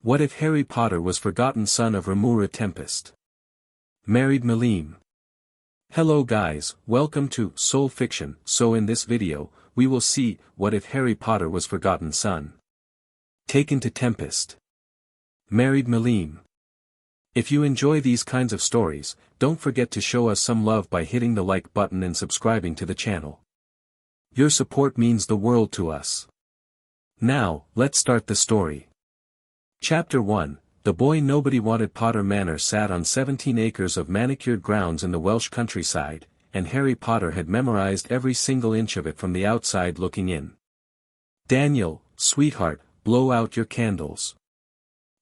What if Harry Potter was forgotten son of rimuru tempest? Married Milim. Hello guys, welcome to Soul Fiction. So in this video, we will see, what if Harry Potter was forgotten son? Taken to Tempest. Married Milim. If you enjoy these kinds of stories, don't forget to show us some love by hitting the like button and subscribing to the channel. Your support means the world to us. Now, let's start the story. Chapter 1, The boy nobody wanted. Potter Manor sat on 17 acres of manicured grounds in the Welsh countryside, and Harry Potter had memorized every single inch of it from the outside looking in. Daniel, sweetheart, blow out your candles.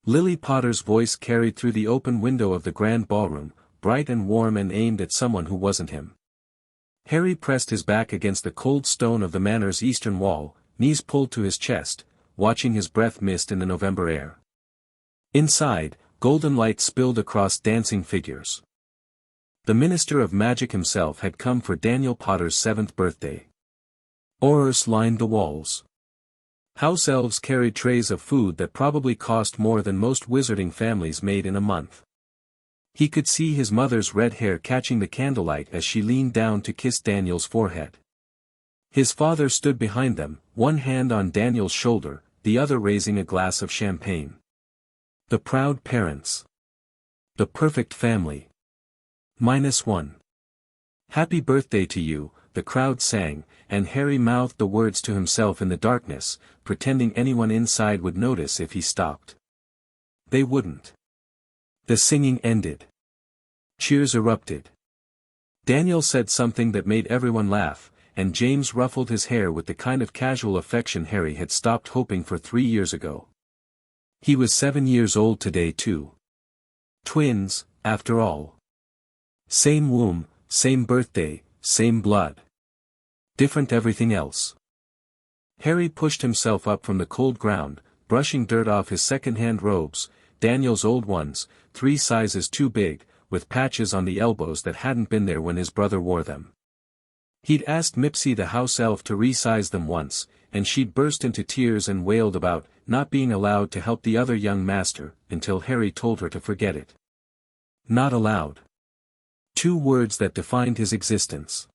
Lily Potter's voice carried through the open window of the grand ballroom, bright and warm and aimed at someone who wasn't him. Harry pressed his back against the cold stone of the manor's eastern wall, knees pulled to his chest, watching his breath mist in the November air. Inside, golden light spilled across dancing figures. The Minister of Magic himself had come for Daniel Potter's 7th birthday. Horrors lined the walls. House elves carried trays of food that probably cost more than most wizarding families made in a month. He could see his mother's red hair catching the candlelight as she leaned down to kiss Daniel's forehead. His father stood behind them, one hand on Daniel's shoulder, the other raising a glass of champagne. The proud parents. The perfect family. -1. Happy birthday to you, the crowd sang, and Harry mouthed the words to himself in the darkness, pretending anyone inside would notice if he stopped. They wouldn't. The singing ended. Cheers erupted. Daniel said something that made everyone laugh, and James ruffled his hair with the kind of casual affection Harry had stopped hoping for 3 years ago. He was 7 years old today too. Twins, after all. Same womb, same birthday, same blood. Different everything else. Harry pushed himself up from the cold ground, brushing dirt off his second-hand robes, Daniel's old ones, 3 sizes too big, with patches on the elbows that hadn't been there when his brother wore them. He'd asked Mipsy the house elf to resize them once, and she'd burst into tears and wailed about not being allowed to help the other young master, until Harry told her to forget it. Not allowed. 2 words that defined his existence.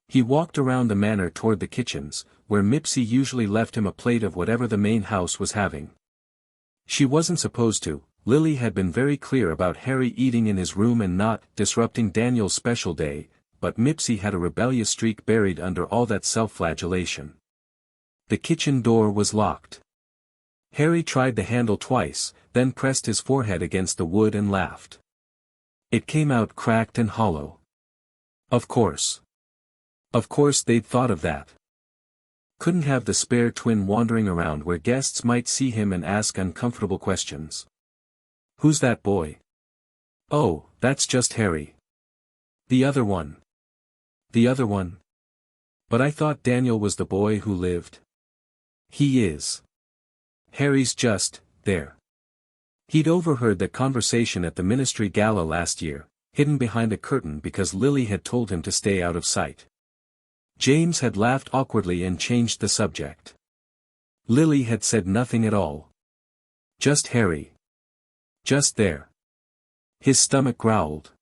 He walked around the manor toward the kitchens, where Mipsy usually left him a plate of whatever the main house was having. She wasn't supposed to. Lily had been very clear about Harry eating in his room and not disrupting Daniel's special day, but Mipsy had a rebellious streak buried under all that self-flagellation. The kitchen door was locked. Harry tried the handle twice, then pressed his forehead against the wood and laughed. It came out cracked and hollow. Of course. Of course they'd thought of that. Couldn't have the spare twin wandering around where guests might see him and ask uncomfortable questions. Who's that boy? Oh, that's just Harry. The other one. The other one? But I thought Daniel was the boy who lived. He is. Harry's just there. He'd overheard that conversation at the ministry gala last year, hidden behind a curtain because Lily had told him to stay out of sight. James had laughed awkwardly and changed the subject. Lily had said nothing at all. Just Harry. Just there. His stomach growled.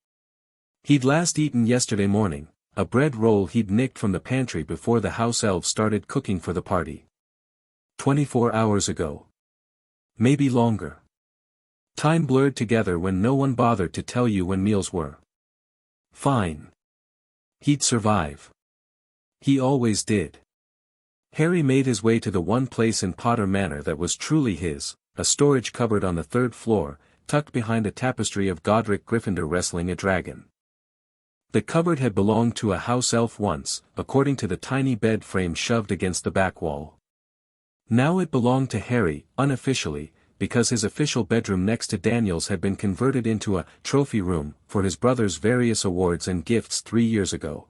He'd last eaten yesterday morning, a bread roll he'd nicked from the pantry before the house elves started cooking for the party. 24 hours ago. Maybe longer. Time blurred together when no one bothered to tell you when meals were. Fine. He'd survive. He always did. Harry made his way to the one place in Potter Manor that was truly his, a storage cupboard on the 3rd floor, tucked behind a tapestry of Godric Gryffindor wrestling a dragon. The cupboard had belonged to a house elf once, according to the tiny bed frame shoved against the back wall. Now it belonged to Harry, unofficially, because his official bedroom next to Daniel's had been converted into a trophy room for his brother's various awards and gifts 3 years ago.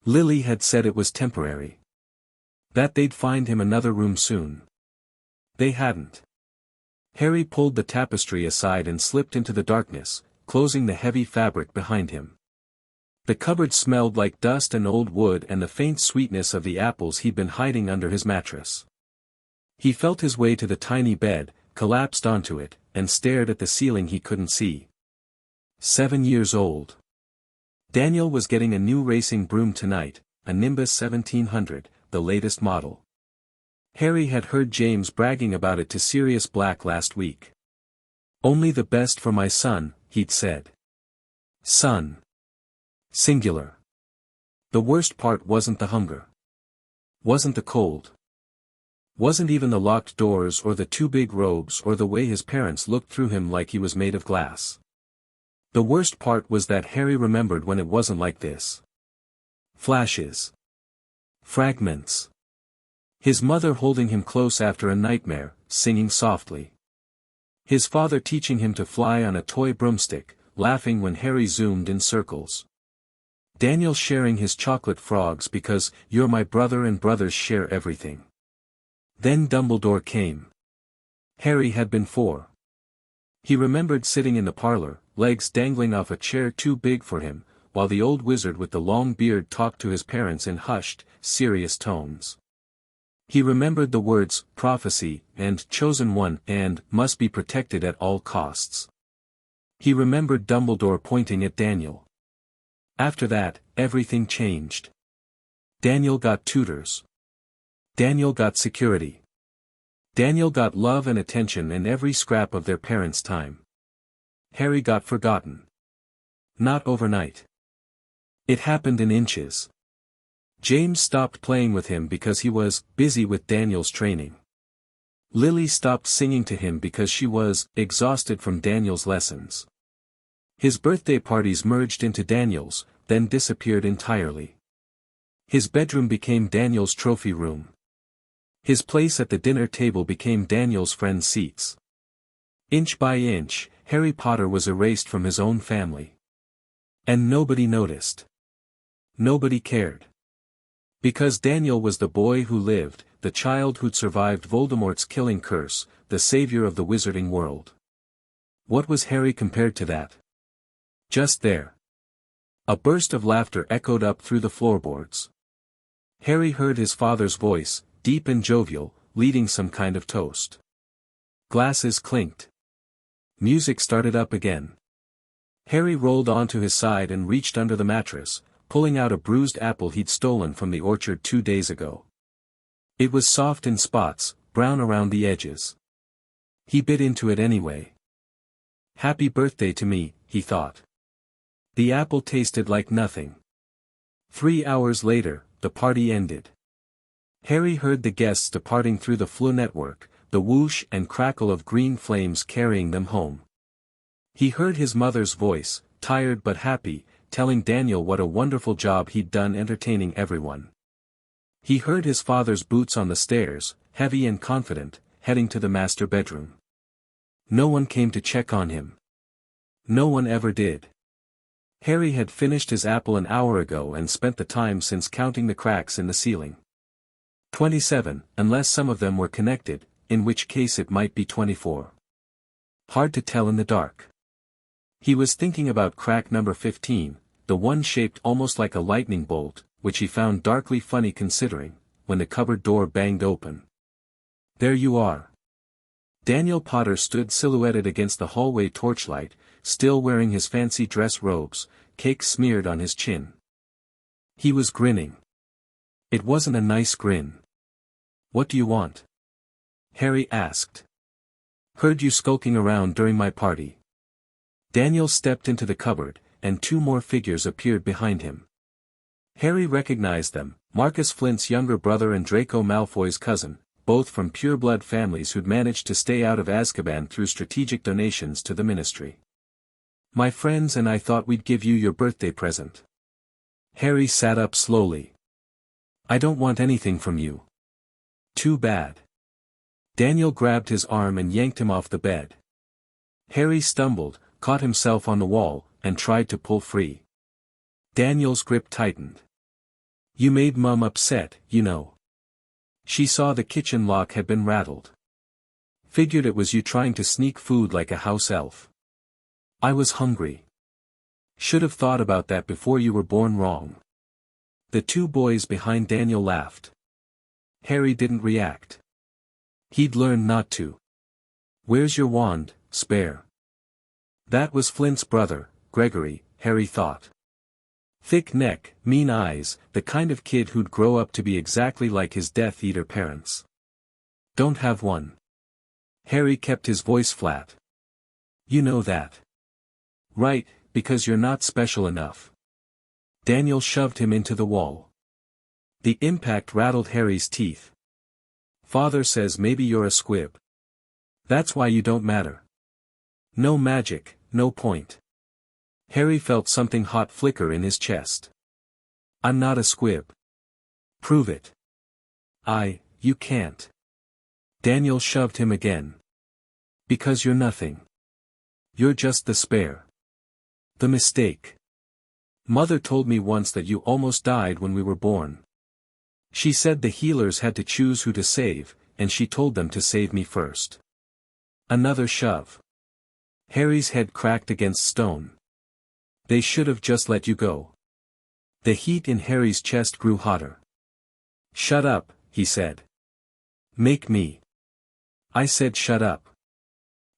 Lily had said it was temporary. That they'd find him another room soon. They hadn't. Harry pulled the tapestry aside and slipped into the darkness, closing the heavy fabric behind him. The cupboard smelled like dust and old wood and the faint sweetness of the apples he'd been hiding under his mattress. He felt his way to the tiny bed, collapsed onto it, and stared at the ceiling he couldn't see. 7 years old. Daniel was getting a new racing broom tonight, a Nimbus 1700, the latest model. Harry had heard James bragging about it to Sirius Black last week. "Only the best for my son," he'd said. Son. Singular. The worst part wasn't the hunger. Wasn't the cold. Wasn't even the locked doors or the too big robes or the way his parents looked through him like he was made of glass. The worst part was that Harry remembered when it wasn't like this. Flashes. Fragments. His mother holding him close after a nightmare, singing softly. His father teaching him to fly on a toy broomstick, laughing when Harry zoomed in circles. Daniel sharing his chocolate frogs because "you're my brother and brothers share everything." Then Dumbledore came. Harry had been 4. He remembered sitting in the parlor, legs dangling off a chair too big for him, while the old wizard with the long beard talked to his parents in hushed, serious tones. He remembered the words, prophecy, and chosen one, and must be protected at all costs. He remembered Dumbledore pointing at Daniel. After that, everything changed. Daniel got tutors. Daniel got security. Daniel got love and attention and every scrap of their parents' time. Harry got forgotten. Not overnight. It happened in inches. James stopped playing with him because he was busy with Daniel's training. Lily stopped singing to him because she was exhausted from Daniel's lessons. His birthday parties merged into Daniel's, then disappeared entirely. His bedroom became Daniel's trophy room. His place at the dinner table became Daniel's friends' seats. Inch by inch, Harry Potter was erased from his own family. And nobody noticed. Nobody cared. Because Daniel was the boy who lived, the child who'd survived Voldemort's killing curse, the savior of the wizarding world. What was Harry compared to that? Just there. A burst of laughter echoed up through the floorboards. Harry heard his father's voice, deep and jovial, leading some kind of toast. Glasses clinked. Music started up again. Harry rolled onto his side and reached under the mattress, pulling out a bruised apple he'd stolen from the orchard 2 days ago. It was soft in spots, brown around the edges. He bit into it anyway. Happy birthday to me, he thought. The apple tasted like nothing. 3 hours later, the party ended. Harry heard the guests departing through the Floo network, the whoosh and crackle of green flames carrying them home. He heard his mother's voice, tired but happy, telling Daniel what a wonderful job he'd done entertaining everyone. He heard his father's boots on the stairs, heavy and confident, heading to the master bedroom. No one came to check on him. No one ever did. Harry had finished his apple an hour ago and spent the time since counting the cracks in the ceiling. 27, unless some of them were connected, in which case it might be 24. Hard to tell in the dark. He was thinking about crack number 15, the one shaped almost like a lightning bolt, which he found darkly funny considering, when the cupboard door banged open. There you are. Daniel Potter stood silhouetted against the hallway torchlight, still wearing his fancy dress robes, cake smeared on his chin. He was grinning. It wasn't a nice grin. What do you want? Harry asked. Heard you skulking around during my party. Daniel stepped into the cupboard, and 2 more figures appeared behind him. Harry recognized them, Marcus Flint's younger brother and Draco Malfoy's cousin, both from pure-blood families who'd managed to stay out of Azkaban through strategic donations to the ministry. My friends and I thought we'd give you your birthday present. Harry sat up slowly. I don't want anything from you. Too bad. Daniel grabbed his arm and yanked him off the bed. Harry stumbled, caught himself on the wall, and tried to pull free. Daniel's grip tightened. You made Mum upset, you know. She saw the kitchen lock had been rattled. Figured it was you trying to sneak food like a house elf. I was hungry. Should have thought about that before you were born wrong. The 2 boys behind Daniel laughed. Harry didn't react. He'd learned not to. Where's your wand, spare? That was Flint's brother, Gregory, Harry thought. Thick neck, mean eyes, the kind of kid who'd grow up to be exactly like his Death Eater parents. Don't have one. Harry kept his voice flat. You know that. Right, because you're not special enough. Daniel shoved him into the wall. The impact rattled Harry's teeth. Father says maybe you're a squib. That's why you don't matter. No magic, no point. Harry felt something hot flicker in his chest. I'm not a squib. Prove it. You can't. Daniel shoved him again. Because you're nothing. You're just the spare. The mistake. Mother told me once that you almost died when we were born. She said the healers had to choose who to save, and she told them to save me first. Another shove. Harry's head cracked against stone. They should have just let you go. The heat in Harry's chest grew hotter. Shut up, he said. Make me. I said shut up.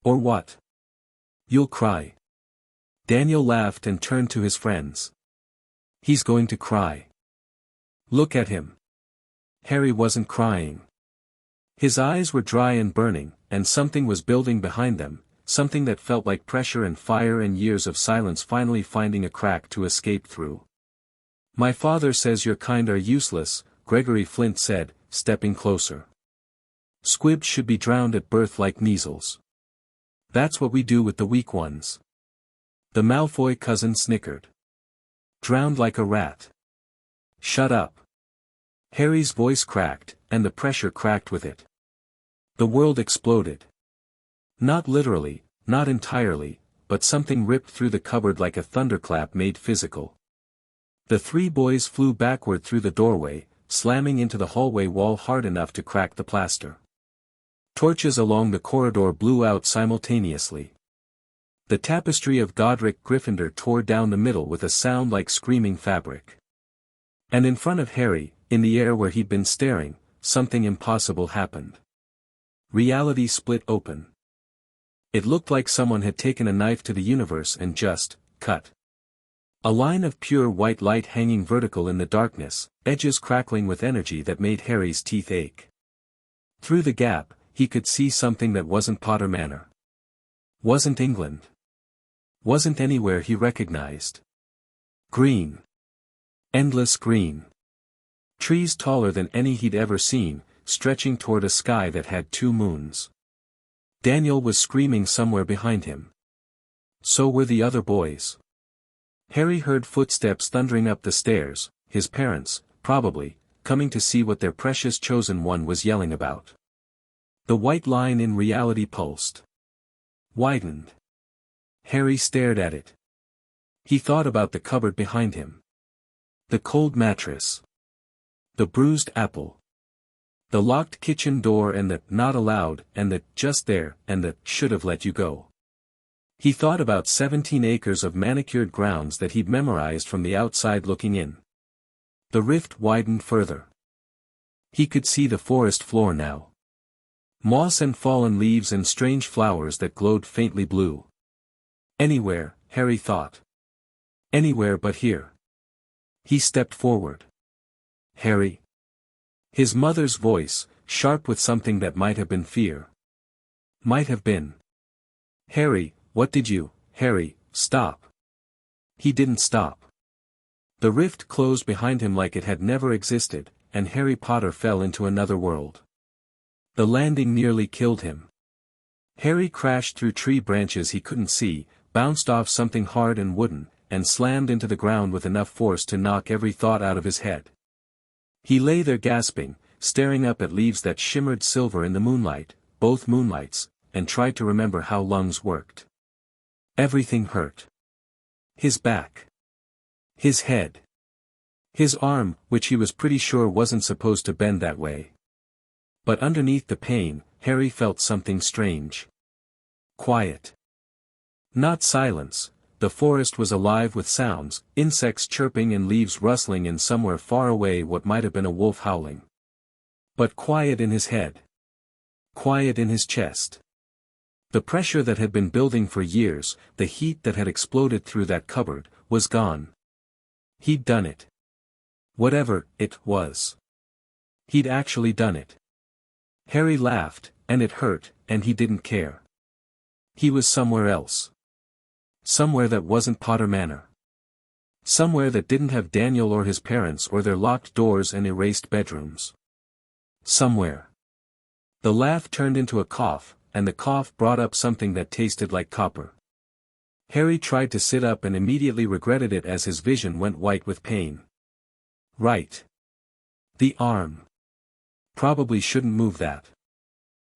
Or what? You'll cry. Daniel laughed and turned to his friends. He's going to cry. Look at him. Harry wasn't crying. His eyes were dry and burning, and something was building behind them, something that felt like pressure and fire and years of silence finally finding a crack to escape through. My father says your kind are useless, Gregory Flint said, stepping closer. Squibs should be drowned at birth like measles. That's what we do with the weak ones. The Malfoy cousin snickered. Drowned like a rat. Shut up. Harry's voice cracked, and the pressure cracked with it. The world exploded. Not literally, not entirely, but something ripped through the cupboard like a thunderclap made physical. The three boys flew backward through the doorway, slamming into the hallway wall hard enough to crack the plaster. Torches along the corridor blew out simultaneously. The tapestry of Godric Gryffindor tore down the middle with a sound like screaming fabric. And in front of Harry, in the air where he'd been staring, something impossible happened. Reality split open. It looked like someone had taken a knife to the universe and just cut. A line of pure white light hanging vertical in the darkness, edges crackling with energy that made Harry's teeth ache. Through the gap, he could see something that wasn't Potter Manor. Wasn't England. Wasn't anywhere he recognized. Green. Endless green. Trees taller than any he'd ever seen, stretching toward a sky that had two moons. Daniel was screaming somewhere behind him. So were the other boys. Harry heard footsteps thundering up the stairs, his parents, probably, coming to see what their precious chosen one was yelling about. The white line in reality pulsed. Widened. Harry stared at it. He thought about the cupboard behind him. The cold mattress. The bruised apple. The locked kitchen door and the not allowed and the just there and the should have let you go. He thought about 17 acres of manicured grounds that he'd memorized from the outside looking in. The rift widened further. He could see the forest floor now. Moss and fallen leaves and strange flowers that glowed faintly blue. Anywhere, Harry thought. Anywhere but here. He stepped forward. Harry. His mother's voice, sharp with something that might have been fear. Might have been. Harry, what did you, Harry, stop. He didn't stop. The rift closed behind him like it had never existed, and Harry Potter fell into another world. The landing nearly killed him. Harry crashed through tree branches he couldn't see, bounced off something hard and wooden, and slammed into the ground with enough force to knock every thought out of his head. He lay there gasping, staring up at leaves that shimmered silver in the moonlight, both moonlights, and tried to remember how lungs worked. Everything hurt. His back. His head. His arm, which he was pretty sure wasn't supposed to bend that way. But underneath the pain, Harry felt something strange. Quiet. Not silence. The forest was alive with sounds, insects chirping and leaves rustling and somewhere far away what might have been a wolf howling. But quiet in his head. Quiet in his chest. The pressure that had been building for years, the heat that had exploded through that cupboard, was gone. He'd done it. Whatever it was. He'd actually done it. Harry laughed, and it hurt, and he didn't care. He was somewhere else. Somewhere that wasn't Potter Manor. Somewhere that didn't have Daniel or his parents or their locked doors and erased bedrooms. Somewhere. The laugh turned into a cough, and the cough brought up something that tasted like copper. Harry tried to sit up and immediately regretted it as his vision went white with pain. Right. The arm. Probably shouldn't move that.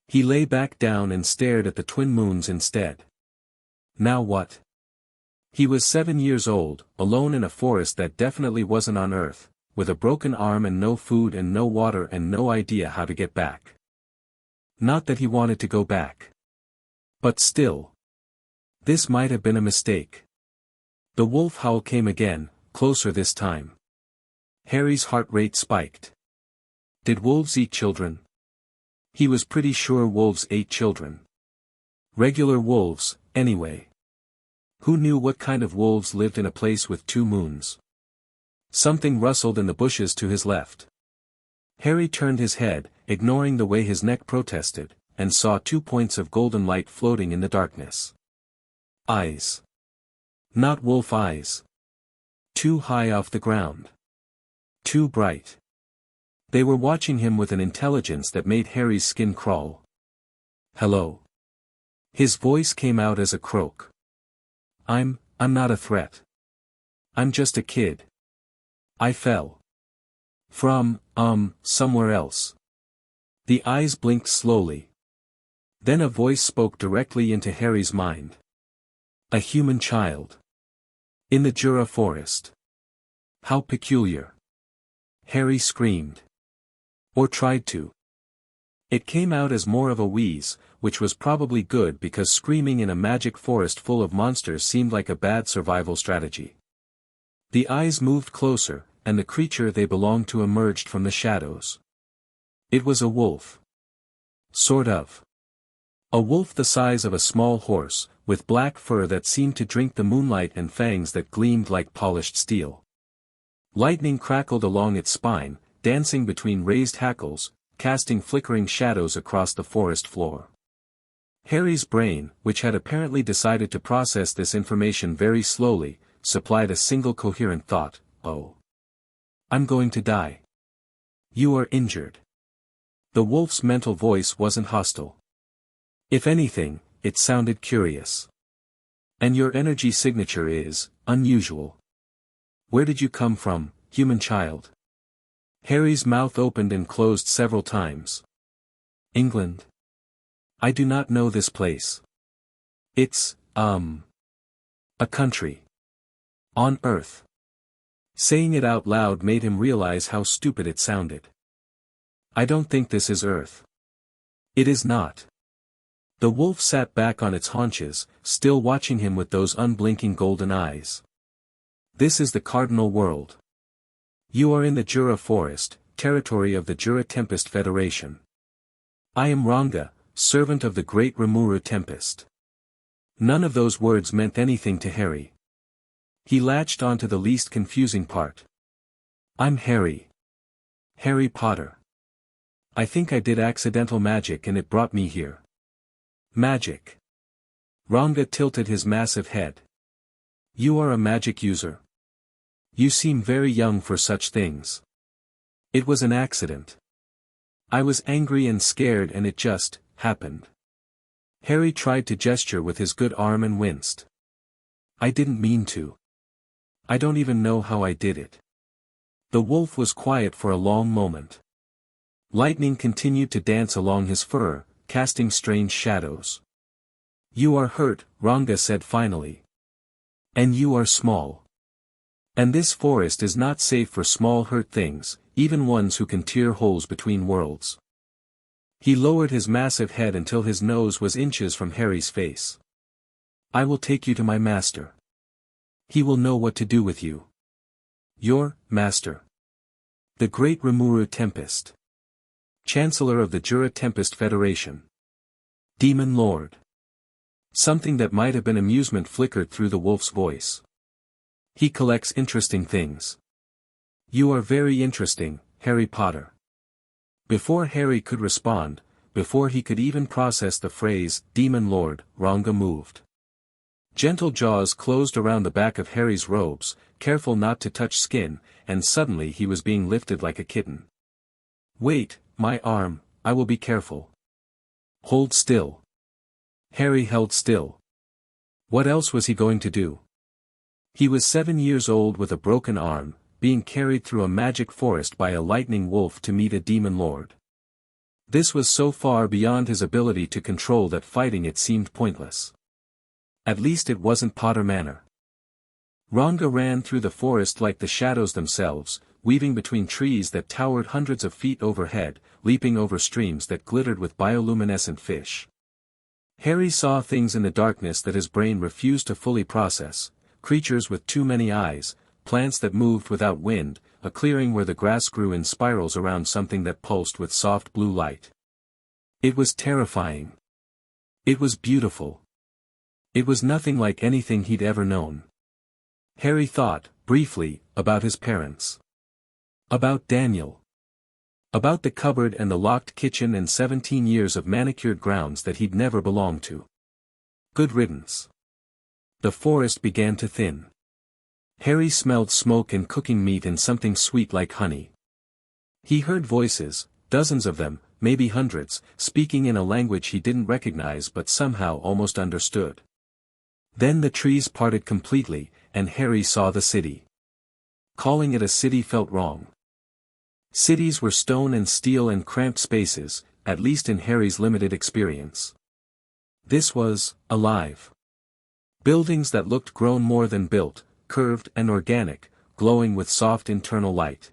He lay back down and stared at the twin moons instead. Now what? He was 7 years old, alone in a forest that definitely wasn't on Earth, with a broken arm and no food and no water and no idea how to get back. Not that he wanted to go back. But still. This might have been a mistake. The wolf howl came again, closer this time. Harry's heart rate spiked. Did wolves eat children? He was pretty sure wolves ate children. Regular wolves, anyway. Who knew what kind of wolves lived in a place with 2 moons? Something rustled in the bushes to his left. Harry turned his head, ignoring the way his neck protested, and saw 2 points of golden light floating in the darkness. Eyes. Not wolf eyes. Too high off the ground. Too bright. They were watching him with an intelligence that made Harry's skin crawl. Hello. His voice came out as a croak. I'm not a threat. I'm just a kid. I fell. From, somewhere else. The eyes blinked slowly. Then a voice spoke directly into Harry's mind. A human child. In the Jura forest. How peculiar. Harry screamed. Or tried to. It came out as more of a wheeze, which was probably good because screaming in a magic forest full of monsters seemed like a bad survival strategy. The eyes moved closer, and the creature they belonged to emerged from the shadows. It was a wolf. Sort of. A wolf the size of a small horse, with black fur that seemed to drink the moonlight and fangs that gleamed like polished steel. Lightning crackled along its spine, dancing between raised hackles, casting flickering shadows across the forest floor. Harry's brain, which had apparently decided to process this information very slowly, supplied a single coherent thought, oh. I'm going to die. You are injured. The wolf's mental voice wasn't hostile. If anything, it sounded curious. And your energy signature is unusual. Where did you come from, human child? Harry's mouth opened and closed several times. England. I do not know this place. It's, a country. On Earth. Saying it out loud made him realize how stupid it sounded. I don't think this is Earth. It is not. The wolf sat back on its haunches, still watching him with those unblinking golden eyes. This is the cardinal world. You are in the Jura forest, territory of the Jura Tempest Federation. I am Ranga, servant of the great Rimuru Tempest. None of those words meant anything to Harry. He latched onto the least confusing part. I'm Harry. Harry Potter. I think I did accidental magic and it brought me here. Magic. Ranga tilted his massive head. You are a magic user. You seem very young for such things. It was an accident. I was angry and scared and it just happened. Harry tried to gesture with his good arm and winced. I didn't mean to. I don't even know how I did it. The wolf was quiet for a long moment. Lightning continued to dance along his fur, casting strange shadows. You are hurt, Ranga said finally. And you are small. And this forest is not safe for small hurt things, even ones who can tear holes between worlds. He lowered his massive head until his nose was inches from Harry's face. I will take you to my master. He will know what to do with you. Your master. The great Rimuru Tempest. Chancellor of the Jura Tempest Federation. Demon Lord. Something that might have been amusement flickered through the wolf's voice. He collects interesting things. You are very interesting, Harry Potter. Before Harry could respond, before he could even process the phrase, Demon Lord, Ranga moved. Gentle jaws closed around the back of Harry's robes, careful not to touch skin, and suddenly he was being lifted like a kitten. Wait, my arm, I will be careful. Hold still. Harry held still. What else was he going to do? He was 7 years old with a broken arm, being carried through a magic forest by a lightning wolf to meet a demon lord. This was so far beyond his ability to control that fighting it seemed pointless. At least it wasn't Potter Manor. Ranga ran through the forest like the shadows themselves, weaving between trees that towered hundreds of feet overhead, leaping over streams that glittered with bioluminescent fish. Harry saw things in the darkness that his brain refused to fully process, creatures with too many eyes, plants that moved without wind, a clearing where the grass grew in spirals around something that pulsed with soft blue light. It was terrifying. It was beautiful. It was nothing like anything he'd ever known. Harry thought, briefly, about his parents. About Daniel. About the cupboard and the locked kitchen and 17 years of manicured grounds that he'd never belonged to. Good riddance. The forest began to thin. Harry smelled smoke and cooking meat and something sweet like honey. He heard voices, dozens of them, maybe hundreds, speaking in a language he didn't recognize but somehow almost understood. Then the trees parted completely, and Harry saw the city. Calling it a city felt wrong. Cities were stone and steel and cramped spaces, at least in Harry's limited experience. This was, alive. Buildings that looked grown more than built, curved and organic, glowing with soft internal light.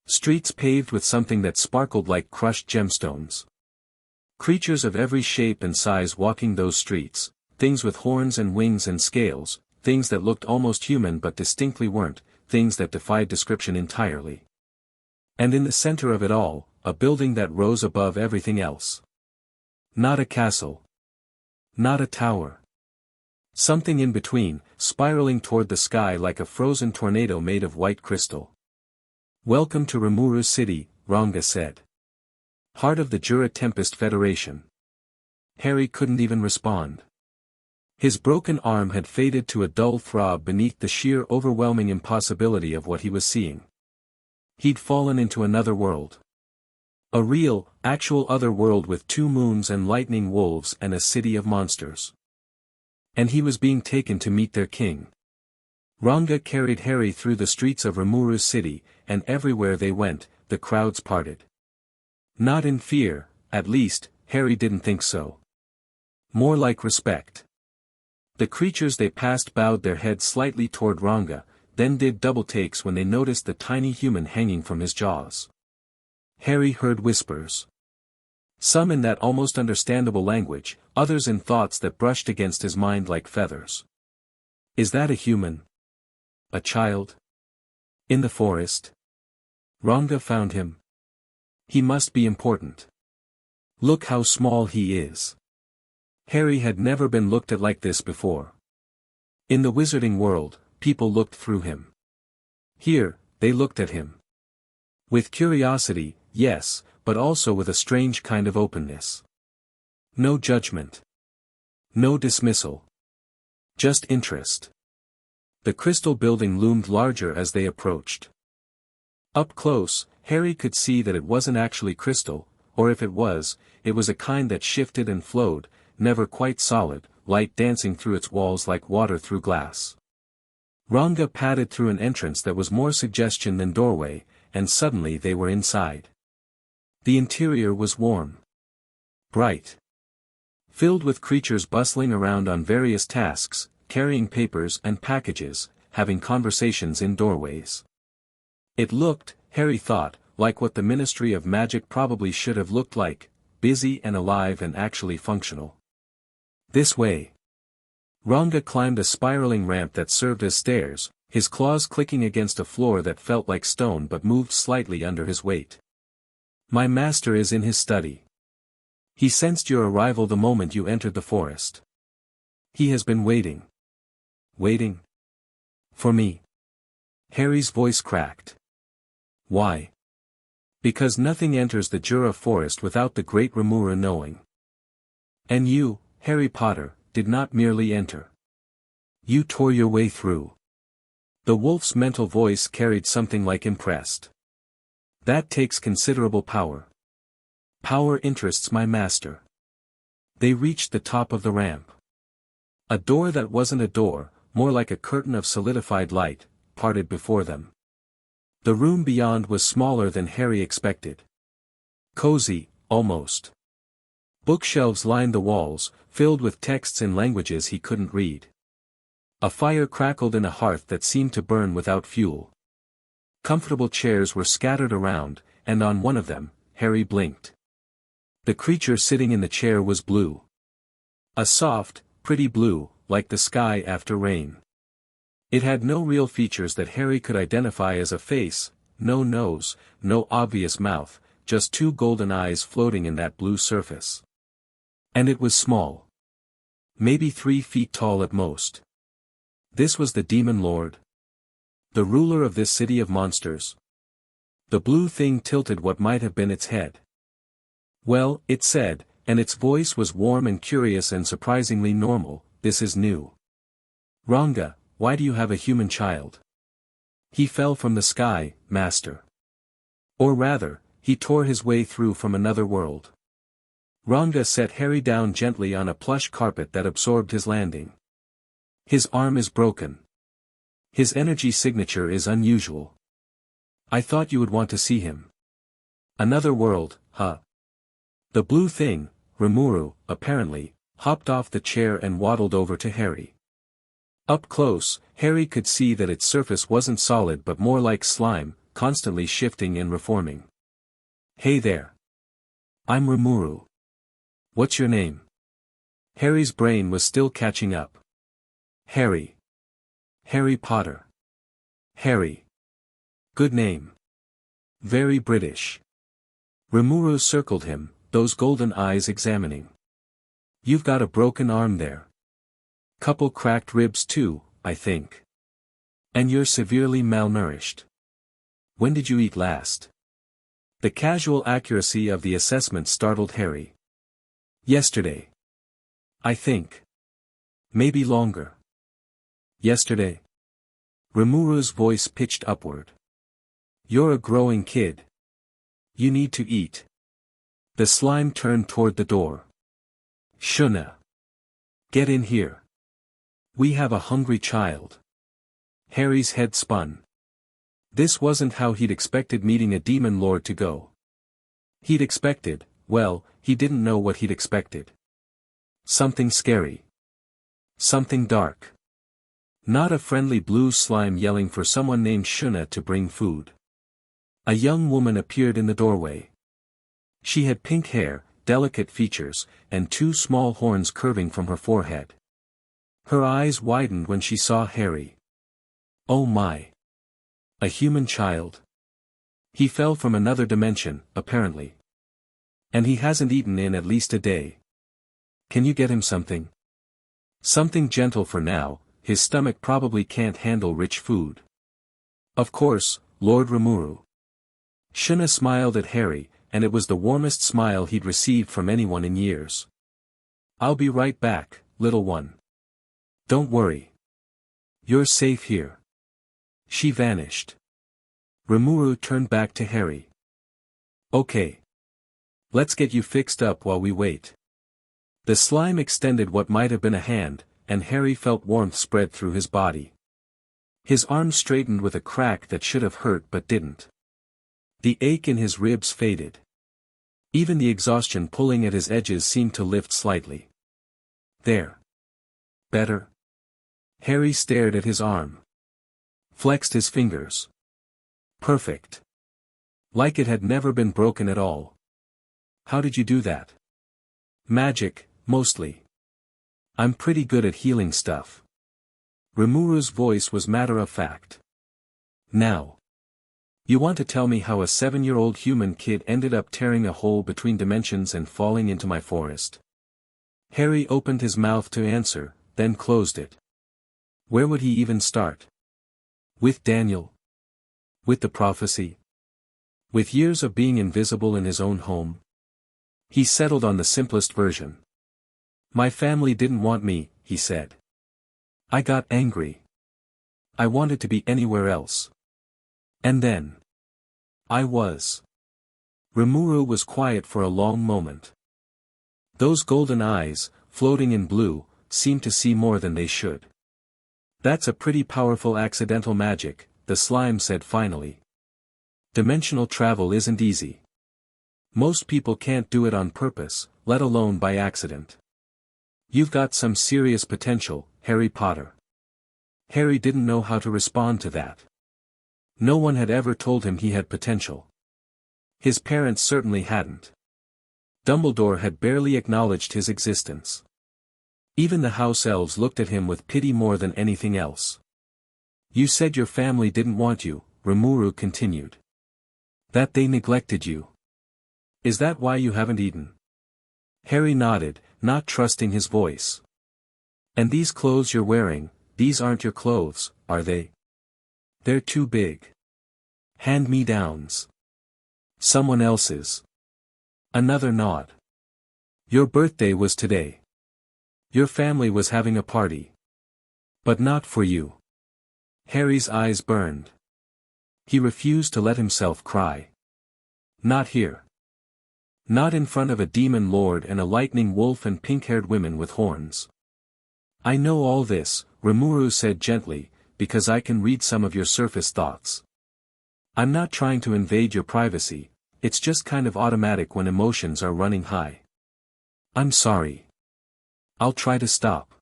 Streets paved with something that sparkled like crushed gemstones. Creatures of every shape and size walking those streets, things with horns and wings and scales, things that looked almost human but distinctly weren't, things that defied description entirely. And in the center of it all, a building that rose above everything else. Not a castle. Not a tower. Something in between, spiraling toward the sky like a frozen tornado made of white crystal. Welcome to Rimuru City, Ranga said. Heart of the Jura Tempest Federation. Harry couldn't even respond. His broken arm had faded to a dull throb beneath the sheer overwhelming impossibility of what he was seeing. He'd fallen into another world. A real, actual other world with 2 moons and lightning wolves and a city of monsters. And he was being taken to meet their king. Ranga carried Harry through the streets of Rimuru City, and everywhere they went, the crowds parted. Not in fear, at least, Harry didn't think so. More like respect. The creatures they passed bowed their heads slightly toward Ranga, then did double takes when they noticed the tiny human hanging from his jaws. Harry heard whispers. Some in that almost understandable language, others in thoughts that brushed against his mind like feathers. Is that a human? A child? In the forest? Ranga found him. He must be important. Look how small he is. Harry had never been looked at like this before. In the wizarding world, people looked through him. Here, they looked at him. With curiosity, yes, but also with a strange kind of openness. No judgment. No dismissal. Just interest. The crystal building loomed larger as they approached. Up close, Harry could see that it wasn't actually crystal, or if it was a kind that shifted and flowed, never quite solid, light dancing through its walls like water through glass. Ranga padded through an entrance that was more suggestion than doorway, and suddenly they were inside. The interior was warm. Bright. Filled with creatures bustling around on various tasks, carrying papers and packages, having conversations in doorways. It looked, Harry thought, like what the Ministry of Magic probably should have looked like, busy and alive and actually functional. This way. Ranga climbed a spiraling ramp that served as stairs, his claws clicking against a floor that felt like stone but moved slightly under his weight. My master is in his study. He sensed your arrival the moment you entered the forest. He has been waiting. Waiting? For me? Harry's voice cracked. Why? Because nothing enters the Jura forest without the great Rimuru knowing. And you, Harry Potter, did not merely enter. You tore your way through. The wolf's mental voice carried something like impressed. That takes considerable power. Power interests my master. They reached the top of the ramp. A door that wasn't a door, more like a curtain of solidified light, parted before them. The room beyond was smaller than Harry expected. Cozy, almost. Bookshelves lined the walls, filled with texts in languages he couldn't read. A fire crackled in a hearth that seemed to burn without fuel. Comfortable chairs were scattered around, and on one of them, Harry blinked. The creature sitting in the chair was blue. A soft, pretty blue, like the sky after rain. It had no real features that Harry could identify as a face, no nose, no obvious mouth, just two golden eyes floating in that blue surface. And it was small. Maybe 3 feet tall at most. This was the Demon Lord. The ruler of this city of monsters. The blue thing tilted what might have been its head. Well, it said, and its voice was warm and curious and surprisingly normal, this is new. Ranga, why do you have a human child? He fell from the sky, master. Or rather, he tore his way through from another world. Ranga set Harry down gently on a plush carpet that absorbed his landing. His arm is broken. His energy signature is unusual. I thought you would want to see him. Another world, huh? The blue thing, Rimuru, apparently, hopped off the chair and waddled over to Harry. Up close, Harry could see that its surface wasn't solid but more like slime, constantly shifting and reforming. Hey there. I'm Rimuru. What's your name? Harry's brain was still catching up. Harry. Harry Potter. Harry. Good name. Very British. Rimuru circled him, those golden eyes examining. You've got a broken arm there. Couple cracked ribs too, I think. And you're severely malnourished. When did you eat last? The casual accuracy of the assessment startled Harry. Yesterday. I think. Maybe longer. Yesterday. Rimuru's voice pitched upward. You're a growing kid. You need to eat. The slime turned toward the door. Shuna. Get in here. We have a hungry child. Harry's head spun. This wasn't how he'd expected meeting a demon lord to go. He'd expected, well, he didn't know what he'd expected. Something scary. Something dark. Not a friendly blue slime yelling for someone named Shuna to bring food. A young woman appeared in the doorway. She had pink hair, delicate features, and 2 small horns curving from her forehead. Her eyes widened when she saw Harry. Oh my. A human child. He fell from another dimension, apparently. And he hasn't eaten in at least a day. Can you get him something? Something gentle for now, his stomach probably can't handle rich food. Of course, Lord Rimuru. Shuna smiled at Harry, and it was the warmest smile he'd received from anyone in years. I'll be right back, little one. Don't worry. You're safe here. She vanished. Rimuru turned back to Harry. Okay. Let's get you fixed up while we wait. The slime extended what might have been a hand, and Harry felt warmth spread through his body. His arm straightened with a crack that should have hurt but didn't. The ache in his ribs faded. Even the exhaustion pulling at his edges seemed to lift slightly. There. Better? Harry stared at his arm. Flexed his fingers. Perfect. Like it had never been broken at all. How did you do that? Magic, mostly. I'm pretty good at healing stuff. Rimuru's voice was matter-of-fact. Now. You want to tell me how a 7-year-old human kid ended up tearing a hole between dimensions and falling into my forest? Harry opened his mouth to answer, then closed it. Where would he even start? With Daniel? With the prophecy? With years of being invisible in his own home? He settled on the simplest version. My family didn't want me, he said. I got angry. I wanted to be anywhere else. And then I was. Rimuru was quiet for a long moment. Those golden eyes, floating in blue, seemed to see more than they should. That's a pretty powerful accidental magic, the slime said finally. Dimensional travel isn't easy. Most people can't do it on purpose, let alone by accident. You've got some serious potential, Harry Potter. Harry didn't know how to respond to that. No one had ever told him he had potential. His parents certainly hadn't. Dumbledore had barely acknowledged his existence. Even the house elves looked at him with pity more than anything else. You said your family didn't want you, Rimuru continued. That they neglected you. Is that why you haven't eaten? Harry nodded, not trusting his voice. And these clothes you're wearing, these aren't your clothes, are they? They're too big. Hand-me-downs. Someone else's. Another nod. Your birthday was today. Your family was having a party. But not for you. Harry's eyes burned. He refused to let himself cry. Not here. Not in front of a demon lord and a lightning wolf and pink-haired women with horns. I know all this, Rimuru said gently, because I can read some of your surface thoughts. I'm not trying to invade your privacy, it's just kind of automatic when emotions are running high. I'm sorry. I'll try to stop.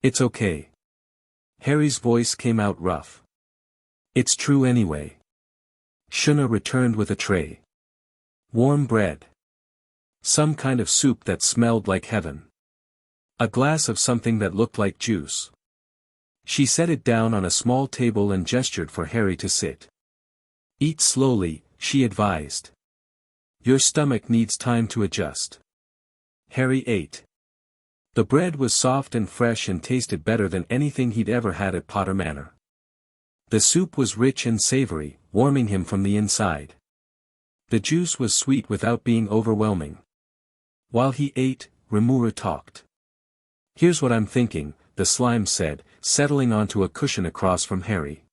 It's okay. Harry's voice came out rough. It's true anyway. Shuna returned with a tray. Warm bread. Some kind of soup that smelled like heaven. A glass of something that looked like juice. She set it down on a small table and gestured for Harry to sit. Eat slowly, she advised. Your stomach needs time to adjust. Harry ate. The bread was soft and fresh and tasted better than anything he'd ever had at Potter Manor. The soup was rich and savory, warming him from the inside. The juice was sweet without being overwhelming. While he ate, Rimuru talked. Here's what I'm thinking, the slime said, settling onto a cushion across from Harry.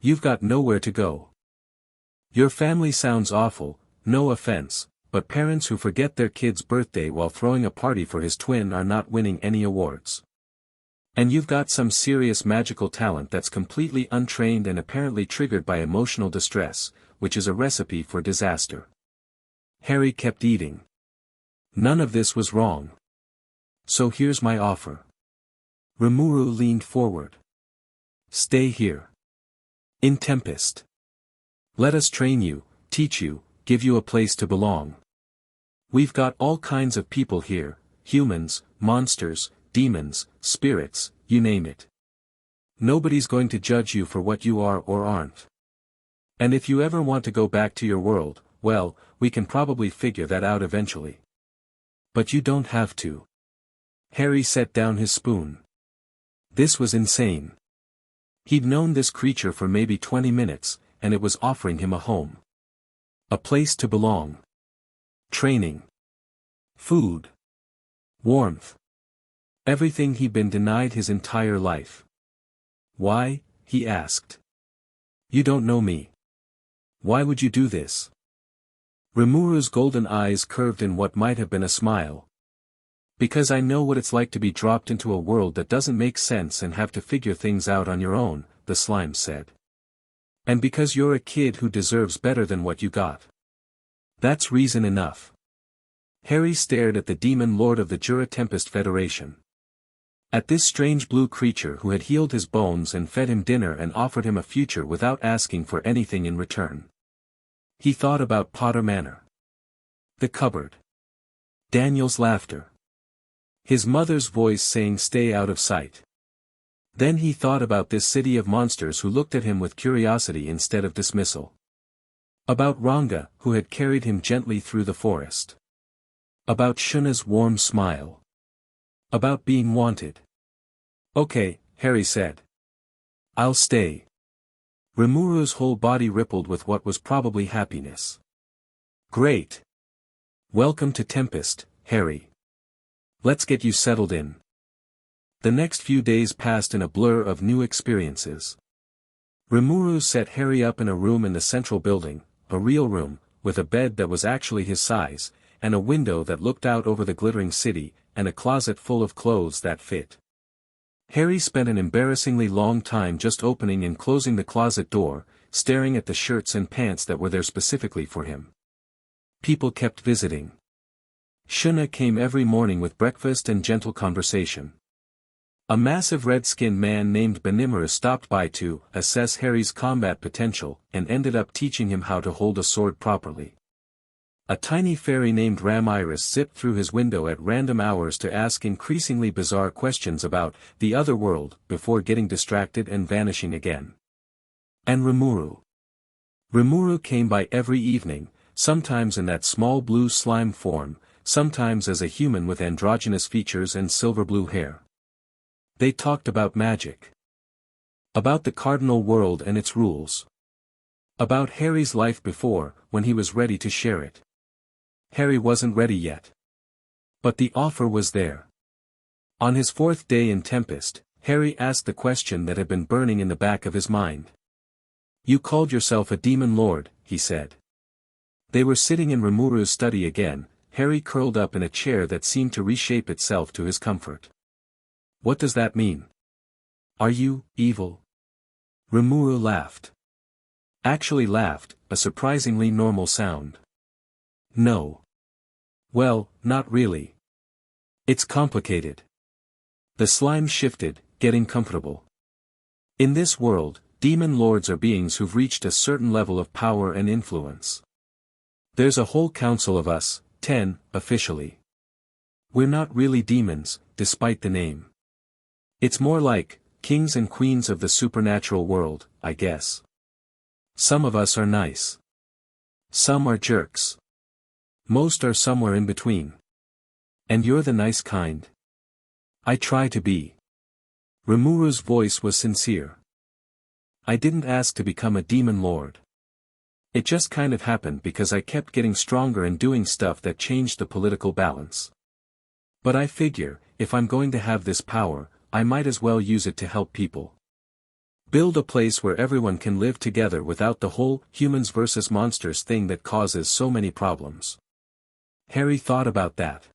You've got nowhere to go. Your family sounds awful, no offense, but parents who forget their kid's birthday while throwing a party for his twin are not winning any awards. And you've got some serious magical talent that's completely untrained and apparently triggered by emotional distress, which is a recipe for disaster. Harry kept eating. None of this was wrong. So here's my offer. Rimuru leaned forward. Stay here. In Tempest. Let us train you, teach you, give you a place to belong. We've got all kinds of people here, humans, monsters, demons, spirits, you name it. Nobody's going to judge you for what you are or aren't. And if you ever want to go back to your world, well, we can probably figure that out eventually. But you don't have to. Harry set down his spoon. This was insane. He'd known this creature for maybe 20 minutes, and it was offering him a home. A place to belong. Training. Food. Warmth. Everything he'd been denied his entire life. Why? He asked. You don't know me. Why would you do this? Rimuru's golden eyes curved in what might have been a smile. Because I know what it's like to be dropped into a world that doesn't make sense and have to figure things out on your own, the slime said. And because you're a kid who deserves better than what you got. That's reason enough. Harry stared at the demon lord of the Jura Tempest Federation. At this strange blue creature who had healed his bones and fed him dinner and offered him a future without asking for anything in return. He thought about Potter Manor. The cupboard. Daniel's laughter. His mother's voice saying stay out of sight. Then he thought about this city of monsters who looked at him with curiosity instead of dismissal. About Ranga, who had carried him gently through the forest. About Shuna's warm smile. About being wanted. Okay, Harry said. I'll stay. Rimuru's whole body rippled with what was probably happiness. Great. Welcome to Tempest, Harry. Let's get you settled in. The next few days passed in a blur of new experiences. Rimuru set Harry up in a room in the central building, a real room, with a bed that was actually his size, and a window that looked out over the glittering city, and a closet full of clothes that fit. Harry spent an embarrassingly long time just opening and closing the closet door, staring at the shirts and pants that were there specifically for him. People kept visiting. Shuna came every morning with breakfast and gentle conversation. A massive red-skinned man named Rimuru stopped by to assess Harry's combat potential and ended up teaching him how to hold a sword properly. A tiny fairy named Ramiris zipped through his window at random hours to ask increasingly bizarre questions about the other world before getting distracted and vanishing again. And Rimuru. Rimuru came by every evening, sometimes in that small blue slime form, sometimes as a human with androgynous features and silver blue hair. They talked about magic. About the cardinal world and its rules. About Harry's life before, when he was ready to share it. Harry wasn't ready yet. But the offer was there. On his 4th day in Tempest, Harry asked the question that had been burning in the back of his mind. You called yourself a demon lord, he said. They were sitting in Rimuru's study again, Harry curled up in a chair that seemed to reshape itself to his comfort. What does that mean? Are you evil? Rimuru laughed. Actually laughed, a surprisingly normal sound. No. Well, not really. It's complicated. The slime shifted, getting comfortable. In this world, demon lords are beings who've reached a certain level of power and influence. There's a whole council of us, 10, officially. We're not really demons, despite the name. It's more like, kings and queens of the supernatural world, I guess. Some of us are nice. Some are jerks. Most are somewhere in between. And you're the nice kind. I try to be. Rimuru's voice was sincere. I didn't ask to become a demon lord. It just kind of happened because I kept getting stronger and doing stuff that changed the political balance. But I figure, if I'm going to have this power, I might as well use it to help people. Build a place where everyone can live together without the whole humans versus monsters thing that causes so many problems. Harry thought about that.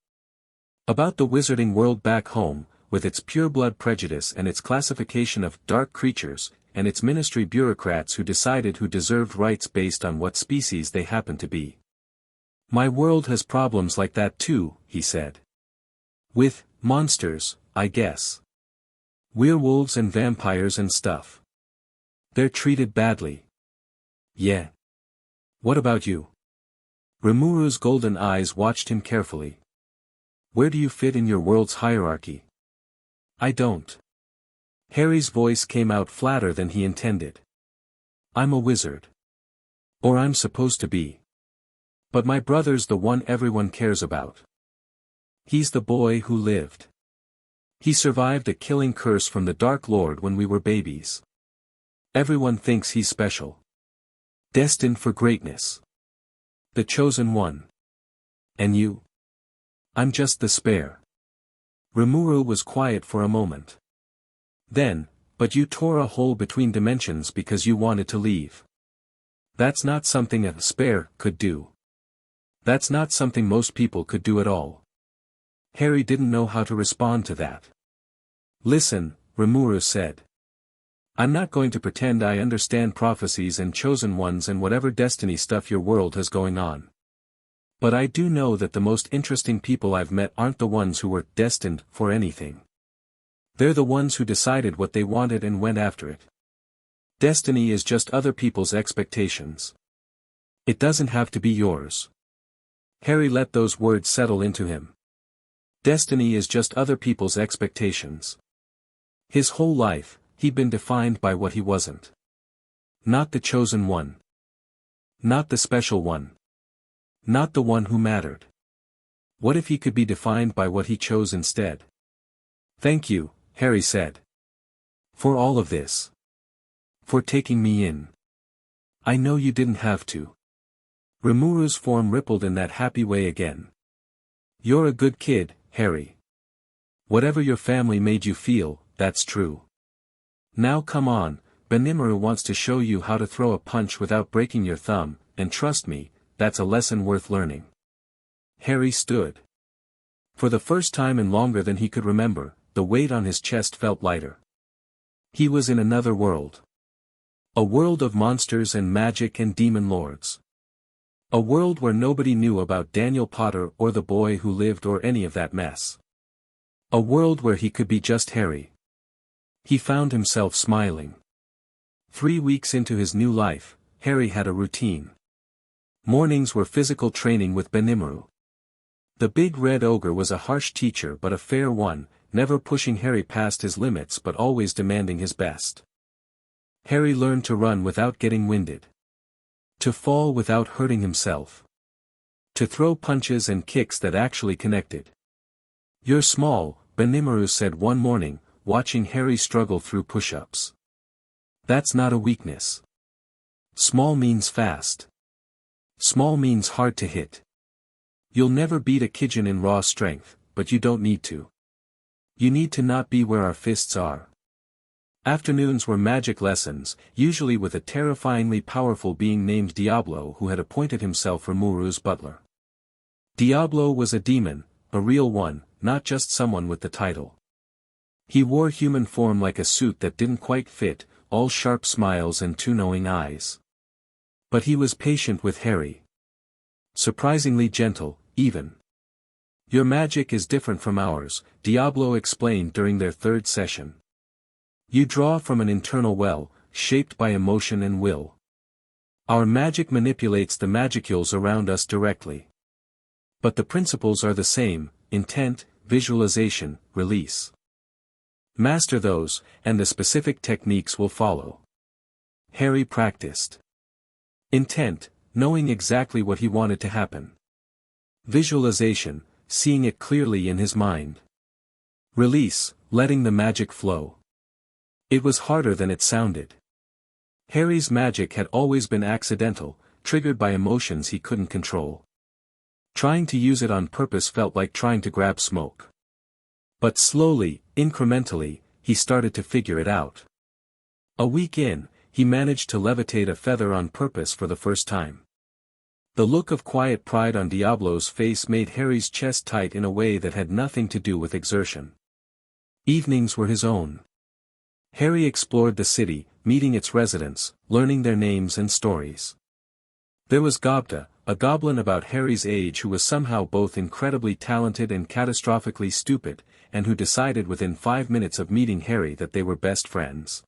About the wizarding world back home, with its pureblood prejudice and its classification of dark creatures, and its ministry bureaucrats who decided who deserved rights based on what species they happened to be. My world has problems like that too, he said. With monsters, I guess. Werewolves and vampires and stuff. They're treated badly. Yeah. What about you? Rimuru's golden eyes watched him carefully. Where do you fit in your world's hierarchy? I don't. Harry's voice came out flatter than he intended. I'm a wizard. Or I'm supposed to be. But my brother's the one everyone cares about. He's the boy who lived. He survived a killing curse from the Dark Lord when we were babies. Everyone thinks he's special. Destined for greatness. The chosen one. And you? I'm just the spare. Rimuru was quiet for a moment. Then, but you tore a hole between dimensions because you wanted to leave. That's not something a spare could do. That's not something most people could do at all. Harry didn't know how to respond to that. Listen, Rimuru said. I'm not going to pretend I understand prophecies and chosen ones and whatever destiny stuff your world has going on. But I do know that the most interesting people I've met aren't the ones who were destined for anything. They're the ones who decided what they wanted and went after it. Destiny is just other people's expectations. It doesn't have to be yours. Harry let those words settle into him. Destiny is just other people's expectations. His whole life, he'd been defined by what he wasn't. Not the chosen one. Not the special one. Not the one who mattered. What if he could be defined by what he chose instead? Thank you, Harry said. For all of this. For taking me in. I know you didn't have to. Rimuru's form rippled in that happy way again. You're a good kid, Harry. Whatever your family made you feel, that's true. Now come on, Rimuru wants to show you how to throw a punch without breaking your thumb, and trust me, that's a lesson worth learning. Harry stood. For the first time in longer than he could remember, the weight on his chest felt lighter. He was in another world. A world of monsters and magic and demon lords. A world where nobody knew about Daniel Potter or the boy who lived or any of that mess. A world where he could be just Harry. He found himself smiling. 3 weeks into his new life, Harry had a routine. Mornings were physical training with Rimuru. The big red ogre was a harsh teacher but a fair one, never pushing Harry past his limits but always demanding his best. Harry learned to run without getting winded. To fall without hurting himself. To throw punches and kicks that actually connected. You're small, Rimuru said one morning, watching Harry struggle through push-ups. That's not a weakness. Small means fast. Small means hard to hit. You'll never beat a Kijin in raw strength, but you don't need to. You need to not be where our fists are. Afternoons were magic lessons, usually with a terrifyingly powerful being named Diablo who had appointed himself Rimuru's butler. Diablo was a demon, a real one, not just someone with the title. He wore human form like a suit that didn't quite fit, all sharp smiles and two knowing eyes. But he was patient with Harry. Surprisingly gentle, even. Your magic is different from ours, Diablo explained during their third session. You draw from an internal well, shaped by emotion and will. Our magic manipulates the magicules around us directly. But the principles are the same: intent, visualization, release. Master those, and the specific techniques will follow. Harry practiced. Intent, knowing exactly what he wanted to happen. Visualization, seeing it clearly in his mind. Release, letting the magic flow. It was harder than it sounded. Harry's magic had always been accidental, triggered by emotions he couldn't control. Trying to use it on purpose felt like trying to grab smoke. But slowly, incrementally, he started to figure it out. A week in, he managed to levitate a feather on purpose for the first time. The look of quiet pride on Diablo's face made Harry's chest tight in a way that had nothing to do with exertion. Evenings were his own. Harry explored the city, meeting its residents, learning their names and stories. There was Gobta, a goblin about Harry's age who was somehow both incredibly talented and catastrophically stupid, and who decided within 5 minutes of meeting Harry that they were best friends.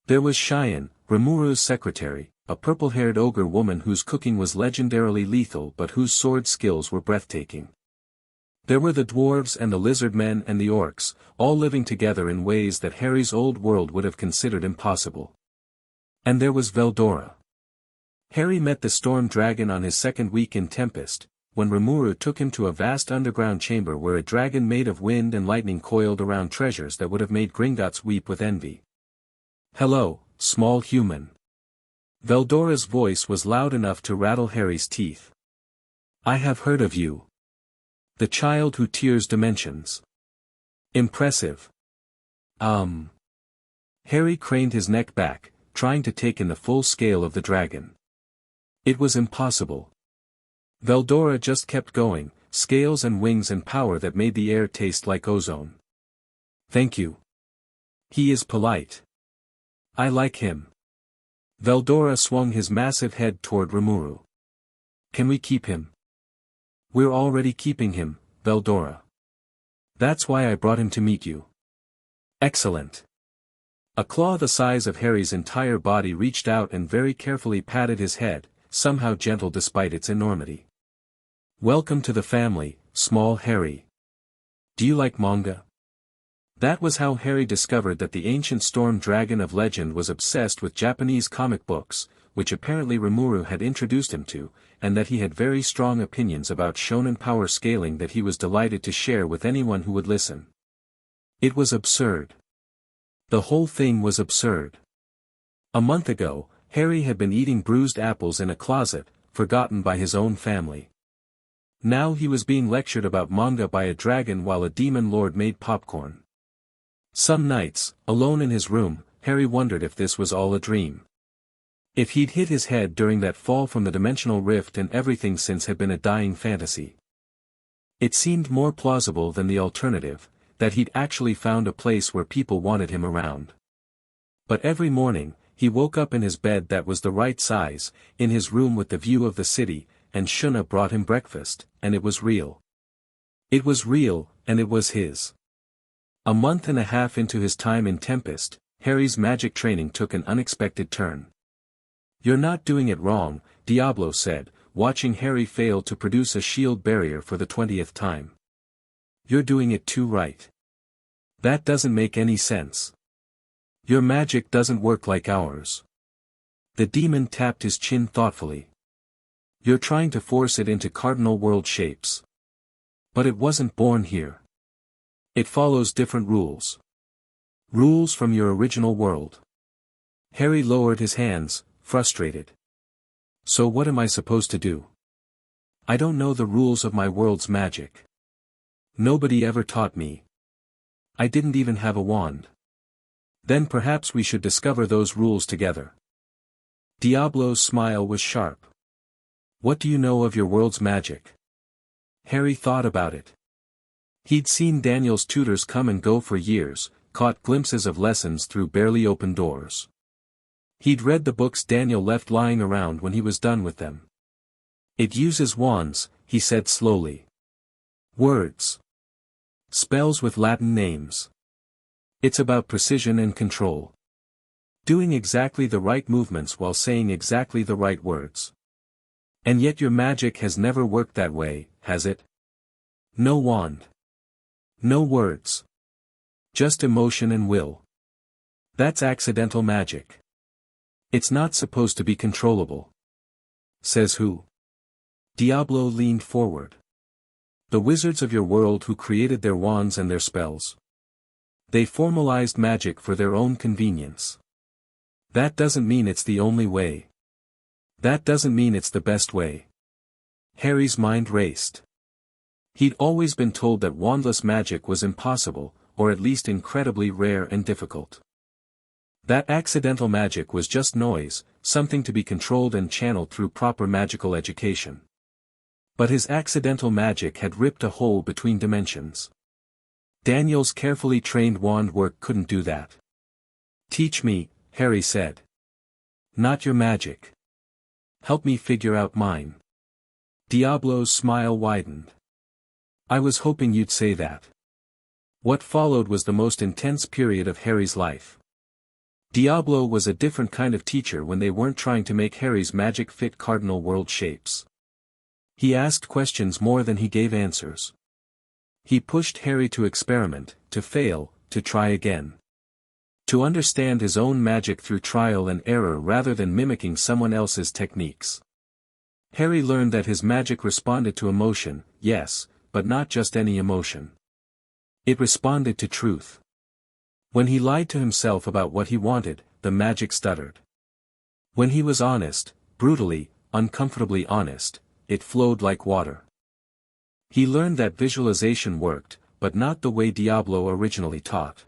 There was Cheyenne, Rimuru's secretary, a purple-haired ogre woman whose cooking was legendarily lethal but whose sword skills were breathtaking. There were the dwarves and the lizard men and the orcs, all living together in ways that Harry's old world would have considered impossible. And there was Veldora. Harry met the storm dragon on his second week in Tempest, when Rimuru took him to a vast underground chamber where a dragon made of wind and lightning coiled around treasures that would have made Gringotts weep with envy. "Hello, small human." Veldora's voice was loud enough to rattle Harry's teeth. "I have heard of you. The child who tears dimensions. Impressive." Harry craned his neck back, trying to take in the full scale of the dragon. It was impossible. Veldora just kept going, scales and wings and power that made the air taste like ozone. "Thank you. He is polite. I like him." Veldora swung his massive head toward Rimuru. "Can we keep him?" "We're already keeping him, Veldora. That's why I brought him to meet you." "Excellent." A claw the size of Harry's entire body reached out and very carefully patted his head, somehow gentle despite its enormity. "Welcome to the family, small Harry. Do you like manga?" That was how Harry discovered that the ancient storm dragon of legend was obsessed with Japanese comic books, which apparently Rimuru had introduced him to, and that he had very strong opinions about shonen power scaling that he was delighted to share with anyone who would listen. It was absurd. The whole thing was absurd. A month ago, Harry had been eating bruised apples in a closet, forgotten by his own family. Now he was being lectured about manga by a dragon while a demon lord made popcorn. Some nights, alone in his room, Harry wondered if this was all a dream. If he'd hit his head during that fall from the dimensional rift and everything since had been a dying fantasy. It seemed more plausible than the alternative, that he'd actually found a place where people wanted him around. But every morning, he woke up in his bed that was the right size, in his room with the view of the city, and Shuna brought him breakfast, and it was real. It was real, and it was his. A month and a half into his time in Tempest, Harry's magic training took an unexpected turn. "You're not doing it wrong," Diablo said, watching Harry fail to produce a shield barrier for the 20th time. "You're doing it too right. That doesn't make any sense. Your magic doesn't work like ours." The demon tapped his chin thoughtfully. "You're trying to force it into cardinal world shapes. But it wasn't born here. It follows different rules. Rules from your original world." Harry lowered his hands, frustrated. "So what am I supposed to do? I don't know the rules of my world's magic. Nobody ever taught me. I didn't even have a wand." "Then perhaps we should discover those rules together." Diablo's smile was sharp. "What do you know of your world's magic?" Harry thought about it. He'd seen Daniel's tutors come and go for years, caught glimpses of lessons through barely open doors. He'd read the books Daniel left lying around when he was done with them. "It uses wands," he said slowly. "Words. Spells with Latin names. It's about precision and control. Doing exactly the right movements while saying exactly the right words. And yet your magic has never worked that way, has it? No wand. No words. Just emotion and will. That's accidental magic. It's not supposed to be controllable." "Says who?" Diablo leaned forward. "The wizards of your world who created their wands and their spells. They formalized magic for their own convenience. That doesn't mean it's the only way. That doesn't mean it's the best way." Harry's mind raced. He'd always been told that wandless magic was impossible, or at least incredibly rare and difficult. That accidental magic was just noise, something to be controlled and channeled through proper magical education. But his accidental magic had ripped a hole between dimensions. Daniel's carefully trained wand work couldn't do that. "Teach me," Harry said. "Not your magic. Help me figure out mine." Diablo's smile widened. "I was hoping you'd say that." What followed was the most intense period of Harry's life. Diablo was a different kind of teacher when they weren't trying to make Harry's magic fit cardinal world shapes. He asked questions more than he gave answers. He pushed Harry to experiment, to fail, to try again. To understand his own magic through trial and error rather than mimicking someone else's techniques. Harry learned that his magic responded to emotion, yes, but not just any emotion. It responded to truth. When he lied to himself about what he wanted, the magic stuttered. When he was honest, brutally, uncomfortably honest, it flowed like water. He learned that visualization worked, but not the way Diablo originally taught.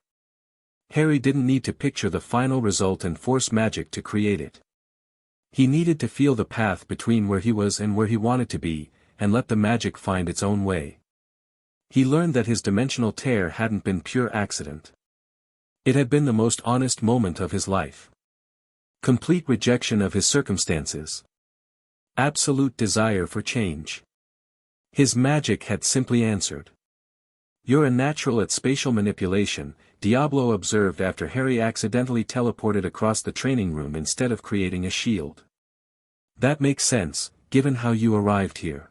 Harry didn't need to picture the final result and force magic to create it. He needed to feel the path between where he was and where he wanted to be, and let the magic find its own way. He learned that his dimensional tear hadn't been pure accident. It had been the most honest moment of his life. Complete rejection of his circumstances. Absolute desire for change. His magic had simply answered. "You're a natural at spatial manipulation," Diablo observed after Harry accidentally teleported across the training room instead of creating a shield. "That makes sense, given how you arrived here.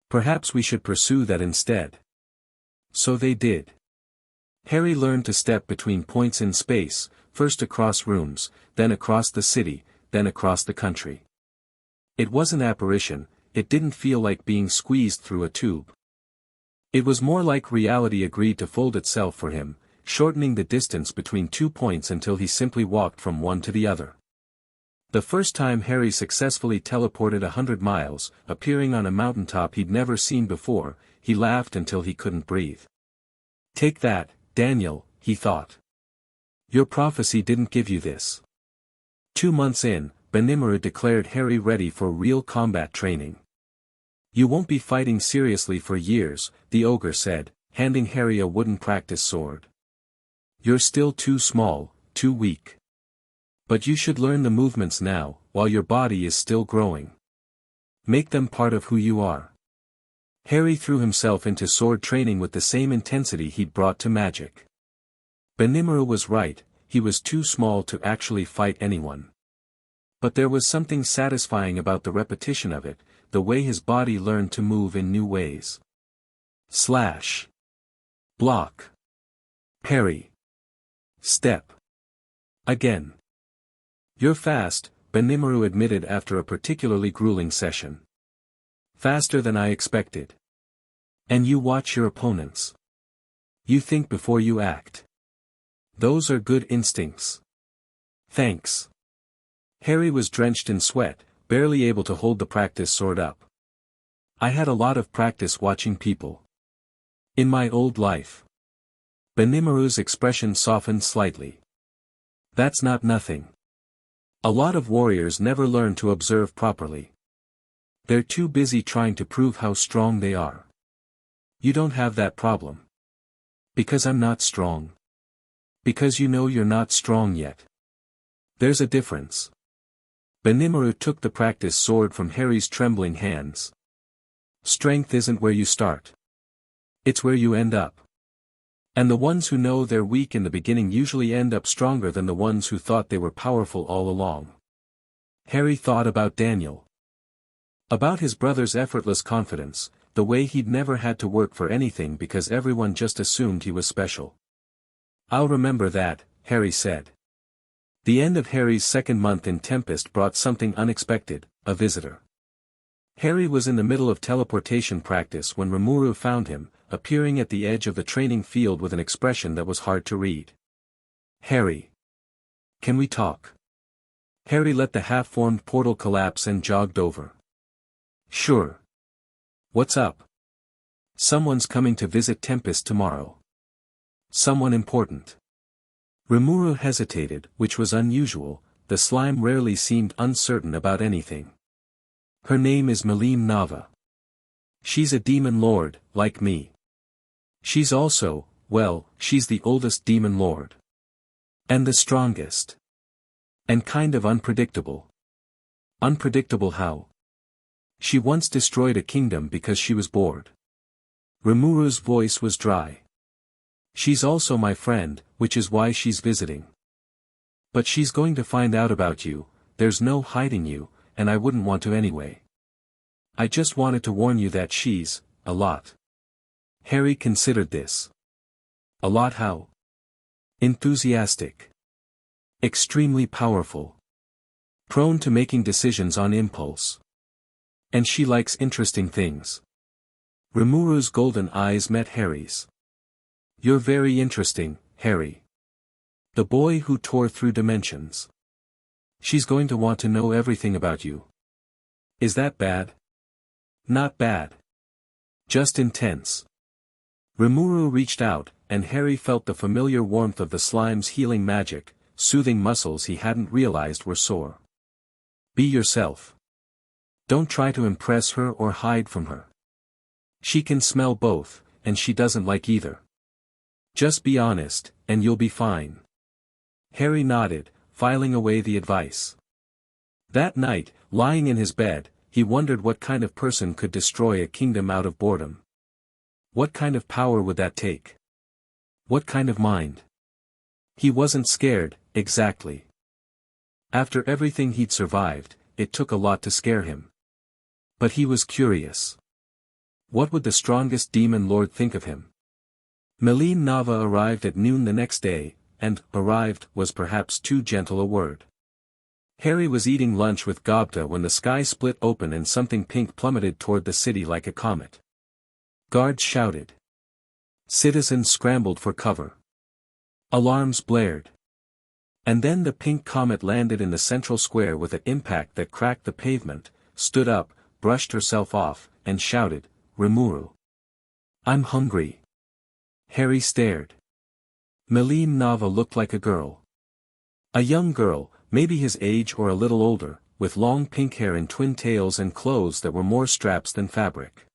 Perhaps we should pursue that instead." So they did. Harry learned to step between points in space, first across rooms, then across the city, then across the country. It was an apparition, it didn't feel like being squeezed through a tube. It was more like reality agreed to fold itself for him, shortening the distance between 2 points until he simply walked from one to the other. The first time Harry successfully teleported 100 miles, appearing on a mountaintop he'd never seen before, he laughed until he couldn't breathe. "Take that, Daniel," he thought. "Your prophecy didn't give you this." 2 months in, rimuru declared Harry ready for real combat training. "You won't be fighting seriously for years," the ogre said, handing Harry a wooden practice sword. "You're still too small, too weak. But you should learn the movements now, while your body is still growing. Make them part of who you are." Harry threw himself into sword training with the same intensity he'd brought to magic. Rimuru was right, he was too small to actually fight anyone. But there was something satisfying about the repetition of it, the way his body learned to move in new ways. Slash. Block. Parry. Step. Again. "You're fast," Rimuru admitted after a particularly grueling session. "Faster than I expected. And you watch your opponents. You think before you act. Those are good instincts." "Thanks." Harry was drenched in sweat, barely able to hold the practice sword up. "I had a lot of practice watching people. In my old life." Benimaru's expression softened slightly. "That's not nothing. A lot of warriors never learn to observe properly. They're too busy trying to prove how strong they are. You don't have that problem. Because I'm not strong. Because you know you're not strong yet. There's a difference." Benimaru took the practice sword from Harry's trembling hands. "Strength isn't where you start. It's where you end up. And the ones who know they're weak in the beginning usually end up stronger than the ones who thought they were powerful all along." Harry thought about Daniel. About his brother's effortless confidence, the way he'd never had to work for anything because everyone just assumed he was special. "I'll remember that," Harry said. The end of Harry's second month in Tempest brought something unexpected, a visitor. Harry was in the middle of teleportation practice when Rimuru found him, appearing at the edge of the training field with an expression that was hard to read. "Harry. Can we talk?" Harry let the half-formed portal collapse and jogged over. "Sure. What's up?" "Someone's coming to visit Tempest tomorrow. Someone important." Rimuru hesitated, which was unusual, the slime rarely seemed uncertain about anything. "Her name is Milim Nava. She's a demon lord, like me. She's also, well, she's the oldest demon lord. And the strongest. And kind of unpredictable." "Unpredictable how?" "She once destroyed a kingdom because she was bored." Rimuru's voice was dry. "She's also my friend, which is why she's visiting. But she's going to find out about you, there's no hiding you, and I wouldn't want to anyway. I just wanted to warn you that she's, a lot." Harry considered this. "A lot how?" "Enthusiastic. Extremely powerful. Prone to making decisions on impulse. And she likes interesting things." Rimuru's golden eyes met Harry's. "You're very interesting, Harry. The boy who tore through dimensions. She's going to want to know everything about you." "Is that bad?" "Not bad. Just intense." Rimuru reached out, and Harry felt the familiar warmth of the slime's healing magic, soothing muscles he hadn't realized were sore. "Be yourself. Don't try to impress her or hide from her. She can smell both, and she doesn't like either. Just be honest, and you'll be fine." Harry nodded, filing away the advice. That night, lying in his bed, he wondered what kind of person could destroy a kingdom out of boredom. What kind of power would that take? What kind of mind? He wasn't scared, exactly. After everything he'd survived, it took a lot to scare him. But he was curious. What would the strongest demon lord think of him? Milim Nava arrived at noon the next day, and arrived was perhaps too gentle a word. Harry was eating lunch with Gobta when the sky split open and something pink plummeted toward the city like a comet. Guards shouted. Citizens scrambled for cover. Alarms blared. And then the pink comet landed in the central square with an impact that cracked the pavement, stood up, brushed herself off, and shouted, "Rimuru. I'm hungry." Harry stared. Milim Nava looked like a girl. A young girl, maybe his age or a little older, with long pink hair and twin tails and clothes that were more straps than fabric.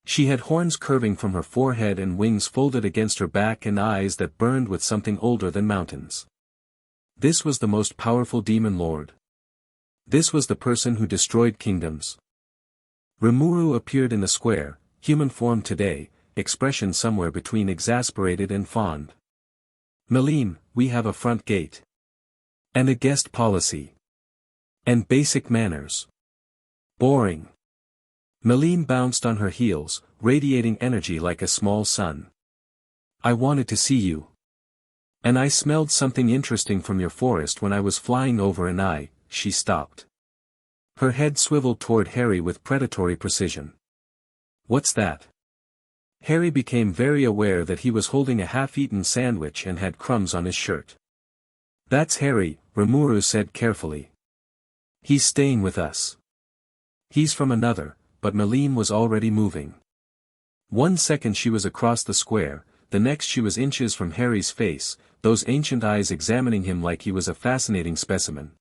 She had horns curving from her forehead and wings folded against her back and eyes that burned with something older than mountains. This was the most powerful demon lord. This was the person who destroyed kingdoms. Rimuru appeared in the square, human form today, expression somewhere between exasperated and fond. "Milim, we have a front gate. And a guest policy. And basic manners." "Boring." Milim bounced on her heels, radiating energy like a small sun. "I wanted to see you. And I smelled something interesting from your forest when I was flying over and she stopped. Her head swiveled toward Harry with predatory precision. "What's that?" Harry became very aware that he was holding a half-eaten sandwich and had crumbs on his shirt. "That's Harry," Rimuru said carefully. "He's staying with us. He's from another," but Milim was already moving. 1 second she was across the square, the next she was inches from Harry's face, those ancient eyes examining him like he was a fascinating specimen.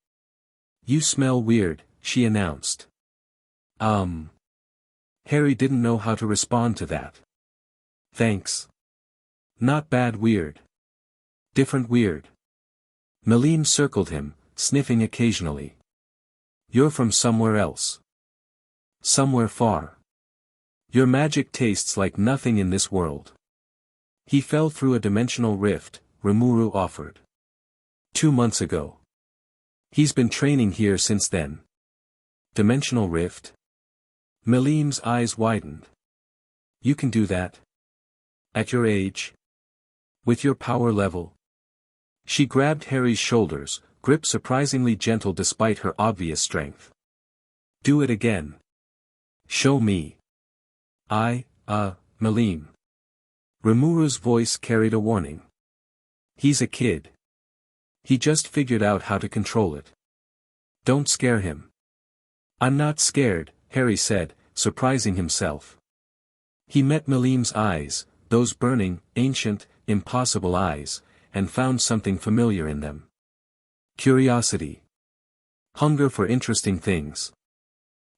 "You smell weird," she announced. Harry didn't know how to respond to that. "Thanks. Not bad weird. Different weird." Milim circled him, sniffing occasionally. "You're from somewhere else. Somewhere far. Your magic tastes like nothing in this world." "He fell through a dimensional rift," Rimuru offered. 2 months ago. He's been training here since then." "Dimensional rift?" Milim's eyes widened. "You can do that? At your age? With your power level?" She grabbed Harry's shoulders, grip surprisingly gentle despite her obvious strength. "Do it again. Show me." Milim." Rimuru's voice carried a warning. "He's a kid. He just figured out how to control it. Don't scare him." "I'm not scared," Harry said, surprising himself. He met Milim's eyes, those burning, ancient, impossible eyes, and found something familiar in them. Curiosity. Hunger for interesting things.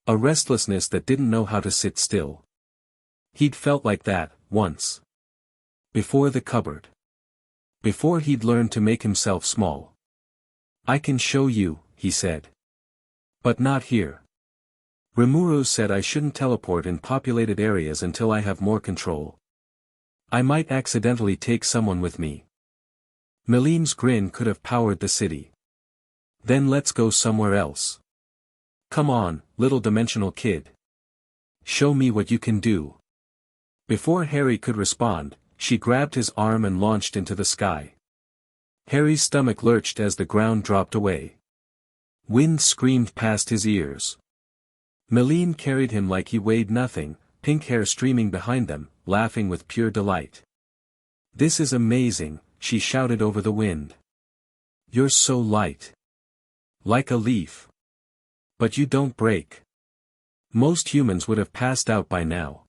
A restlessness that didn't know how to sit still. He'd felt like that, once. Before the cupboard. Before he'd learned to make himself small. "I can show you," he said. "But not here. Rimuru said I shouldn't teleport in populated areas until I have more control. I might accidentally take someone with me." Milim's grin could have powered the city. "Then let's go somewhere else. Come on, little dimensional kid. Show me what you can do." Before Harry could respond, she grabbed his arm and launched into the sky. Harry's stomach lurched as the ground dropped away. Wind screamed past his ears. Milim carried him like he weighed nothing, pink hair streaming behind them, laughing with pure delight. "This is amazing," she shouted over the wind. "You're so light. Like a leaf. But you don't break. Most humans would have passed out by now."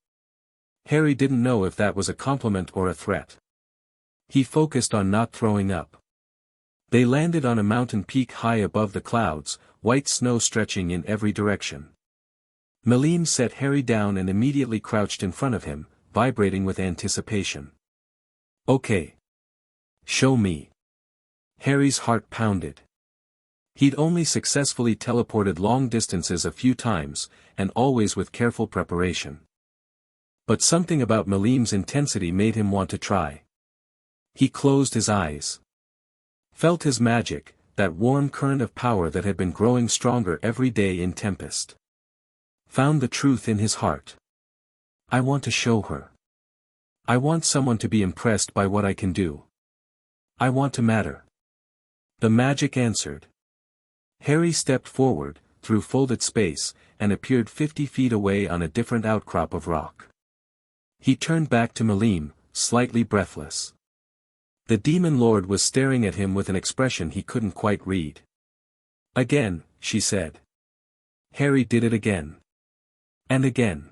Harry didn't know if that was a compliment or a threat. He focused on not throwing up. They landed on a mountain peak high above the clouds, white snow stretching in every direction. Milim set Harry down and immediately crouched in front of him, vibrating with anticipation. "Okay. Show me." Harry's heart pounded. He'd only successfully teleported long distances a few times, and always with careful preparation. But something about Milim's intensity made him want to try. He closed his eyes. Felt his magic, that warm current of power that had been growing stronger every day in Tempest. Found the truth in his heart. "I want to show her. I want someone to be impressed by what I can do. I want to matter." The magic answered. Harry stepped forward, through folded space, and appeared 50 feet away on a different outcrop of rock. He turned back to Milim, slightly breathless. The demon lord was staring at him with an expression he couldn't quite read. Again, she said. Harry did it again. And again.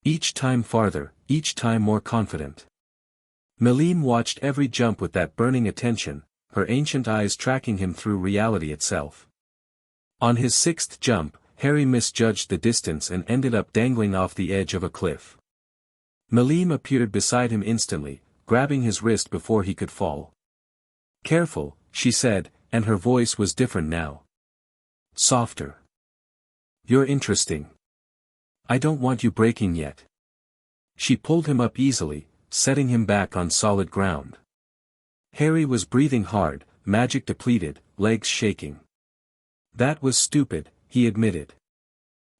Each time farther, each time more confident. Milim watched every jump with that burning attention, her ancient eyes tracking him through reality itself. On his sixth jump, Harry misjudged the distance and ended up dangling off the edge of a cliff. Milim appeared beside him instantly, grabbing his wrist before he could fall. Careful, she said, and her voice was different now. Softer. You're interesting. I don't want you breaking yet. She pulled him up easily, setting him back on solid ground. Harry was breathing hard, magic depleted, legs shaking. That was stupid, he admitted.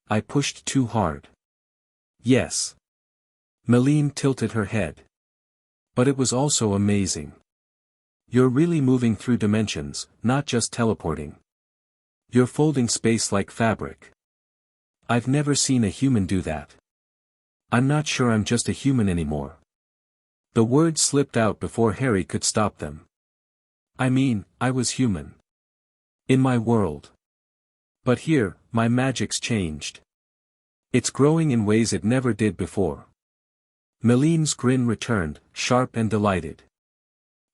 I pushed too hard. Yes. Milim tilted her head. But it was also amazing. You're really moving through dimensions, not just teleporting. You're folding space like fabric. I've never seen a human do that. I'm not sure I'm just a human anymore. The words slipped out before Harry could stop them. I mean, I was human. In my world. But here, my magic's changed. It's growing in ways it never did before. Milim's grin returned, sharp and delighted.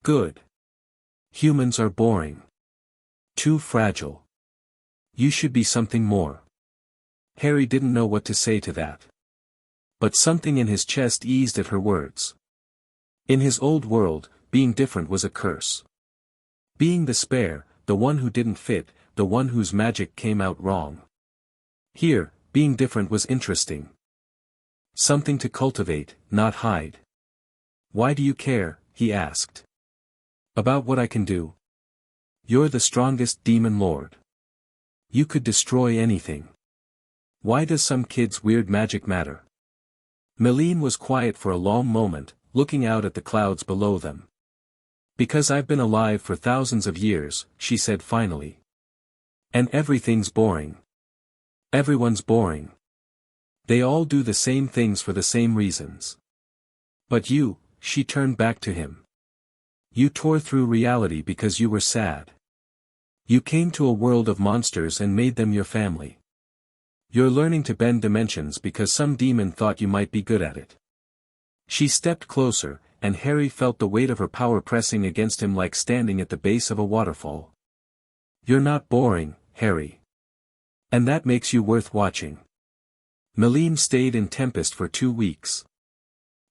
Good. Humans are boring. Too fragile. You should be something more. Harry didn't know what to say to that. But something in his chest eased at her words. In his old world, being different was a curse. Being the spare, the one who didn't fit, the one whose magic came out wrong. Here, being different was interesting. Something to cultivate, not hide. Why do you care, he asked. About what I can do. You're the strongest demon lord. You could destroy anything. Why does some kids' weird magic matter? Milim was quiet for a long moment, looking out at the clouds below them. Because I've been alive for thousands of years, she said finally. And everything's boring. Everyone's boring. They all do the same things for the same reasons. But you, she turned back to him. You tore through reality because you were sad. You came to a world of monsters and made them your family. You're learning to bend dimensions because some demon thought you might be good at it. She stepped closer, and Harry felt the weight of her power pressing against him like standing at the base of a waterfall. You're not boring, Harry. And that makes you worth watching. Milim stayed in Tempest for 2 weeks.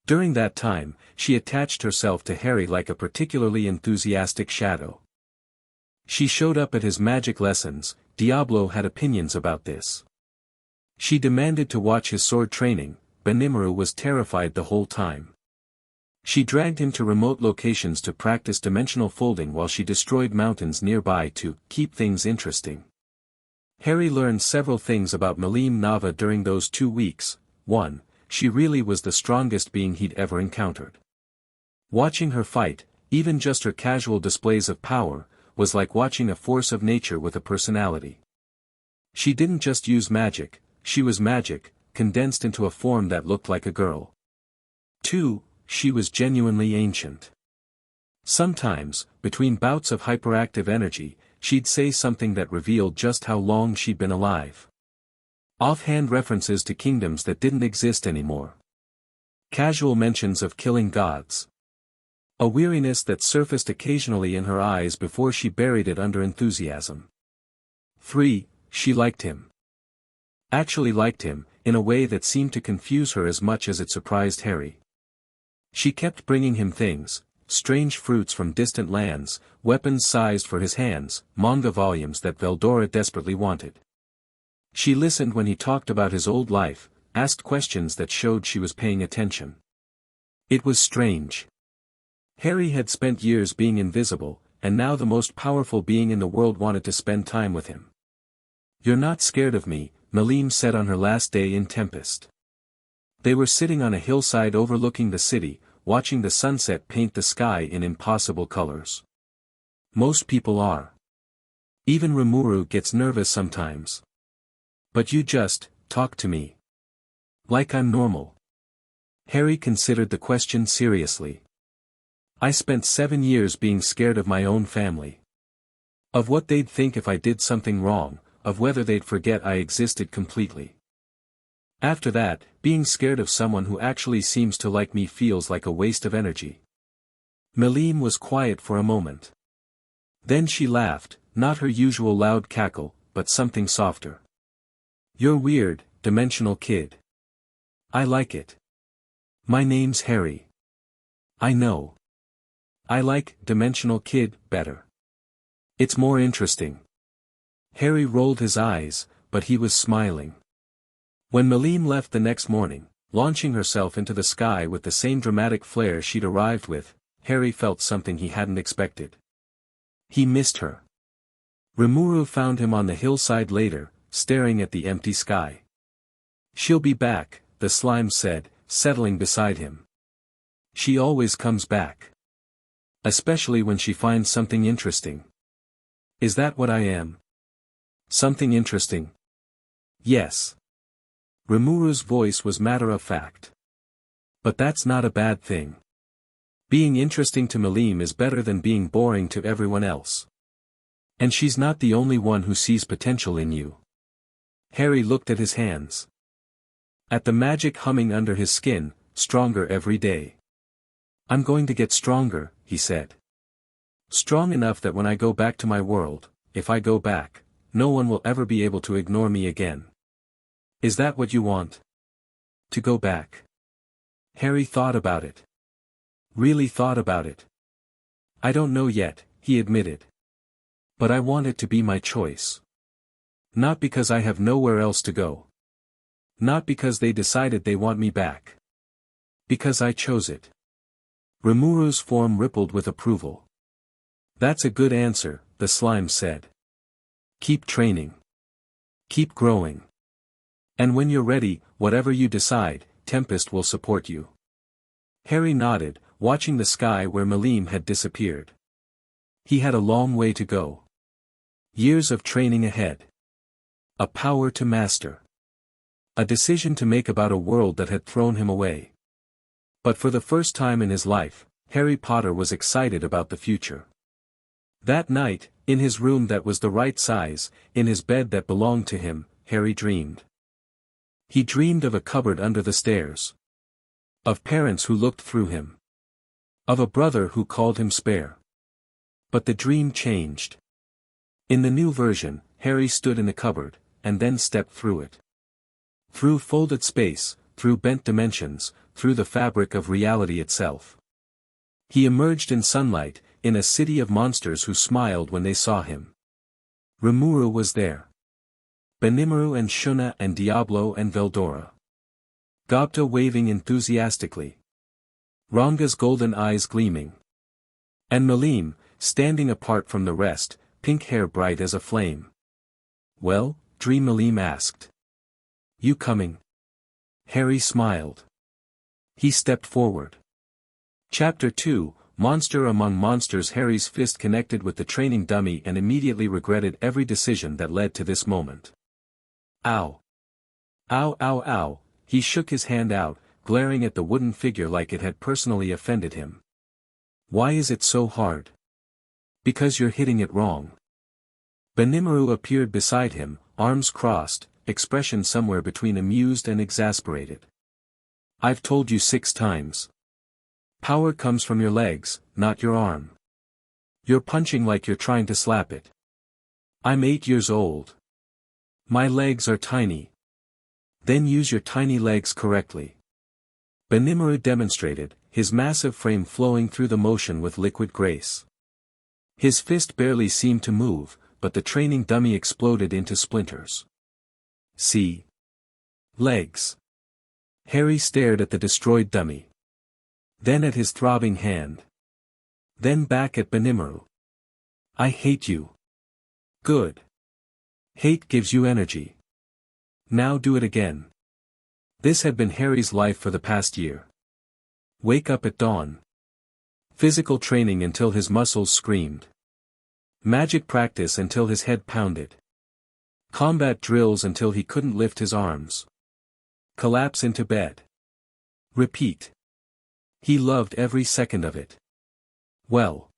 During that time, she attached herself to Harry like a particularly enthusiastic shadow. She showed up at his magic lessons. Diablo had opinions about this. She demanded to watch his sword training, but Rimuru was terrified the whole time. She dragged him to remote locations to practice dimensional folding while she destroyed mountains nearby to keep things interesting. Harry learned several things about Milim Nava during those 2 weeks. 1. She really was the strongest being he'd ever encountered. Watching her fight, even just her casual displays of power, was like watching a force of nature with a personality. She didn't just use magic, she was magic, condensed into a form that looked like a girl. 2. She was genuinely ancient. Sometimes, between bouts of hyperactive energy, she'd say something that revealed just how long she'd been alive. Offhand references to kingdoms that didn't exist anymore. Casual mentions of killing gods. A weariness that surfaced occasionally in her eyes before she buried it under enthusiasm. 3. She liked him. Actually liked him, in a way that seemed to confuse her as much as it surprised Harry. She kept bringing him things, strange fruits from distant lands, weapons sized for his hands, manga volumes that Veldora desperately wanted. She listened when he talked about his old life, asked questions that showed she was paying attention. It was strange. Harry had spent years being invisible, and now the most powerful being in the world wanted to spend time with him. You're not scared of me, Milim said on her last day in Tempest. They were sitting on a hillside overlooking the city, watching the sunset paint the sky in impossible colors. Most people are. Even Rimuru gets nervous sometimes. But you just, talk to me. Like I'm normal. Harry considered the question seriously. I spent 7 years being scared of my own family. Of what they'd think if I did something wrong, of whether they'd forget I existed completely. After that, being scared of someone who actually seems to like me feels like a waste of energy. Milim was quiet for a moment. Then she laughed, not her usual loud cackle, but something softer. You're weird, dimensional kid. I like it. My name's Harry. I know. I like dimensional kid better. It's more interesting. Harry rolled his eyes, but he was smiling. When Milim left the next morning, launching herself into the sky with the same dramatic flair she'd arrived with, Harry felt something he hadn't expected. He missed her. Rimuru found him on the hillside later, staring at the empty sky. She'll be back, the slime said, settling beside him. She always comes back. Especially when she finds something interesting. Is that what I am? Something interesting? Yes. Rimuru's voice was matter-of-fact. But that's not a bad thing. Being interesting to Milim is better than being boring to everyone else. And she's not the only one who sees potential in you. Harry looked at his hands. At the magic humming under his skin, stronger every day. I'm going to get stronger, he said. Strong enough that when I go back to my world, if I go back, no one will ever be able to ignore me again. Is that what you want? To go back? Harry thought about it. Really thought about it. I don't know yet, he admitted. But I want it to be my choice. Not because I have nowhere else to go. Not because they decided they want me back. Because I chose it. Rimuru's form rippled with approval. That's a good answer, the slime said. Keep training. Keep growing. And when you're ready, whatever you decide, Tempest will support you. Harry nodded, watching the sky where Milim had disappeared. He had a long way to go. Years of training ahead. A power to master. A decision to make about a world that had thrown him away. But for the first time in his life, Harry Potter was excited about the future. That night, in his room that was the right size, in his bed that belonged to him, Harry dreamed. He dreamed of a cupboard under the stairs. Of parents who looked through him. Of a brother who called him spare. But the dream changed. In the new version, Harry stood in the cupboard, and then stepped through it. Through folded space, through bent dimensions, through the fabric of reality itself. He emerged in sunlight, in a city of monsters who smiled when they saw him. Rimuru was there. Benimaru and Shuna and Diablo and Veldora. Gobta waving enthusiastically. Ranga's golden eyes gleaming. And Milim, standing apart from the rest, pink hair bright as a flame. Well, Dream Milim asked. You coming? Harry smiled. He stepped forward. Chapter 2, Monster Among Monsters. Harry's fist connected with the training dummy and immediately regretted every decision that led to this moment. Ow. Ow ow ow, he shook his hand out, glaring at the wooden figure like it had personally offended him. Why is it so hard? Because you're hitting it wrong. Benimaru appeared beside him, arms crossed, expression somewhere between amused and exasperated. I've told you 6 times. Power comes from your legs, not your arm. You're punching like you're trying to slap it. I'm 8 years old. My legs are tiny. Then use your tiny legs correctly. Benimaru demonstrated, his massive frame flowing through the motion with liquid grace. His fist barely seemed to move, but the training dummy exploded into splinters. See? Legs. Harry stared at the destroyed dummy. Then at his throbbing hand. Then back at Benimaru. I hate you. Good. Hate gives you energy. Now do it again. This had been Harry's life for the past year. Wake up at dawn. Physical training until his muscles screamed. Magic practice until his head pounded. Combat drills until he couldn't lift his arms. Collapse into bed. Repeat. He loved every second of it. Well,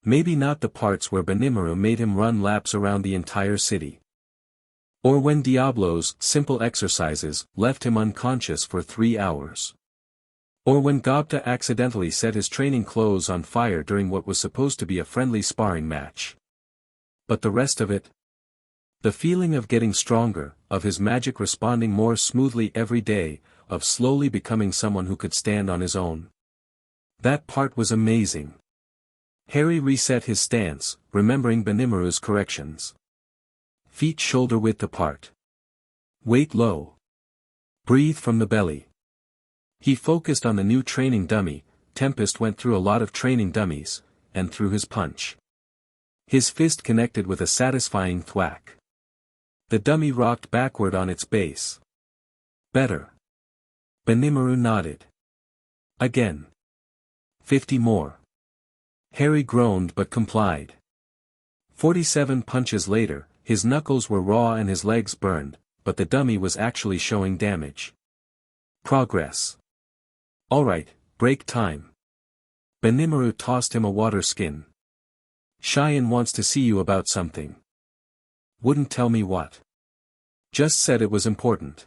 maybe not the parts where Rimuru made him run laps around the entire city. Or when Diablo's simple exercises left him unconscious for 3 hours. Or when Gobta accidentally set his training clothes on fire during what was supposed to be a friendly sparring match. But the rest of it? The feeling of getting stronger, of his magic responding more smoothly every day, of slowly becoming someone who could stand on his own. That part was amazing. Harry reset his stance, remembering Benimaru's corrections. Feet shoulder-width apart. Weight low. Breathe from the belly. He focused on the new training dummy. Tempest went through a lot of training dummies, and threw his punch. His fist connected with a satisfying thwack. The dummy rocked backward on its base. Better. Benimaru nodded. Again. 50 more. Harry groaned but complied. 47 punches later, his knuckles were raw and his legs burned, but the dummy was actually showing damage. Progress. Alright, break time. Benimaru tossed him a water skin. Cheyenne wants to see you about something. Wouldn't tell me what. Just said it was important.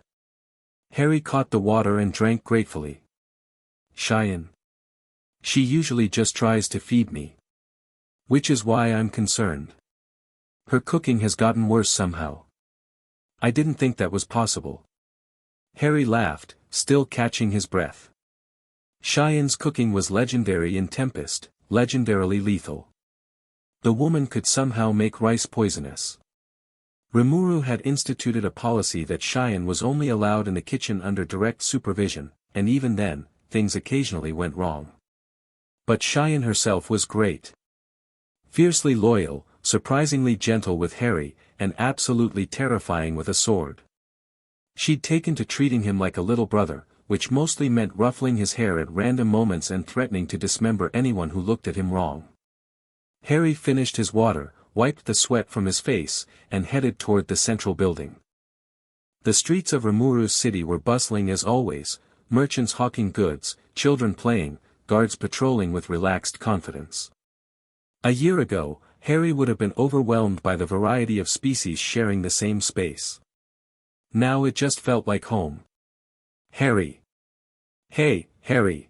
Harry caught the water and drank gratefully. Cheyenne. She usually just tries to feed me. Which is why I'm concerned. Her cooking has gotten worse somehow. I didn't think that was possible. Harry laughed, still catching his breath. Cheyenne's cooking was legendary in Tempest, legendarily lethal. The woman could somehow make rice poisonous. Rimuru had instituted a policy that Cheyenne was only allowed in the kitchen under direct supervision, and even then, things occasionally went wrong. But Cheyenne herself was great. Fiercely loyal, surprisingly gentle with Harry, and absolutely terrifying with a sword. She'd taken to treating him like a little brother, which mostly meant ruffling his hair at random moments and threatening to dismember anyone who looked at him wrong. Harry finished his water, wiped the sweat from his face, and headed toward the central building. The streets of Rimuru's city were bustling as always, merchants hawking goods, children playing, guards patrolling with relaxed confidence. A year ago, Harry would have been overwhelmed by the variety of species sharing the same space. Now it just felt like home. Harry. Hey, Harry.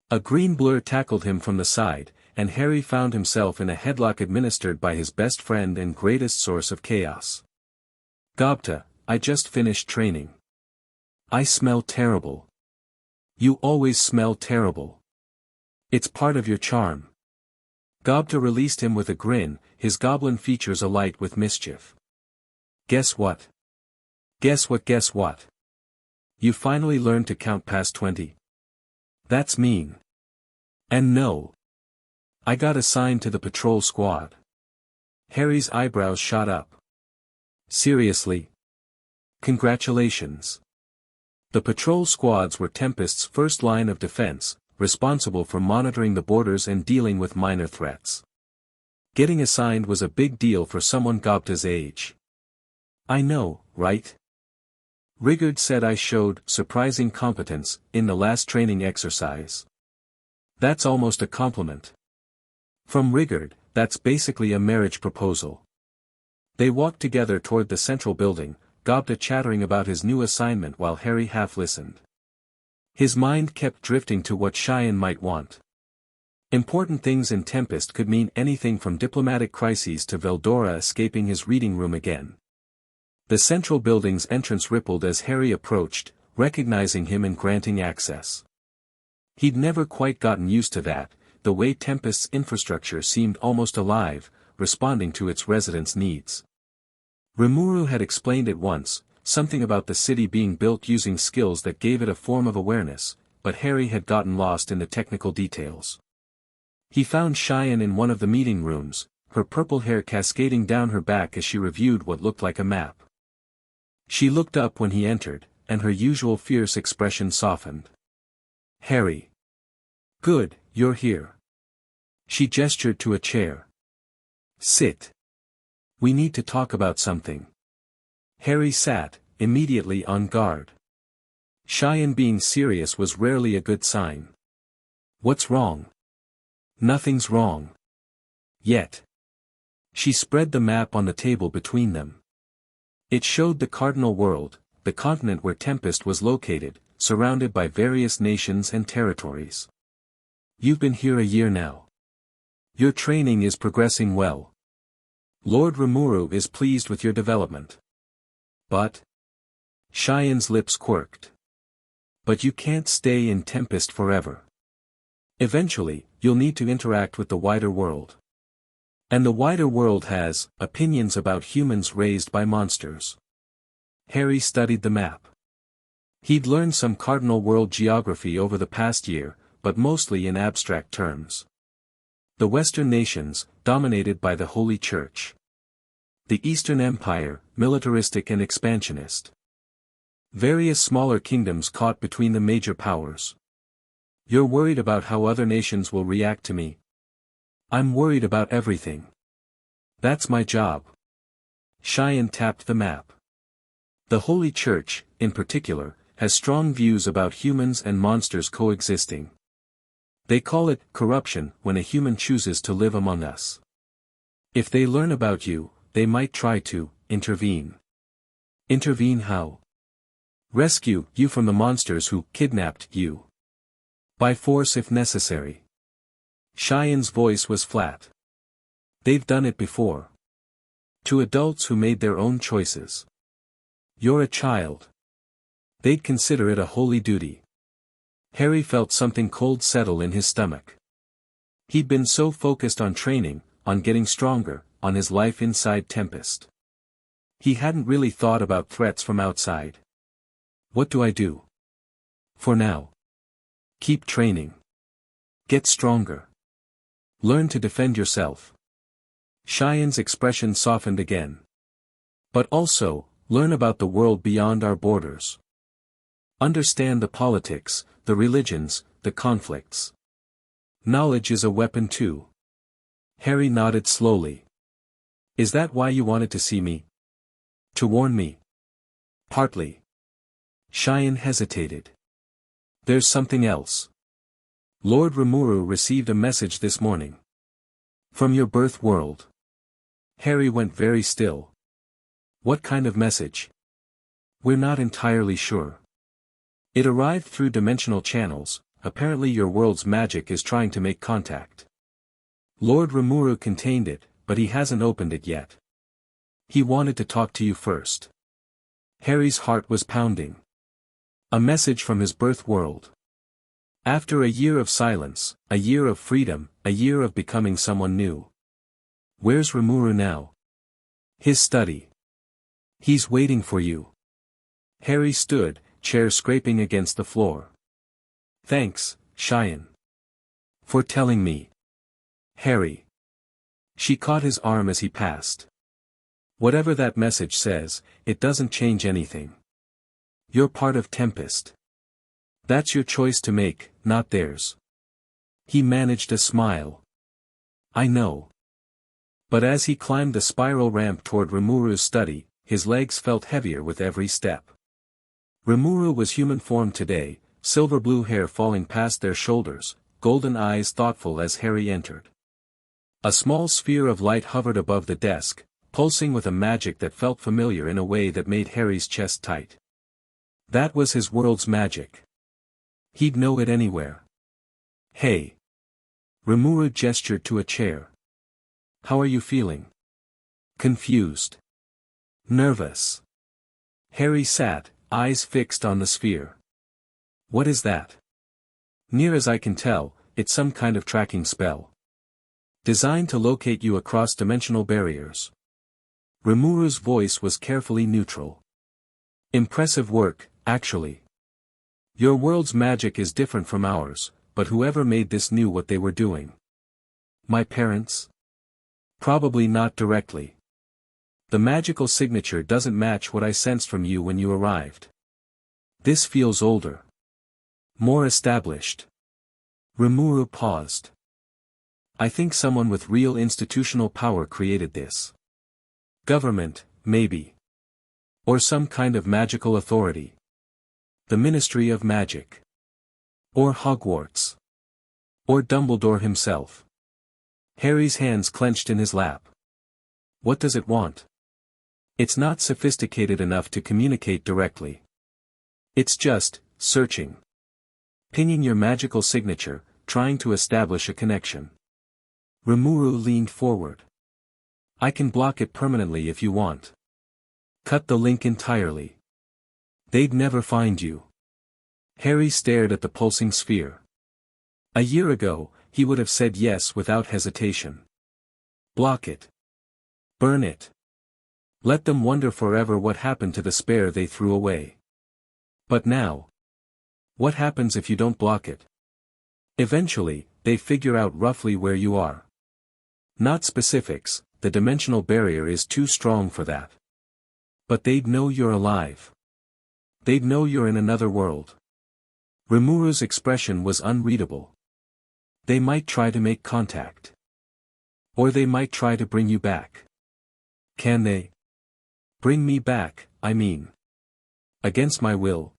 A green blur tackled him from the side, and Harry found himself in a headlock administered by his best friend and greatest source of chaos. Gobta, I just finished training. I smell terrible. You always smell terrible. It's part of your charm. Gobta released him with a grin, his goblin features alight with mischief. Guess what? Guess what? You finally learned to count past 20. That's mean. And no. I got assigned to the patrol squad. Harry's eyebrows shot up. Seriously? Congratulations. The patrol squads were Tempest's first line of defense, responsible for monitoring the borders and dealing with minor threats. Getting assigned was a big deal for someone Gobta's age. I know, right? Rigard said I showed surprising competence in the last training exercise. That's almost a compliment. From Rigard, that's basically a marriage proposal. They walked together toward the central building, Gobta chattering about his new assignment while Harry half listened. His mind kept drifting to what Cheyenne might want. Important things in Tempest could mean anything from diplomatic crises to Veldora escaping his reading room again. The central building's entrance rippled as Harry approached, recognizing him and granting access. He'd never quite gotten used to that, the way Tempest's infrastructure seemed almost alive, responding to its residents' needs. Rimuru had explained it once, something about the city being built using skills that gave it a form of awareness, but Harry had gotten lost in the technical details. He found Cheyenne in one of the meeting rooms, her purple hair cascading down her back as she reviewed what looked like a map. She looked up when he entered, and her usual fierce expression softened. Harry. Good, you're here. She gestured to a chair. Sit. We need to talk about something. Harry sat, immediately on guard. Cheyenne being serious was rarely a good sign. What's wrong? Nothing's wrong. Yet. She spread the map on the table between them. It showed the cardinal world, the continent where Tempest was located, surrounded by various nations and territories. You've been here a year now. Your training is progressing well. Lord Rimuru is pleased with your development. But? Cheyenne's lips quirked. But you can't stay in Tempest forever. Eventually, you'll need to interact with the wider world. And the wider world has opinions about humans raised by monsters. Harry studied the map. He'd learned some cardinal world geography over the past year, but mostly in abstract terms. The Western nations, dominated by the Holy Church. The Eastern Empire, militaristic and expansionist. Various smaller kingdoms caught between the major powers. You're worried about how other nations will react to me? I'm worried about everything. That's my job. Cheyenne tapped the map. The Holy Church, in particular, has strong views about humans and monsters coexisting. They call it corruption when a human chooses to live among us. If they learn about you, they might try to intervene. Intervene how? Rescue you from the monsters who kidnapped you. By force if necessary. Cheyenne's voice was flat. They've done it before. To adults who made their own choices. You're a child. They'd consider it a holy duty. Harry felt something cold settle in his stomach. He'd been so focused on training, on getting stronger, on his life inside Tempest. He hadn't really thought about threats from outside. What do I do? For now. Keep training. Get stronger. Learn to defend yourself. Cheyenne's expression softened again. But also, learn about the world beyond our borders. Understand the politics, the religions, the conflicts. Knowledge is a weapon too. Harry nodded slowly. Is that why you wanted to see me? To warn me? Partly. Cheyenne hesitated. There's something else. Lord Rimuru received a message this morning. From your birth world. Harry went very still. What kind of message? We're not entirely sure. It arrived through dimensional channels, apparently your world's magic is trying to make contact. Lord Rimuru contained it, but he hasn't opened it yet. He wanted to talk to you first. Harry's heart was pounding. A message from his birth world. After a year of silence, a year of freedom, a year of becoming someone new. Where's Rimuru now? His study. He's waiting for you. Harry stood, chair scraping against the floor. Thanks, Cheyenne. For telling me. Harry. She caught his arm as he passed. Whatever that message says, it doesn't change anything. You're part of Tempest. That's your choice to make, not theirs. He managed a smile. I know. But as he climbed the spiral ramp toward Rimuru's study, his legs felt heavier with every step. Rimuru was human form today, silver blue hair falling past their shoulders, golden eyes thoughtful as Harry entered. A small sphere of light hovered above the desk, pulsing with a magic that felt familiar in a way that made Harry's chest tight. That was his world's magic. He'd know it anywhere. Hey. Rimuru gestured to a chair. How are you feeling? Confused. Nervous. Harry sat, eyes fixed on the sphere. What is that? Near as I can tell, it's some kind of tracking spell. Designed to locate you across dimensional barriers. Rimuru's voice was carefully neutral. Impressive work, actually. Your world's magic is different from ours, but whoever made this knew what they were doing. My parents? Probably not directly. The magical signature doesn't match what I sensed from you when you arrived. This feels older. More established. Rimuru paused. I think someone with real institutional power created this. Government, maybe. Or some kind of magical authority. The Ministry of Magic. Or Hogwarts. Or Dumbledore himself. Harry's hands clenched in his lap. What does it want? It's not sophisticated enough to communicate directly. It's just, searching. Pinging your magical signature, trying to establish a connection. Rimuru leaned forward. I can block it permanently if you want. Cut the link entirely. They'd never find you. Harry stared at the pulsing sphere. A year ago, he would have said yes without hesitation. Block it. Burn it. Let them wonder forever what happened to the spare they threw away. But now, what happens if you don't block it? Eventually, they figure out roughly where you are. Not specifics, the dimensional barrier is too strong for that. But they'd know you're alive. They'd know you're in another world. Rimuru's expression was unreadable. They might try to make contact. Or they might try to bring you back. Can they? Bring me back, I mean. Against my will?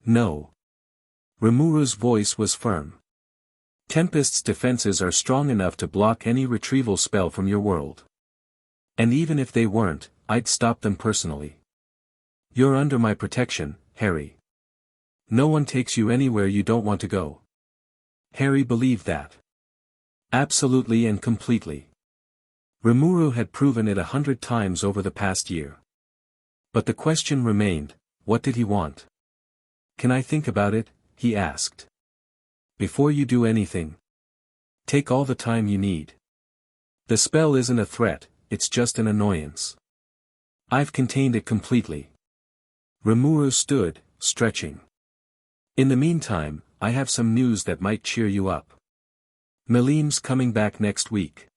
No. Rimuru's voice was firm. Tempest's defenses are strong enough to block any retrieval spell from your world. And even if they weren't, I'd stop them personally. You're under my protection, Harry. No one takes you anywhere you don't want to go. Harry believed that. Absolutely and completely. Rimuru had proven it 100 times over the past year. But the question remained, what did he want? Can I think about it? He asked. Before you do anything. Take all the time you need. The spell isn't a threat, it's just an annoyance. I've contained it completely. Rimuru stood, stretching. In the meantime, I have some news that might cheer you up. Milim's coming back next week.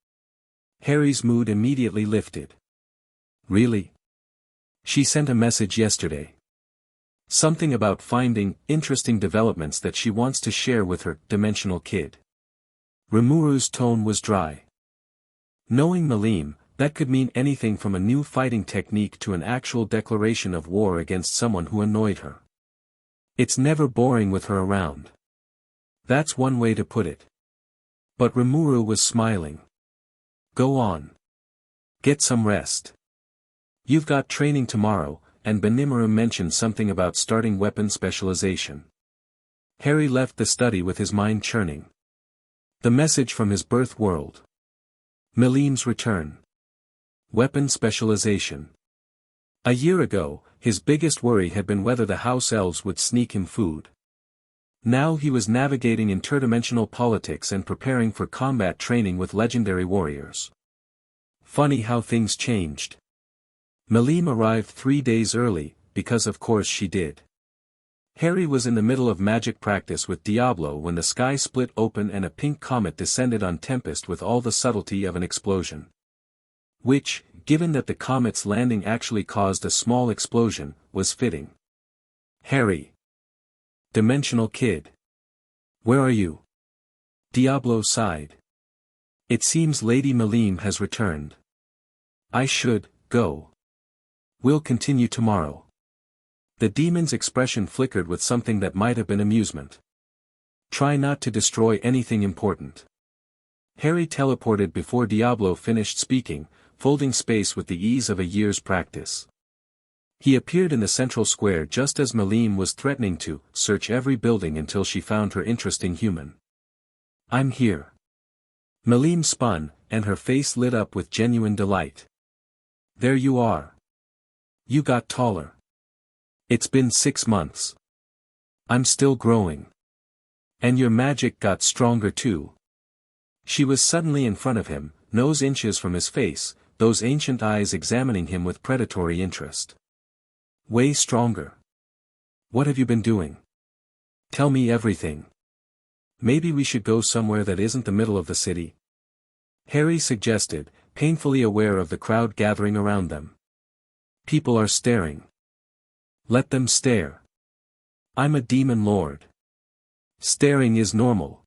Harry's mood immediately lifted. Really? She sent a message yesterday. Something about finding interesting developments that she wants to share with her dimensional kid. Rimuru's tone was dry. Knowing Milim, that could mean anything from a new fighting technique to an actual declaration of war against someone who annoyed her. It's never boring with her around. That's one way to put it. But Rimuru was smiling. Go on. Get some rest. You've got training tomorrow, and Benimaru mentioned something about starting weapon specialization. Harry left the study with his mind churning. The message from his birth world. Milim's return. Weapon specialization. A year ago, his biggest worry had been whether the house elves would sneak him food. Now he was navigating interdimensional politics and preparing for combat training with legendary warriors. Funny how things changed. Milim arrived 3 days early, because of course she did. Harry was in the middle of magic practice with Diablo when the sky split open and a pink comet descended on Tempest with all the subtlety of an explosion. Which, given that the comet's landing actually caused a small explosion, was fitting. Harry. Dimensional kid. Where are you? Diablo sighed. It seems Lady Milim has returned. I should go. We'll continue tomorrow. The demon's expression flickered with something that might have been amusement. Try not to destroy anything important. Harry teleported before Diablo finished speaking, folding space with the ease of a year's practice. He appeared in the central square just as Milim was threatening to search every building until she found her interesting human. I'm here. Milim spun, and her face lit up with genuine delight. There you are. You got taller. It's been 6 months. I'm still growing. And your magic got stronger too. She was suddenly in front of him, nose inches from his face, those ancient eyes examining him with predatory interest. Way stronger. What have you been doing? Tell me everything. Maybe we should go somewhere that isn't the middle of the city. Harry suggested, painfully aware of the crowd gathering around them. People are staring. Let them stare. I'm a demon lord. Staring is normal.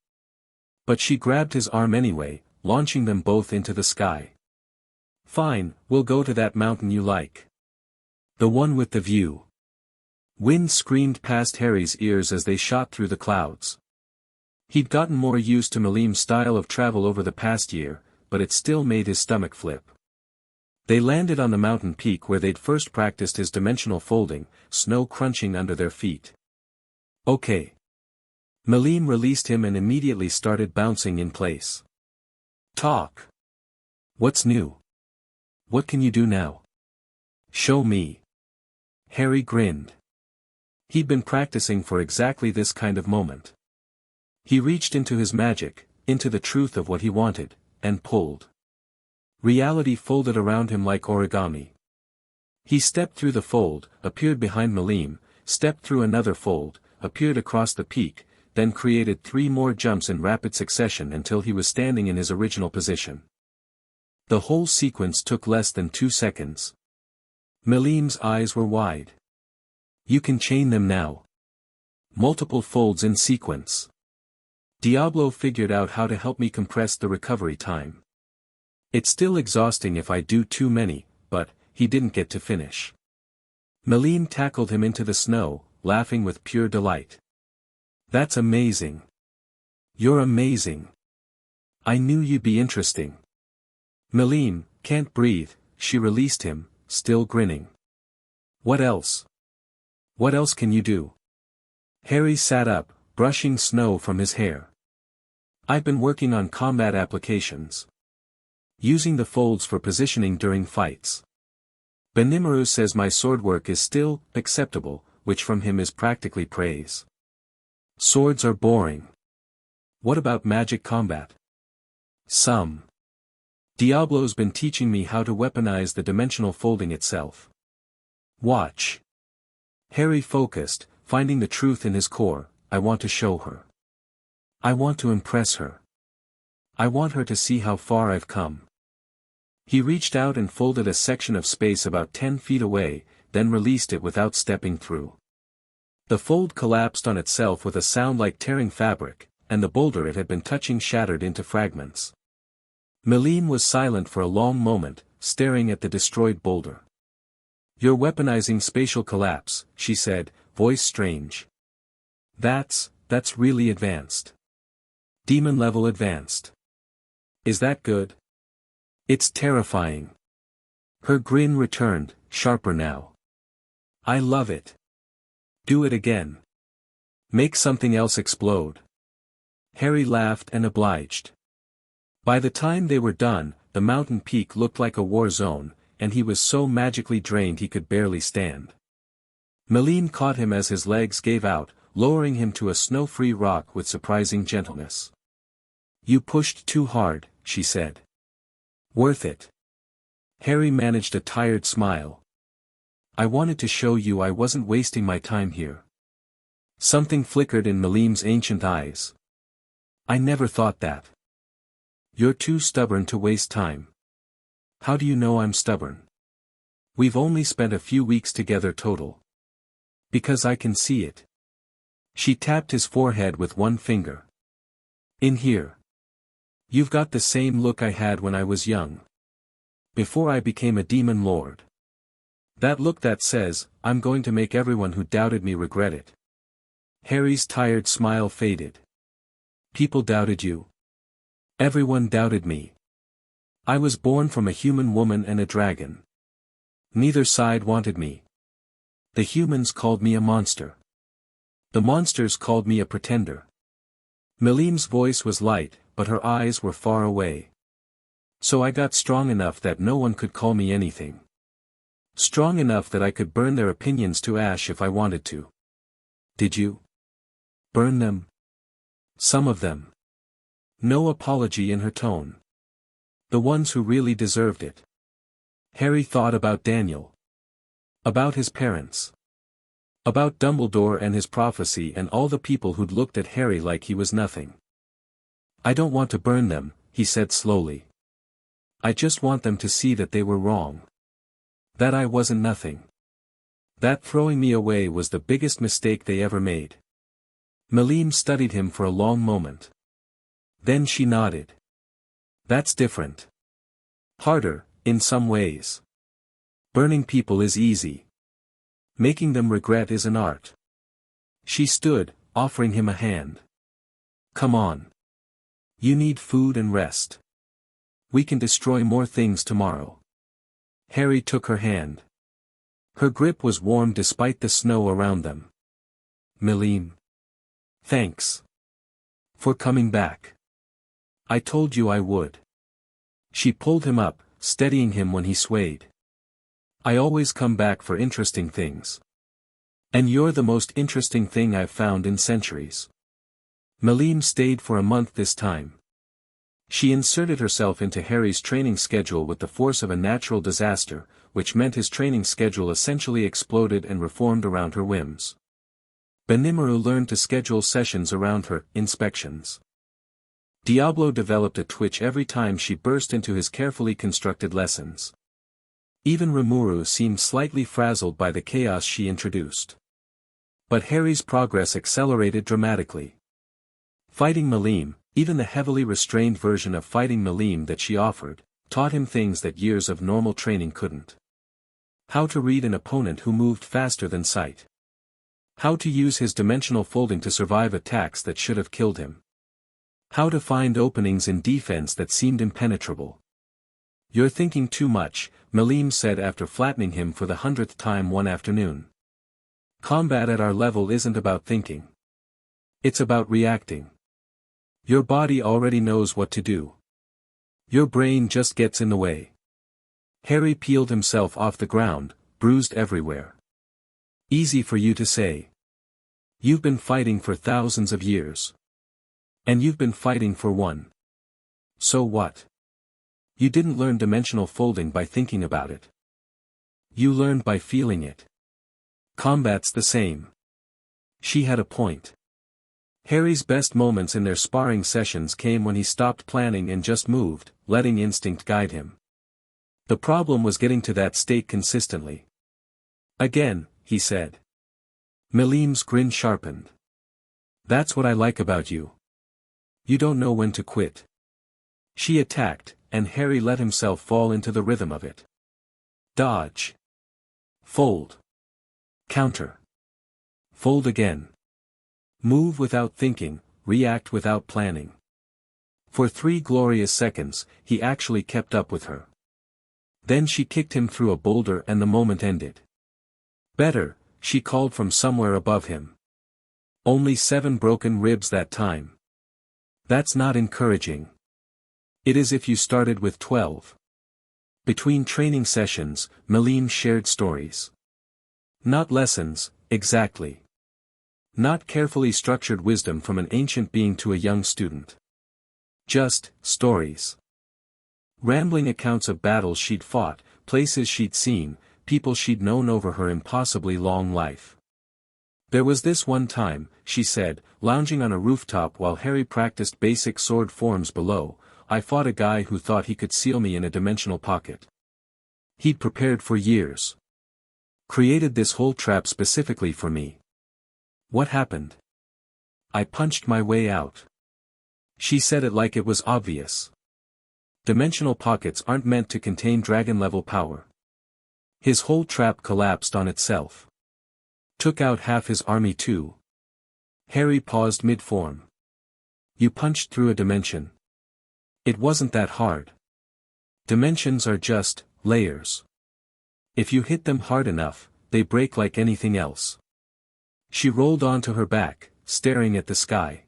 But she grabbed his arm anyway, launching them both into the sky. Fine, we'll go to that mountain you like. The one with the view. Wind screamed past Harry's ears as they shot through the clouds. He'd gotten more used to Milim's style of travel over the past year, but it still made his stomach flip. They landed on the mountain peak where they'd first practiced his dimensional folding, snow crunching under their feet. Okay. Milim released him and immediately started bouncing in place. Talk. What's new? What can you do now? Show me. Harry grinned. He'd been practicing for exactly this kind of moment. He reached into his magic, into the truth of what he wanted, and pulled. Reality folded around him like origami. He stepped through the fold, appeared behind Milim, stepped through another fold, appeared across the peak, then created 3 more jumps in rapid succession until he was standing in his original position. The whole sequence took less than 2 seconds. Milim's eyes were wide. You can chain them now. Multiple folds in sequence. Diablo figured out how to help me compress the recovery time. It's still exhausting if I do too many, but he didn't get to finish. Milim tackled him into the snow, laughing with pure delight. That's amazing. You're amazing. I knew you'd be interesting. Milim, can't breathe, she released him, still grinning. What else? What else can you do? Harry sat up, brushing snow from his hair. I've been working on combat applications. Using the folds for positioning during fights. Rimuru says my sword work is still acceptable, which from him is practically praise. Swords are boring. What about magic combat? Some. Diablo's been teaching me how to weaponize the dimensional folding itself. Watch. Harry focused, finding the truth in his core. I want to show her. I want to impress her. I want her to see how far I've come. He reached out and folded a section of space about 10 feet away, then released it without stepping through. The fold collapsed on itself with a sound like tearing fabric, and the boulder it had been touching shattered into fragments. Milim was silent for a long moment, staring at the destroyed boulder. You're weaponizing spatial collapse, she said, voice strange. That's really advanced. Demon level advanced. Is that good? It's terrifying. Her grin returned, sharper now. I love it. Do it again. Make something else explode. Harry laughed and obliged. By the time they were done, the mountain peak looked like a war zone, and he was so magically drained he could barely stand. Milim caught him as his legs gave out, lowering him to a snow-free rock with surprising gentleness. You pushed too hard, she said. Worth it. Harry managed a tired smile. I wanted to show you I wasn't wasting my time here. Something flickered in Milim's ancient eyes. I never thought that. You're too stubborn to waste time. How do you know I'm stubborn? We've only spent a few weeks together total. Because I can see it. She tapped his forehead with one finger. In here. You've got the same look I had when I was young. Before I became a demon lord. That look that says, I'm going to make everyone who doubted me regret it. Harry's tired smile faded. People doubted you. Everyone doubted me. I was born from a human woman and a dragon. Neither side wanted me. The humans called me a monster. The monsters called me a pretender. Milim's voice was light, but her eyes were far away. So I got strong enough that no one could call me anything. Strong enough that I could burn their opinions to ash if I wanted to. Did you? Burn them? Some of them. No apology in her tone. The ones who really deserved it. Harry thought about Daniel. About his parents. About Dumbledore and his prophecy and all the people who'd looked at Harry like he was nothing. I don't want to burn them, he said slowly. I just want them to see that they were wrong. That I wasn't nothing. That throwing me away was the biggest mistake they ever made. Milim studied him for a long moment. Then she nodded. That's different. Harder, in some ways. Burning people is easy. Making them regret is an art. She stood, offering him a hand. Come on. You need food and rest. We can destroy more things tomorrow. Harry took her hand. Her grip was warm despite the snow around them. Milim. Thanks. For coming back. I told you I would. She pulled him up, steadying him when he swayed. I always come back for interesting things. And you're the most interesting thing I've found in centuries. Milim stayed for a month this time. She inserted herself into Harry's training schedule with the force of a natural disaster, which meant his training schedule essentially exploded and reformed around her whims. Rimuru learned to schedule sessions around her inspections. Diablo developed a twitch every time she burst into his carefully constructed lessons. Even Rimuru seemed slightly frazzled by the chaos she introduced. But Harry's progress accelerated dramatically. Fighting Milim, even the heavily restrained version of fighting Milim that she offered, taught him things that years of normal training couldn't. How to read an opponent who moved faster than sight. How to use his dimensional folding to survive attacks that should have killed him. How to find openings in defense that seemed impenetrable. You're thinking too much, Milim said after flattening him for the 100th time one afternoon. Combat at our level isn't about thinking. It's about reacting. Your body already knows what to do. Your brain just gets in the way. Harry peeled himself off the ground, bruised everywhere. Easy for you to say. You've been fighting for thousands of years. And you've been fighting for one. So what? You didn't learn dimensional folding by thinking about it. You learned by feeling it. Combat's the same. She had a point. Harry's best moments in their sparring sessions came when he stopped planning and just moved, letting instinct guide him. The problem was getting to that state consistently. Again, he said. Milim's grin sharpened. That's what I like about you. You don't know when to quit. She attacked, and Harry let himself fall into the rhythm of it. Dodge. Fold. Counter. Fold again. Move without thinking, react without planning. For 3 glorious seconds, he actually kept up with her. Then she kicked him through a boulder and the moment ended. Better, she called from somewhere above him. Only 7 broken ribs that time. That's not encouraging. It is if you started with 12. Between training sessions, Milim shared stories. Not lessons, exactly. Not carefully structured wisdom from an ancient being to a young student. Just, stories. Rambling accounts of battles she'd fought, places she'd seen, people she'd known over her impossibly long life. There was this one time, she said, lounging on a rooftop while Harry practiced basic sword forms below, I fought a guy who thought he could seal me in a dimensional pocket. He'd prepared for years. Created this whole trap specifically for me. What happened? I punched my way out. She said it like it was obvious. Dimensional pockets aren't meant to contain dragon-level power. His whole trap collapsed on itself. Took out half his army too. Harry paused mid-form. You punched through a dimension. It wasn't that hard. Dimensions are just layers. If you hit them hard enough, they break like anything else. She rolled onto her back, staring at the sky.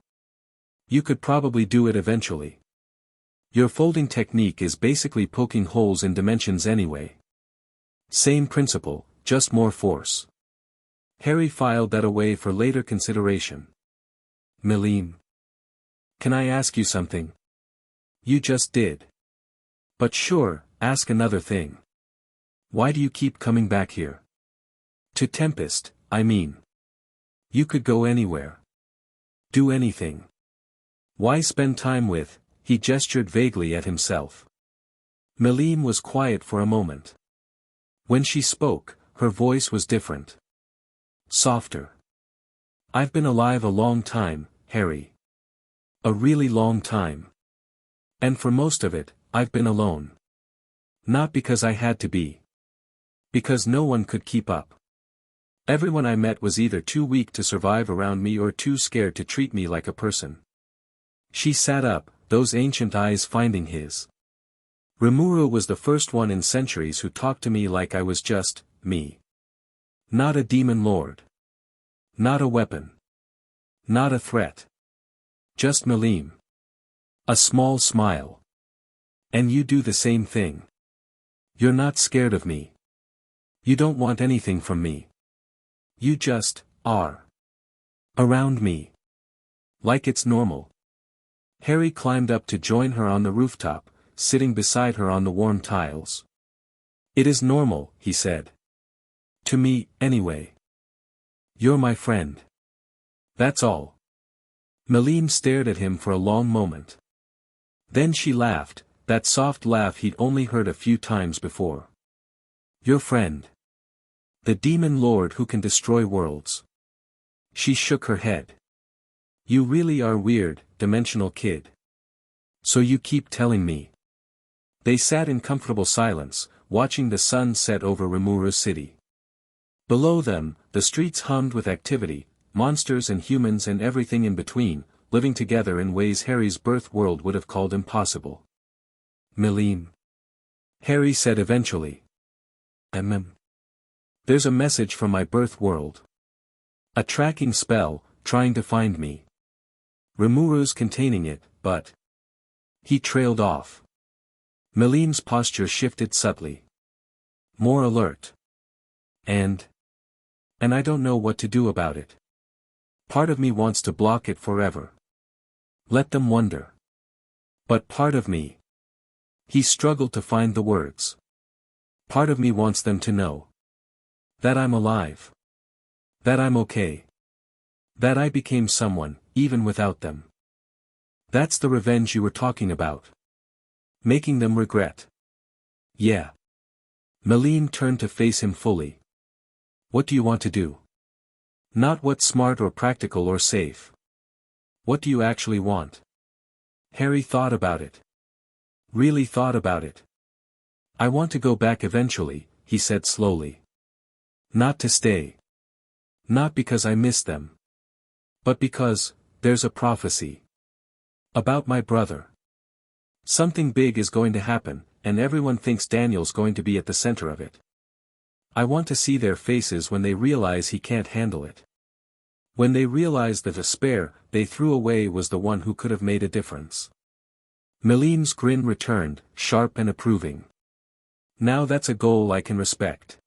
You could probably do it eventually. Your folding technique is basically poking holes in dimensions anyway. Same principle, just more force. Harry filed that away for later consideration. Milim. Can I ask you something? You just did. But sure, ask another thing. Why do you keep coming back here? To Tempest, I mean. You could go anywhere. Do anything. Why spend time with, he gestured vaguely at himself. Milim was quiet for a moment. When she spoke, her voice was different. Softer. I've been alive a long time, Harry. A really long time. And for most of it, I've been alone. Not because I had to be. Because no one could keep up. Everyone I met was either too weak to survive around me or too scared to treat me like a person. She sat up, those ancient eyes finding his. Rimuru was the first one in centuries who talked to me like I was just, me. Not a demon lord. Not a weapon. Not a threat. Just Milim. A small smile. And you do the same thing. You're not scared of me. You don't want anything from me. You just, are. Around me. Like it's normal. Harry climbed up to join her on the rooftop, sitting beside her on the warm tiles. It is normal, he said. To me, anyway. You're my friend. That's all. Milim stared at him for a long moment. Then she laughed, that soft laugh he'd only heard a few times before. Your friend. The demon lord who can destroy worlds. She shook her head. You really are weird, dimensional kid. So you keep telling me. They sat in comfortable silence, watching the sun set over Rimuru City. Below them, the streets hummed with activity, monsters and humans and everything in between, living together in ways Harry's birth world would have called impossible. Milim. Harry said eventually. There's a message from my birth world. A tracking spell, trying to find me. Rimuru's containing it, but... He trailed off. Milim's posture shifted subtly. More alert. And I don't know what to do about it. Part of me wants to block it forever. Let them wonder. But part of me... He struggled to find the words. Part of me wants them to know. That I'm alive. That I'm okay. That I became someone, even without them. That's the revenge you were talking about. Making them regret. Yeah. Milim turned to face him fully. What do you want to do? Not what's smart or practical or safe. What do you actually want? Harry thought about it. Really thought about it. I want to go back eventually, he said slowly. Not to stay. Not because I miss them. But because, there's a prophecy. About my brother. Something big is going to happen, and everyone thinks Daniel's going to be at the center of it. I want to see their faces when they realize he can't handle it. When they realize the despair they threw away was the one who could have made a difference. Milim's grin returned, sharp and approving. Now that's a goal I can respect.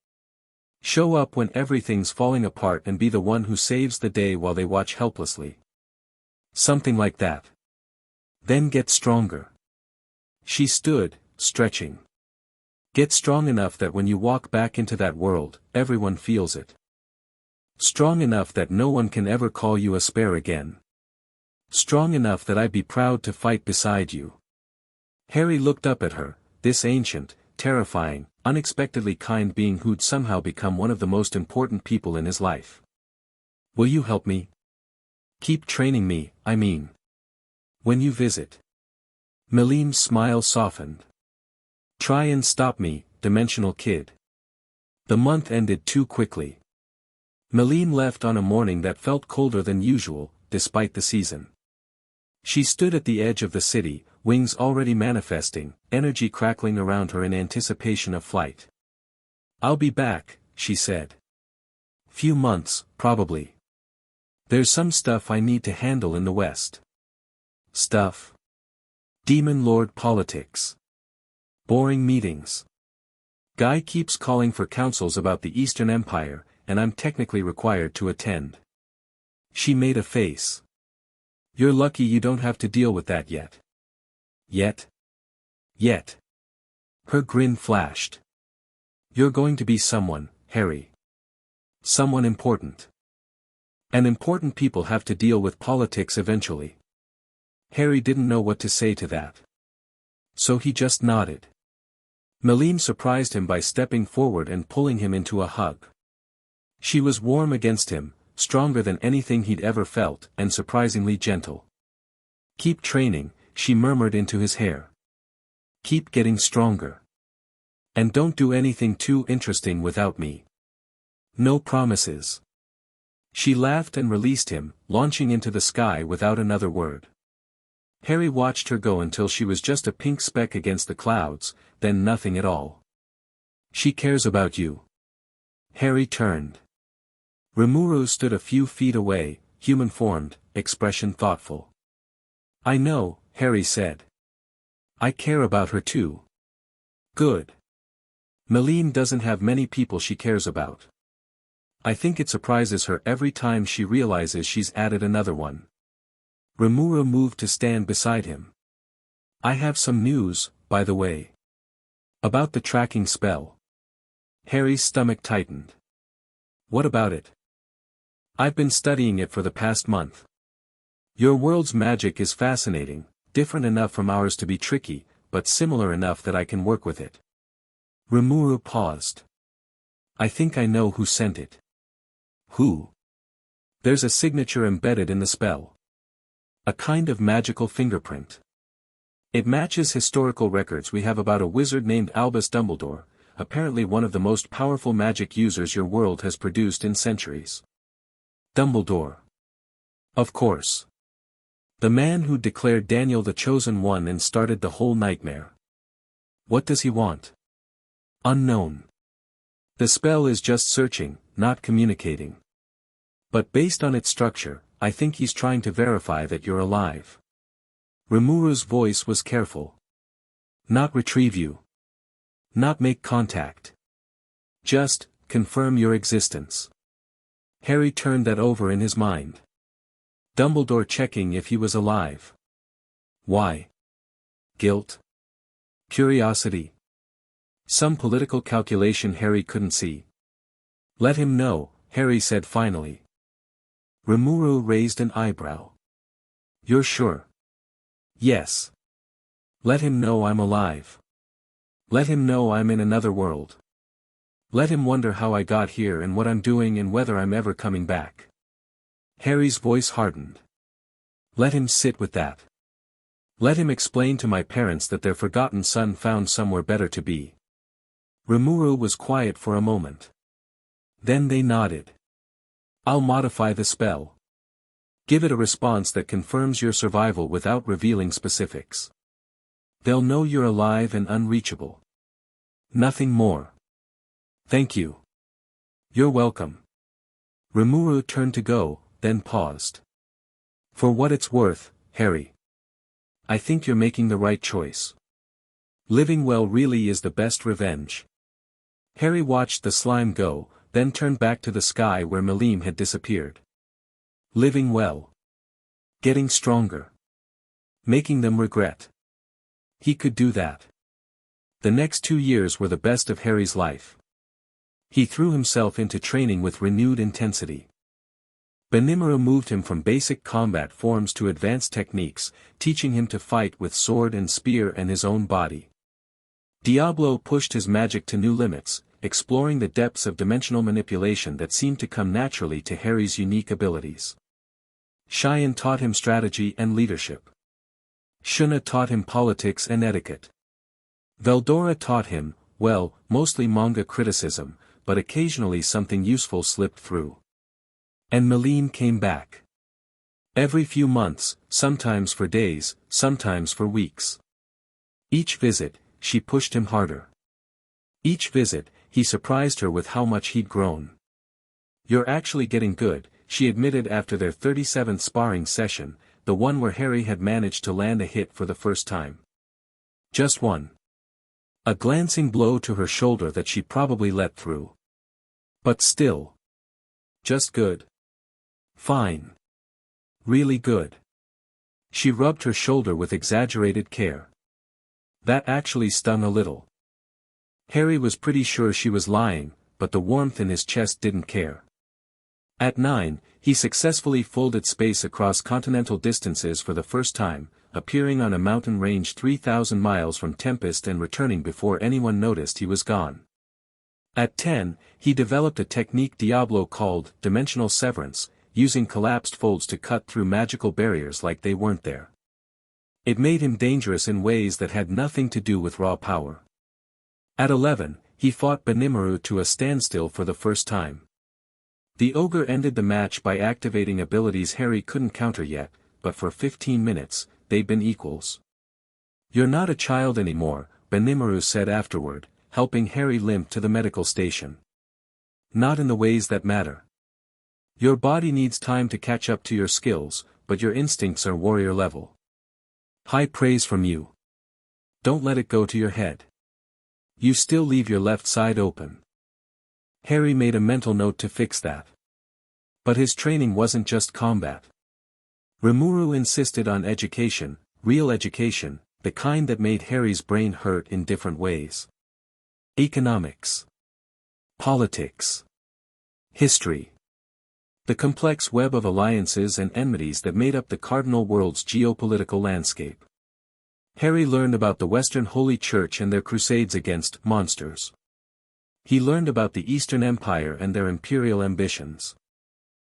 Show up when everything's falling apart and be the one who saves the day while they watch helplessly. Something like that. Then get stronger. She stood, stretching. Get strong enough that when you walk back into that world, everyone feels it. Strong enough that no one can ever call you a spare again. Strong enough that I'd be proud to fight beside you. Harry looked up at her, this ancient, terrifying, unexpectedly kind being who'd somehow become one of the most important people in his life. Will you help me? Keep training me, I mean. When you visit. Milim's smile softened. Try and stop me, dimensional kid. The month ended too quickly. Milim left on a morning that felt colder than usual, despite the season. She stood at the edge of the city, wings already manifesting, energy crackling around her in anticipation of flight. I'll be back, she said. Few months, probably. There's some stuff I need to handle in the West. Stuff. Demon Lord politics. Boring meetings. Guy keeps calling for councils about the Eastern Empire, and I'm technically required to attend. She made a face. You're lucky you don't have to deal with that yet. Yet? Yet. Her grin flashed. You're going to be someone, Harry. Someone important. And important people have to deal with politics eventually. Harry didn't know what to say to that. So he just nodded. Milim surprised him by stepping forward and pulling him into a hug. She was warm against him, stronger than anything he'd ever felt, and surprisingly gentle. Keep training, she murmured into his hair. Keep getting stronger. And don't do anything too interesting without me. No promises. She laughed and released him, launching into the sky without another word. Harry watched her go until she was just a pink speck against the clouds, then nothing at all. She cares about you. Harry turned. Rimuru stood a few feet away, human-formed, expression thoughtful. I know, Harry said. I care about her too. Good. Milim doesn't have many people she cares about. I think it surprises her every time she realizes she's added another one. Rimuru moved to stand beside him. I have some news, by the way. About the tracking spell. Harry's stomach tightened. What about it? I've been studying it for the past month. Your world's magic is fascinating, different enough from ours to be tricky, but similar enough that I can work with it. Rimuru paused. I think I know who sent it. Who? There's a signature embedded in the spell. A kind of magical fingerprint. It matches historical records we have about a wizard named Albus Dumbledore, apparently one of the most powerful magic users your world has produced in centuries. Dumbledore. Of course. The man who declared Daniel the Chosen One and started the whole nightmare. What does he want? Unknown. The spell is just searching, not communicating. But based on its structure, I think he's trying to verify that you're alive. Rimuru's voice was careful. Not retrieve you. Not make contact. Just, confirm your existence. Harry turned that over in his mind. Dumbledore checking if he was alive. Why? Guilt? Curiosity? Some political calculation Harry couldn't see. Let him know, Harry said finally. Rimuru raised an eyebrow. You're sure? Yes. Let him know I'm alive. Let him know I'm in another world. Let him wonder how I got here and what I'm doing and whether I'm ever coming back. Harry's voice hardened. Let him sit with that. Let him explain to my parents that their forgotten son found somewhere better to be. Rimuru was quiet for a moment. Then they nodded. I'll modify the spell. Give it a response that confirms your survival without revealing specifics. They'll know you're alive and unreachable. Nothing more. Thank you. You're welcome. Rimuru turned to go, then paused. For what it's worth, Harry. I think you're making the right choice. Living well really is the best revenge. Harry watched the slime go, then turned back to the sky where Milim had disappeared. Living well. Getting stronger. Making them regret. He could do that. The next 2 years were the best of Harry's life. He threw himself into training with renewed intensity. Benimura moved him from basic combat forms to advanced techniques, teaching him to fight with sword and spear and his own body. Diablo pushed his magic to new limits, exploring the depths of dimensional manipulation that seemed to come naturally to Harry's unique abilities. Cheyenne taught him strategy and leadership. Shuna taught him politics and etiquette. Veldora taught him, well, mostly manga criticism, but occasionally something useful slipped through. And Milim came back. Every few months, sometimes for days, sometimes for weeks. Each visit, she pushed him harder. Each visit, he surprised her with how much he'd grown. You're actually getting good, she admitted after their 37th sparring session, the one where Harry had managed to land a hit for the first time. Just one. A glancing blow to her shoulder that she probably let through. But still. Just good. Fine. Really good. She rubbed her shoulder with exaggerated care. That actually stung a little. Harry was pretty sure she was lying, but the warmth in his chest didn't care. At 9, he successfully folded space across continental distances for the first time, appearing on a mountain range 3,000 miles from Tempest and returning before anyone noticed he was gone. At 10, he developed a technique Diablo called dimensional severance, using collapsed folds to cut through magical barriers like they weren't there. It made him dangerous in ways that had nothing to do with raw power. At 11, he fought Benimuru to a standstill for the first time. The ogre ended the match by activating abilities Harry couldn't counter yet, but for 15 minutes, they'd been equals. "You're not a child anymore," Rimuru said afterward, helping Harry limp to the medical station. "Not in the ways that matter. Your body needs time to catch up to your skills, but your instincts are warrior level. High praise from you. Don't let it go to your head. You still leave your left side open." Harry made a mental note to fix that. But his training wasn't just combat. Rimuru insisted on education, real education, the kind that made Harry's brain hurt in different ways. Economics. Politics. History. The complex web of alliances and enmities that made up the cardinal world's geopolitical landscape. Harry learned about the Western Holy Church and their crusades against monsters. He learned about the Eastern Empire and their imperial ambitions.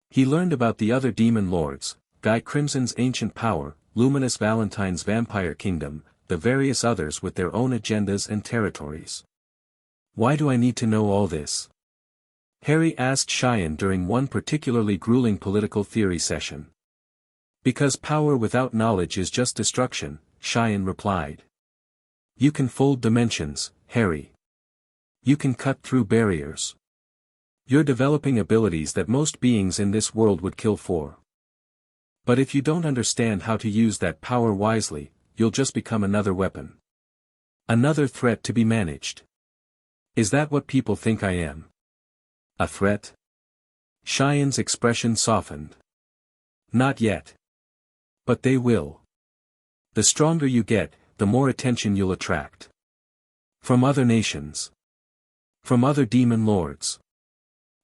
He learned about the other demon lords, Guy Crimson's ancient power, Luminous Valentine's vampire kingdom, the various others with their own agendas and territories. "Why do I need to know all this?" Harry asked Cheyenne during one particularly grueling political theory session. "Because power without knowledge is just destruction," Cheyenne replied. "You can fold dimensions, Harry. You can cut through barriers. You're developing abilities that most beings in this world would kill for. But if you don't understand how to use that power wisely, you'll just become another weapon. Another threat to be managed. Is that what people think I am? A threat?" Cheyenne's expression softened. "Not yet. But they will. The stronger you get, the more attention you'll attract. From other nations. From other demon lords.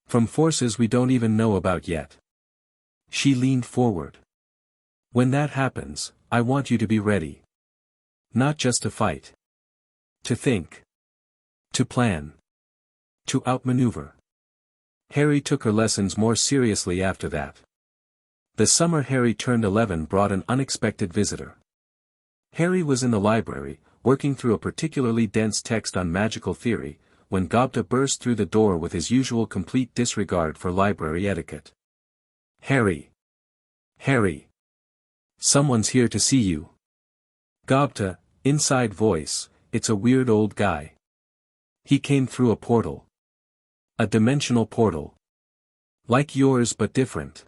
From forces we don't even know about yet." She leaned forward. "When that happens, I want you to be ready. Not just to fight. To think. To plan. To outmaneuver." Harry took her lessons more seriously after that. The summer Harry turned 11 brought an unexpected visitor. Harry was in the library, working through a particularly dense text on magical theory, when Gobta burst through the door with his usual complete disregard for library etiquette. "Harry! Harry! Someone's here to see you." "Gobta," inside voice, "it's a weird old guy. He came through a portal. A dimensional portal. Like yours but different."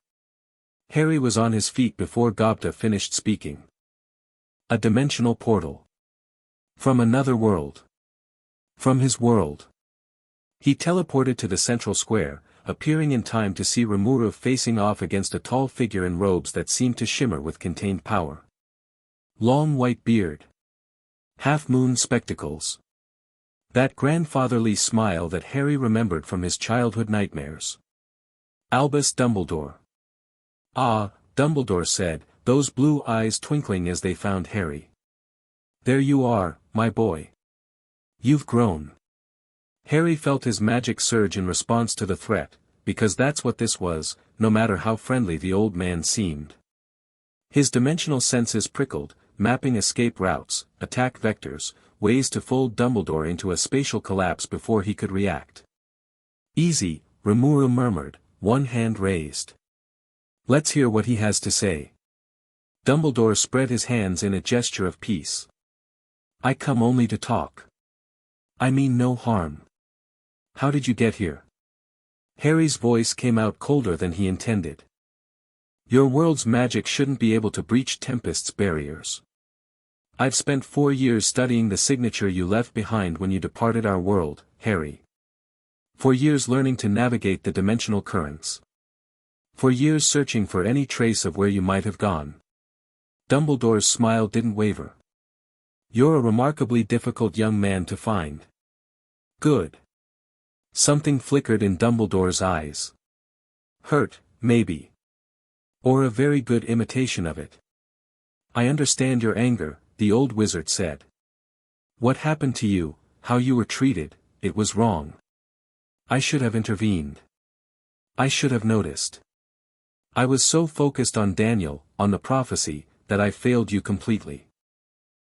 Harry was on his feet before Gobta finished speaking. A dimensional portal. From another world. From his world. He teleported to the central square, appearing in time to see Rimuru facing off against a tall figure in robes that seemed to shimmer with contained power. Long white beard. Half-moon spectacles. That grandfatherly smile that Harry remembered from his childhood nightmares. Albus Dumbledore. "Ah," Dumbledore said, those blue eyes twinkling as they found Harry. "There you are, my boy. You've grown." Harry felt his magic surge in response to the threat, because that's what this was, no matter how friendly the old man seemed. His dimensional senses prickled, mapping escape routes, attack vectors, ways to fold Dumbledore into a spatial collapse before he could react. "Easy," Rimuru murmured, one hand raised. "Let's hear what he has to say." Dumbledore spread his hands in a gesture of peace. "I come only to talk. I mean no harm. How did you get here?" Harry's voice came out colder than he intended. "Your world's magic shouldn't be able to breach Tempest's barriers. I've spent 4 years studying the signature you left behind when you departed our world, Harry. 4 years learning to navigate the dimensional currents. 4 years searching for any trace of where you might have gone." Dumbledore's smile didn't waver. "You're a remarkably difficult young man to find." "Good." Something flickered in Dumbledore's eyes. "Hurt, maybe. Or a very good imitation of it." "I understand your anger," the old wizard said. "What happened to you, how you were treated, it was wrong. I should have intervened. I should have noticed. I was so focused on Daniel, on the prophecy, that I failed you completely.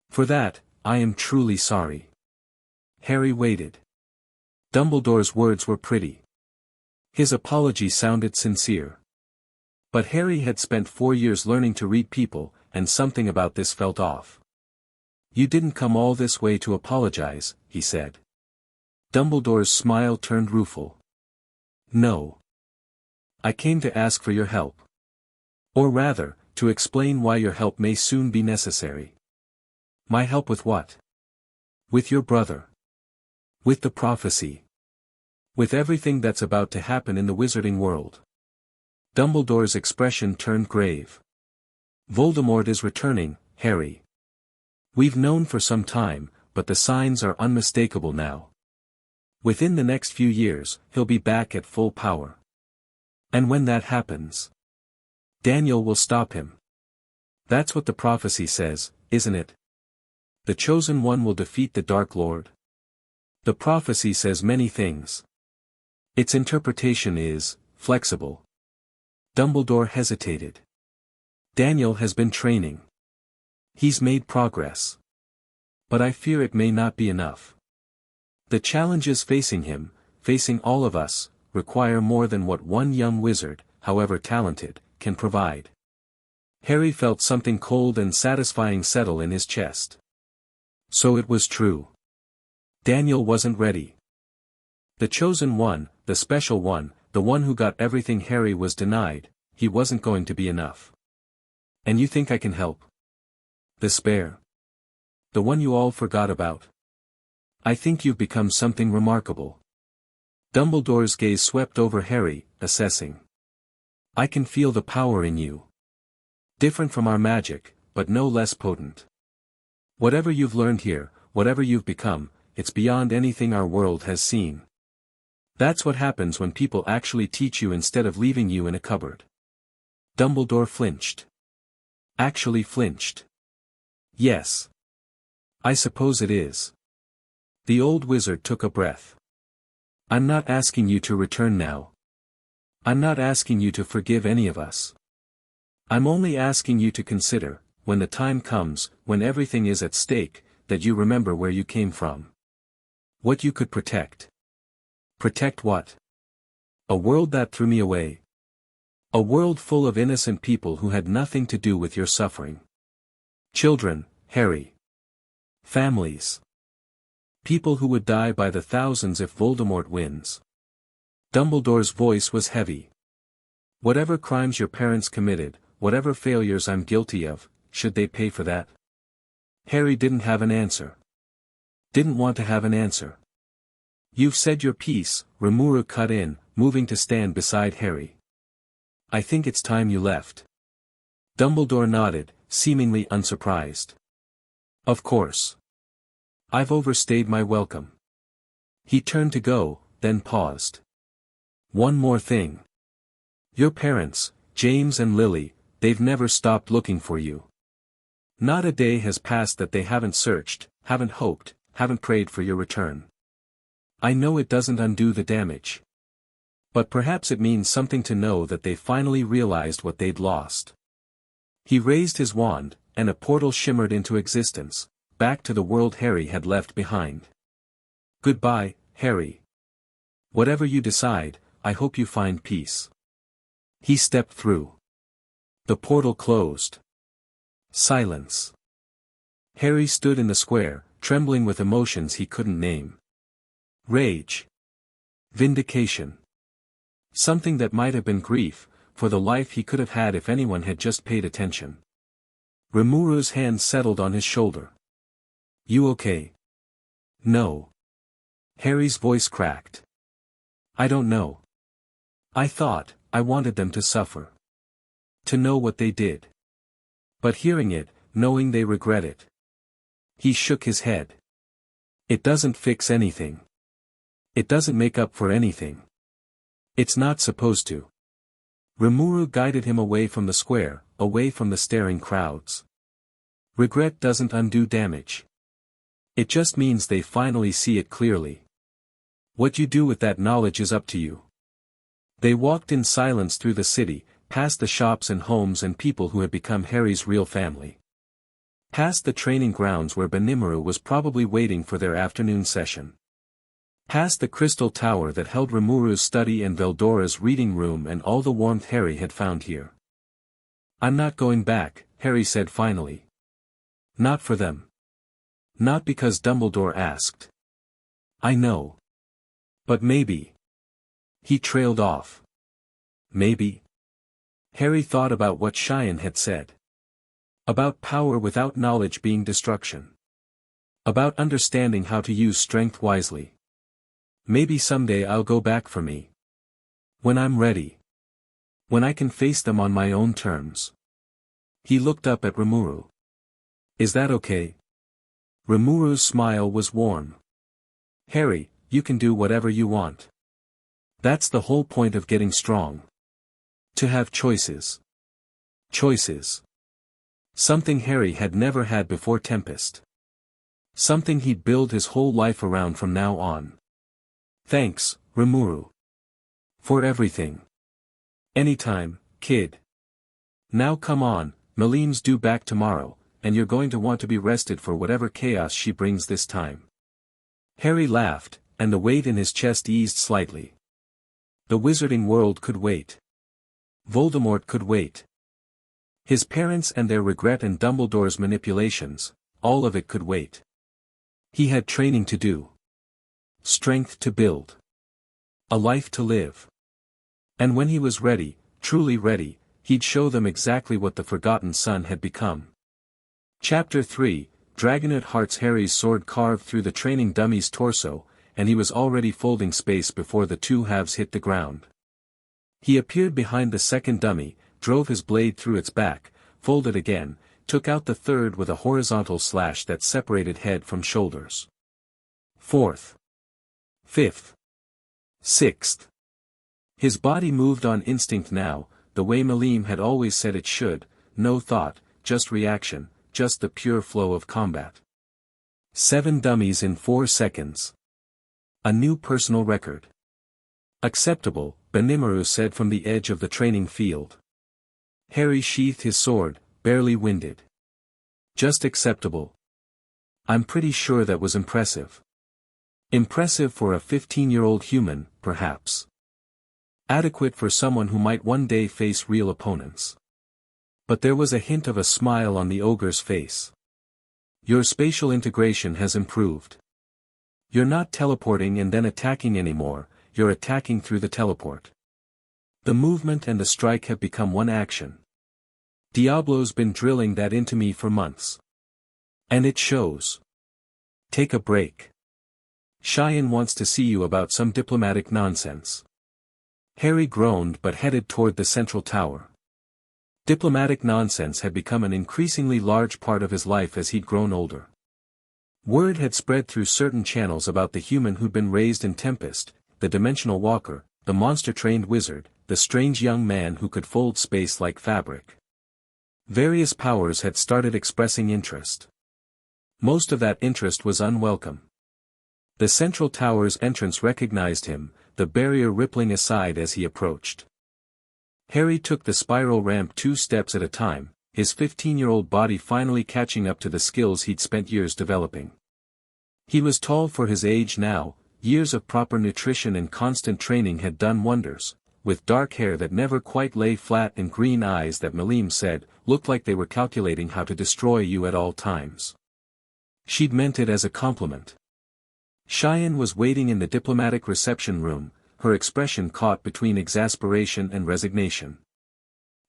For that, I am truly sorry." Harry waited. Dumbledore's words were pretty. His apology sounded sincere. But Harry had spent 4 years learning to read people, and something about this felt off. "You didn't come all this way to apologize," he said. Dumbledore's smile turned rueful. "No. I came to ask for your help. Or rather, to explain why your help may soon be necessary." "My help with what?" "With your brother. With the prophecy. With everything that's about to happen in the wizarding world." Dumbledore's expression turned grave. "Voldemort is returning, Harry. We've known for some time, but the signs are unmistakable now. Within the next few years, he'll be back at full power. And when that happens, Daniel will stop him. That's what the prophecy says, isn't it? The Chosen One will defeat the Dark Lord. The prophecy says many things. Its interpretation is flexible." Dumbledore hesitated. "Daniel has been training. He's made progress. But I fear it may not be enough. The challenges facing him, facing all of us, require more than what one young wizard, however talented, can provide." Harry felt something cold and satisfying settle in his chest. So it was true. Daniel wasn't ready. The Chosen One, the Special One, the one who got everything Harry was denied, he wasn't going to be enough. "And you think I can help? The spare? The one you all forgot about? I think you've become something remarkable." Dumbledore's gaze swept over Harry, assessing. "I can feel the power in you. Different from our magic, but no less potent. Whatever you've learned here, whatever you've become, it's beyond anything our world has seen. That's what happens when people actually teach you instead of leaving you in a cupboard." Dumbledore flinched. Actually flinched. "Yes. I suppose it is." The old wizard took a breath. "I'm not asking you to return now. I'm not asking you to forgive any of us. I'm only asking you to consider, when the time comes, when everything is at stake, that you remember where you came from. What you could protect." "Protect what?" "A world that threw me away. A world full of innocent people who had nothing to do with your suffering. Children, Harry. Families. People who would die by the thousands if Voldemort wins." Dumbledore's voice was heavy. "Whatever crimes your parents committed, whatever failures I'm guilty of, should they pay for that?" Harry didn't have an answer. Didn't want to have an answer. "You've said your piece," Rimuru cut in, moving to stand beside Harry. "I think it's time you left." Dumbledore nodded, seemingly unsurprised. "Of course. I've overstayed my welcome." He turned to go, then paused. "One more thing. Your parents, James and Lily, they've never stopped looking for you. Not a day has passed that they haven't searched, haven't hoped, haven't prayed for your return. I know it doesn't undo the damage. But perhaps it means something to know that they finally realized what they'd lost." He raised his wand, and a portal shimmered into existence, back to the world Harry had left behind. "Goodbye, Harry. Whatever you decide, I hope you find peace." He stepped through. The portal closed. Silence. Harry stood in the square, trembling with emotions he couldn't name. Rage. Vindication. Something that might have been grief, for the life he could have had if anyone had just paid attention. Rimuru's hand settled on his shoulder. "You okay?" "No." Harry's voice cracked. "I don't know. I wanted them to suffer. To know what they did. But hearing it, knowing they regret it." He shook his head. "It doesn't fix anything. It doesn't make up for anything. It's not supposed to." Rimuru guided him away from the square, away from the staring crowds. "Regret doesn't undo damage. It just means they finally see it clearly. What you do with that knowledge is up to you." They walked in silence through the city, past the shops and homes and people who had become Harry's real family. Past the training grounds where Benimaru was probably waiting for their afternoon session. Past the crystal tower that held Rimuru's study and Veldora's reading room and all the warmth Harry had found here. "I'm not going back," Harry said finally. Not for them. Not because Dumbledore asked. I know. But maybe. He trailed off. Maybe. Harry thought about what Cheyenne had said. About power without knowledge being destruction. About understanding how to use strength wisely. Maybe someday I'll go back for me. When I'm ready. When I can face them on my own terms. He looked up at Rimuru. Is that okay? Rimuru's smile was warm. Harry, you can do whatever you want. That's the whole point of getting strong. To have choices. Choices. Something Harry had never had before Tempest. Something he'd build his whole life around from now on. Thanks, Rimuru. For everything. Anytime, kid. Now come on, Milim's due back tomorrow, and you're going to want to be rested for whatever chaos she brings this time. Harry laughed, and the weight in his chest eased slightly. The wizarding world could wait. Voldemort could wait. His parents and their regret and Dumbledore's manipulations, all of it could wait. He had training to do. Strength to build. A life to live. And when he was ready, truly ready, he'd show them exactly what the Forgotten Son had become. Chapter 3, Dragonet Hearts. Harry's sword carved through the training dummy's torso, and he was already folding space before the two halves hit the ground. He appeared behind the second dummy, drove his blade through its back, folded again, took out the third with a horizontal slash that separated head from shoulders. Fourth. Fifth. Sixth. His body moved on instinct now, the way Milim had always said it should, no thought, just reaction, just the pure flow of combat. 7 dummies in 4 seconds. A new personal record. Acceptable, Rimuru said from the edge of the training field. Harry sheathed his sword, barely winded. Just acceptable. I'm pretty sure that was impressive. Impressive for a 15-year-old human, perhaps. Adequate for someone who might one day face real opponents. But there was a hint of a smile on the ogre's face. Your spatial integration has improved. You're not teleporting and then attacking anymore, you're attacking through the teleport. The movement and the strike have become one action. Diablo's been drilling that into me for months. And it shows. Take a break. Cheyenne wants to see you about some diplomatic nonsense. Harry groaned but headed toward the central tower. Diplomatic nonsense had become an increasingly large part of his life as he'd grown older. Word had spread through certain channels about the human who'd been raised in Tempest, the dimensional walker, the monster-trained wizard, the strange young man who could fold space like fabric. Various powers had started expressing interest. Most of that interest was unwelcome. The central tower's entrance recognized him, the barrier rippling aside as he approached. Harry took the spiral ramp 2 steps at a time, his 15-year-old body finally catching up to the skills he'd spent years developing. He was tall for his age now, years of proper nutrition and constant training had done wonders, with dark hair that never quite lay flat and green eyes that Milim said, looked like they were calculating how to destroy you at all times. She'd meant it as a compliment. Cheyenne was waiting in the diplomatic reception room, her expression caught between exasperation and resignation.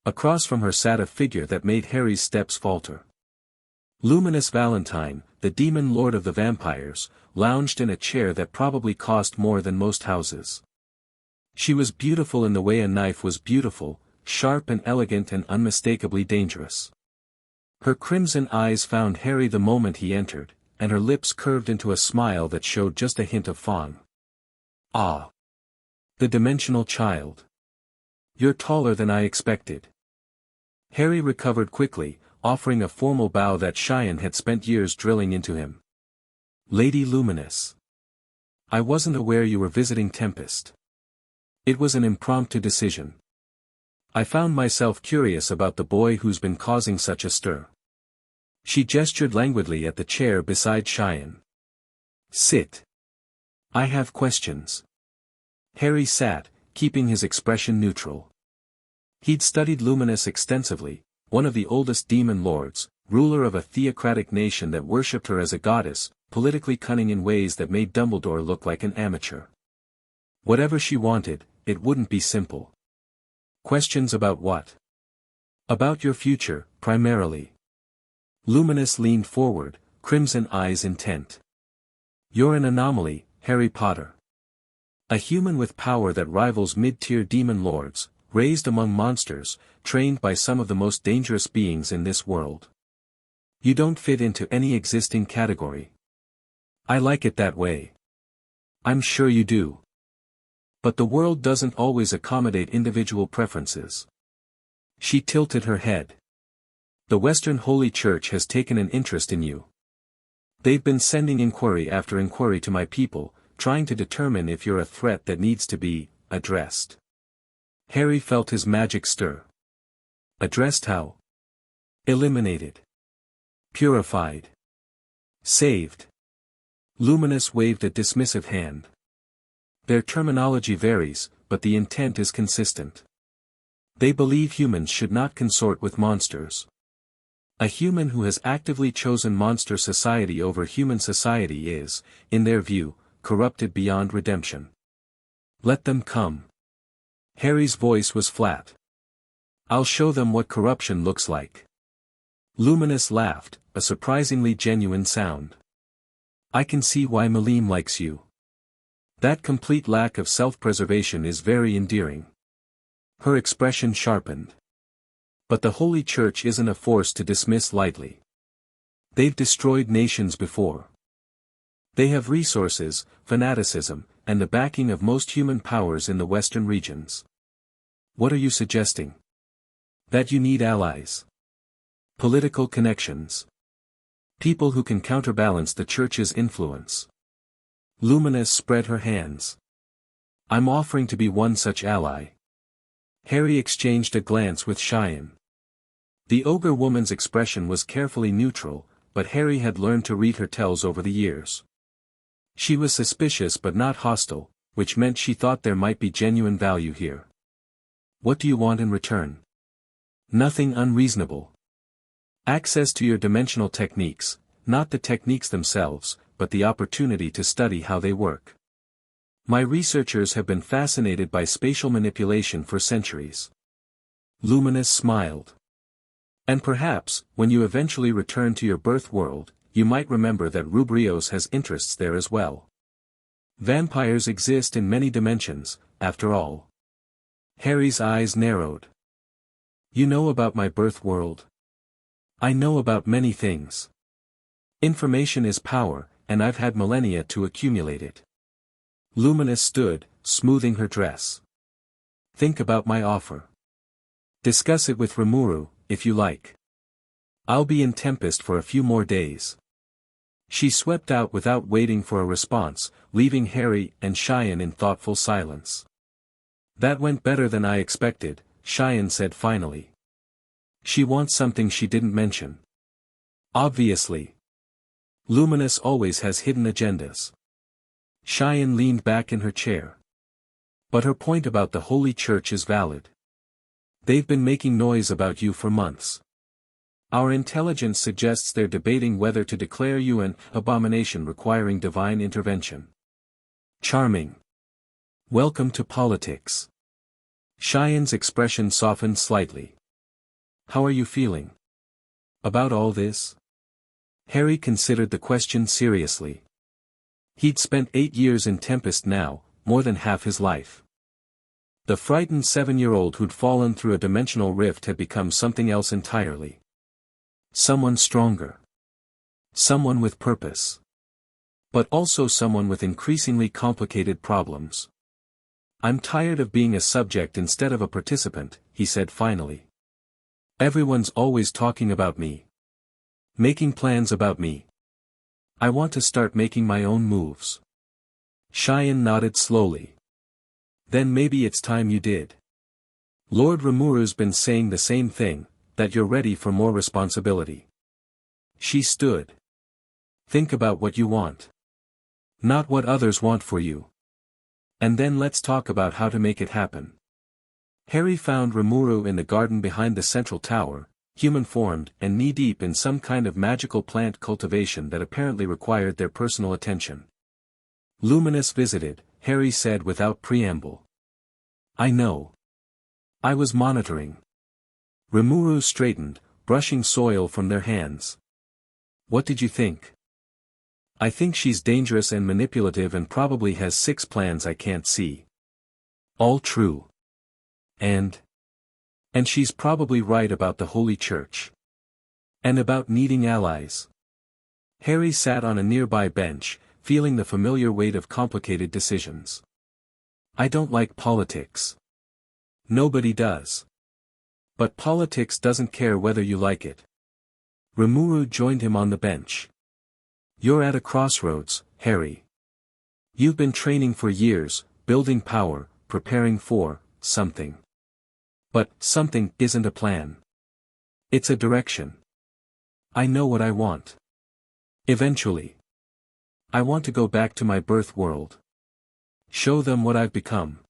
Across from her sat a figure that made Harry's steps falter. Luminous Valentine, the demon lord of the vampires, lounged in a chair that probably cost more than most houses. She was beautiful in the way a knife was beautiful, sharp and elegant and unmistakably dangerous. Her crimson eyes found Harry the moment he entered, and her lips curved into a smile that showed just a hint of fawn. Ah! The dimensional child. You're taller than I expected. Harry recovered quickly, offering a formal bow that Cheyenne had spent years drilling into him. Lady Luminous. I wasn't aware you were visiting Tempest. It was an impromptu decision. I found myself curious about the boy who's been causing such a stir. She gestured languidly at the chair beside Cheyenne. Sit. I have questions. Harry sat, keeping his expression neutral. He'd studied Luminous extensively, one of the oldest demon lords, ruler of a theocratic nation that worshipped her as a goddess, politically cunning in ways that made Dumbledore look like an amateur. Whatever she wanted, it wouldn't be simple. Questions about what? About your future, primarily. Luminous leaned forward, crimson eyes intent. You're an anomaly, Harry Potter. A human with power that rivals mid-tier demon lords, raised among monsters, trained by some of the most dangerous beings in this world. You don't fit into any existing category. I like it that way. I'm sure you do. But the world doesn't always accommodate individual preferences. She tilted her head. The Western Holy Church has taken an interest in you. They've been sending inquiry after inquiry to my people, trying to determine if you're a threat that needs to be addressed. Harry felt his magic stir. Addressed how? Eliminated. Purified. Saved. Luminous waved a dismissive hand. Their terminology varies, but the intent is consistent. They believe humans should not consort with monsters. A human who has actively chosen monster society over human society is, in their view, corrupted beyond redemption. Let them come. Harry's voice was flat. I'll show them what corruption looks like. Luminous laughed, a surprisingly genuine sound. I can see why Milim likes you. That complete lack of self-preservation is very endearing. Her expression sharpened. But the Holy Church isn't a force to dismiss lightly. They've destroyed nations before. They have resources, fanaticism, and the backing of most human powers in the Western regions. What are you suggesting? That you need allies. Political connections. People who can counterbalance the Church's influence. Luminous spread her hands. I'm offering to be one such ally. Harry exchanged a glance with Cheyenne. The ogre woman's expression was carefully neutral, but Harry had learned to read her tells over the years. She was suspicious but not hostile, which meant she thought there might be genuine value here. What do you want in return? Nothing unreasonable. Access to your dimensional techniques, not the techniques themselves, but the opportunity to study how they work. My researchers have been fascinated by spatial manipulation for centuries. Luminous smiled. And perhaps, when you eventually return to your birth world, you might remember that Rubrios has interests there as well. Vampires exist in many dimensions, after all. Harry's eyes narrowed. You know about my birth world? I know about many things. Information is power, and I've had millennia to accumulate it. Luminous stood, smoothing her dress. Think about my offer. Discuss it with Rimuru, if you like. I'll be in Tempest for a few more days. She swept out without waiting for a response, leaving Harry and Cheyenne in thoughtful silence. That went better than I expected, Cheyenne said finally. She wants something she didn't mention. Obviously. Luminous always has hidden agendas. Cheyenne leaned back in her chair. But her point about the Holy Church is valid. They've been making noise about you for months. Our intelligence suggests they're debating whether to declare you an abomination requiring divine intervention. Charming. Welcome to politics. Cheyenne's expression softened slightly. How are you feeling? About all this? Harry considered the question seriously. He'd spent 8 years in Tempest now, more than half his life. The frightened 7-year-old who'd fallen through a dimensional rift had become something else entirely. Someone stronger. Someone with purpose. But also someone with increasingly complicated problems. I'm tired of being a subject instead of a participant, he said finally. Everyone's always talking about me. Making plans about me. I want to start making my own moves. Cheyenne nodded slowly. Then maybe it's time you did. Lord Rimuru's been saying the same thing, that you're ready for more responsibility. She stood. Think about what you want. Not what others want for you. And then let's talk about how to make it happen. Harry found Rimuru in the garden behind the central tower, human-formed and knee-deep in some kind of magical plant cultivation that apparently required their personal attention. Luminous visited, Harry said without preamble. I know. I was monitoring. Rimuru straightened, brushing soil from their hands. What did you think? I think she's dangerous and manipulative and probably has 6 plans I can't see. All true. And she's probably right about the Holy Church. And about needing allies. Harry sat on a nearby bench, feeling the familiar weight of complicated decisions. I don't like politics. Nobody does. But politics doesn't care whether you like it. Rimuru joined him on the bench. You're at a crossroads, Harry. You've been training for years, building power, preparing for something. But something isn't a plan. It's a direction. I know what I want. Eventually. I want to go back to my birth world. Show them what I've become.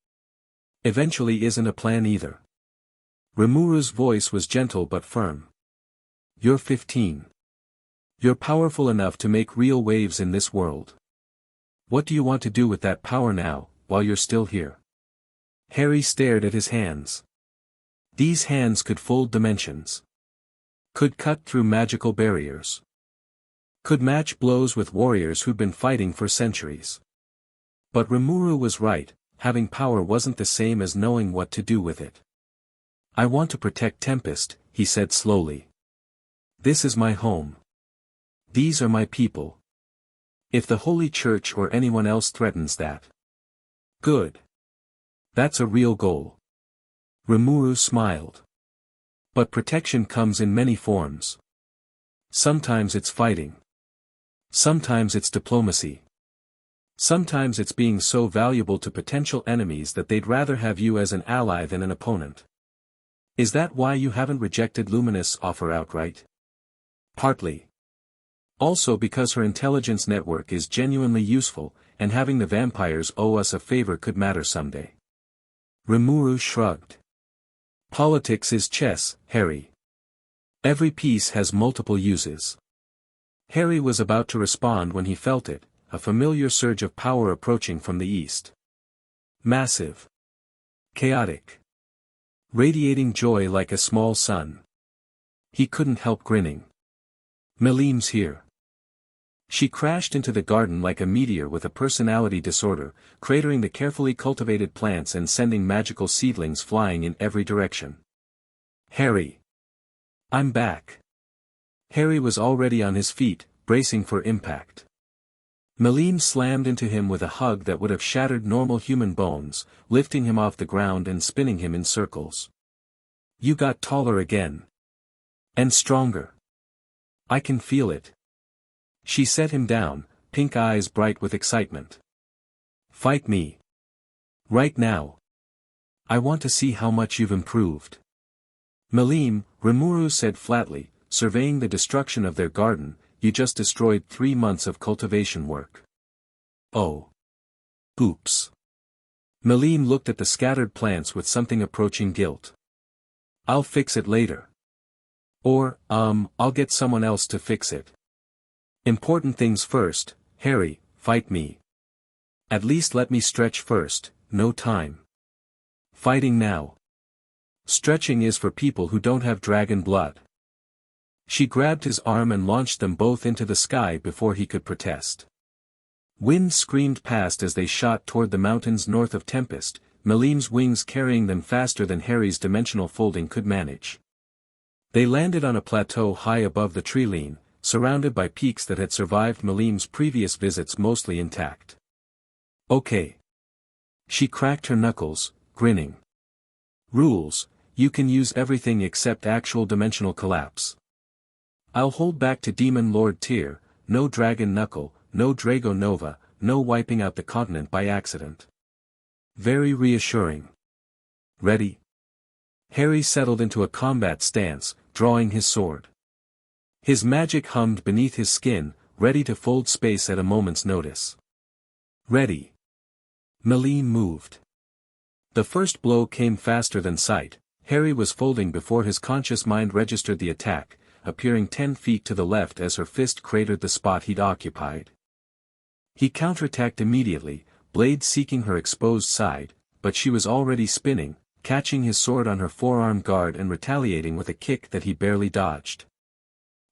Eventually isn't a plan either. Rimuru's voice was gentle but firm. You're 15. You're powerful enough to make real waves in this world. What do you want to do with that power now, while you're still here? Harry stared at his hands. These hands could fold dimensions. Could cut through magical barriers. Could match blows with warriors who'd been fighting for centuries. But Rimuru was right, having power wasn't the same as knowing what to do with it. I want to protect Tempest, he said slowly. This is my home. These are my people. If the Holy Church or anyone else threatens that. Good. That's a real goal. Rimuru smiled. But protection comes in many forms. Sometimes it's fighting. Sometimes it's diplomacy. Sometimes it's being so valuable to potential enemies that they'd rather have you as an ally than an opponent. Is that why you haven't rejected Luminous' offer outright? Partly. Also because her intelligence network is genuinely useful, and having the vampires owe us a favor could matter someday. Rimuru shrugged. Politics is chess, Harry. Every piece has multiple uses. Harry was about to respond when he felt it, a familiar surge of power approaching from the east. Massive. Chaotic. Radiating joy like a small sun. He couldn't help grinning. Milim's here. She crashed into the garden like a meteor with a personality disorder, cratering the carefully cultivated plants and sending magical seedlings flying in every direction. Harry. I'm back. Harry was already on his feet, bracing for impact. Milim slammed into him with a hug that would have shattered normal human bones, lifting him off the ground and spinning him in circles. You got taller again. And stronger. I can feel it. She set him down, pink eyes bright with excitement. Fight me. Right now. I want to see how much you've improved. Milim, Rimuru said flatly, surveying the destruction of their garden, you just destroyed 3 months of cultivation work. Oh. Oops. Milim looked at the scattered plants with something approaching guilt. I'll fix it later. Or, I'll get someone else to fix it. Important things first, Harry, fight me. At least let me stretch first, no time. Fighting now. Stretching is for people who don't have dragon blood. She grabbed his arm and launched them both into the sky before he could protest. Wind screamed past as they shot toward the mountains north of Tempest, Milim's wings carrying them faster than Harry's dimensional folding could manage. They landed on a plateau high above the treeline, surrounded by peaks that had survived Milim's previous visits mostly intact. Okay. She cracked her knuckles, grinning. Rules, you can use everything except actual dimensional collapse. I'll hold back to Demon Lord Tyr, no Dragon Knuckle, no Drago Nova, no wiping out the continent by accident. Very reassuring. Ready? Harry settled into a combat stance, drawing his sword. His magic hummed beneath his skin, ready to fold space at a moment's notice. Ready. Milim moved. The first blow came faster than sight, Harry was folding before his conscious mind registered the attack, appearing 10 feet to the left as her fist cratered the spot he'd occupied. He counterattacked immediately, blade seeking her exposed side, but she was already spinning, catching his sword on her forearm guard and retaliating with a kick that he barely dodged.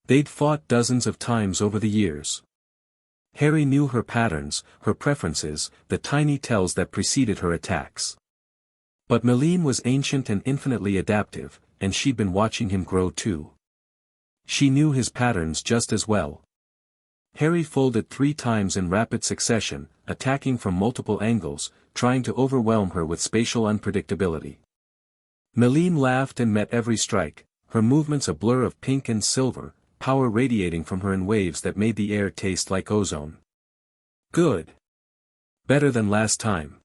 They'd fought dozens of times over the years. Harry knew her patterns, her preferences, the tiny tells that preceded her attacks. But Milim was ancient and infinitely adaptive, and she'd been watching him grow too. She knew his patterns just as well. Harry folded 3 times in rapid succession, attacking from multiple angles, trying to overwhelm her with spatial unpredictability. Milim laughed and met every strike, her movements a blur of pink and silver, power radiating from her in waves that made the air taste like ozone. Good. Better than last time.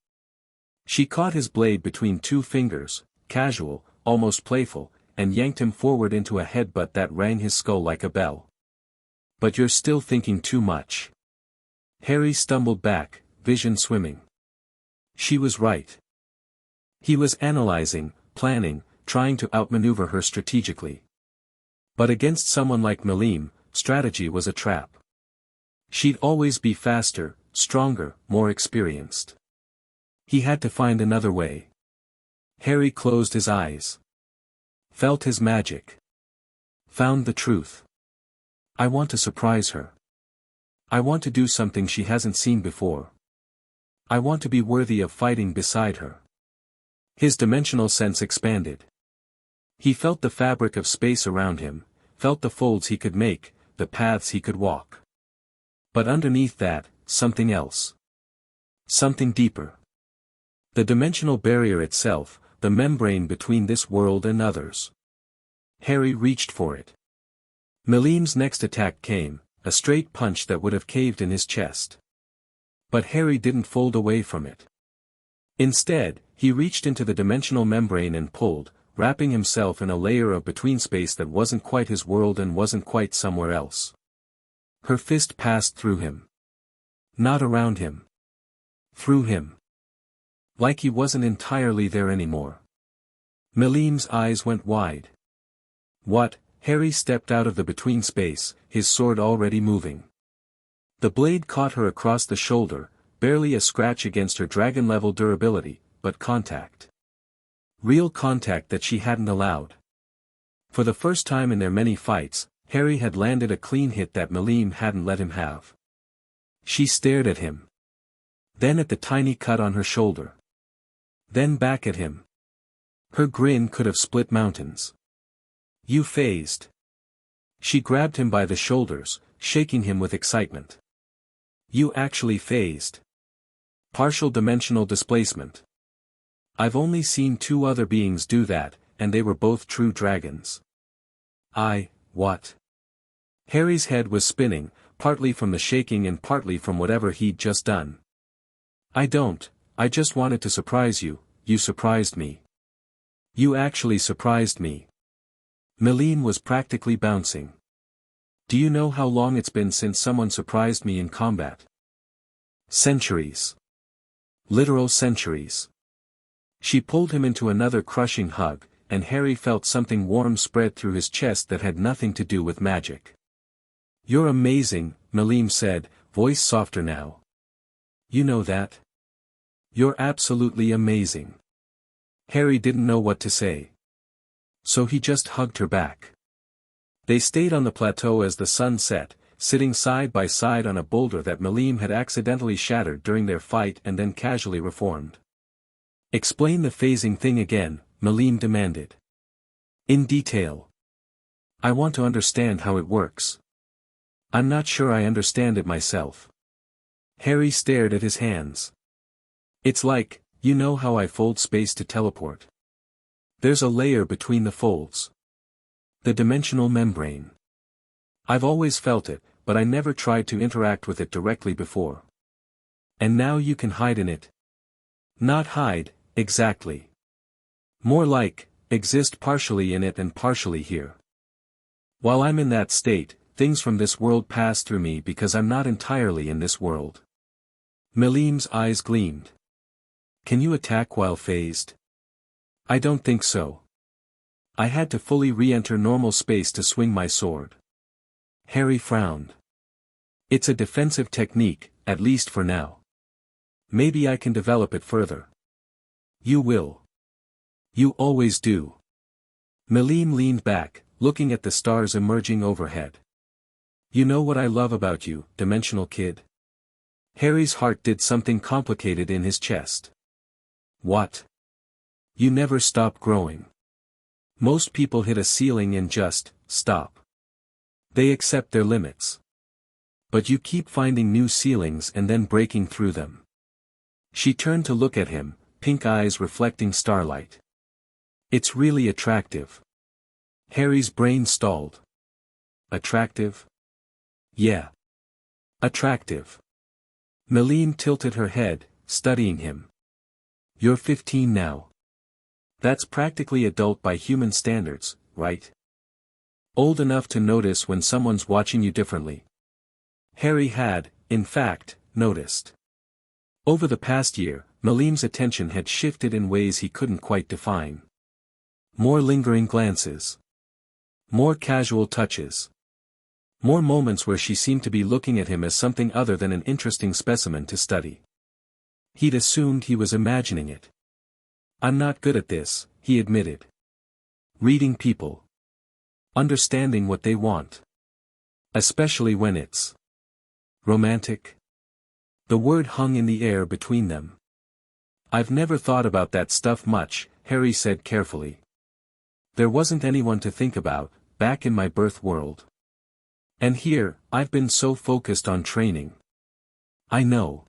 She caught his blade between 2 fingers, casual, almost playful, and yanked him forward into a headbutt that rang his skull like a bell. But you're still thinking too much. Harry stumbled back, vision swimming. She was right. He was analyzing, planning, trying to outmaneuver her strategically. But against someone like Milim, strategy was a trap. She'd always be faster, stronger, more experienced. He had to find another way. Harry closed his eyes. Felt his magic. Found the truth. I want to surprise her. I want to do something she hasn't seen before. I want to be worthy of fighting beside her. His dimensional sense expanded. He felt the fabric of space around him, felt the folds he could make, the paths he could walk. But underneath that, something else. Something deeper. The dimensional barrier itself, the membrane between this world and others. Harry reached for it. Milim's next attack came, a straight punch that would have caved in his chest. But Harry didn't fold away from it. Instead, he reached into the dimensional membrane and pulled, wrapping himself in a layer of between space that wasn't quite his world and wasn't quite somewhere else. Her fist passed through him. Not around him. Through him. Like he wasn't entirely there anymore. Milim's eyes went wide. What? Harry stepped out of the between space, his sword already moving. The blade caught her across the shoulder, barely a scratch against her dragon-level durability, but contact. Real contact that she hadn't allowed. For the first time in their many fights, Harry had landed a clean hit that Milim hadn't let him have. She stared at him. Then at the tiny cut on her shoulder. Then back at him. Her grin could have split mountains. You phased. She grabbed him by the shoulders, shaking him with excitement. You actually phased. Partial dimensional displacement. I've only seen 2 other beings do that, and they were both true dragons. What? Harry's head was spinning, partly from the shaking and partly from whatever he'd just done. I just wanted to surprise you, you surprised me. You actually surprised me. Milim was practically bouncing. Do you know how long it's been since someone surprised me in combat? Centuries. Literal centuries. She pulled him into another crushing hug, and Harry felt something warm spread through his chest that had nothing to do with magic. You're amazing, Milim said, voice softer now. You know that? You're absolutely amazing. Harry didn't know what to say. So he just hugged her back. They stayed on the plateau as the sun set, sitting side by side on a boulder that Milim had accidentally shattered during their fight and then casually reformed. Explain the phasing thing again, Milim demanded. In detail. I want to understand how it works. I'm not sure I understand it myself. Harry stared at his hands. It's like, you know how I fold space to teleport. There's a layer between the folds. The dimensional membrane. I've always felt it, but I never tried to interact with it directly before. And now you can hide in it. Not hide, exactly. More like, exist partially in it and partially here. While I'm in that state, things from this world pass through me because I'm not entirely in this world. Milim's eyes gleamed. Can you attack while phased? I don't think so. I had to fully re-enter normal space to swing my sword. Harry frowned. It's a defensive technique, at least for now. Maybe I can develop it further. You will. You always do. Milim leaned back, looking at the stars emerging overhead. You know what I love about you, dimensional kid? Harry's heart did something complicated in his chest. What? You never stop growing. Most people hit a ceiling and just stop. They accept their limits. But you keep finding new ceilings and then breaking through them. She turned to look at him, pink eyes reflecting starlight. It's really attractive. Harry's brain stalled. Attractive? Yeah. Attractive. Milim tilted her head, studying him. You're 15 now. That's practically adult by human standards, right? Old enough to notice when someone's watching you differently. Harry had, in fact, noticed. Over the past year, Milim's attention had shifted in ways he couldn't quite define. More lingering glances. More casual touches. More moments where she seemed to be looking at him as something other than an interesting specimen to study. He'd assumed he was imagining it. I'm not good at this, he admitted. Reading people. Understanding what they want. Especially when it's romantic. The word hung in the air between them. I've never thought about that stuff much, Harry said carefully. There wasn't anyone to think about, back in my birth world. And here, I've been so focused on training. I know.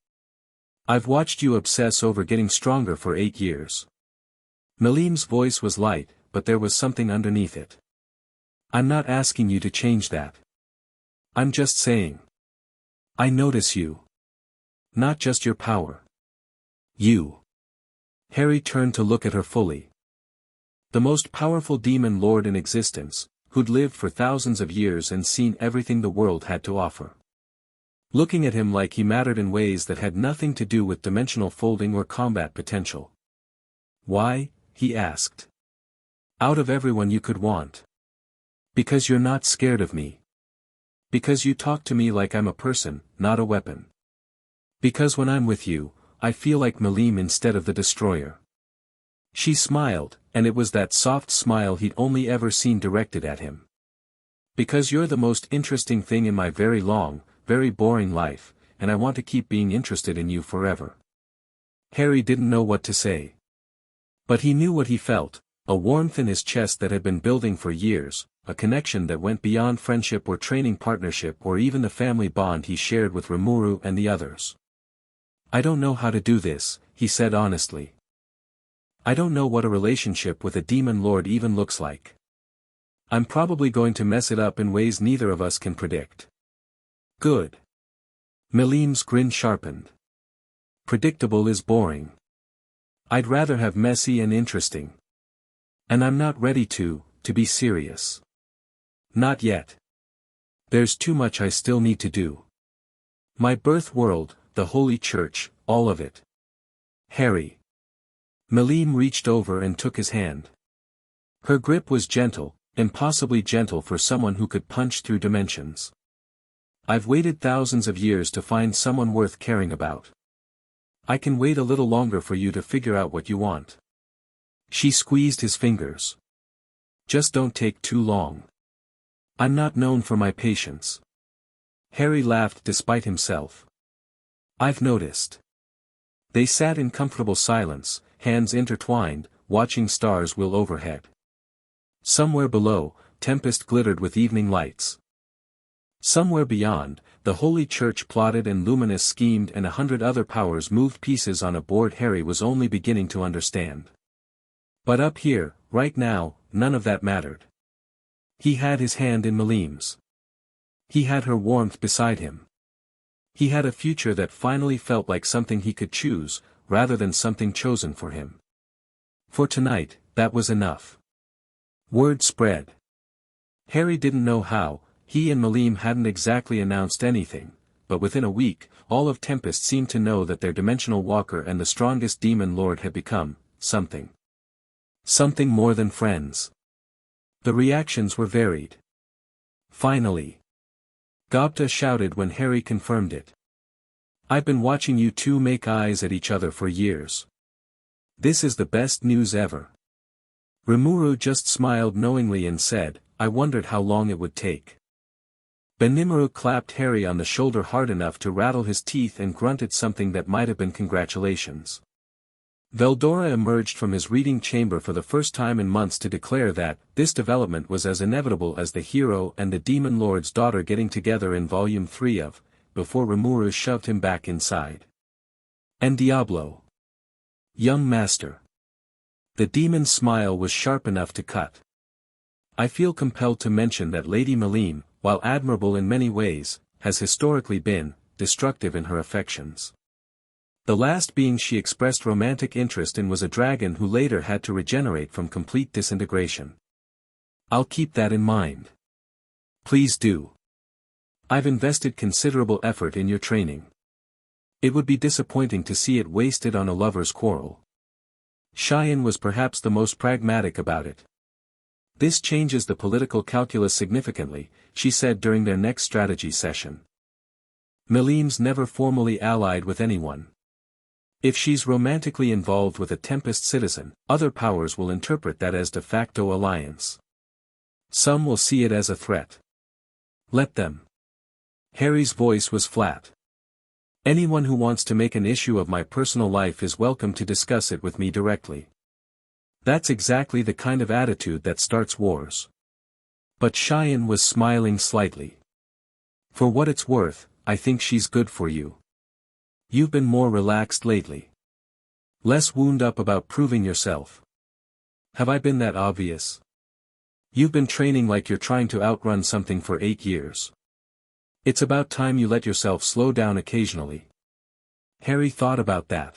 I've watched you obsess over getting stronger for 8 years. Milim's voice was light, but there was something underneath it. I'm not asking you to change that. I'm just saying. I notice you. Not just your power. You. Harry turned to look at her fully. The most powerful demon lord in existence, who'd lived for thousands of years and seen everything the world had to offer. Looking at him like he mattered in ways that had nothing to do with dimensional folding or combat potential. Why? He asked. Out of everyone you could want. Because you're not scared of me. Because you talk to me like I'm a person, not a weapon. Because when I'm with you, I feel like Milim instead of the destroyer. She smiled, and it was that soft smile he'd only ever seen directed at him. Because you're the most interesting thing in my very long, very boring life, and I want to keep being interested in you forever. Harry didn't know what to say. But he knew what he felt, a warmth in his chest that had been building for years, a connection that went beyond friendship or training partnership or even the family bond he shared with Rimuru and the others. I don't know how to do this, he said honestly. I don't know what a relationship with a demon lord even looks like. I'm probably going to mess it up in ways neither of us can predict. Good. Milim's grin sharpened. Predictable is boring. I'd rather have messy and interesting. And I'm not ready to be serious. Not yet. There's too much I still need to do. My birth world, the Holy Church, all of it. Harry. Milim reached over and took his hand. Her grip was gentle, impossibly gentle for someone who could punch through dimensions. I've waited thousands of years to find someone worth caring about. I can wait a little longer for you to figure out what you want. She squeezed his fingers. Just don't take too long. I'm not known for my patience. Harry laughed despite himself. I've noticed. They sat in comfortable silence, hands intertwined, watching stars wheel overhead. Somewhere below, Tempest glittered with evening lights. Somewhere beyond, the Holy Church plotted and Luminous schemed and 100 other powers moved pieces on a board Harry was only beginning to understand. But up here, right now, none of that mattered. He had his hand in Milim's. He had her warmth beside him. He had a future that finally felt like something he could choose, rather than something chosen for him. For tonight, that was enough. Word spread. Harry didn't know how, he and Milim hadn't exactly announced anything, but within a week, all of Tempest seemed to know that their dimensional walker and the strongest demon lord had become something. Something more than friends. The reactions were varied. Finally, Gobta shouted when Harry confirmed it. I've been watching you two make eyes at each other for years. This is the best news ever. Rimuru just smiled knowingly and said, I wondered how long it would take. Rimuru clapped Harry on the shoulder hard enough to rattle his teeth and grunted something that might have been congratulations. Veldora emerged from his reading chamber for the first time in months to declare that this development was as inevitable as the hero and the demon lord's daughter getting together in volume 3 of, before Rimuru shoved him back inside. And Diablo. Young master. The demon's smile was sharp enough to cut. I feel compelled to mention that Lady Milim, while admirable in many ways, has historically been destructive in her affections. The last being she expressed romantic interest in was a dragon who later had to regenerate from complete disintegration. I'll keep that in mind. Please do. I've invested considerable effort in your training. It would be disappointing to see it wasted on a lover's quarrel. Cheyenne was perhaps the most pragmatic about it. This changes the political calculus significantly, she said during their next strategy session. Milim's never formally allied with anyone. If she's romantically involved with a Tempest citizen, other powers will interpret that as de facto alliance. Some will see it as a threat. Let them. Harry's voice was flat. Anyone who wants to make an issue of my personal life is welcome to discuss it with me directly. That's exactly the kind of attitude that starts wars. But Cheyenne was smiling slightly. For what it's worth, I think she's good for you. You've been more relaxed lately. Less wound up about proving yourself. Have I been that obvious? You've been training like you're trying to outrun something for 8 years. It's about time you let yourself slow down occasionally. Harry thought about that.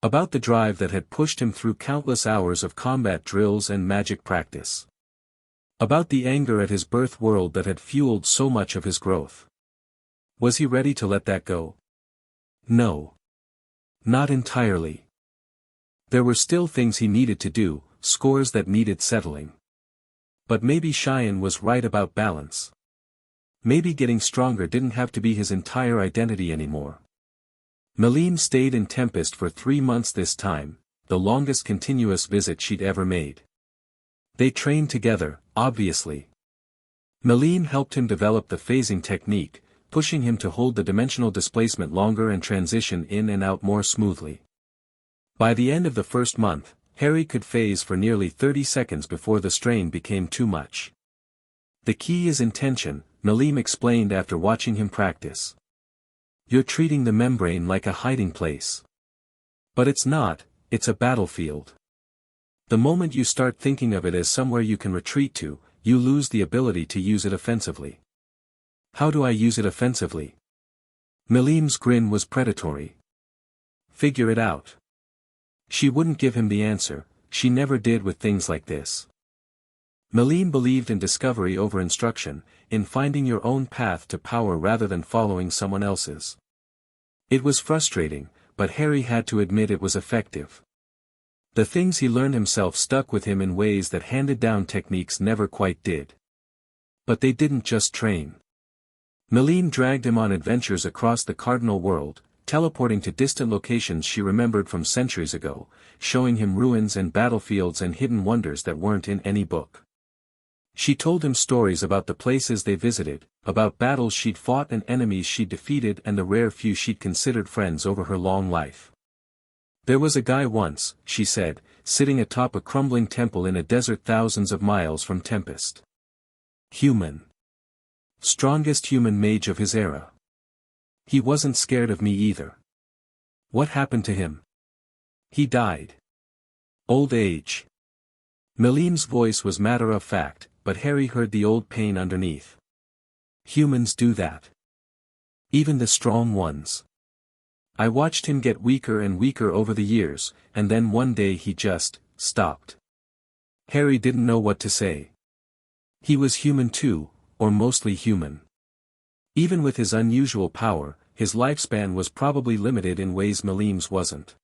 About the drive that had pushed him through countless hours of combat drills and magic practice. About the anger at his birth world that had fueled so much of his growth. Was he ready to let that go? No. Not entirely. There were still things he needed to do, scores that needed settling. But maybe Cheyenne was right about balance. Maybe getting stronger didn't have to be his entire identity anymore. Milim stayed in Tempest for 3 months this time, the longest continuous visit she'd ever made. They trained together, obviously. Milim helped him develop the phasing technique, pushing him to hold the dimensional displacement longer and transition in and out more smoothly. By the end of the first month, Harry could phase for nearly 30 seconds before the strain became too much. The key is intention, Milim explained after watching him practice. You're treating the membrane like a hiding place. But it's not, it's a battlefield. The moment you start thinking of it as somewhere you can retreat to, you lose the ability to use it offensively. How do I use it offensively? Milim's grin was predatory. Figure it out. She wouldn't give him the answer, she never did with things like this. Milim believed in discovery over instruction, in finding your own path to power rather than following someone else's. It was frustrating, but Harry had to admit it was effective. The things he learned himself stuck with him in ways that handed-down techniques never quite did. But they didn't just train. Milim dragged him on adventures across the Cardinal world, teleporting to distant locations she remembered from centuries ago, showing him ruins and battlefields and hidden wonders that weren't in any book. She told him stories about the places they visited, about battles she'd fought and enemies she'd defeated and the rare few she'd considered friends over her long life. There was a guy once, she said, sitting atop a crumbling temple in a desert thousands of miles from Tempest. Human. Strongest human mage of his era. He wasn't scared of me either. What happened to him? He died. Old age. Milim's voice was matter-of-fact, but Harry heard the old pain underneath. Humans do that. Even the strong ones. I watched him get weaker and weaker over the years, and then one day he just stopped. Harry didn't know what to say. He was human too, or mostly human. Even with his unusual power, his lifespan was probably limited in ways Milim's wasn't.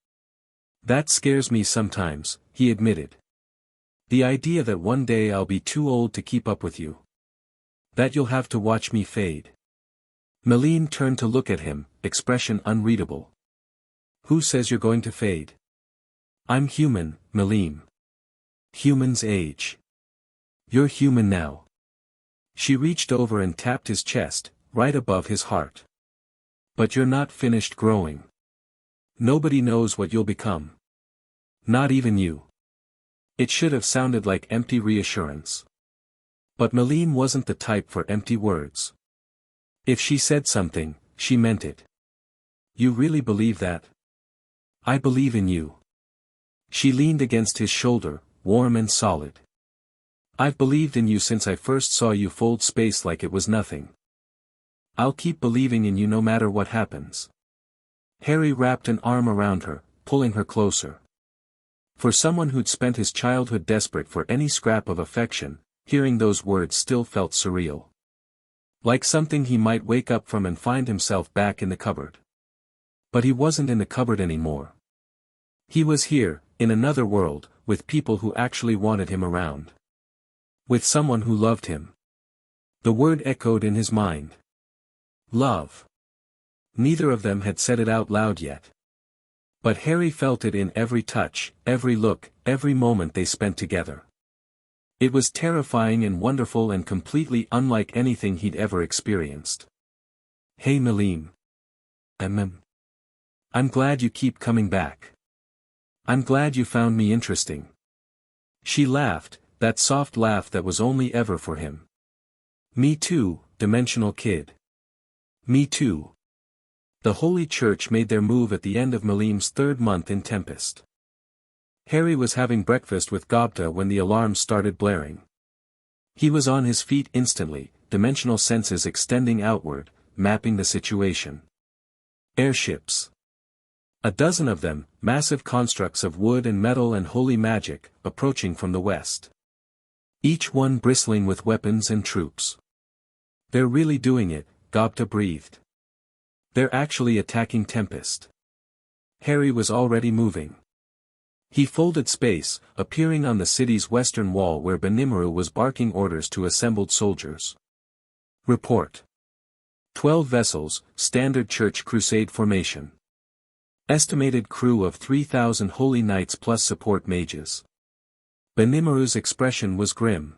That scares me sometimes, he admitted. The idea that one day I'll be too old to keep up with you. That you'll have to watch me fade. Milim turned to look at him, expression unreadable. Who says you're going to fade? I'm human, Milim. Humans age. You're human now. She reached over and tapped his chest, right above his heart. But you're not finished growing. Nobody knows what you'll become. Not even you. It should have sounded like empty reassurance. But Milim wasn't the type for empty words. If she said something, she meant it. You really believe that? I believe in you. She leaned against his shoulder, warm and solid. I've believed in you since I first saw you fold space like it was nothing. I'll keep believing in you no matter what happens. Harry wrapped an arm around her, pulling her closer. For someone who'd spent his childhood desperate for any scrap of affection, hearing those words still felt surreal. Like something he might wake up from and find himself back in the cupboard. But he wasn't in the cupboard anymore. He was here, in another world, with people who actually wanted him around. With someone who loved him. The word echoed in his mind. Love. Neither of them had said it out loud yet. But Harry felt it in every touch, every look, every moment they spent together. It was terrifying and wonderful and completely unlike anything he'd ever experienced. Hey Milim. I'm glad you keep coming back. I'm glad you found me interesting. She laughed, that soft laugh that was only ever for him. Me too, dimensional kid. Me too. The Holy Church made their move at the end of Milim's third month in Tempest. Harry was having breakfast with Gobta when the alarm started blaring. He was on his feet instantly, dimensional senses extending outward, mapping the situation. Airships. A dozen of them, massive constructs of wood and metal and holy magic, approaching from the west. Each one bristling with weapons and troops. They're really doing it, Gobta breathed. They're actually attacking Tempest. Harry was already moving. He folded space, appearing on the city's western wall where Rimuru was barking orders to assembled soldiers. Report. 12 vessels, standard church crusade formation. Estimated crew of 3,000 holy knights plus support mages. Benimaru's expression was grim.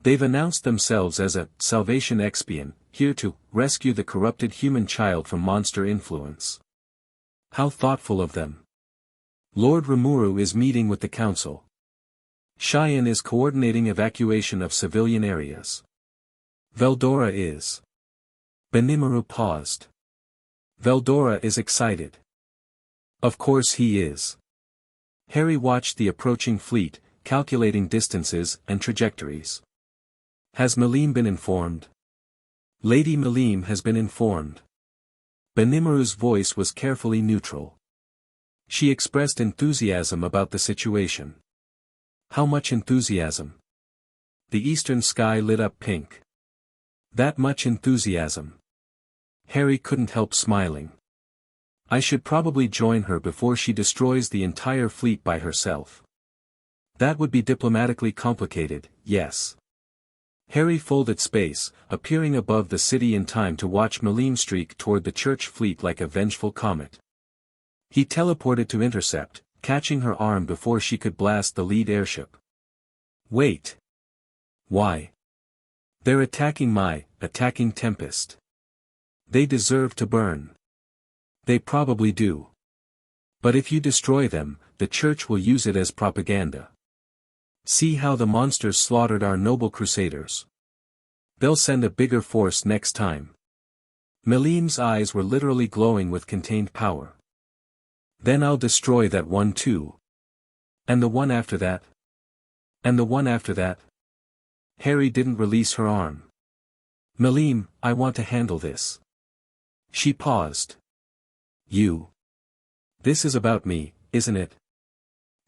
They've announced themselves as a Salvation Expion, here to rescue the corrupted human child from monster influence. How thoughtful of them. Lord Rimuru is meeting with the council. Cheyenne is coordinating evacuation of civilian areas. Veldora is. Benimaru paused. Veldora is excited. Of course he is. Harry watched the approaching fleet, calculating distances and trajectories. Has Milim been informed? Lady Milim has been informed. Benimaru's voice was carefully neutral. She expressed enthusiasm about the situation. How much enthusiasm? The eastern sky lit up pink. That much enthusiasm. Harry couldn't help smiling. I should probably join her before she destroys the entire fleet by herself. That would be diplomatically complicated, yes. Harry folded space, appearing above the city in time to watch Milim streak toward the church fleet like a vengeful comet. He teleported to intercept, catching her arm before she could blast the lead airship. Wait. Why? They're attacking Tempest. They deserve to burn. They probably do. But if you destroy them, the church will use it as propaganda. See how the monsters slaughtered our noble crusaders. They'll send a bigger force next time. Milim's eyes were literally glowing with contained power. Then I'll destroy that one too. And the one after that? And the one after that? Harry didn't release her arm. Milim, I want to handle this. She paused. You. This is about me, isn't it?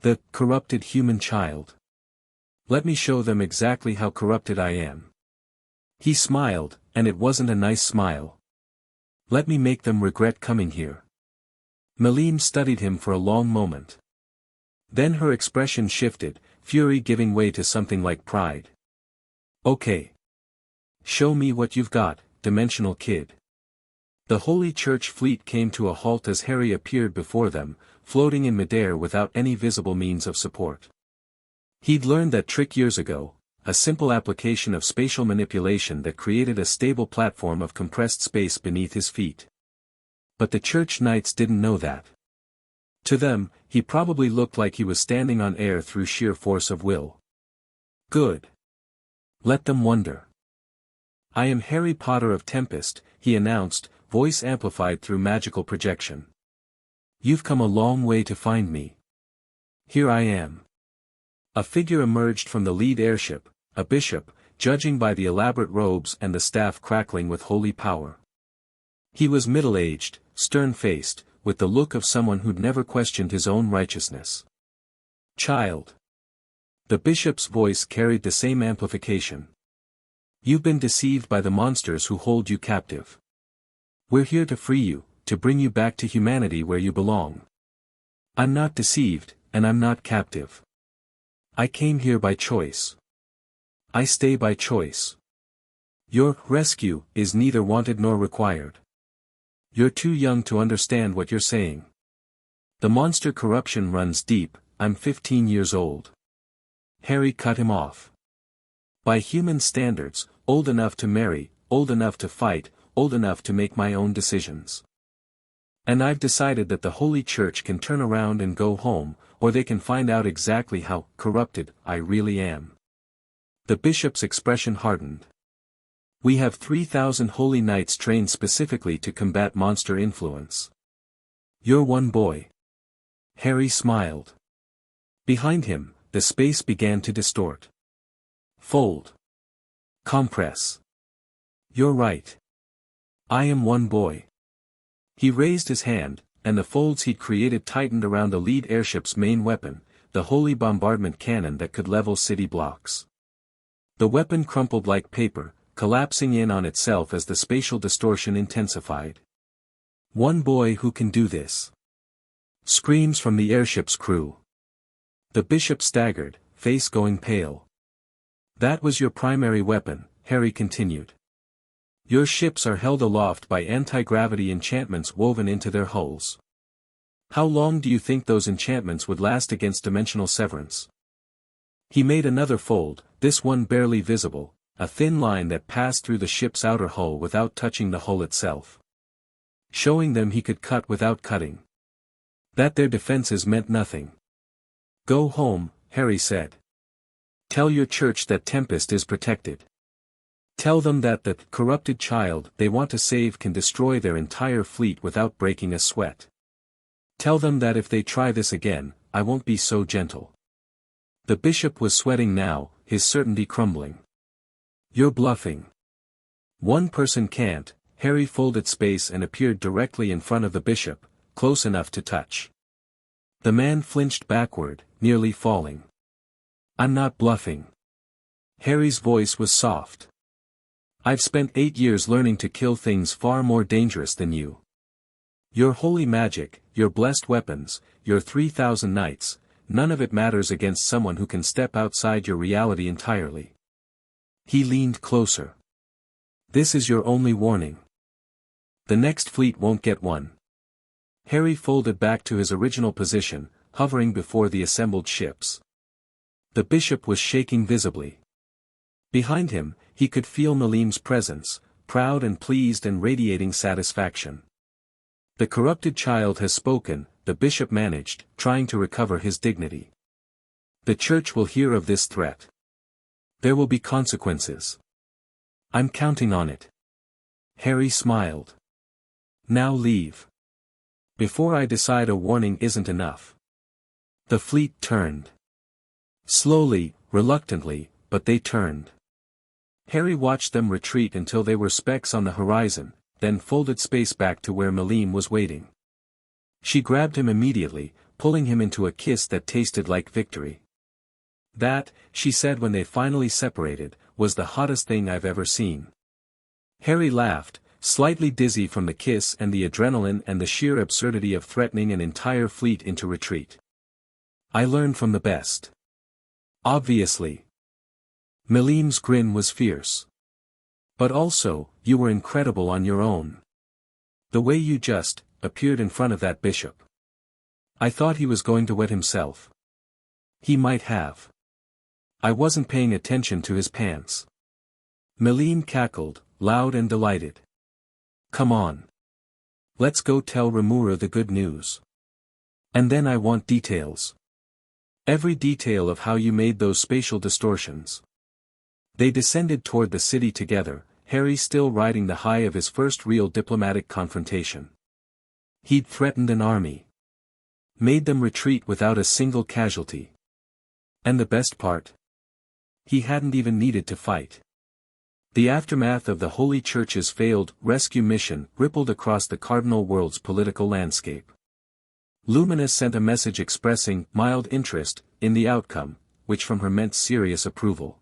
The corrupted human child. Let me show them exactly how corrupted I am. He smiled, and it wasn't a nice smile. Let me make them regret coming here. Milim studied him for a long moment. Then her expression shifted, fury giving way to something like pride. Okay. Show me what you've got, dimensional kid. The Holy Church fleet came to a halt as Harry appeared before them, floating in midair without any visible means of support. He'd learned that trick years ago, a simple application of spatial manipulation that created a stable platform of compressed space beneath his feet. But the Church Knights didn't know that. To them, he probably looked like he was standing on air through sheer force of will. Good. Let them wonder. I am Harry Potter of Tempest, he announced, voice amplified through magical projection. You've come a long way to find me. Here I am. A figure emerged from the lead airship, a bishop, judging by the elaborate robes and the staff crackling with holy power. He was middle-aged, stern-faced, with the look of someone who'd never questioned his own righteousness. Child. The bishop's voice carried the same amplification. You've been deceived by the monsters who hold you captive. We're here to free you, to bring you back to humanity where you belong. I'm not deceived, and I'm not captive. I came here by choice. I stay by choice. Your rescue is neither wanted nor required. You're too young to understand what you're saying. The monster corruption runs deep. I'm 15 years old. Harry cut him off. By human standards, old enough to marry, old enough to fight, old enough to make my own decisions. And I've decided that the Holy Church can turn around and go home, or they can find out exactly how corrupted I really am. The bishop's expression hardened. We have 3,000 holy knights trained specifically to combat monster influence. You're one boy. Harry smiled. Behind him, the space began to distort. Fold. Compress. You're right. I am one boy. He raised his hand, and the folds he'd created tightened around the lead airship's main weapon, the holy bombardment cannon that could level city blocks. The weapon crumpled like paper, collapsing in on itself as the spatial distortion intensified. One boy who can do this. Screams from the airship's crew. The bishop staggered, face going pale. That was your primary weapon, Harry continued. Your ships are held aloft by anti-gravity enchantments woven into their hulls. How long do you think those enchantments would last against dimensional severance? He made another fold, this one barely visible, a thin line that passed through the ship's outer hull without touching the hull itself. Showing them he could cut without cutting. That their defenses meant nothing. Go home, Harry said. Tell your church that Tempest is protected. Tell them that the corrupted child they want to save can destroy their entire fleet without breaking a sweat. Tell them that if they try this again, I won't be so gentle. The bishop was sweating now, his certainty crumbling. You're bluffing. One person can't. Harry folded space and appeared directly in front of the bishop, close enough to touch. The man flinched backward, nearly falling. I'm not bluffing. Harry's voice was soft. I've spent 8 years learning to kill things far more dangerous than you. Your holy magic, your blessed weapons, your 3,000 knights, none of it matters against someone who can step outside your reality entirely. He leaned closer. This is your only warning. The next fleet won't get one. Harry folded back to his original position, hovering before the assembled ships. The bishop was shaking visibly. Behind him, he could feel Milim's presence, proud and pleased and radiating satisfaction. The corrupted child has spoken, the bishop managed, trying to recover his dignity. The church will hear of this threat. There will be consequences. I'm counting on it. Harry smiled. Now leave. Before I decide a warning isn't enough. The fleet turned. Slowly, reluctantly, but they turned. Harry watched them retreat until they were specks on the horizon, then folded space back to where Milim was waiting. She grabbed him immediately, pulling him into a kiss that tasted like victory. That, she said when they finally separated, was the hottest thing I've ever seen. Harry laughed, slightly dizzy from the kiss and the adrenaline and the sheer absurdity of threatening an entire fleet into retreat. I learned from the best. Obviously. Milim's grin was fierce. But also, you were incredible on your own. The way you just appeared in front of that bishop. I thought he was going to wet himself. He might have. I wasn't paying attention to his pants. Milim cackled, loud and delighted. Come on. Let's go tell rimuru the good news. And then I want details. Every detail of how you made those spatial distortions. They descended toward the city together, Harry still riding the high of his first real diplomatic confrontation. He'd threatened an army. Made them retreat without a single casualty. And the best part? He hadn't even needed to fight. The aftermath of the Holy Church's failed rescue mission rippled across the cardinal world's political landscape. Luminous sent a message expressing mild interest in the outcome, which from her meant serious approval.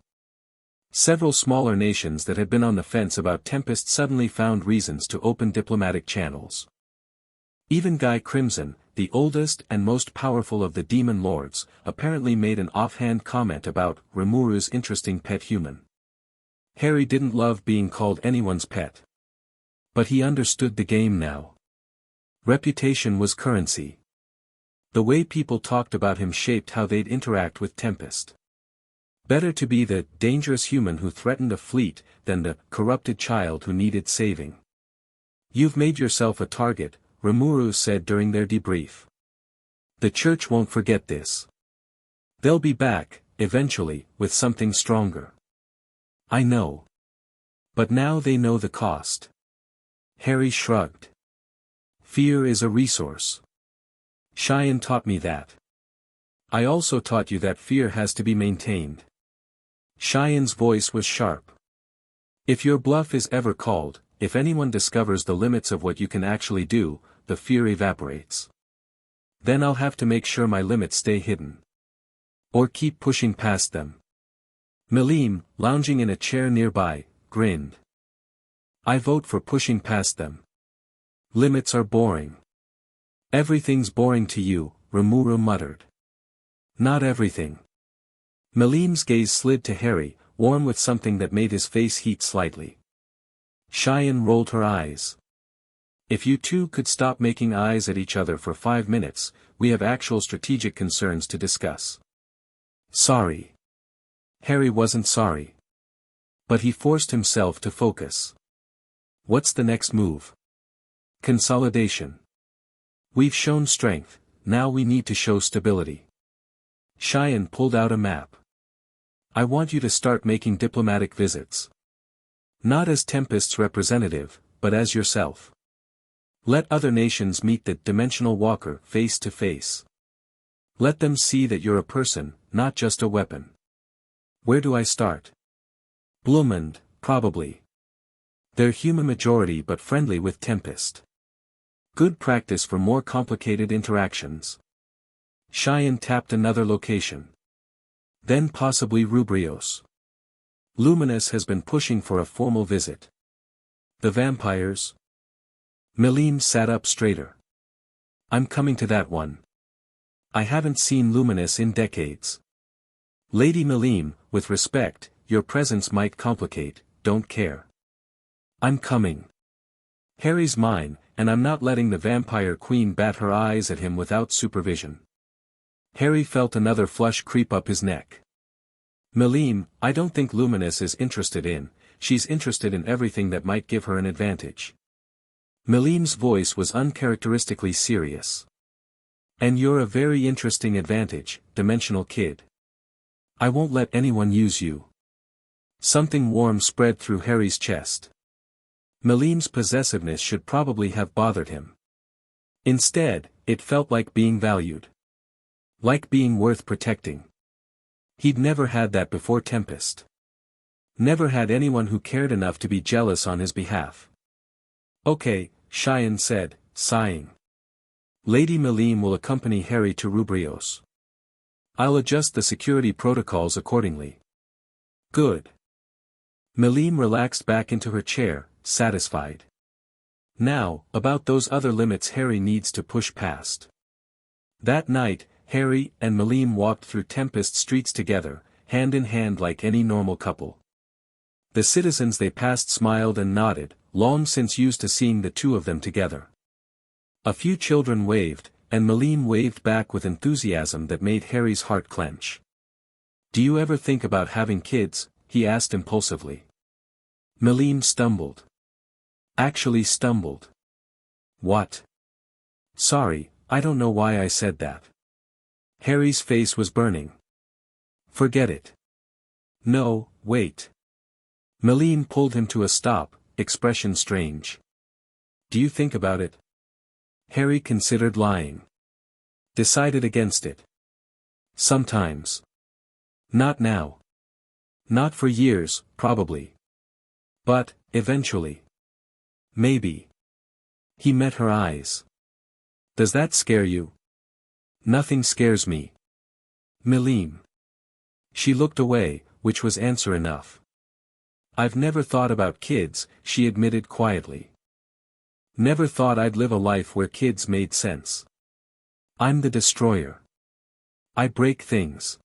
Several smaller nations that had been on the fence about Tempest suddenly found reasons to open diplomatic channels. Even Guy Crimson, the oldest and most powerful of the demon lords, apparently made an offhand comment about Rimuru's interesting pet human. Harry didn't love being called anyone's pet. But he understood the game now. Reputation was currency. The way people talked about him shaped how they'd interact with Tempest. Better to be the dangerous human who threatened a fleet than the corrupted child who needed saving. You've made yourself a target, Rimuru said during their debrief. The church won't forget this. They'll be back, eventually, with something stronger. I know. But now they know the cost. Harry shrugged. Fear is a resource. Cheyenne taught me that. I also taught you that fear has to be maintained. Cheyenne's voice was sharp. If your bluff is ever called, if anyone discovers the limits of what you can actually do, the fear evaporates. Then I'll have to make sure my limits stay hidden. Or keep pushing past them. Milim, lounging in a chair nearby, grinned. I vote for pushing past them. Limits are boring. Everything's boring to you, Rimuru muttered. Not everything. Milim's gaze slid to Harry, warm with something that made his face heat slightly. Cheyenne rolled her eyes. If you two could stop making eyes at each other for 5 minutes, we have actual strategic concerns to discuss. Sorry. Harry wasn't sorry. But he forced himself to focus. What's the next move? Consolidation. We've shown strength, now we need to show stability. Cheyenne pulled out a map. I want you to start making diplomatic visits. Not as Tempest's representative, but as yourself. Let other nations meet the Dimensional Walker face to face. Let them see that you're a person, not just a weapon. Where do I start? Blumund, probably. They're human majority but friendly with Tempest. Good practice for more complicated interactions. Cheyenne tapped another location. Then possibly Rubrios. Luminous has been pushing for a formal visit. The vampires? Milim sat up straighter. I'm coming to that one. I haven't seen Luminous in decades. Lady Milim, with respect, your presence might complicate, don't care. I'm coming. Harry's mine, and I'm not letting the vampire queen bat her eyes at him without supervision. Harry felt another flush creep up his neck. Milim, I don't think Luminous is interested in, she's interested in everything that might give her an advantage. Milim's voice was uncharacteristically serious. And you're a very interesting advantage, Dimensional Kid. I won't let anyone use you. Something warm spread through Harry's chest. Milim's possessiveness should probably have bothered him. Instead, it felt like being valued. Like being worth protecting. He'd never had that before Tempest. Never had anyone who cared enough to be jealous on his behalf. Okay, Cheyenne said, sighing. Lady Milim will accompany Harry to Rubrios. I'll adjust the security protocols accordingly. Good. Milim relaxed back into her chair, satisfied. Now, about those other limits Harry needs to push past. That night, Harry and Milim walked through Tempest streets together, hand in hand like any normal couple. The citizens they passed smiled and nodded, long since used to seeing the two of them together. A few children waved, and Milim waved back with enthusiasm that made Harry's heart clench. "Do you ever think about having kids?" he asked impulsively. Milim stumbled. Actually stumbled. "What? Sorry, I don't know why I said that." Harry's face was burning. "Forget it." "No, wait." Milim pulled him to a stop, expression strange. "Do you think about it?" Harry considered lying. Decided against it. "Sometimes. Not now. Not for years, probably. But, eventually. Maybe." He met her eyes. "Does that scare you?" "Nothing scares me." "Milim." She looked away, which was answer enough. "I've never thought about kids," she admitted quietly. "Never thought I'd live a life where kids made sense. I'm the destroyer. I break things.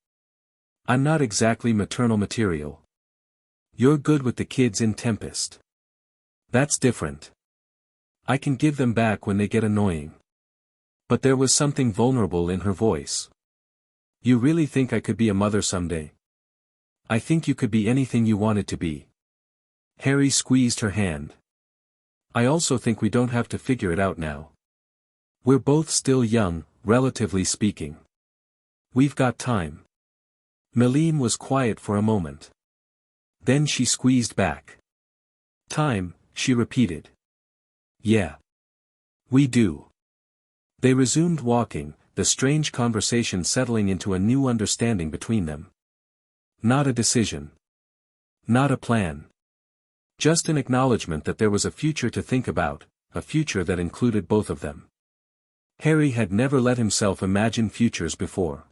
I'm not exactly maternal material. You're good with the kids in Tempest. That's different. I can give them back when they get annoying." But there was something vulnerable in her voice. "You really think I could be a mother someday?" "I think you could be anything you wanted to be." Harry squeezed her hand. "I also think we don't have to figure it out now. We're both still young, relatively speaking. We've got time." Milim was quiet for a moment. Then she squeezed back. "Time," she repeated. "Yeah. We do." They resumed walking, the strange conversation settling into a new understanding between them. Not a decision. Not a plan. Just an acknowledgement that there was a future to think about, a future that included both of them. Harry had never let himself imagine futures before.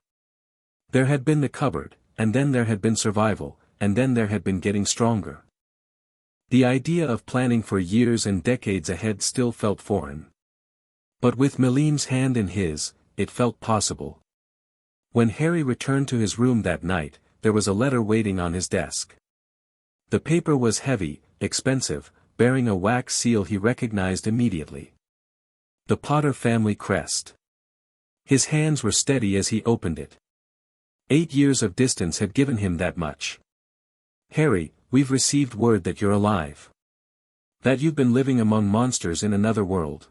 There had been the cupboard, and then there had been survival, and then there had been getting stronger. The idea of planning for years and decades ahead still felt foreign. But with Milim's hand in his, it felt possible. When Harry returned to his room that night, there was a letter waiting on his desk. The paper was heavy, expensive, bearing a wax seal he recognized immediately. The Potter family crest. His hands were steady as he opened it. 8 years of distance had given him that much. "Harry, we've received word that you're alive. That you've been living among monsters in another world.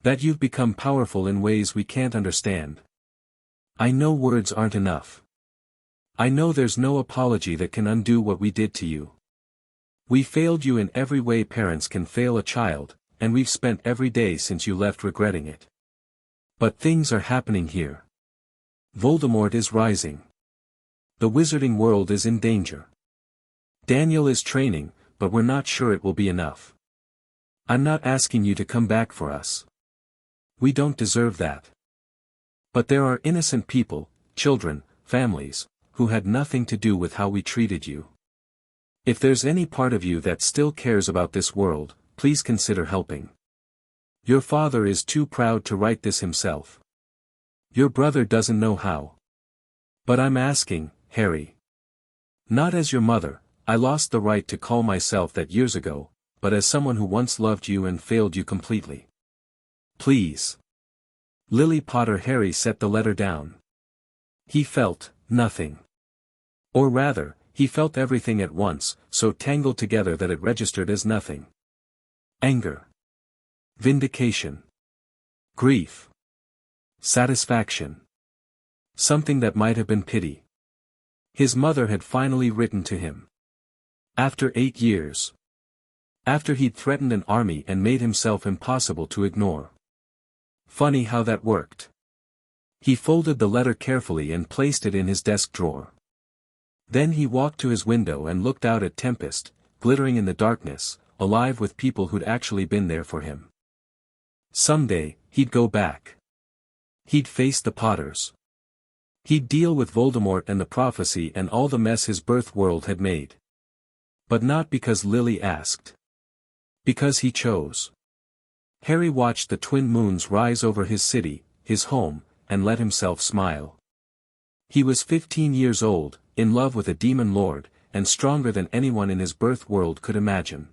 That you've become powerful in ways we can't understand. I know words aren't enough. I know there's no apology that can undo what we did to you. We failed you in every way parents can fail a child, and we've spent every day since you left regretting it. But things are happening here. Voldemort is rising. The wizarding world is in danger. Daniel is training, but we're not sure it will be enough. I'm not asking you to come back for us. We don't deserve that. But there are innocent people, children, families, who had nothing to do with how we treated you. If there's any part of you that still cares about this world, please consider helping. Your father is too proud to write this himself. Your brother doesn't know how. But I'm asking, Harry. Not as your mother, I lost the right to call myself that years ago, but as someone who once loved you and failed you completely. Please. Lily Potter. Harry set the letter down. He felt nothing. Or rather, he felt everything at once, so tangled together that it registered as nothing. Anger. Vindication. Grief. Satisfaction. Something that might have been pity. His mother had finally written to him. After 8 years. After he'd threatened an army and made himself impossible to ignore. Funny how that worked. He folded the letter carefully and placed it in his desk drawer. Then he walked to his window and looked out at Tempest, glittering in the darkness, alive with people who'd actually been there for him. Someday, he'd go back. He'd face the Potters. He'd deal with Voldemort and the prophecy and all the mess his birth world had made. But not because Lily asked. Because he chose. Harry watched the twin moons rise over his city, his home, and let himself smile. He was 15 years old, in love with a demon lord, and stronger than anyone in his birth world could imagine.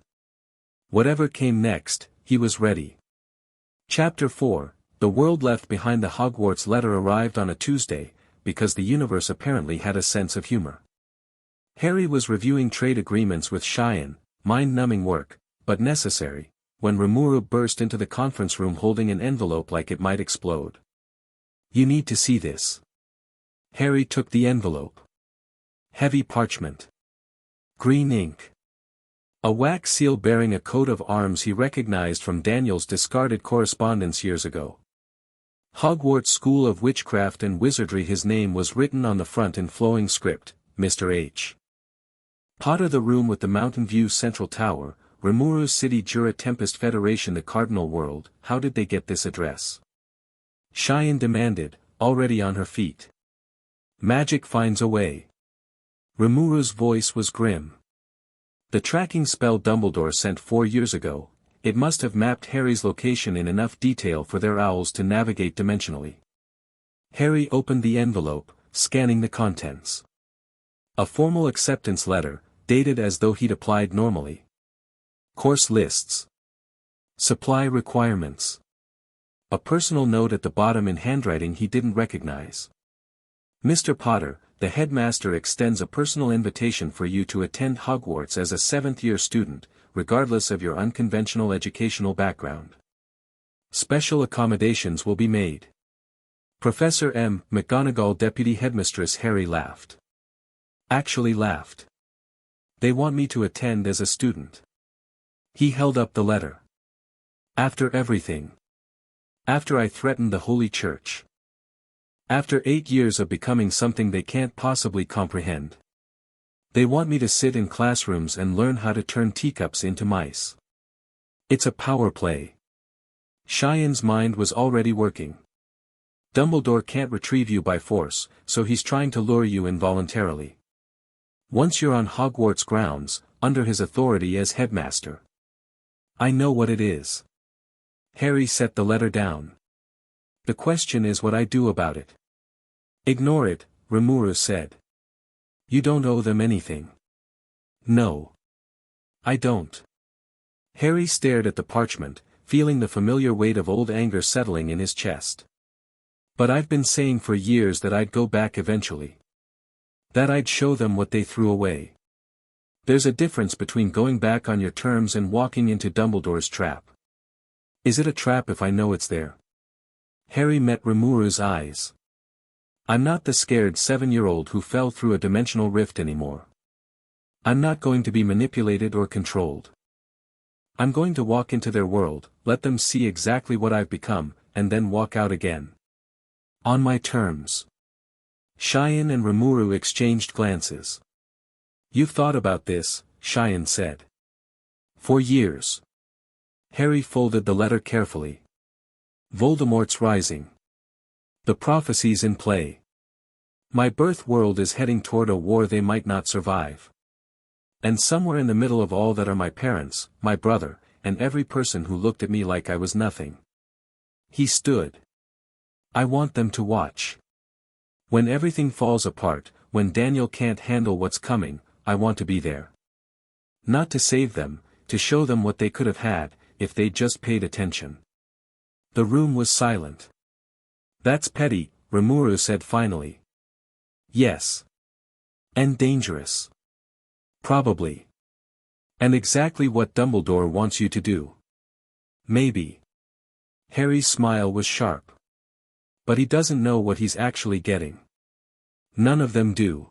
Whatever came next, he was ready. Chapter 4, The World Left Behind. The Hogwarts letter arrived on a Tuesday, because the universe apparently had a sense of humor. Harry was reviewing trade agreements with Cheyenne, mind-numbing work, but necessary, when Rimuru burst into the conference room holding an envelope like it might explode. "You need to see this." Harry took the envelope. Heavy parchment. Green ink. A wax seal bearing a coat of arms he recognized from Daniel's discarded correspondence years ago. Hogwarts School of Witchcraft and Wizardry. His name was written on the front in flowing script, Mr. H. Potter. The room with the Mountain View Central Tower, Rimuru City. Jura Tempest Federation. The Cardinal World. How did they get this address? Cheyenne demanded, already on her feet. Magic finds a way. Rimuru's voice was grim. The tracking spell Dumbledore sent 4 years ago, it must have mapped Harry's location in enough detail for their owls to navigate dimensionally. Harry opened the envelope, scanning the contents. A formal acceptance letter, dated as though he'd applied normally. Course lists. Supply requirements. A personal note at the bottom in handwriting he didn't recognize. Mr. Potter, the headmaster extends a personal invitation for you to attend Hogwarts as a 7th-year student, regardless of your unconventional educational background. Special accommodations will be made. Professor M. McGonagall. Deputy Headmistress. Harry laughed. Actually laughed. They want me to attend as a student. He held up the letter. After everything. After I threatened the Holy Church. After 8 years of becoming something they can't possibly comprehend. They want me to sit in classrooms and learn how to turn teacups into mice. It's a power play. Cheyenne's mind was already working. Dumbledore can't retrieve you by force, so he's trying to lure you involuntarily. Once you're on Hogwarts grounds, under his authority as headmaster. I know what it is. Harry set the letter down. The question is what I do about it. Ignore it, Rimuru said. You don't owe them anything. No. I don't. Harry stared at the parchment, feeling the familiar weight of old anger settling in his chest. But I've been saying for years that I'd go back eventually. That I'd show them what they threw away. There's a difference between going back on your terms and walking into Dumbledore's trap. Is it a trap if I know it's there? Harry met Rimuru's eyes. I'm not the scared 7-year-old who fell through a dimensional rift anymore. I'm not going to be manipulated or controlled. I'm going to walk into their world, let them see exactly what I've become, and then walk out again. On my terms. Cheyenne and Rimuru exchanged glances. You've thought about this, Cheyenne said. For years. Harry folded the letter carefully. Voldemort's rising. The prophecies in play. My birth world is heading toward a war they might not survive. And somewhere in the middle of all that are my parents, my brother, and every person who looked at me like I was nothing. He stood. I want them to watch. When everything falls apart, when Daniel can't handle what's coming, I want to be there. Not to save them, to show them what they could have had, if they'd just paid attention. The room was silent. That's petty, Rimuru said finally. Yes. And dangerous. Probably. And exactly what Dumbledore wants you to do. Maybe. Harry's smile was sharp. But he doesn't know what he's actually getting. None of them do.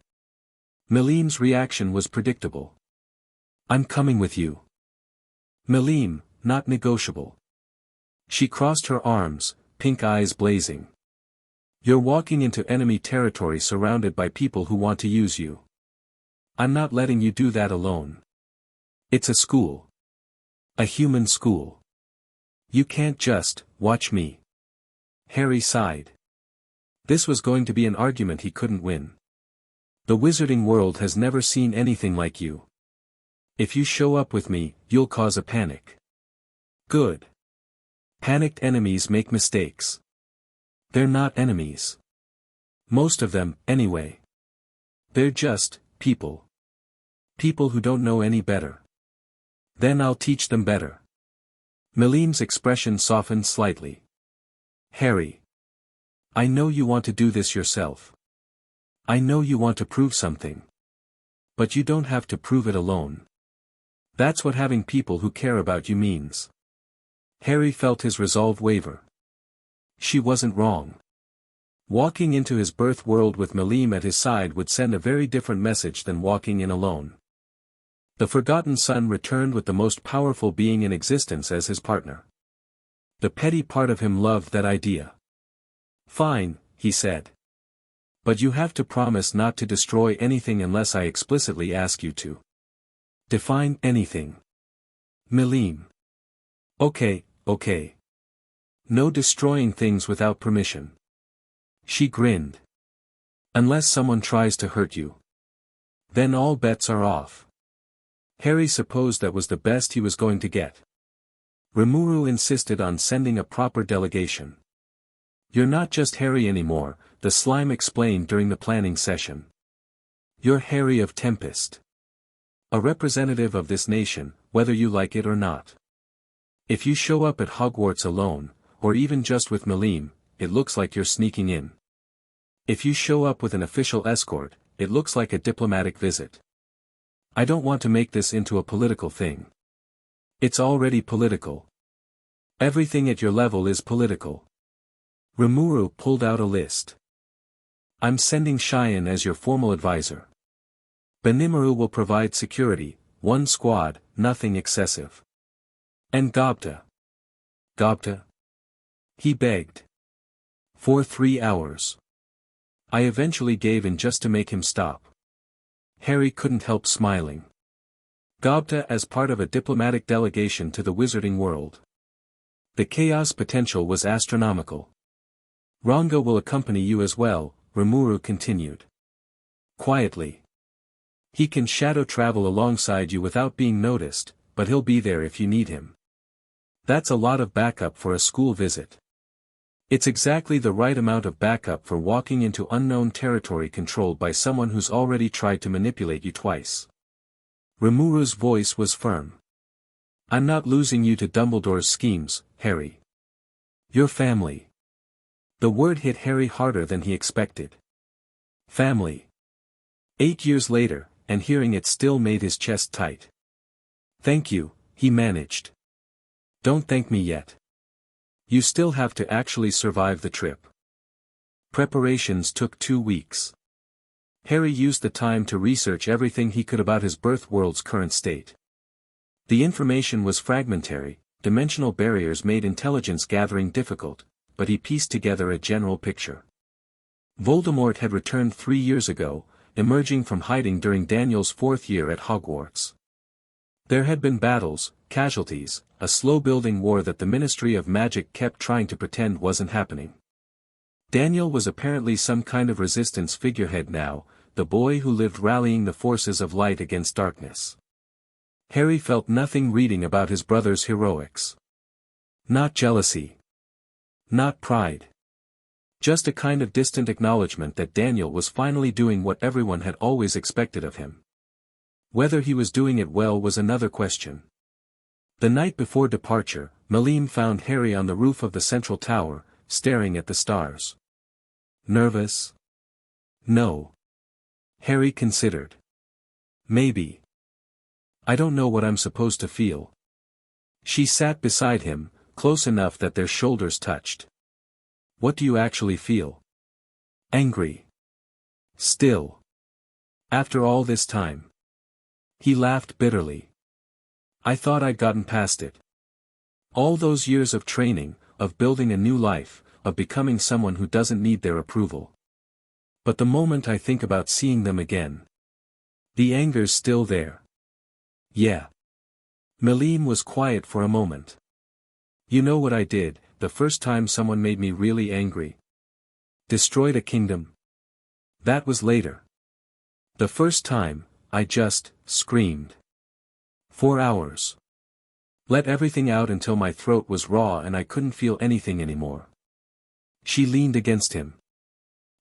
Milim's reaction was predictable. I'm coming with you. Milim, not negotiable. She crossed her arms, pink eyes blazing. You're walking into enemy territory surrounded by people who want to use you. I'm not letting you do that alone. It's a school. A human school. You can't just, watch me. Harry sighed. This was going to be an argument he couldn't win. The wizarding world has never seen anything like you. If you show up with me, you'll cause a panic. Good. Panicked enemies make mistakes. They're not enemies. Most of them, anyway. They're just people. People who don't know any better. Then I'll teach them better. Milim's expression softened slightly. Harry. I know you want to do this yourself. I know you want to prove something. But you don't have to prove it alone. That's what having people who care about you means. Harry felt his resolve waver. She wasn't wrong. Walking into his birth world with Milim at his side would send a very different message than walking in alone. The forgotten son returned with the most powerful being in existence as his partner. The petty part of him loved that idea. Fine, he said. But you have to promise not to destroy anything unless I explicitly ask you to. Define anything. Milim. Okay. No destroying things without permission. She grinned. Unless someone tries to hurt you. Then all bets are off. Harry supposed that was the best he was going to get. Rimuru insisted on sending a proper delegation. You're not just Harry anymore, the slime explained during the planning session. You're Harry of Tempest. A representative of this nation, whether you like it or not. If you show up at Hogwarts alone, or even just with Milim, it looks like you're sneaking in. If you show up with an official escort, it looks like a diplomatic visit. I don't want to make this into a political thing. It's already political. Everything at your level is political. Rimuru pulled out a list. I'm sending Cheyenne as your formal advisor. Benimaru will provide security, 1 squad, nothing excessive. And Gobta. Gobta? He begged. For 3 hours. I eventually gave in just to make him stop. Harry couldn't help smiling. Gobta as part of a diplomatic delegation to the wizarding world. The chaos potential was astronomical. Ranga will accompany you as well, Rimuru continued. Quietly. He can shadow travel alongside you without being noticed, but he'll be there if you need him. That's a lot of backup for a school visit. It's exactly the right amount of backup for walking into unknown territory controlled by someone who's already tried to manipulate you twice. Rimuru's voice was firm. I'm not losing you to Dumbledore's schemes, Harry. Your family. The word hit Harry harder than he expected. Family. 8 years later, and hearing it still made his chest tight. Thank you, he managed. Don't thank me yet. You still have to actually survive the trip. Preparations took 2 weeks. Harry used the time to research everything he could about his birth world's current state. The information was fragmentary, dimensional barriers made intelligence gathering difficult, but he pieced together a general picture. Voldemort had returned 3 years ago, emerging from hiding during Daniel's 4th year at Hogwarts. There had been battles, casualties, a slow-building war that the Ministry of Magic kept trying to pretend wasn't happening. Daniel was apparently some kind of resistance figurehead now, the boy who lived rallying the forces of light against darkness. Harry felt nothing reading about his brother's heroics. Not jealousy. Not pride. Just a kind of distant acknowledgement that Daniel was finally doing what everyone had always expected of him. Whether he was doing it well was another question. The night before departure, Milim found Harry on the roof of the central tower, staring at the stars. Nervous? No. Harry considered. Maybe. I don't know what I'm supposed to feel. She sat beside him, close enough that their shoulders touched. What do you actually feel? Angry. Still. After all this time. He laughed bitterly. I thought I'd gotten past it. All those years of training, of building a new life, of becoming someone who doesn't need their approval. But the moment I think about seeing them again. The anger's still there. Yeah. Milim was quiet for a moment. You know what I did, the first time someone made me really angry? Destroyed a kingdom. That was later. The first time, I just screamed. 4 hours. Let everything out until my throat was raw and I couldn't feel anything anymore. She leaned against him.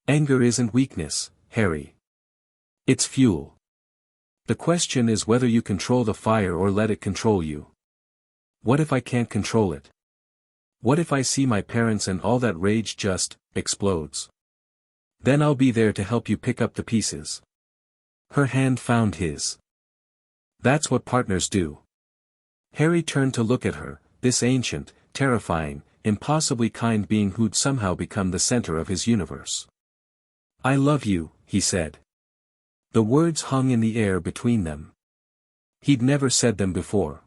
Anger isn't weakness, Harry. It's fuel. The question is whether you control the fire or let it control you. What if I can't control it? What if I see my parents and all that rage just explodes? Then I'll be there to help you pick up the pieces. Her hand found his. That's what partners do. Harry turned to look at her, this ancient, terrifying, impossibly kind being who'd somehow become the center of his universe. I love you, he said. The words hung in the air between them. He'd never said them before.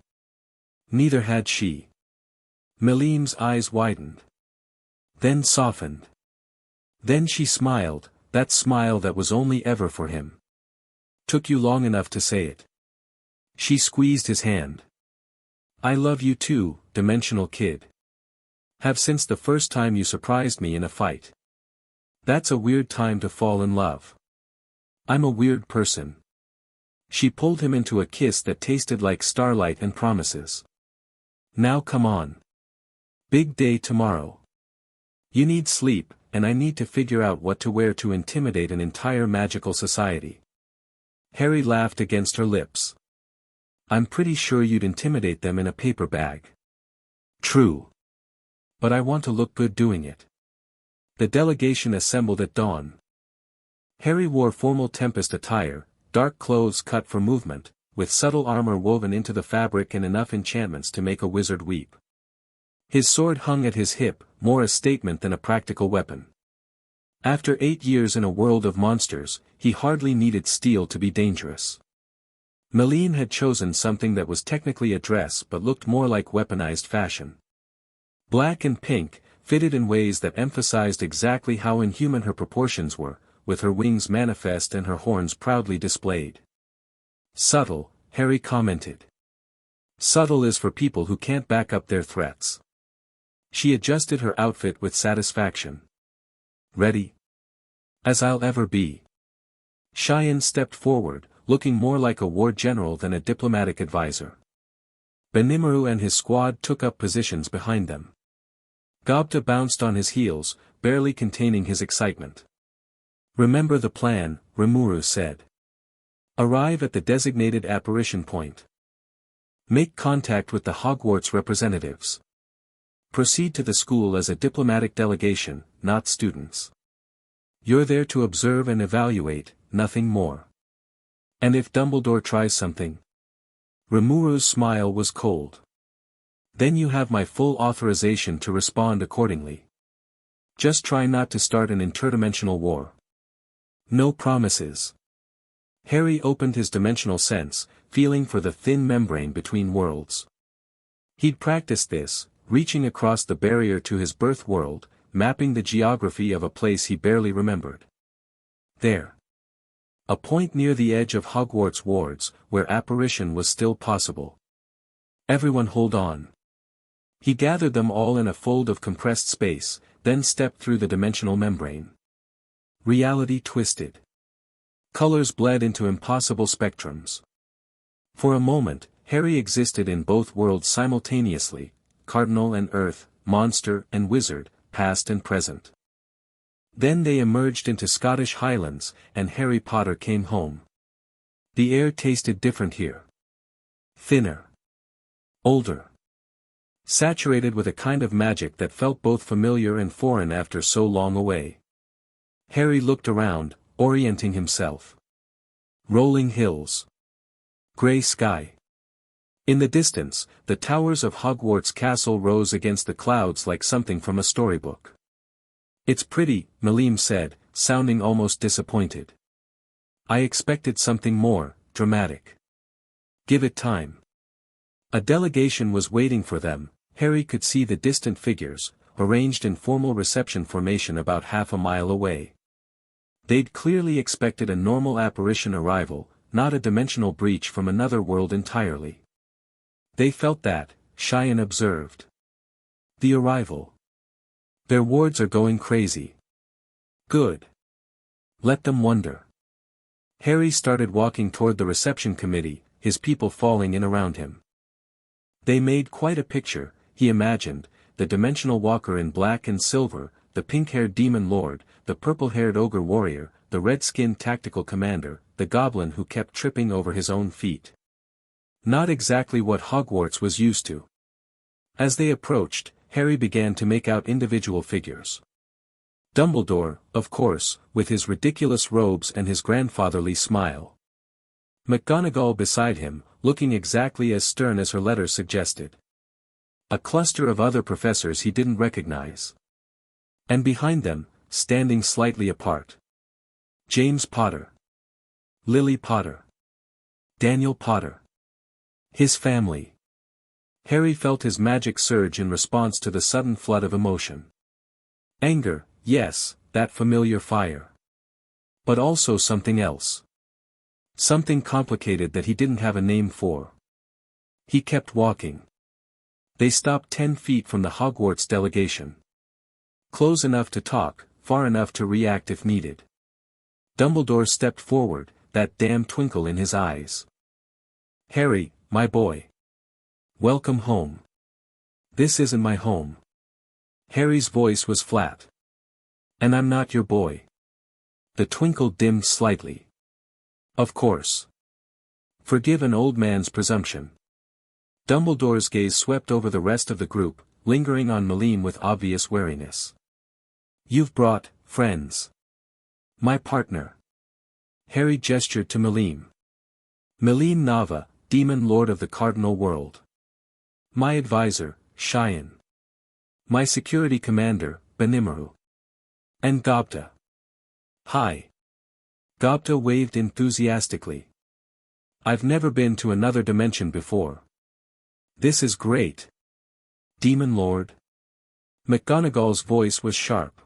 Neither had she. Milim's eyes widened. Then softened. Then she smiled, that smile that was only ever for him. Took you long enough to say it. She squeezed his hand. I love you too, dimensional kid. Have since the first time you surprised me in a fight. That's a weird time to fall in love. I'm a weird person. She pulled him into a kiss that tasted like starlight and promises. Now come on. Big day tomorrow. You need sleep, and I need to figure out what to wear to intimidate an entire magical society. Harry laughed against her lips. I'm pretty sure you'd intimidate them in a paper bag. True. But I want to look good doing it. The delegation assembled at dawn. Harry wore formal tempest attire, dark clothes cut for movement, with subtle armor woven into the fabric and enough enchantments to make a wizard weep. His sword hung at his hip, more a statement than a practical weapon. After 8 years in a world of monsters, he hardly needed steel to be dangerous. Milim had chosen something that was technically a dress but looked more like weaponized fashion. Black and pink, fitted in ways that emphasized exactly how inhuman her proportions were, with her wings manifest and her horns proudly displayed. Subtle, Harry commented. Subtle is for people who can't back up their threats. She adjusted her outfit with satisfaction. Ready? As I'll ever be. Cheyenne stepped forward, looking more like a war general than a diplomatic advisor. Rimuru and his squad took up positions behind them. Gobta bounced on his heels, barely containing his excitement. Remember the plan, rimuru said. Arrive at the designated apparition point. Make contact with the Hogwarts representatives. Proceed to the school as a diplomatic delegation, not students. You're there to observe and evaluate, nothing more. And if Dumbledore tries something? Rimuru's smile was cold. Then you have my full authorization to respond accordingly. Just try not to start an interdimensional war. No promises. Harry opened his dimensional sense, feeling for the thin membrane between worlds. He'd practiced this, reaching across the barrier to his birth world, mapping the geography of a place he barely remembered. There. A point near the edge of Hogwarts wards, where apparition was still possible. Everyone hold on. He gathered them all in a fold of compressed space, then stepped through the dimensional membrane. Reality twisted. Colors bled into impossible spectrums. For a moment, Harry existed in both worlds simultaneously, cardinal and earth, monster and wizard, past and present. Then they emerged into Scottish Highlands, and Harry Potter came home. The air tasted different here. Thinner. Older. Saturated with a kind of magic that felt both familiar and foreign after so long away. Harry looked around, orienting himself. Rolling hills. Gray sky. In the distance, the towers of Hogwarts Castle rose against the clouds like something from a storybook. It's pretty, Milim said, sounding almost disappointed. I expected something more, dramatic. Give it time. A delegation was waiting for them. Harry could see the distant figures, arranged in formal reception formation about half a mile away. They'd clearly expected a normal apparition arrival, not a dimensional breach from another world entirely. They felt that, Cheyenne observed. The arrival. Their wards are going crazy. Good. Let them wonder. Harry started walking toward the reception committee, his people falling in around him. They made quite a picture, he imagined, the dimensional walker in black and silver, the pink-haired demon lord, the purple-haired ogre warrior, the red-skinned tactical commander, the goblin who kept tripping over his own feet. Not exactly what Hogwarts was used to. As they approached, Harry began to make out individual figures. Dumbledore, of course, with his ridiculous robes and his grandfatherly smile. McGonagall beside him, looking exactly as stern as her letter suggested. A cluster of other professors he didn't recognize. And behind them, standing slightly apart. James Potter. Lily Potter. Daniel Potter. His family. Harry felt his magic surge in response to the sudden flood of emotion. Anger, yes, that familiar fire. But also something else. Something complicated that he didn't have a name for. He kept walking. They stopped 10 feet from the Hogwarts delegation. Close enough to talk, far enough to react if needed. Dumbledore stepped forward, that damn twinkle in his eyes. Harry, my boy. Welcome home. This isn't my home. Harry's voice was flat. And I'm not your boy. The twinkle dimmed slightly. Of course. Forgive an old man's presumption. Dumbledore's gaze swept over the rest of the group, lingering on Milim with obvious wariness. You've brought, friends. My partner. Harry gestured to Milim. Milim Nava, demon lord of the cardinal world. My advisor, Cheyenne. My security commander, Rimuru. And Gobta. Hi. Gobta waved enthusiastically. I've never been to another dimension before. This is great. Demon Lord. McGonagall's voice was sharp.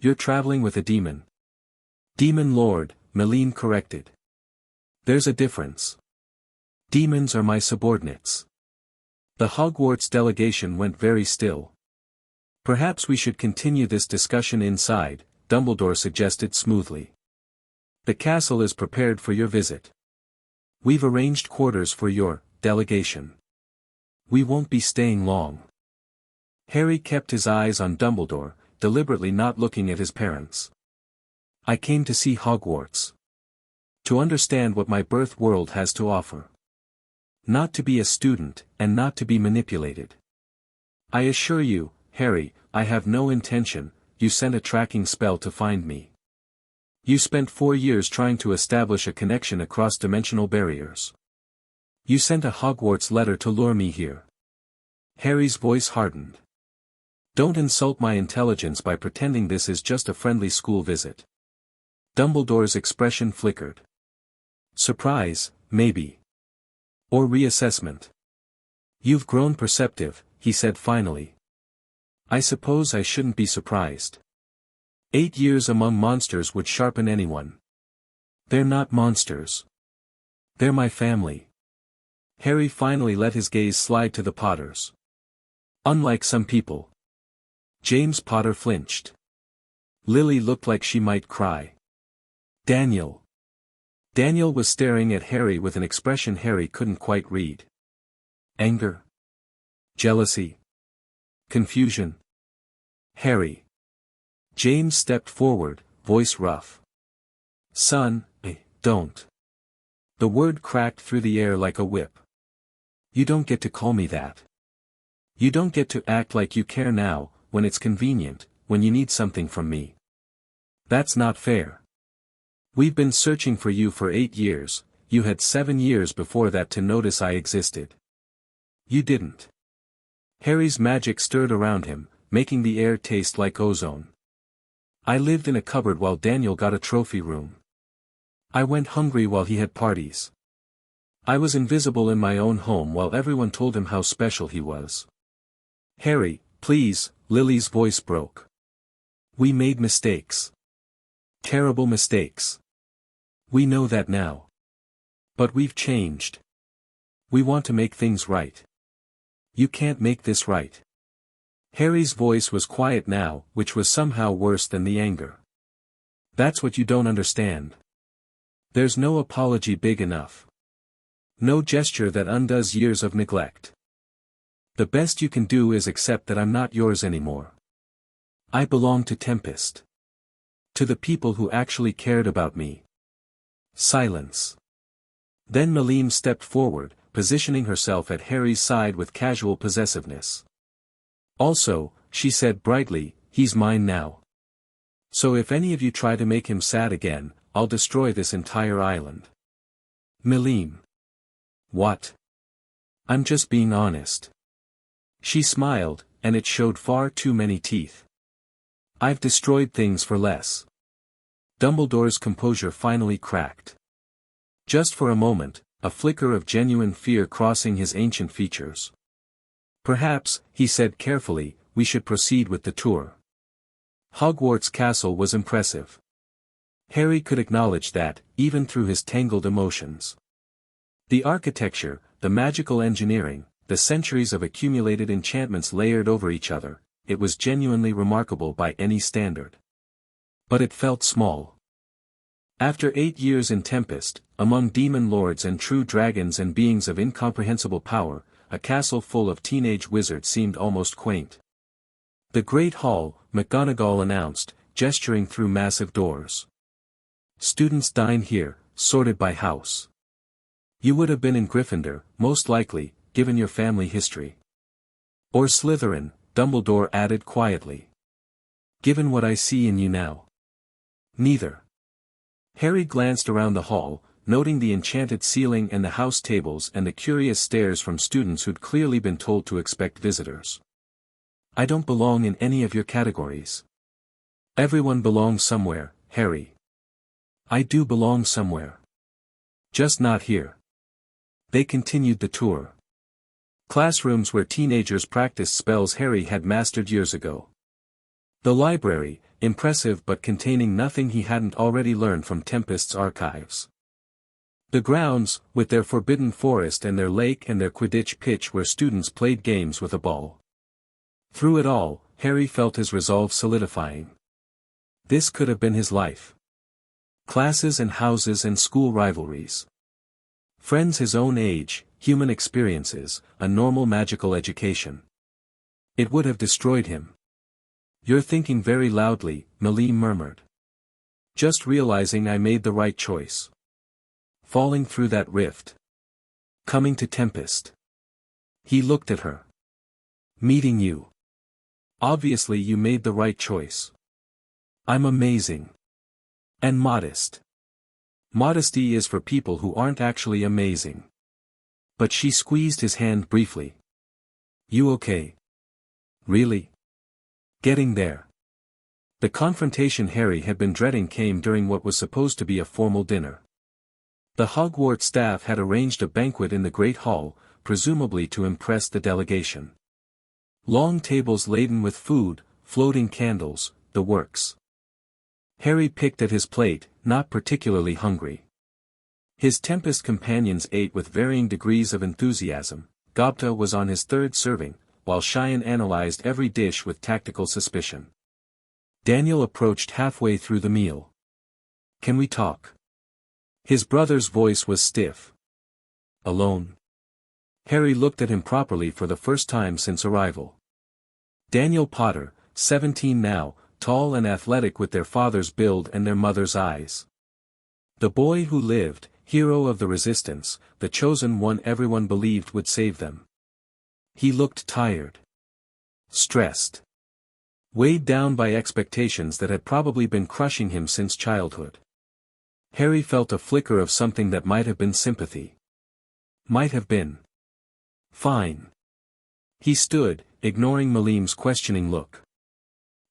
You're traveling with a demon. Demon Lord, Milim corrected. There's a difference. Demons are my subordinates. The Hogwarts delegation went very still. Perhaps we should continue this discussion inside, Dumbledore suggested smoothly. The castle is prepared for your visit. We've arranged quarters for your delegation. We won't be staying long. Harry kept his eyes on Dumbledore, deliberately not looking at his parents. I came to see Hogwarts. To understand what my birth world has to offer. Not to be a student, and not to be manipulated. I assure you, Harry, I have no intention. You sent a tracking spell to find me. You spent 4 years trying to establish a connection across dimensional barriers. You sent a Hogwarts letter to lure me here. Harry's voice hardened. Don't insult my intelligence by pretending this is just a friendly school visit. Dumbledore's expression flickered. Surprise, maybe. Or reassessment. You've grown perceptive, he said finally. I suppose I shouldn't be surprised. 8 years among monsters would sharpen anyone. They're not monsters. They're my family. Harry finally let his gaze slide to the Potters. Unlike some people. James Potter flinched. Lily looked like she might cry. Daniel. Daniel was staring at Harry with an expression Harry couldn't quite read. Anger. Jealousy. Confusion. Harry. James stepped forward, voice rough. Son, don't. The word cracked through the air like a whip. You don't get to call me that. You don't get to act like you care now, when it's convenient, when you need something from me. That's not fair. We've been searching for you for 8 years, you had 7 years before that to notice I existed. You didn't. Harry's magic stirred around him, making the air taste like ozone. I lived in a cupboard while Daniel got a trophy room. I went hungry while he had parties. I was invisible in my own home while everyone told him how special he was. Harry, please, Lily's voice broke. We made mistakes. Terrible mistakes. We know that now. But we've changed. We want to make things right. You can't make this right. Harry's voice was quiet now, which was somehow worse than the anger. That's what you don't understand. There's no apology big enough. No gesture that undoes years of neglect. The best you can do is accept that I'm not yours anymore. I belong to Tempest. To the people who actually cared about me. Silence. Then Milim stepped forward, positioning herself at Harry's side with casual possessiveness. Also, she said brightly, he's mine now. So if any of you try to make him sad again, I'll destroy this entire island. Milim. What? I'm just being honest. She smiled, and it showed far too many teeth. I've destroyed things for less. Dumbledore's composure finally cracked. Just for a moment, a flicker of genuine fear crossing his ancient features. Perhaps, he said carefully, we should proceed with the tour. Hogwarts Castle was impressive. Harry could acknowledge that, even through his tangled emotions. The architecture, the magical engineering, the centuries of accumulated enchantments layered over each other, it was genuinely remarkable by any standard. But it felt small. After 8 years in Tempest, among demon lords and true dragons and beings of incomprehensible power, a castle full of teenage wizards seemed almost quaint. The Great Hall, McGonagall announced, gesturing through massive doors. Students dine here, sorted by house. You would have been in Gryffindor, most likely, given your family history. Or Slytherin, Dumbledore added quietly. Given what I see in you now. Neither. Harry glanced around the hall, noting the enchanted ceiling and the house tables and the curious stares from students who'd clearly been told to expect visitors. I don't belong in any of your categories. Everyone belongs somewhere, Harry. I do belong somewhere. Just not here. They continued the tour. Classrooms where teenagers practiced spells Harry had mastered years ago. The library, impressive but containing nothing he hadn't already learned from Tempest's archives. The grounds, with their forbidden forest and their lake and their Quidditch pitch where students played games with a ball. Through it all, Harry felt his resolve solidifying. This could have been his life. Classes and houses and school rivalries. Friends his own age, human experiences, a normal magical education. It would have destroyed him. You're thinking very loudly, Milim murmured. Just realizing I made the right choice. Falling through that rift. Coming to Tempest. He looked at her. Meeting you. Obviously you made the right choice. I'm amazing. And modest. Modesty is for people who aren't actually amazing. But she squeezed his hand briefly. You okay? Really? Getting there. The confrontation Harry had been dreading came during what was supposed to be a formal dinner. The Hogwarts staff had arranged a banquet in the Great Hall, presumably to impress the delegation. Long tables laden with food, floating candles, the works. Harry picked at his plate, not particularly hungry. His Tempest companions ate with varying degrees of enthusiasm. Gobta was on his third serving, while Cheyenne analyzed every dish with tactical suspicion. Daniel approached halfway through the meal. Can we talk? His brother's voice was stiff. Alone? Harry looked at him properly for the first time since arrival. Daniel Potter, 17 now, tall and athletic with their father's build and their mother's eyes. The boy who lived, hero of the resistance, the chosen one everyone believed would save them. He looked tired. Stressed. Weighed down by expectations that had probably been crushing him since childhood. Harry felt a flicker of something that might have been sympathy. Might have been. Fine. He stood, ignoring Milim's questioning look.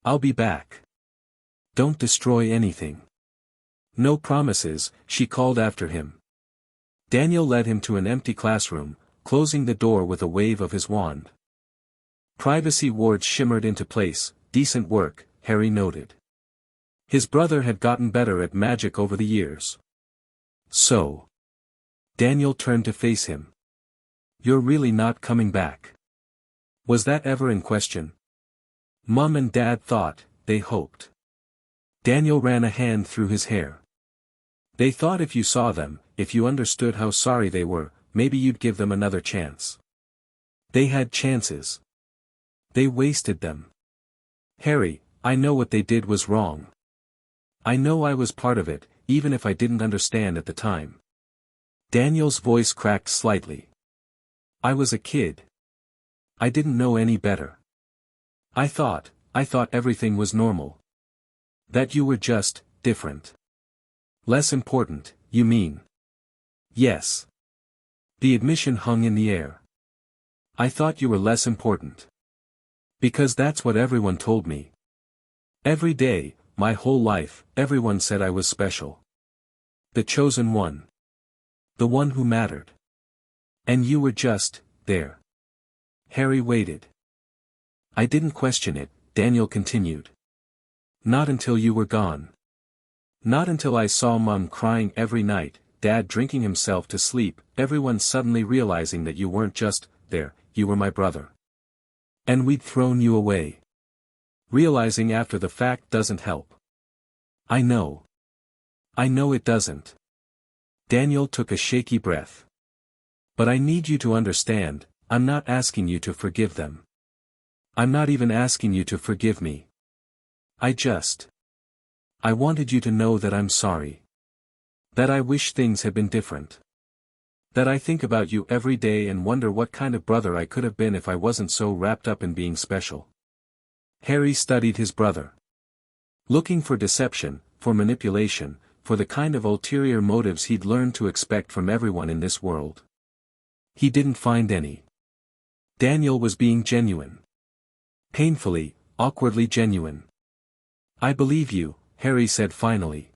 I'll be back. Don't destroy anything. No promises, she called after him. Daniel led him to an empty classroom, closing the door with a wave of his wand. Privacy wards shimmered into place, decent work, Harry noted. His brother had gotten better at magic over the years. So. Daniel turned to face him. You're really not coming back. Was that ever in question? Mum and Dad thought, they hoped. Daniel ran a hand through his hair. They thought if you saw them, if you understood how sorry they were, maybe you'd give them another chance. They had chances. They wasted them. Harry, I know what they did was wrong. I know I was part of it, even if I didn't understand at the time. Daniel's voice cracked slightly. I was a kid. I didn't know any better. I thought everything was normal. That you were just, different. Less important, you mean? Yes. The admission hung in the air. I thought you were less important. Because that's what everyone told me. Every day, my whole life, everyone said I was special. The chosen one. The one who mattered. And you were just, there. Harry waited. I didn't question it, Daniel continued. Not until you were gone. Not until I saw Mom crying every night, Dad drinking himself to sleep, everyone suddenly realizing that you weren't just, there, you were my brother. And we'd thrown you away. Realizing after the fact doesn't help. I know. I know it doesn't. Daniel took a shaky breath. But I need you to understand, I'm not asking you to forgive them. I'm not even asking you to forgive me. I wanted you to know that I'm sorry. That I wish things had been different. That I think about you every day and wonder what kind of brother I could have been if I wasn't so wrapped up in being special. Harry studied his brother. Looking for deception, for manipulation, for the kind of ulterior motives he'd learned to expect from everyone in this world. He didn't find any. Daniel was being genuine. Painfully, awkwardly genuine. I believe you, Harry said finally.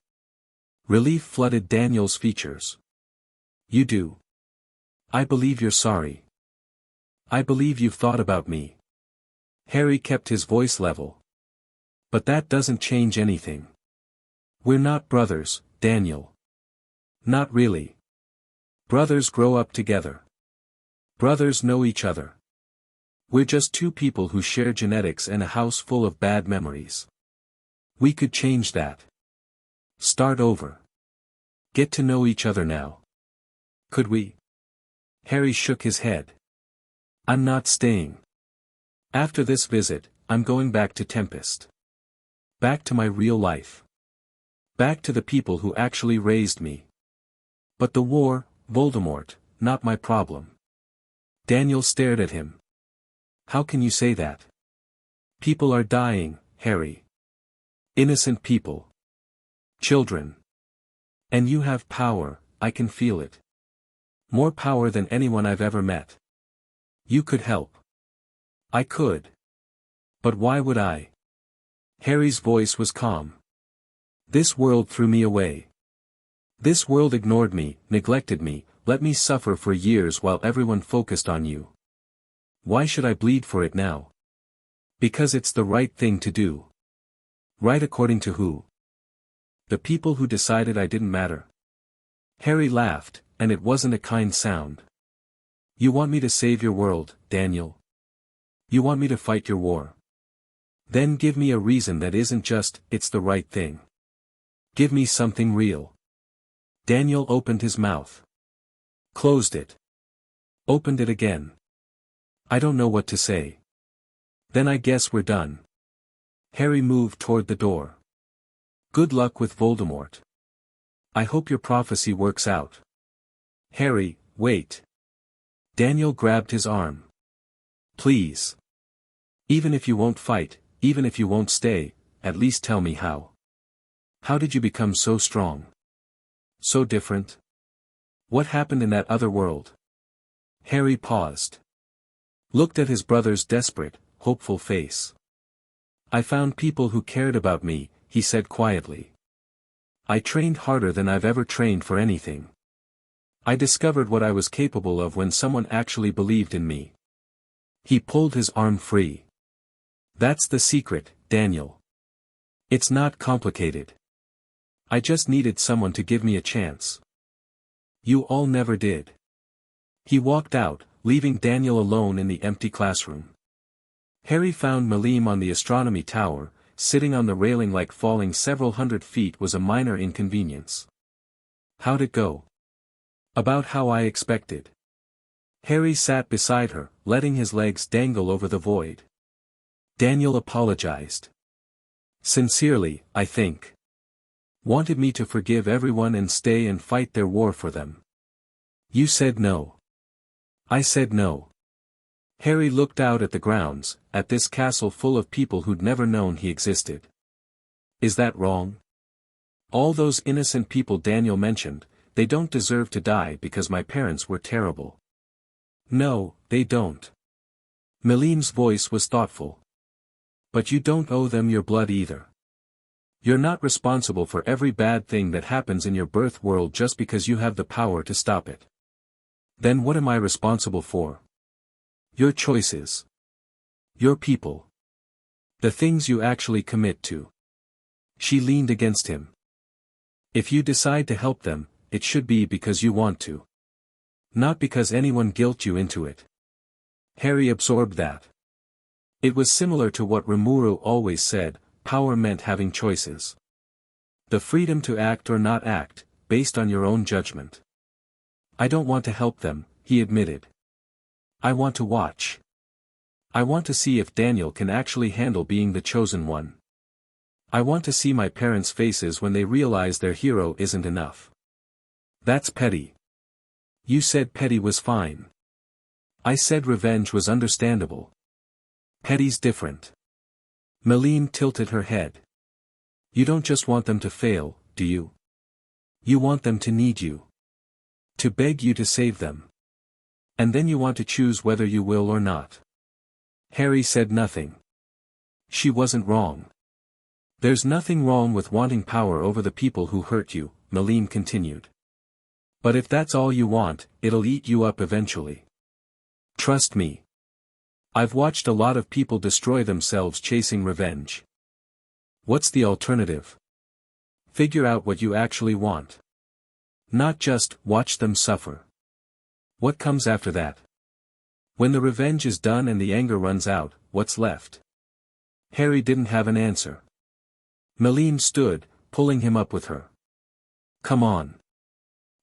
Relief flooded Daniel's features. You do. I believe you're sorry. I believe you've thought about me. Harry kept his voice level. But that doesn't change anything. We're not brothers, Daniel. Not really. Brothers grow up together. Brothers know each other. We're just two people who share genetics and a house full of bad memories. We could change that. Start over. Get to know each other now. Could we? Harry shook his head. I'm not staying. After this visit, I'm going back to Tempest. Back to my real life. Back to the people who actually raised me. But the war, Voldemort, not my problem. Daniel stared at him. How can you say that? People are dying, Harry. Innocent people. Children. And you have power, I can feel it. More power than anyone I've ever met. You could help. I could. But why would I? Harry's voice was calm. This world threw me away. This world ignored me, neglected me, let me suffer for years while everyone focused on you. Why should I bleed for it now? Because it's the right thing to do. Right according to who? The people who decided I didn't matter. Harry laughed, and it wasn't a kind sound. You want me to save your world, Daniel? You want me to fight your war? Then give me a reason that isn't just, it's the right thing. Give me something real. Daniel opened his mouth. Closed it. Opened it again. I don't know what to say. Then I guess we're done. Harry moved toward the door. Good luck with Voldemort. I hope your prophecy works out. Harry, wait. Daniel grabbed his arm. Please. Even if you won't fight, even if you won't stay, at least tell me how. How did you become so strong? So different? What happened in that other world? Harry paused. Looked at his brother's desperate, hopeful face. I found people who cared about me, he said quietly. I trained harder than I've ever trained for anything. I discovered what I was capable of when someone actually believed in me. He pulled his arm free. That's the secret, Daniel. It's not complicated. I just needed someone to give me a chance. You all never did. He walked out, leaving Daniel alone in the empty classroom. Harry found Milim on the astronomy tower, sitting on the railing like falling several hundred feet was a minor inconvenience. How'd it go? About how I expected. Harry sat beside her, letting his legs dangle over the void. Daniel apologized. Sincerely, I think. Wanted me to forgive everyone and stay and fight their war for them. You said no. I said no. Harry looked out at the grounds, at this castle full of people who'd never known he existed. Is that wrong? All those innocent people Daniel mentioned, they don't deserve to die because my parents were terrible. No, they don't. Milim's voice was thoughtful. But you don't owe them your blood either. You're not responsible for every bad thing that happens in your birth world just because you have the power to stop it. Then what am I responsible for? Your choices. Your people. The things you actually commit to. She leaned against him. If you decide to help them, it should be because you want to. Not because anyone guilt you into it. Harry absorbed that. It was similar to what Rimuru always said, power meant having choices. The freedom to act or not act, based on your own judgment. I don't want to help them, he admitted. I want to watch. I want to see if Daniel can actually handle being the chosen one. I want to see my parents' faces when they realize their hero isn't enough. That's petty. You said petty was fine. I said revenge was understandable. Petty's different. Milim tilted her head. You don't just want them to fail, do you? You want them to need you. To beg you to save them. And then you want to choose whether you will or not. Harry said nothing. She wasn't wrong. There's nothing wrong with wanting power over the people who hurt you, Milim continued. But if that's all you want, it'll eat you up eventually. Trust me. I've watched a lot of people destroy themselves chasing revenge. What's the alternative? Figure out what you actually want. Not just watch them suffer. What comes after that? When the revenge is done and the anger runs out, what's left? Harry didn't have an answer. Milim stood, pulling him up with her. Come on.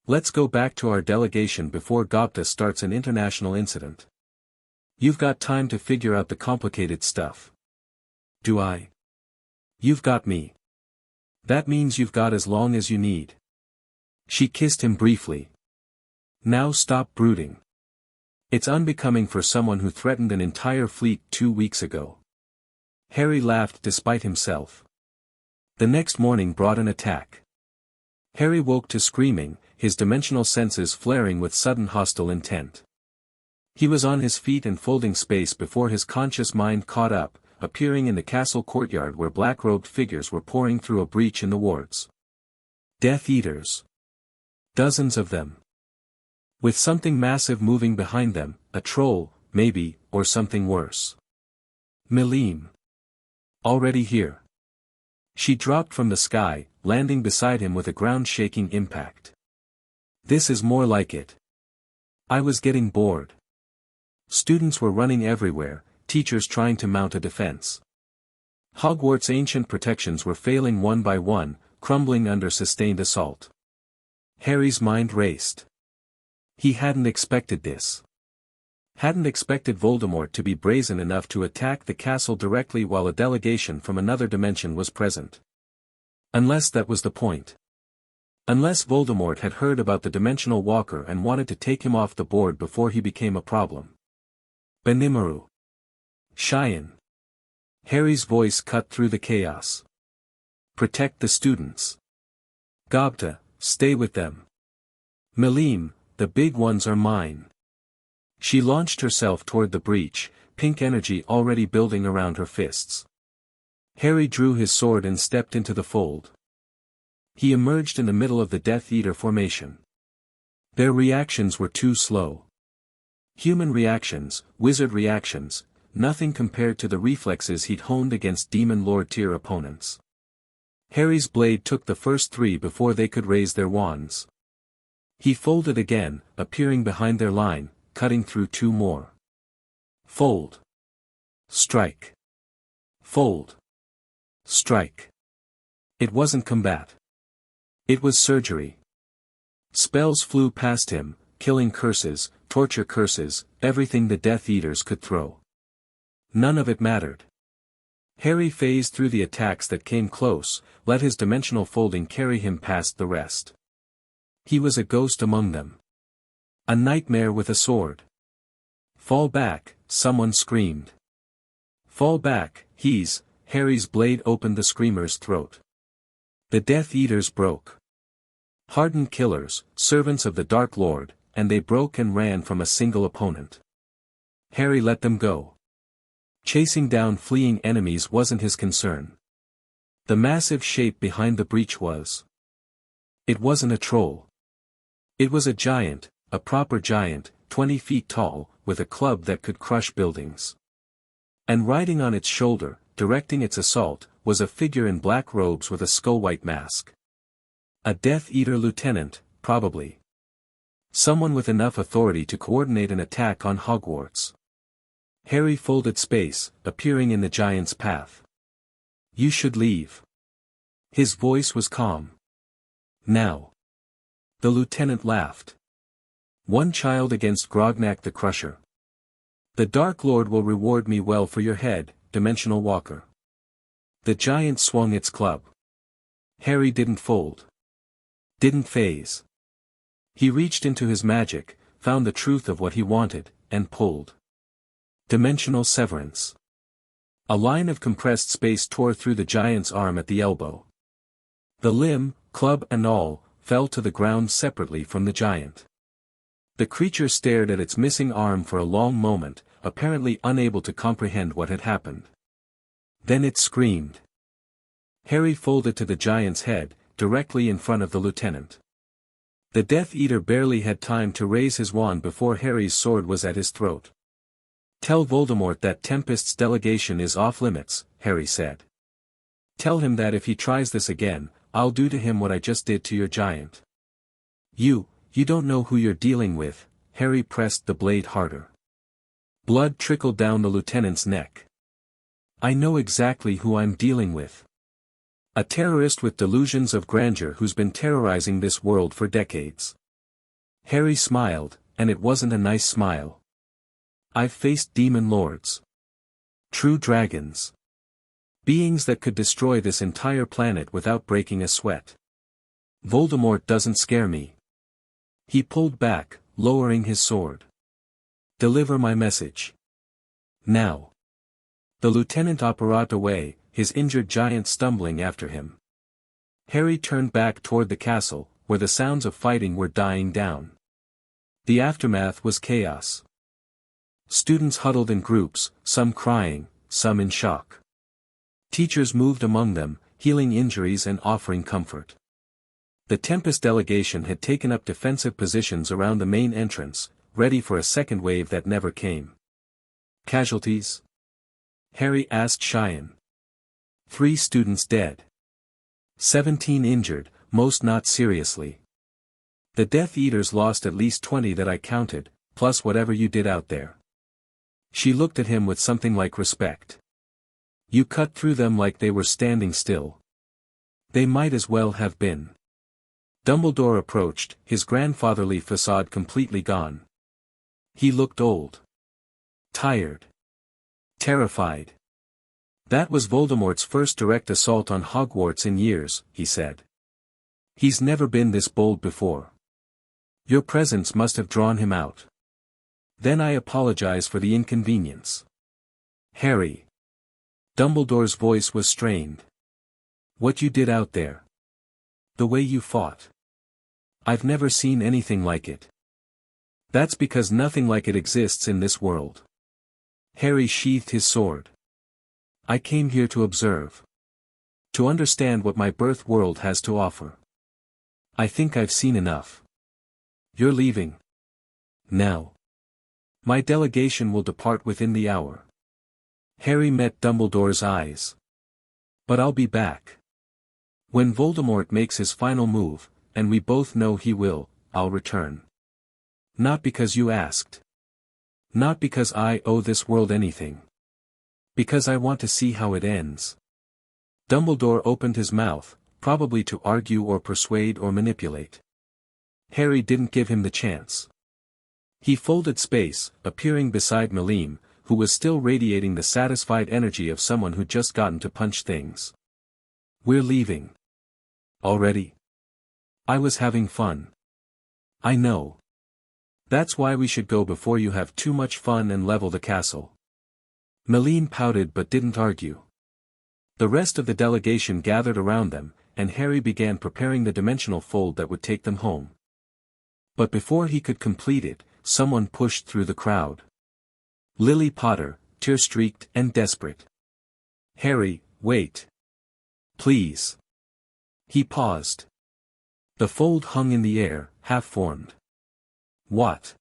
Let's go back to our delegation before Gupta starts an international incident. You've got time to figure out the complicated stuff. Do I? You've got me. That means you've got as long as you need. She kissed him briefly. Now stop brooding. It's unbecoming for someone who threatened an entire fleet 2 weeks ago. Harry laughed despite himself. The next morning brought an attack. Harry woke to screaming, his dimensional senses flaring with sudden hostile intent. He was on his feet and folding space before his conscious mind caught up, appearing in the castle courtyard where black-robed figures were pouring through a breach in the wards. Death Eaters. Dozens of them. With something massive moving behind them, a troll, maybe, or something worse. Milim. Already here. She dropped from the sky, landing beside him with a ground-shaking impact. This is more like it. I was getting bored. Students were running everywhere, teachers trying to mount a defense. Hogwarts' ancient protections were failing one by one, crumbling under sustained assault. Harry's mind raced. He hadn't expected this. Hadn't expected Voldemort to be brazen enough to attack the castle directly while a delegation from another dimension was present. Unless that was the point. Unless Voldemort had heard about the Dimensional Walker and wanted to take him off the board before he became a problem. Benimaru. Cheyenne. Harry's voice cut through the chaos. Protect the students. Gobta, stay with them. Milim, the big ones are mine. She launched herself toward the breach, pink energy already building around her fists. Harry drew his sword and stepped into the fold. He emerged in the middle of the Death Eater formation. Their reactions were too slow. Human reactions, wizard reactions, nothing compared to the reflexes he'd honed against Demon Lord tier opponents. Harry's blade took the first 3 before they could raise their wands. He folded again, appearing behind their line, cutting through 2 more. Fold. Strike. Fold. Strike. It wasn't combat. It was surgery. Spells flew past him, killing curses, torture curses, everything the Death Eaters could throw. None of it mattered. Harry phased through the attacks that came close, let his dimensional folding carry him past the rest. He was a ghost among them. A nightmare with a sword. "Fall back," someone screamed. "Fall back, Harry's blade opened the screamer's throat. The Death Eaters broke. Hardened killers, servants of the Dark Lord, and they broke and ran from a single opponent. Harry let them go. Chasing down fleeing enemies wasn't his concern. The massive shape behind the breach was. It wasn't a troll. It was a giant, a proper giant, 20 feet tall, with a club that could crush buildings. And riding on its shoulder, directing its assault, was a figure in black robes with a skull-white mask. A Death Eater lieutenant, probably. Someone with enough authority to coordinate an attack on Hogwarts. Harry folded space, appearing in the giant's path. "You should leave." His voice was calm. "Now." The lieutenant laughed. "One child against Grognak the Crusher. The Dark Lord will reward me well for your head, Dimensional Walker." The giant swung its club. Harry didn't fold. Didn't phase. He reached into his magic, found the truth of what he wanted, and pulled. Dimensional severance. A line of compressed space tore through the giant's arm at the elbow. The limb, club and all, fell to the ground separately from the giant. The creature stared at its missing arm for a long moment, apparently unable to comprehend what had happened. Then it screamed. Harry folded to the giant's head, directly in front of the lieutenant. The Death Eater barely had time to raise his wand before Harry's sword was at his throat. "Tell Voldemort that Tempest's delegation is off limits," Harry said. "Tell him that if he tries this again, I'll do to him what I just did to your giant." You don't know who you're dealing with," Harry pressed the blade harder. Blood trickled down the lieutenant's neck. "I know exactly who I'm dealing with. A terrorist with delusions of grandeur who's been terrorizing this world for decades." Harry smiled, and it wasn't a nice smile. "I've faced demon lords. True dragons. Beings that could destroy this entire planet without breaking a sweat. Voldemort doesn't scare me." He pulled back, lowering his sword. "Deliver my message. Now." The lieutenant operated away, his injured giant stumbling after him. Harry turned back toward the castle, where the sounds of fighting were dying down. The aftermath was chaos. Students huddled in groups, some crying, some in shock. Teachers moved among them, healing injuries and offering comfort. The Tempest delegation had taken up defensive positions around the main entrance, ready for a second wave that never came. "Casualties?" Harry asked Cheyenne. 3 students dead. 17 injured, most not seriously. The Death Eaters lost at least 20 that I counted, plus whatever you did out there." She looked at him with something like respect. "You cut through them like they were standing still. They might as well have been." Dumbledore approached, his grandfatherly facade completely gone. He looked old. Tired. Terrified. "That was Voldemort's first direct assault on Hogwarts in years," he said. "He's never been this bold before. Your presence must have drawn him out. Then I apologize for the inconvenience." "Harry." Dumbledore's voice was strained. "What you did out there. The way you fought. I've never seen anything like it." "That's because nothing like it exists in this world." Harry sheathed his sword. "I came here to observe. To understand what my birth world has to offer. I think I've seen enough. You're leaving. Now. My delegation will depart within the hour." Harry met Dumbledore's eyes. "But I'll be back. When Voldemort makes his final move, and we both know he will, I'll return. Not because you asked. Not because I owe this world anything. Because I want to see how it ends." Dumbledore opened his mouth, probably to argue or persuade or manipulate. Harry didn't give him the chance. He folded space, appearing beside Milim, who was still radiating the satisfied energy of someone who'd just gotten to punch things. "We're leaving. Already? I was having fun." "I know. That's why we should go before you have too much fun and level the castle." Milim pouted but didn't argue. The rest of the delegation gathered around them, and Harry began preparing the dimensional fold that would take them home. But before he could complete it, someone pushed through the crowd. Lily Potter, tear-streaked and desperate. "Harry, wait. Please." He paused. The fold hung in the air, half-formed. "What?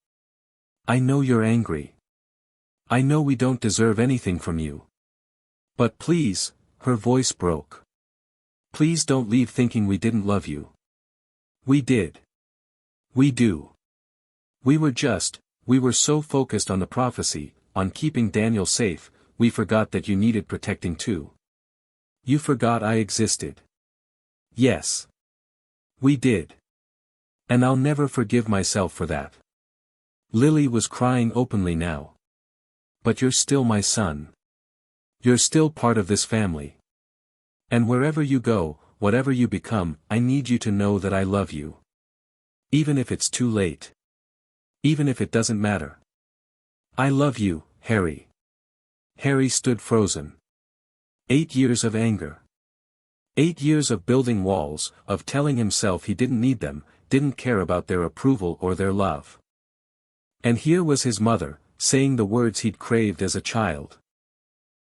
I know you're angry. I know we don't deserve anything from you. But please," her voice broke. "Please don't leave thinking we didn't love you. We did. We do. We were so focused on the prophecy, on keeping Daniel safe, we forgot that you needed protecting too. You forgot I existed." "Yes. We did. And I'll never forgive myself for that." Lily was crying openly now. "But you're still my son. You're still part of this family. And wherever you go, whatever you become, I need you to know that I love you. Even if it's too late. Even if it doesn't matter. I love you, Harry." Harry stood frozen. 8 years of anger. 8 years of building walls, of telling himself he didn't need them, didn't care about their approval or their love. And here was his mother, saying the words he'd craved as a child.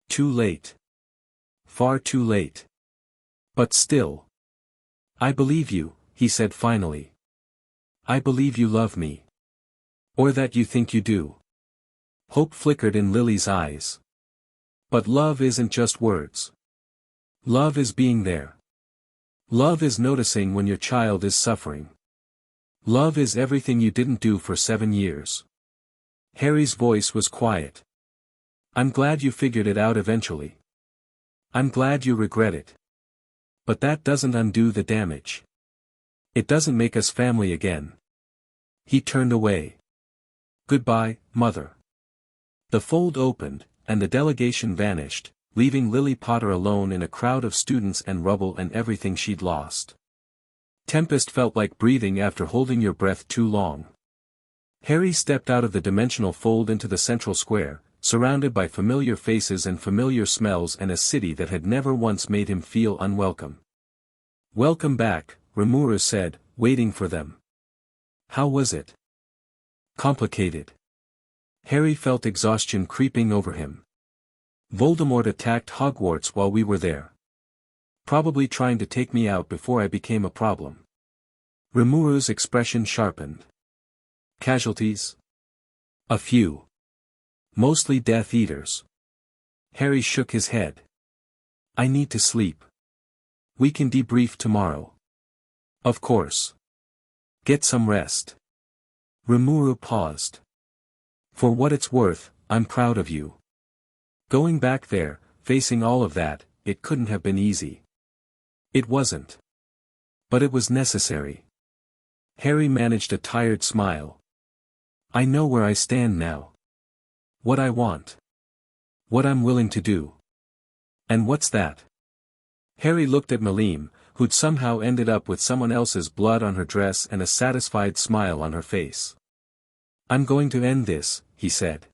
Too late. Far too late. But still. "I believe you," he said finally. "I believe you love me. Or that you think you do." Hope flickered in Lily's eyes. But love isn't just words. Love is being there. Love is noticing when your child is suffering. Love is everything you didn't do for 7 years. Harry's voice was quiet. "I'm glad you figured it out eventually. I'm glad you regret it. But that doesn't undo the damage. It doesn't make us family again." He turned away. "Goodbye, Mother." The fold opened, and the delegation vanished, leaving Lily Potter alone in a crowd of students and rubble and everything she'd lost. Tempest felt like breathing after holding your breath too long. Harry stepped out of the dimensional fold into the central square, surrounded by familiar faces and familiar smells and a city that had never once made him feel unwelcome. "Welcome back," rimuru said, waiting for them. "How was it?" "Complicated." Harry felt exhaustion creeping over him. "Voldemort attacked Hogwarts while we were there. Probably trying to take me out before I became a problem." Rimuru's expression sharpened. "Casualties?" "A few. Mostly Death Eaters." Harry shook his head. "I need to sleep. We can debrief tomorrow." "Of course. Get some rest." Rimuru paused. "For what it's worth, I'm proud of you. Going back there, facing all of that, it couldn't have been easy." "It wasn't. But it was necessary." Harry managed a tired smile. "I know where I stand now. What I want. What I'm willing to do." "And what's that?" Harry looked at Milim, who'd somehow ended up with someone else's blood on her dress and a satisfied smile on her face. "I'm going to end this," he said.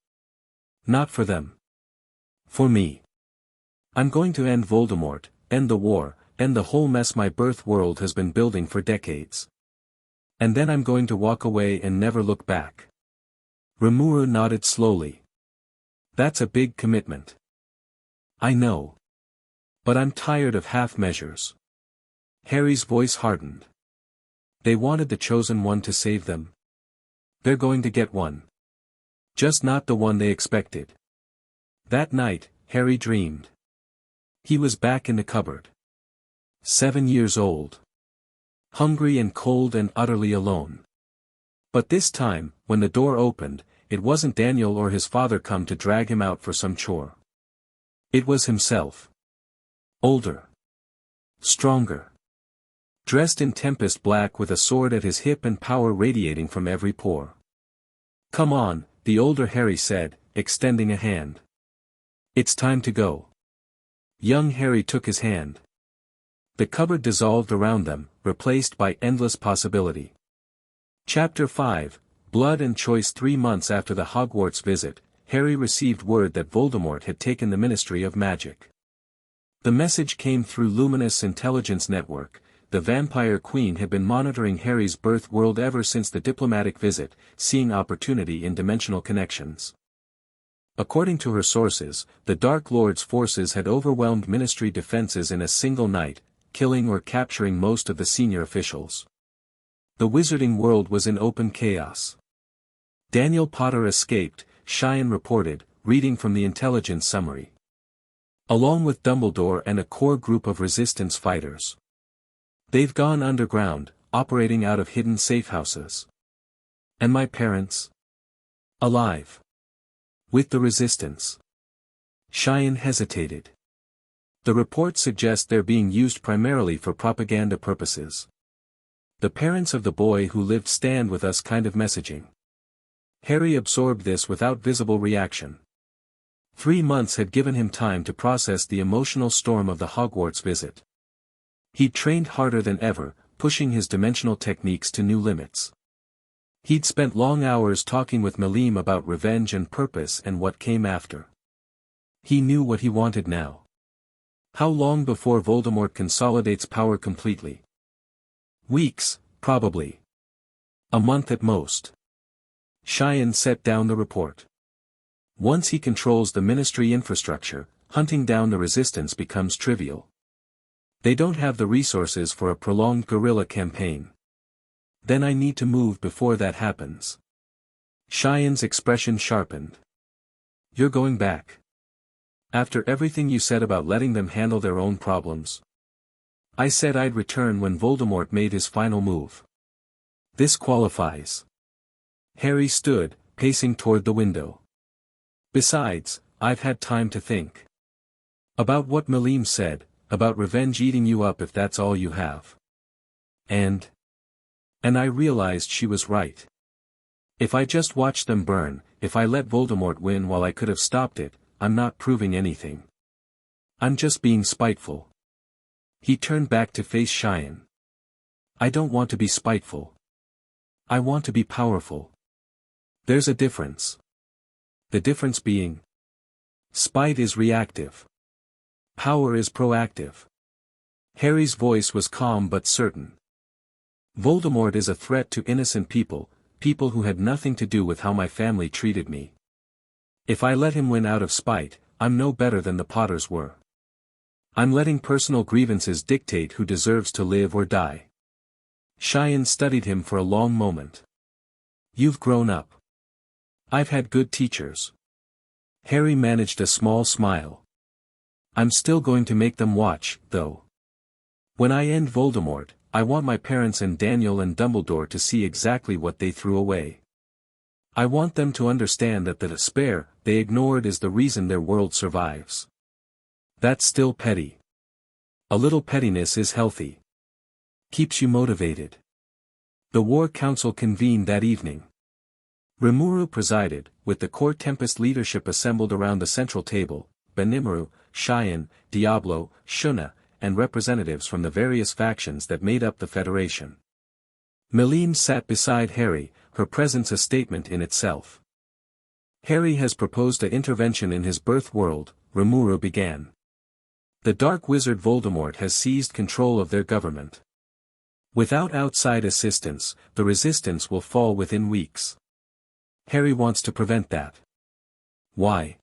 "Not for them. For me. I'm going to end Voldemort, end the war, end the whole mess my birth world has been building for decades. And then I'm going to walk away and never look back." Rimuru nodded slowly. "That's a big commitment." "I know. But I'm tired of half measures." Harry's voice hardened. "They wanted the chosen one to save them. They're going to get one. Just not the one they expected." That night, Harry dreamed. He was back in the cupboard. 7 years old. Hungry and cold and utterly alone. But this time, when the door opened, it wasn't Daniel or his father come to drag him out for some chore. It was himself. Older. Stronger. Dressed in tempest black with a sword at his hip and power radiating from every pore. "Come on," the older Harry said, extending a hand. It's time to go. Young Harry took his hand. The cupboard dissolved around them, replaced by endless possibility. Chapter 5, Blood and Choice. 3 months after the Hogwarts visit, Harry received word that Voldemort had taken the Ministry of Magic. The message came through Luminous Intelligence Network. The Vampire Queen had been monitoring Harry's birth world ever since the diplomatic visit, seeing opportunity in dimensional connections. According to her sources, the Dark Lord's forces had overwhelmed Ministry defenses in a single night, killing or capturing most of the senior officials. The wizarding world was in open chaos. Daniel Potter escaped, Cheyenne reported, reading from the intelligence summary. Along with Dumbledore and a core group of resistance fighters. They've gone underground, operating out of hidden safehouses. And my parents? Alive. With the resistance. Cheyenne hesitated. The reports suggest they're being used primarily for propaganda purposes. The parents of the boy who lived stand with us kind of messaging. Harry absorbed this without visible reaction. 3 months had given him time to process the emotional storm of the Hogwarts visit. He'd trained harder than ever, pushing his dimensional techniques to new limits. He'd spent long hours talking with Milim about revenge and purpose and what came after. He knew what he wanted now. How long before Voldemort consolidates power completely? Weeks, probably. A month at most. Cheyenne set down the report. Once he controls the Ministry infrastructure, hunting down the resistance becomes trivial. They don't have the resources for a prolonged guerrilla campaign. Then I need to move before that happens. Cheyenne's expression sharpened. You're going back. After everything you said about letting them handle their own problems. I said I'd return when Voldemort made his final move. This qualifies. Harry stood, pacing toward the window. Besides, I've had time to think. About what Milim said, about revenge eating you up if that's all you have. And I realized she was right. If I just watched them burn, if I let Voldemort win while I could have stopped it, I'm not proving anything. I'm just being spiteful. He turned back to face Cheyenne. I don't want to be spiteful. I want to be powerful. There's a difference. The difference being, spite is reactive. Power is proactive. Harry's voice was calm but certain. Voldemort is a threat to innocent people, people who had nothing to do with how my family treated me. If I let him win out of spite, I'm no better than the Potters were. I'm letting personal grievances dictate who deserves to live or die. Cheyenne studied him for a long moment. You've grown up. I've had good teachers. Harry managed a small smile. I'm still going to make them watch, though. When I end Voldemort, I want my parents and Daniel and Dumbledore to see exactly what they threw away. I want them to understand that the despair they ignored is the reason their world survives. That's still petty. A little pettiness is healthy. Keeps you motivated. The War Council convened that evening. Rimuru presided, with the core Tempest leadership assembled around the central table, Rimuru, Cheyenne, Diablo, Shuna, and representatives from the various factions that made up the Federation. Milim sat beside Harry, her presence a statement in itself. Harry has proposed an intervention in his birth world, Rimuru began. The Dark Wizard Voldemort has seized control of their government. Without outside assistance, the resistance will fall within weeks. Harry wants to prevent that. Why?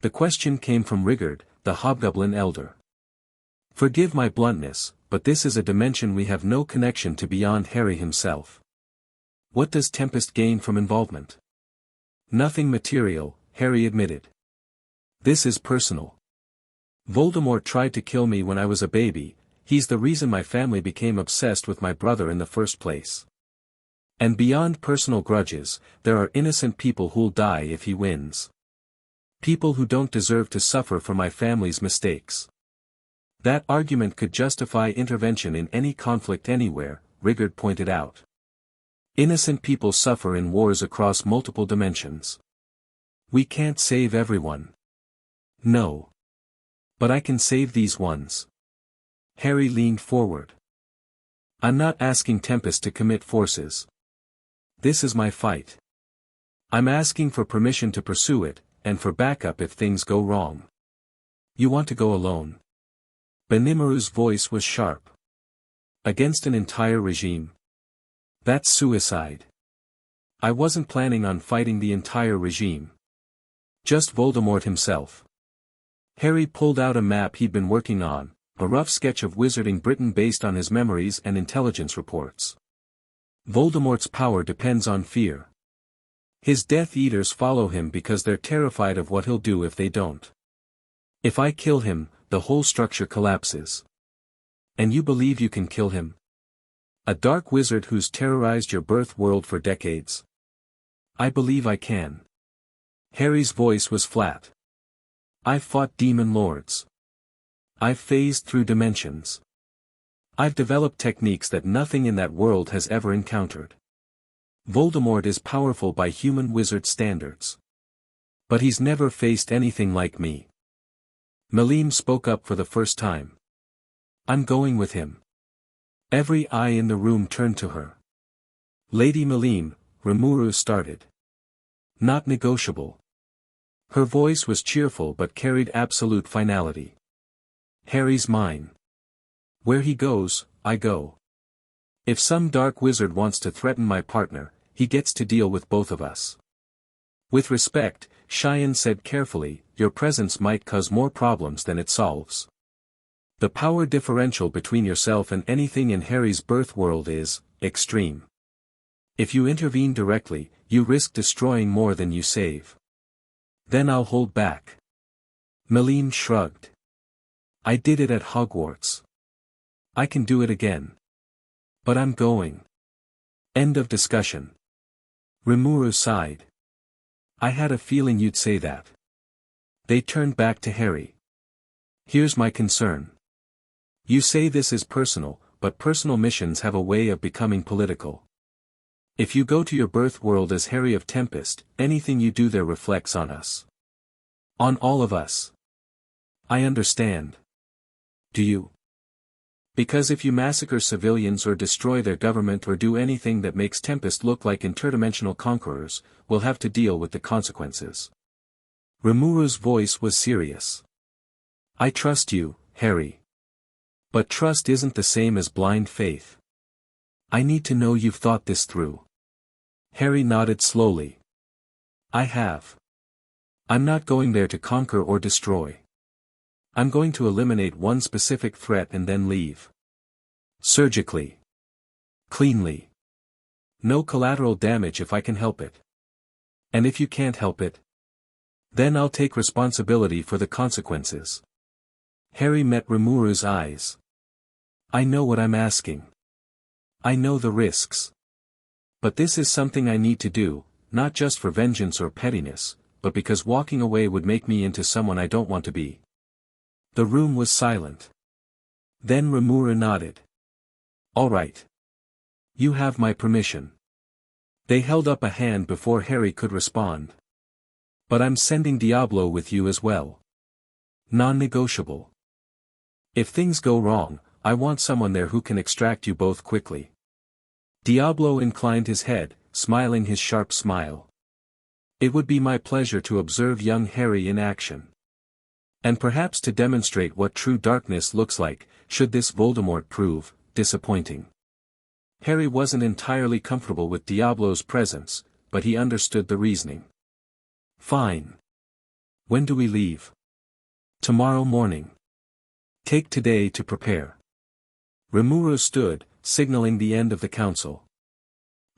The question came from Rigard, the Hobgoblin Elder. Forgive my bluntness, but this is a dimension we have no connection to beyond Harry himself. What does Tempest gain from involvement? Nothing material, Harry admitted. This is personal. Voldemort tried to kill me when I was a baby, he's the reason my family became obsessed with my brother in the first place. And beyond personal grudges, there are innocent people who'll die if he wins. People who don't deserve to suffer for my family's mistakes. That argument could justify intervention in any conflict anywhere, Rigard pointed out. Innocent people suffer in wars across multiple dimensions. We can't save everyone. No. But I can save these ones. Harry leaned forward. I'm not asking Tempest to commit forces. This is my fight. I'm asking for permission to pursue it, and for backup if things go wrong. You want to go alone? Benimaru's voice was sharp. Against an entire regime? That's suicide. I wasn't planning on fighting the entire regime. Just Voldemort himself. Harry pulled out a map he'd been working on, a rough sketch of Wizarding Britain based on his memories and intelligence reports. Voldemort's power depends on fear. His Death Eaters follow him because they're terrified of what he'll do if they don't. If I kill him, the whole structure collapses. And you believe you can kill him? A dark wizard who's terrorized your birth world for decades. I believe I can. Harry's voice was flat. I've fought demon lords. I've phased through dimensions. I've developed techniques that nothing in that world has ever encountered. Voldemort is powerful by human wizard standards. But he's never faced anything like me. Milim spoke up for the first time. I'm going with him. Every eye in the room turned to her. Lady Milim, Rimuru started. Not negotiable. Her voice was cheerful but carried absolute finality. Harry's mine. Where he goes, I go. If some dark wizard wants to threaten my partner, he gets to deal with both of us. With respect, Cheyenne said carefully, your presence might cause more problems than it solves. The power differential between yourself and anything in Harry's birth world is extreme. If you intervene directly, you risk destroying more than you save. Then I'll hold back. Milim shrugged. I did it at Hogwarts. I can do it again. But I'm going. End of discussion. Rimuru sighed. I had a feeling you'd say that. They turned back to Harry. Here's my concern. You say this is personal, but personal missions have a way of becoming political. If you go to your birth world as Harry of Tempest, anything you do there reflects on us. On all of us. I understand. Do you? Because if you massacre civilians or destroy their government or do anything that makes Tempest look like interdimensional conquerors, we'll have to deal with the consequences. Rimuru's voice was serious. I trust you, Harry. But trust isn't the same as blind faith. I need to know you've thought this through. Harry nodded slowly. I have. I'm not going there to conquer or destroy. I'm going to eliminate one specific threat and then leave. Surgically. Cleanly. No collateral damage if I can help it. And if you can't help it, then I'll take responsibility for the consequences. Harry met Rimuru's eyes. I know what I'm asking. I know the risks. But this is something I need to do, not just for vengeance or pettiness, but because walking away would make me into someone I don't want to be. The room was silent. Then Rimuru nodded. All right. You have my permission. They held up a hand before Harry could respond. But I'm sending Diablo with you as well. Non-negotiable. If things go wrong, I want someone there who can extract you both quickly. Diablo inclined his head, smiling his sharp smile. It would be my pleasure to observe young Harry in action. And perhaps to demonstrate what true darkness looks like, should this Voldemort prove disappointing. Harry wasn't entirely comfortable with Diablo's presence, but he understood the reasoning. Fine. When do we leave? Tomorrow morning. Take today to prepare. Rimuru stood, signaling the end of the council.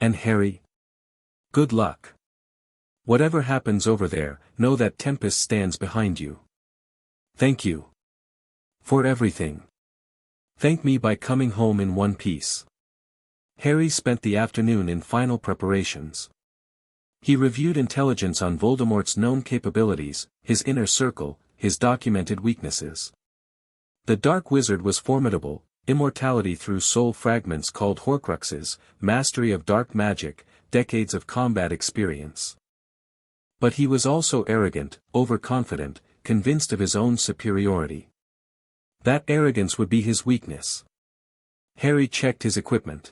And Harry? Good luck. Whatever happens over there, know that Tempest stands behind you. Thank you. For everything. Thank me by coming home in one piece. Harry spent the afternoon in final preparations. He reviewed intelligence on Voldemort's known capabilities, his inner circle, his documented weaknesses. The Dark Wizard was formidable, immortality through soul fragments called Horcruxes, mastery of dark magic, decades of combat experience. But he was also arrogant, overconfident, convinced of his own superiority. That arrogance would be his weakness. Harry checked his equipment.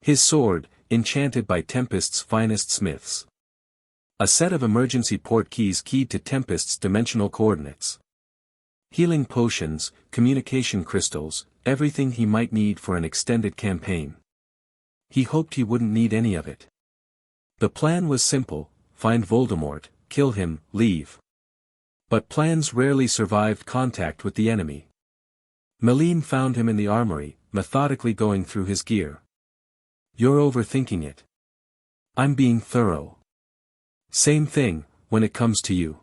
His sword, enchanted by Tempest's finest smiths. A set of emergency port keys keyed to Tempest's dimensional coordinates. Healing potions, communication crystals, everything he might need for an extended campaign. He hoped he wouldn't need any of it. The plan was simple: find Voldemort, kill him, leave. But plans rarely survived contact with the enemy. Milim found him in the armory, methodically going through his gear. "You're overthinking it. I'm being thorough." "Same thing, when it comes to you."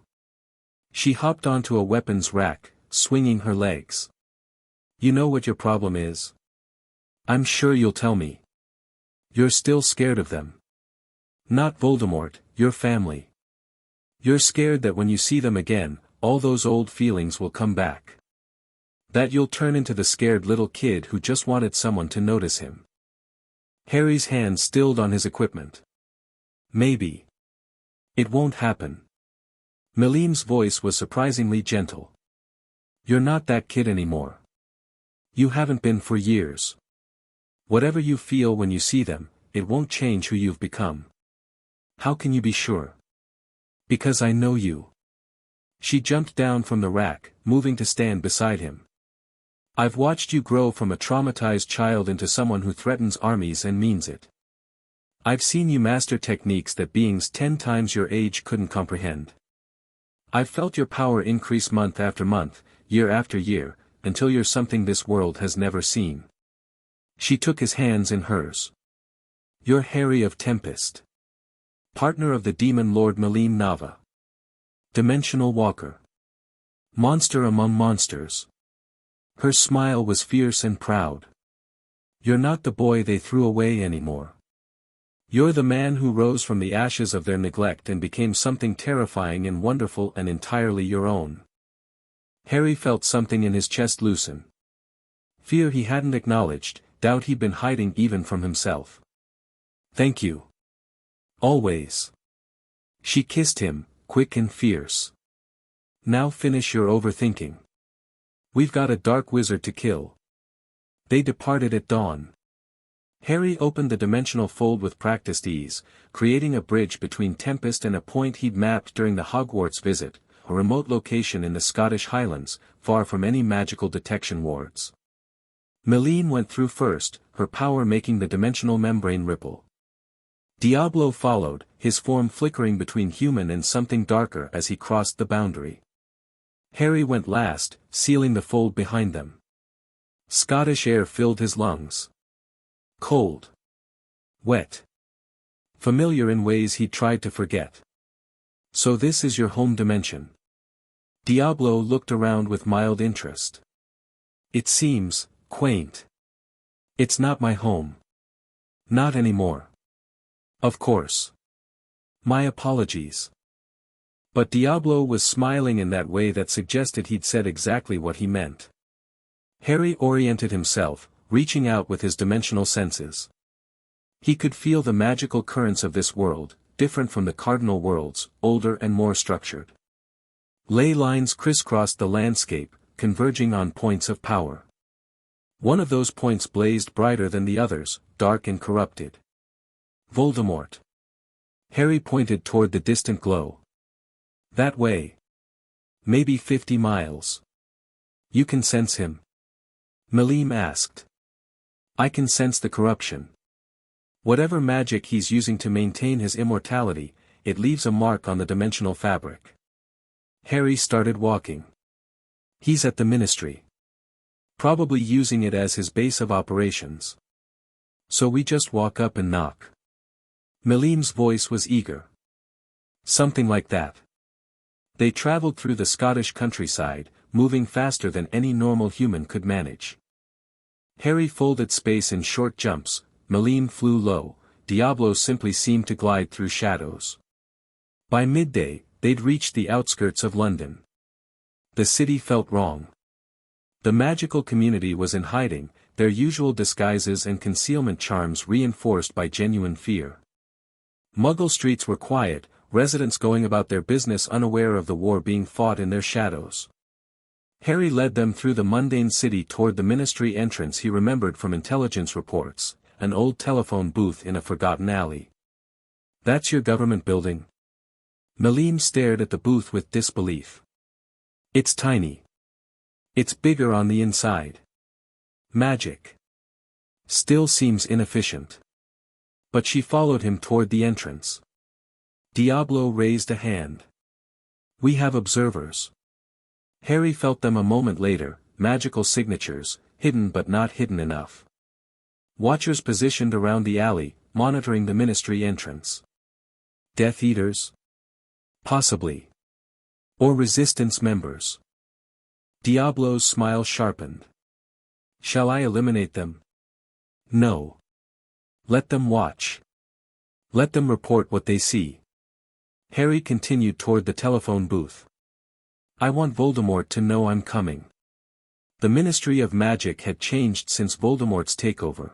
She hopped onto a weapons rack, swinging her legs. "You know what your problem is? I'm sure you'll tell me. You're still scared of them. Not Voldemort, your family. You're scared that when you see them again, all those old feelings will come back. That you'll turn into the scared little kid who just wanted someone to notice him." Harry's hand stilled on his equipment. "Maybe. It won't happen." Milim's voice was surprisingly gentle. "You're not that kid anymore. You haven't been for years. Whatever you feel when you see them, it won't change who you've become." "How can you be sure?" "Because I know you." She jumped down from the rack, moving to stand beside him. "I've watched you grow from a traumatized child into someone who threatens armies and means it. I've seen you master techniques that beings 10 times your age couldn't comprehend. I've felt your power increase month after month, year after year, until you're something this world has never seen." She took his hands in hers. "You're Harry of Tempest. Partner of the demon lord Milim Nava. Dimensional walker. Monster among monsters." Her smile was fierce and proud. "You're not the boy they threw away anymore. You're the man who rose from the ashes of their neglect and became something terrifying and wonderful and entirely your own." Harry felt something in his chest loosen. Fear he hadn't acknowledged, doubt he'd been hiding even from himself. "Thank you. Always." She kissed him, quick and fierce. "Now finish your overthinking. We've got a dark wizard to kill." They departed at dawn. Harry opened the dimensional fold with practiced ease, creating a bridge between Tempest and a point he'd mapped during the Hogwarts visit, a remote location in the Scottish Highlands, far from any magical detection wards. Milim went through first, her power making the dimensional membrane ripple. Diablo followed, his form flickering between human and something darker as he crossed the boundary. Harry went last, sealing the fold behind them. Scottish air filled his lungs. Cold. Wet. Familiar in ways he'd tried to forget. "So this is your home dimension?" Diablo looked around with mild interest. "It seems quaint." "It's not my home. Not anymore." "Of course. My apologies." But Diablo was smiling in that way that suggested he'd said exactly what he meant. Harry oriented himself, reaching out with his dimensional senses. He could feel the magical currents of this world, different from the cardinal worlds, older and more structured. Ley lines crisscrossed the landscape, converging on points of power. One of those points blazed brighter than the others, dark and corrupted. "Voldemort." Harry pointed toward the distant glow. "That way. Maybe 50 miles. You can sense him?" Milim asked. "I can sense the corruption. Whatever magic he's using to maintain his immortality, it leaves a mark on the dimensional fabric." Harry started walking. "He's at the Ministry. Probably using it as his base of operations. So we just walk up and knock." Milim's voice was eager. "Something like that." They traveled through the Scottish countryside, moving faster than any normal human could manage. Harry folded space in short jumps, Milim flew low, Diablo simply seemed to glide through shadows. By midday, they'd reached the outskirts of London. The city felt wrong. The magical community was in hiding, their usual disguises and concealment charms reinforced by genuine fear. Muggle streets were quiet, residents going about their business unaware of the war being fought in their shadows. Harry led them through the mundane city toward the ministry entrance he remembered from intelligence reports, an old telephone booth in a forgotten alley. "That's your government building?" Milim stared at the booth with disbelief. "It's tiny. It's bigger on the inside. Magic. Still seems inefficient." But she followed him toward the entrance. Diablo raised a hand. "We have observers." Harry felt them a moment later, magical signatures, hidden but not hidden enough. Watchers positioned around the alley, monitoring the ministry entrance. Death Eaters? Possibly. Or Resistance members. Diablo's smile sharpened. "Shall I eliminate them?" "No. Let them watch. Let them report what they see." Harry continued toward the telephone booth. "I want Voldemort to know I'm coming." The Ministry of Magic had changed since Voldemort's takeover.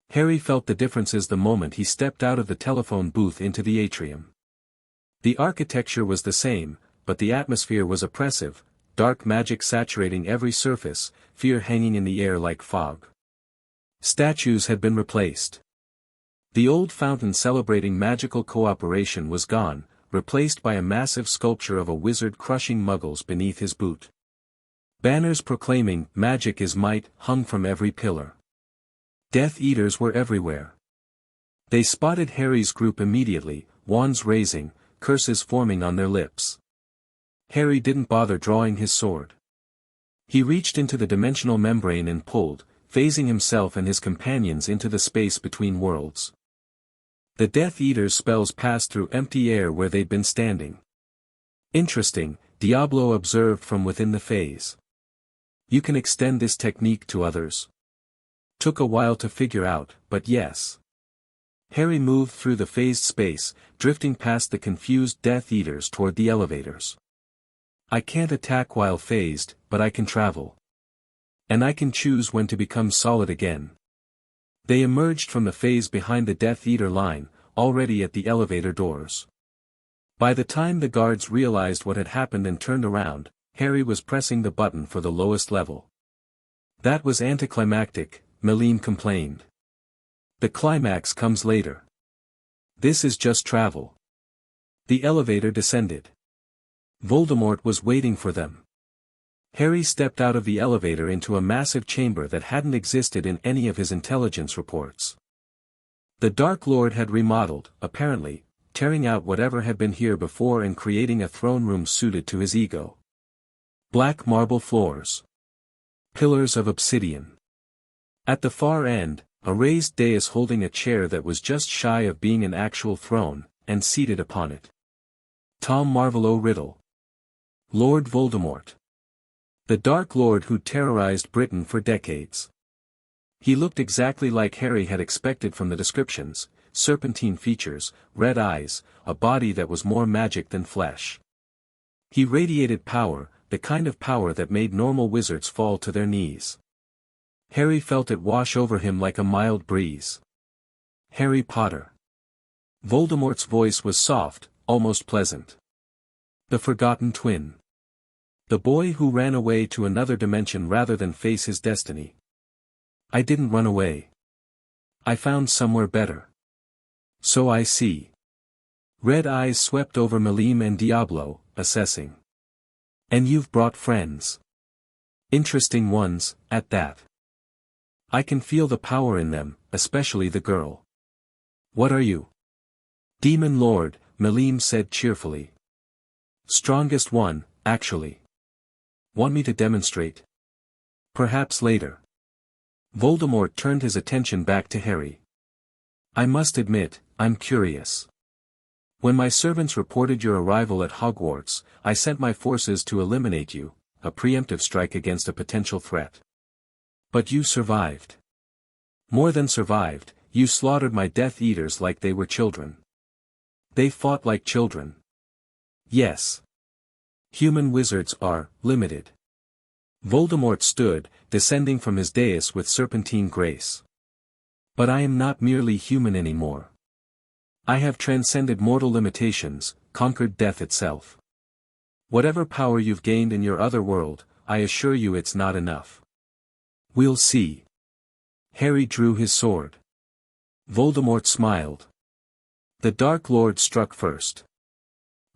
Harry felt the differences the moment he stepped out of the telephone booth into the atrium. The architecture was the same, but the atmosphere was oppressive, dark magic saturating every surface, fear hanging in the air like fog. Statues had been replaced. The old fountain celebrating magical cooperation was gone, replaced by a massive sculpture of a wizard crushing muggles beneath his boot. Banners proclaiming "Magic is might" hung from every pillar. Death Eaters were everywhere. They spotted Harry's group immediately, wands raising, curses forming on their lips. Harry didn't bother drawing his sword. He reached into the dimensional membrane and pulled, phasing himself and his companions into the space between worlds. The Death Eaters' spells passed through empty air where they'd been standing. "Interesting," Diablo observed from within the phase. "You can extend this technique to others?" Took a while to figure out, but yes. Harry moved through the phased space, drifting past the confused Death Eaters toward the elevators. "I can't attack while phased, but I can travel. And I can choose when to become solid again." They emerged from the phase behind the Death Eater line, already at the elevator doors. By the time the guards realized what had happened and turned around, Harry was pressing the button for the lowest level. "That was anticlimactic," Milim complained. "The climax comes later. This is just travel." The elevator descended. Voldemort was waiting for them. Harry stepped out of the elevator into a massive chamber that hadn't existed in any of his intelligence reports. The Dark Lord had remodeled, apparently, tearing out whatever had been here before and creating a throne room suited to his ego. Black marble floors. Pillars of obsidian. At the far end, a raised dais holding a chair that was just shy of being an actual throne, and seated upon it. Tom Marvolo Riddle. Lord Voldemort. The Dark Lord who terrorized Britain for decades. He looked exactly like Harry had expected from the descriptions: serpentine features, red eyes, a body that was more magic than flesh. He radiated power, the kind of power that made normal wizards fall to their knees. Harry felt it wash over him like a mild breeze. "Harry Potter." Voldemort's voice was soft, almost pleasant. "The forgotten twin. The boy who ran away to another dimension rather than face his destiny." "I didn't run away. I found somewhere better." "So I see." Red eyes swept over Milim and Diablo, assessing. "And you've brought friends. Interesting ones, at that. I can feel the power in them, especially the girl." "What are you?" "Demon Lord," Milim said cheerfully. "Strongest one, actually. Want me to demonstrate?" "Perhaps later." Voldemort turned his attention back to Harry. "I must admit, I'm curious. When my servants reported your arrival at Hogwarts, I sent my forces to eliminate you, a preemptive strike against a potential threat. But you survived. More than survived, you slaughtered my Death Eaters like they were children. They fought like children." "Yes. Human wizards are limited." Voldemort stood, descending from his dais with serpentine grace. "But I am not merely human anymore. I have transcended mortal limitations, conquered death itself. Whatever power you've gained in your other world, I assure you it's not enough. We'll see. Harry drew his sword. Voldemort smiled. The Dark Lord struck first.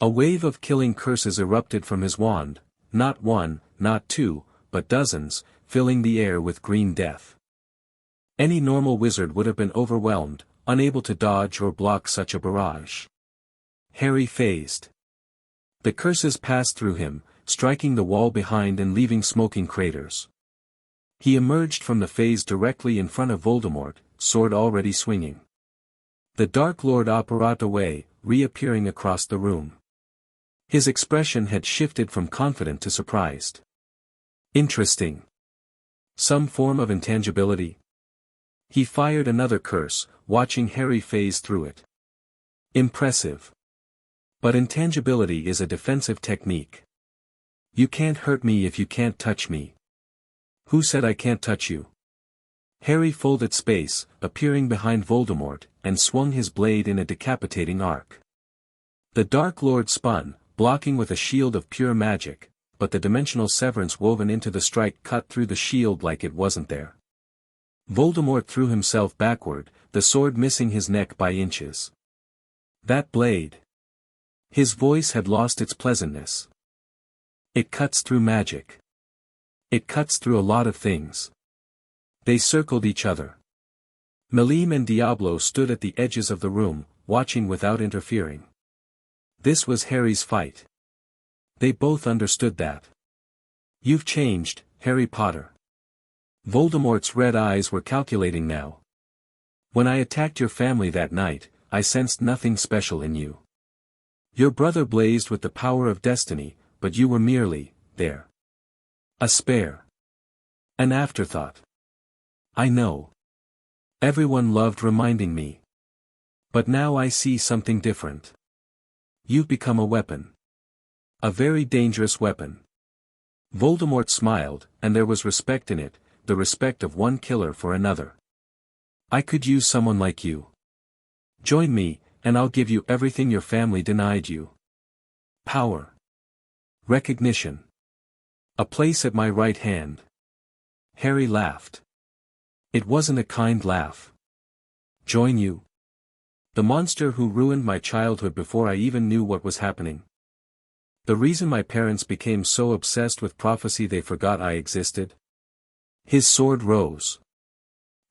A wave of killing curses erupted from his wand, not one, not two, but dozens, filling the air with green death. Any normal wizard would have been overwhelmed, unable to dodge or block such a barrage. Harry phased. The curses passed through him, striking the wall behind and leaving smoking craters. He emerged from the phase directly in front of Voldemort, sword already swinging. The Dark Lord apparat away, reappearing across the room. His expression had shifted from confident to surprised. Interesting. Some form of intangibility? He fired another curse, watching Harry phase through it. Impressive. But intangibility is a defensive technique. You can't hurt me if you can't touch me. Who said I can't touch you? Harry folded space, appearing behind Voldemort, and swung his blade in a decapitating arc. The Dark Lord spun, blocking with a shield of pure magic, but the dimensional severance woven into the strike cut through the shield like it wasn't there. Voldemort threw himself backward, the sword missing his neck by inches. That blade. His voice had lost its pleasantness. It cuts through magic. It cuts through a lot of things. They circled each other. Milim and Diablo stood at the edges of the room, watching without interfering. This was Harry's fight. They both understood that. You've changed, Harry Potter. Voldemort's red eyes were calculating now. When I attacked your family that night, I sensed nothing special in you. Your brother blazed with the power of destiny, but you were merely, there. A spare. An afterthought. I know. Everyone loved reminding me. But now I see something different. You've become a weapon. A very dangerous weapon. Voldemort smiled, and there was respect in it, the respect of one killer for another. I could use someone like you. Join me, and I'll give you everything your family denied you. Power. Recognition. A place at my right hand. Harry laughed. It wasn't a kind laugh. Join you? The monster who ruined my childhood before I even knew what was happening. The reason my parents became so obsessed with prophecy they forgot I existed? His sword rose.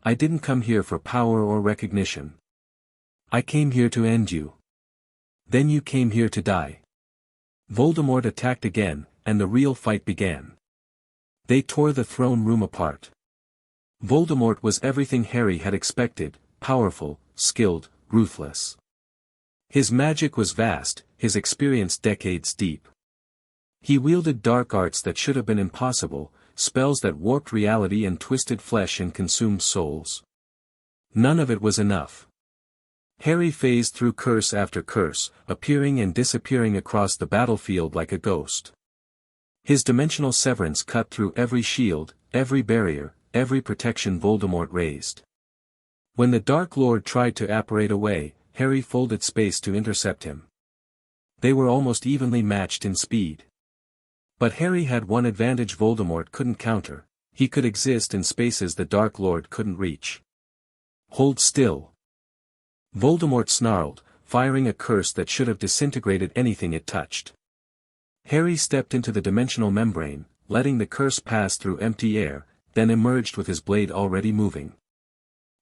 I didn't come here for power or recognition. I came here to end you. Then you came here to die. Voldemort attacked again, and the real fight began. They tore the throne room apart. Voldemort was everything Harry had expected, powerful, skilled, ruthless. His magic was vast, his experience decades deep. He wielded dark arts that should have been impossible, spells that warped reality and twisted flesh and consumed souls. None of it was enough. Harry phased through curse after curse, appearing and disappearing across the battlefield like a ghost. His dimensional severance cut through every shield, every barrier, every protection Voldemort raised. When the Dark Lord tried to apparate away, Harry folded space to intercept him. They were almost evenly matched in speed. But Harry had one advantage Voldemort couldn't counter: he could exist in spaces the Dark Lord couldn't reach. Hold still. Voldemort snarled, firing a curse that should have disintegrated anything it touched. Harry stepped into the dimensional membrane, letting the curse pass through empty air, then emerged with his blade already moving.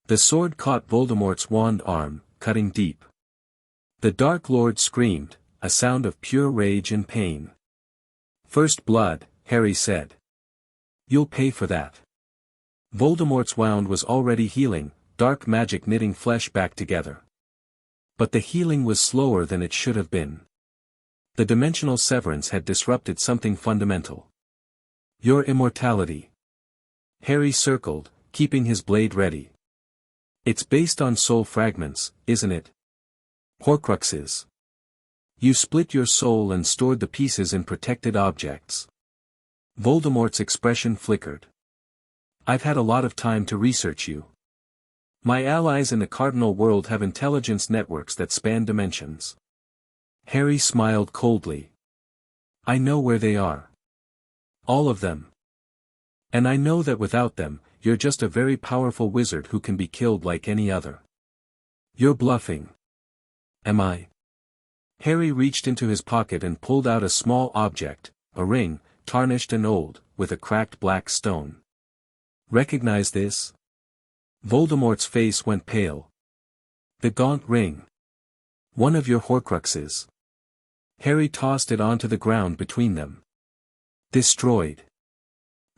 The sword caught Voldemort's wand arm, cutting deep. The Dark Lord screamed, a sound of pure rage and pain. First blood, Harry said. You'll pay for that. Voldemort's wound was already healing, dark magic knitting flesh back together. But the healing was slower than it should have been. The dimensional severance had disrupted something fundamental. Your immortality. Harry circled, keeping his blade ready. It's based on soul fragments, isn't it? Horcruxes. You split your soul and stored the pieces in protected objects. Voldemort's expression flickered. I've had a lot of time to research you. My allies in the cardinal world have intelligence networks that span dimensions. Harry smiled coldly. I know where they are. All of them. And I know that without them, you're just a very powerful wizard who can be killed like any other. You're bluffing. Am I? Harry reached into his pocket and pulled out a small object, a ring, tarnished and old, with a cracked black stone. Recognize this? Voldemort's face went pale. The gaunt ring. One of your Horcruxes. Harry tossed it onto the ground between them. Destroyed.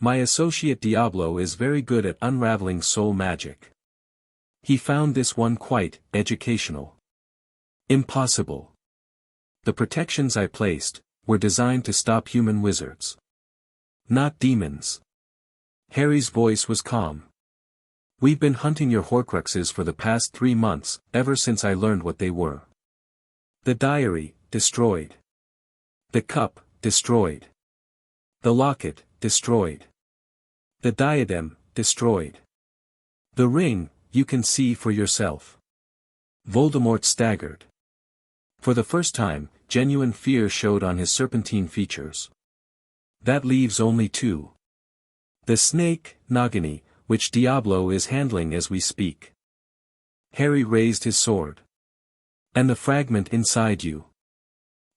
My associate Diablo is very good at unraveling soul magic. He found this one quite educational. Impossible. The protections I placed were designed to stop human wizards. Not demons. Harry's voice was calm. We've been hunting your Horcruxes for the past 3 months, ever since I learned what they were. The diary, destroyed. The cup, destroyed. The locket, destroyed. The diadem, destroyed. The ring, you can see for yourself. Voldemort staggered. For the first time, genuine fear showed on his serpentine features. That leaves only 2. The snake, Nagini, which Diablo is handling as we speak. Harry raised his sword. And the fragment inside you.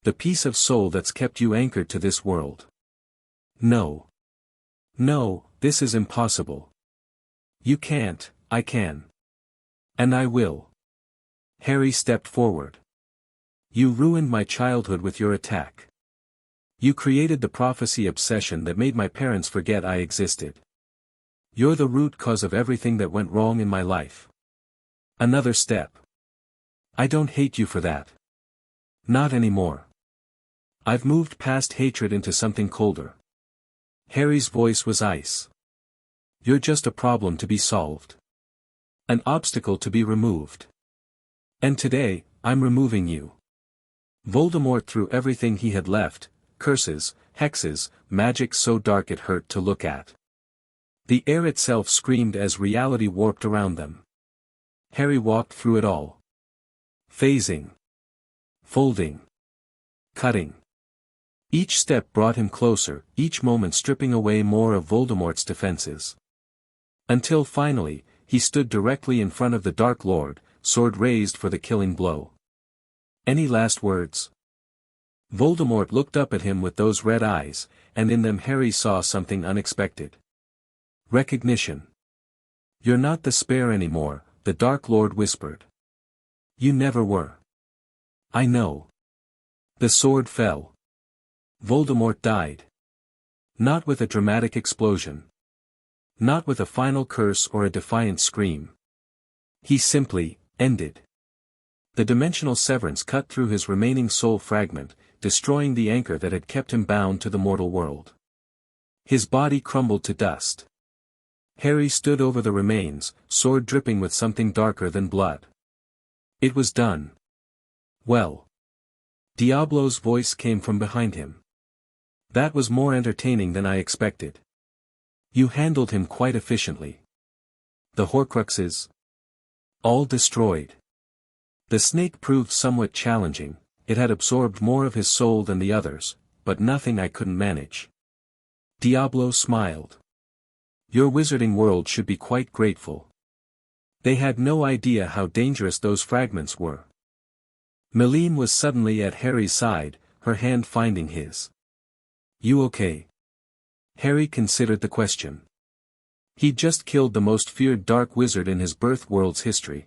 The piece of soul that's kept you anchored to this world. No. No, this is impossible. You can't, I can. And I will. Harry stepped forward. You ruined my childhood with your attack. You created the prophecy obsession that made my parents forget I existed. You're the root cause of everything that went wrong in my life. Another step. I don't hate you for that. Not anymore. I've moved past hatred into something colder. Harry's voice was ice. You're just a problem to be solved. An obstacle to be removed. And today, I'm removing you. Voldemort threw everything he had left, curses, hexes, magic so dark it hurt to look at. The air itself screamed as reality warped around them. Harry walked through it all. Phasing. Folding. Cutting. Each step brought him closer, each moment stripping away more of Voldemort's defenses. Until finally, he stood directly in front of the Dark Lord, sword raised for the killing blow. Any last words? Voldemort looked up at him with those red eyes, and in them Harry saw something unexpected. Recognition. You're not the Spare anymore, the Dark Lord whispered. You never were. I know. The sword fell. Voldemort died. Not with a dramatic explosion. Not with a final curse or a defiant scream. He simply ended. The dimensional severance cut through his remaining soul fragment, destroying the anchor that had kept him bound to the mortal world. His body crumbled to dust. Harry stood over the remains, sword dripping with something darker than blood. It was done. Well. Diablo's voice came from behind him. That was more entertaining than I expected. You handled him quite efficiently. The Horcruxes? All destroyed. The snake proved somewhat challenging, it had absorbed more of his soul than the others, but nothing I couldn't manage. Diablo smiled. Your wizarding world should be quite grateful. They had no idea how dangerous those fragments were. Milim was suddenly at Harry's side, her hand finding his. You okay? Harry considered the question. He'd just killed the most feared dark wizard in his birth world's history.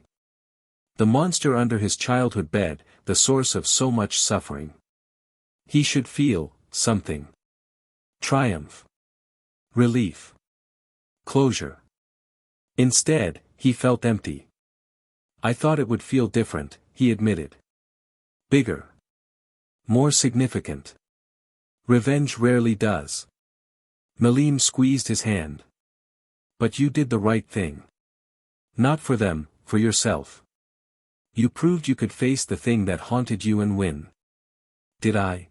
The monster under his childhood bed, the source of so much suffering. He should feel something. Triumph. Relief. Closure. Instead, he felt empty. I thought it would feel different, he admitted. Bigger. More significant. Revenge rarely does. Milim squeezed his hand. But you did the right thing. Not for them, for yourself. You proved you could face the thing that haunted you and win. Did I?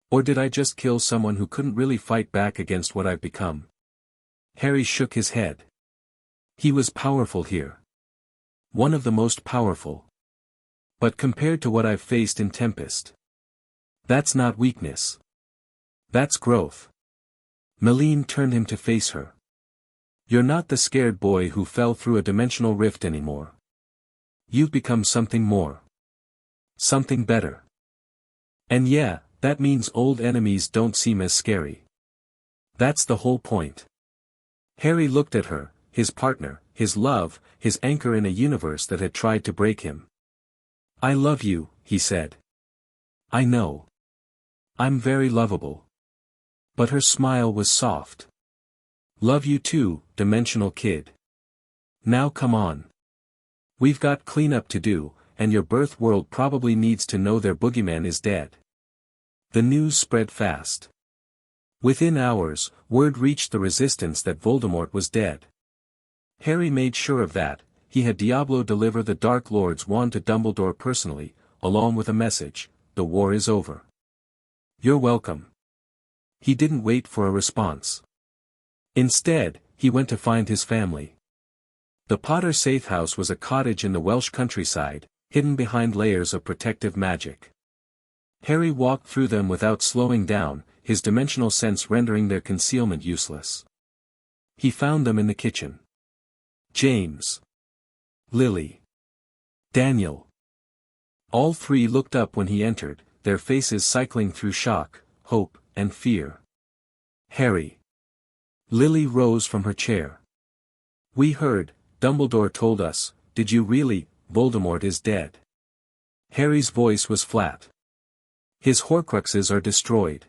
Or did I just kill someone who couldn't really fight back against what I've become? Harry shook his head. He was powerful here. One of the most powerful. But compared to what I've faced in Tempest. That's not weakness. That's growth. Milim turned him to face her. You're not the scared boy who fell through a dimensional rift anymore. You've become something more. Something better. And yeah, that means old enemies don't seem as scary. That's the whole point. Harry looked at her, his partner, his love, his anchor in a universe that had tried to break him. I love you, he said. I know. I'm very lovable. But her smile was soft. Love you too, dimensional kid. Now come on. We've got cleanup to do, and your birth world probably needs to know their boogeyman is dead. The news spread fast. Within hours, word reached the Resistance that Voldemort was dead. Harry made sure of that. He had Diablo deliver the Dark Lord's wand to Dumbledore personally, along with a message, the war is over. You're welcome. He didn't wait for a response. Instead, he went to find his family. The Potter safe house was a cottage in the Welsh countryside, hidden behind layers of protective magic. Harry walked through them without slowing down, his dimensional sense rendering their concealment useless. He found them in the kitchen. James. Lily. Daniel. All three looked up when he entered, their faces cycling through shock, hope, and fear. Harry. Lily rose from her chair. We heard, Dumbledore told us, did you really? Voldemort is dead. Harry's voice was flat. His Horcruxes are destroyed.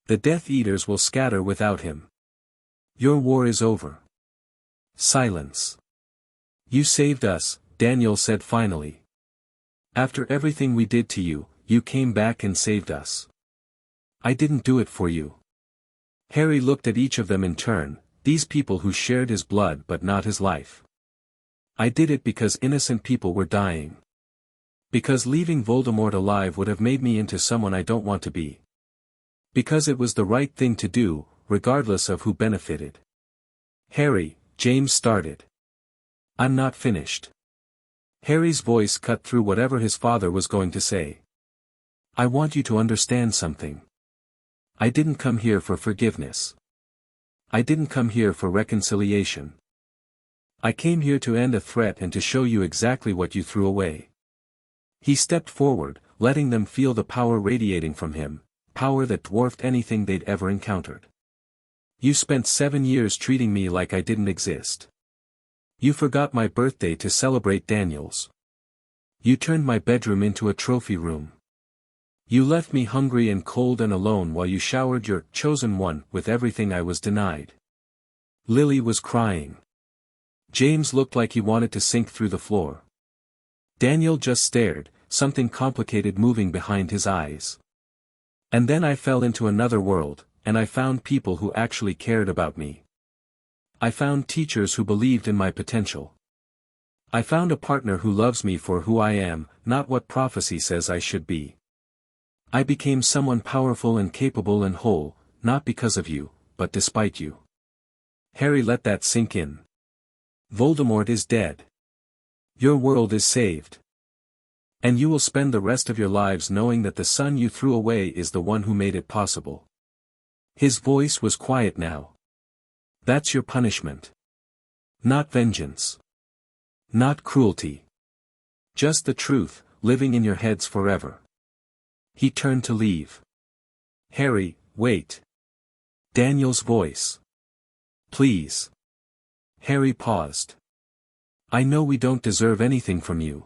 The Death Eaters will scatter without him. Your war is over. Silence. You saved us, Daniel said finally. After everything we did to you, you came back and saved us. I didn't do it for you. Harry looked at each of them in turn, these people who shared his blood but not his life. I did it because innocent people were dying. Because leaving Voldemort alive would have made me into someone I don't want to be. Because it was the right thing to do, regardless of who benefited. Harry, James started. I'm not finished. Harry's voice cut through whatever his father was going to say. I want you to understand something. I didn't come here for forgiveness. I didn't come here for reconciliation. I came here to end a threat and to show you exactly what you threw away. He stepped forward, letting them feel the power radiating from him, power that dwarfed anything they'd ever encountered. You spent 7 years treating me like I didn't exist. You forgot my birthday to celebrate Daniel's. You turned my bedroom into a trophy room. You left me hungry and cold and alone while you showered your chosen one with everything I was denied. Lily was crying. James looked like he wanted to sink through the floor. Daniel just stared, something complicated moving behind his eyes. And then I fell into another world, and I found people who actually cared about me. I found teachers who believed in my potential. I found a partner who loves me for who I am, not what prophecy says I should be. I became someone powerful and capable and whole, not because of you, but despite you. Harry let that sink in. Voldemort is dead. Your world is saved. And you will spend the rest of your lives knowing that the son you threw away is the one who made it possible. His voice was quiet now. That's your punishment. Not vengeance. Not cruelty. Just the truth, living in your heads forever. He turned to leave. Harry, wait. Daniel's voice. Please. Harry paused. I know we don't deserve anything from you.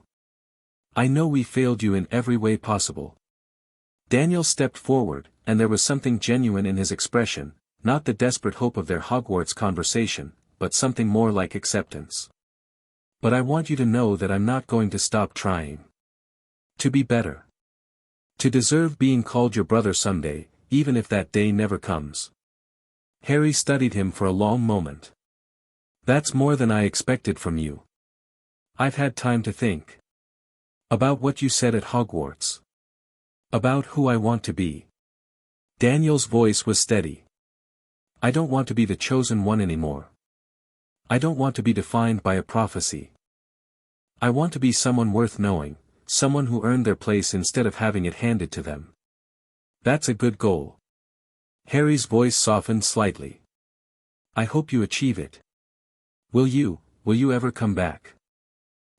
I know we failed you in every way possible. Daniel stepped forward, and there was something genuine in his expression, not the desperate hope of their Hogwarts conversation, but something more like acceptance. But I want you to know that I'm not going to stop trying. To be better. To deserve being called your brother someday, even if that day never comes. Harry studied him for a long moment. That's more than I expected from you. I've had time to think. About what you said at Hogwarts. About who I want to be. Daniel's voice was steady. I don't want to be the chosen one anymore. I don't want to be defined by a prophecy. I want to be someone worth knowing, someone who earned their place instead of having it handed to them. That's a good goal. Harry's voice softened slightly. I hope you achieve it. Will you ever come back?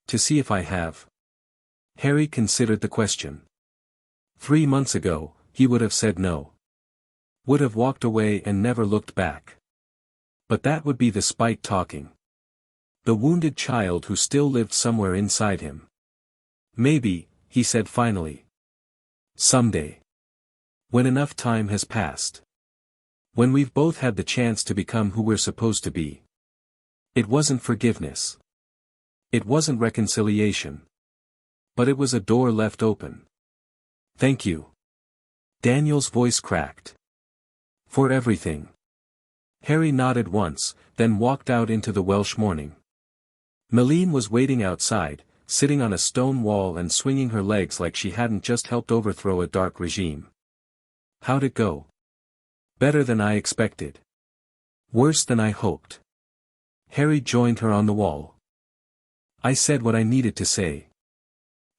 To see if I have? Harry considered the question. 3 months ago, he would have said no. Would have walked away and never looked back. But that would be the spite talking. The wounded child who still lived somewhere inside him. Maybe, he said finally. Someday. When enough time has passed. When we've both had the chance to become who we're supposed to be. It wasn't forgiveness. It wasn't reconciliation. But it was a door left open. Thank you. Daniel's voice cracked. For everything. Harry nodded once, then walked out into the Welsh morning. Milim was waiting outside, sitting on a stone wall and swinging her legs like she hadn't just helped overthrow a dark regime. How'd it go? Better than I expected. Worse than I hoped. Harry joined her on the wall. I said what I needed to say.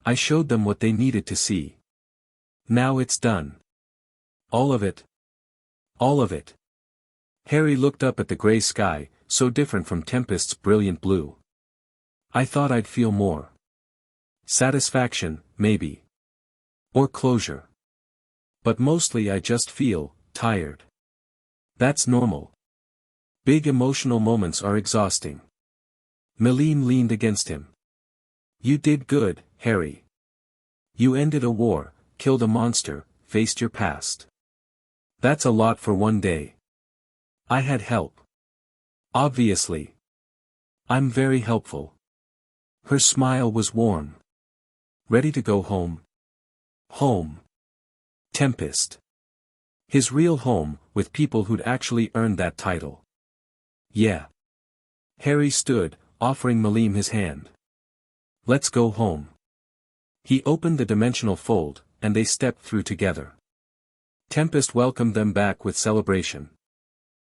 I showed them what they needed to see. Now it's done. All of it. All of it. Harry looked up at the grey sky, so different from Tempest's brilliant blue. I thought I'd feel more. Satisfaction, maybe. Or closure. But mostly I just feel tired. That's normal. Big emotional moments are exhausting. Milim leaned against him. You did good, Harry. You ended a war, killed a monster, faced your past. That's a lot for one day. I had help. Obviously. I'm very helpful. Her smile was warm. Ready to go home? Home. Tempest. His real home, with people who'd actually earned that title. Yeah. Harry stood, offering Milim his hand. Let's go home. He opened the dimensional fold, and they stepped through together. Tempest welcomed them back with celebration.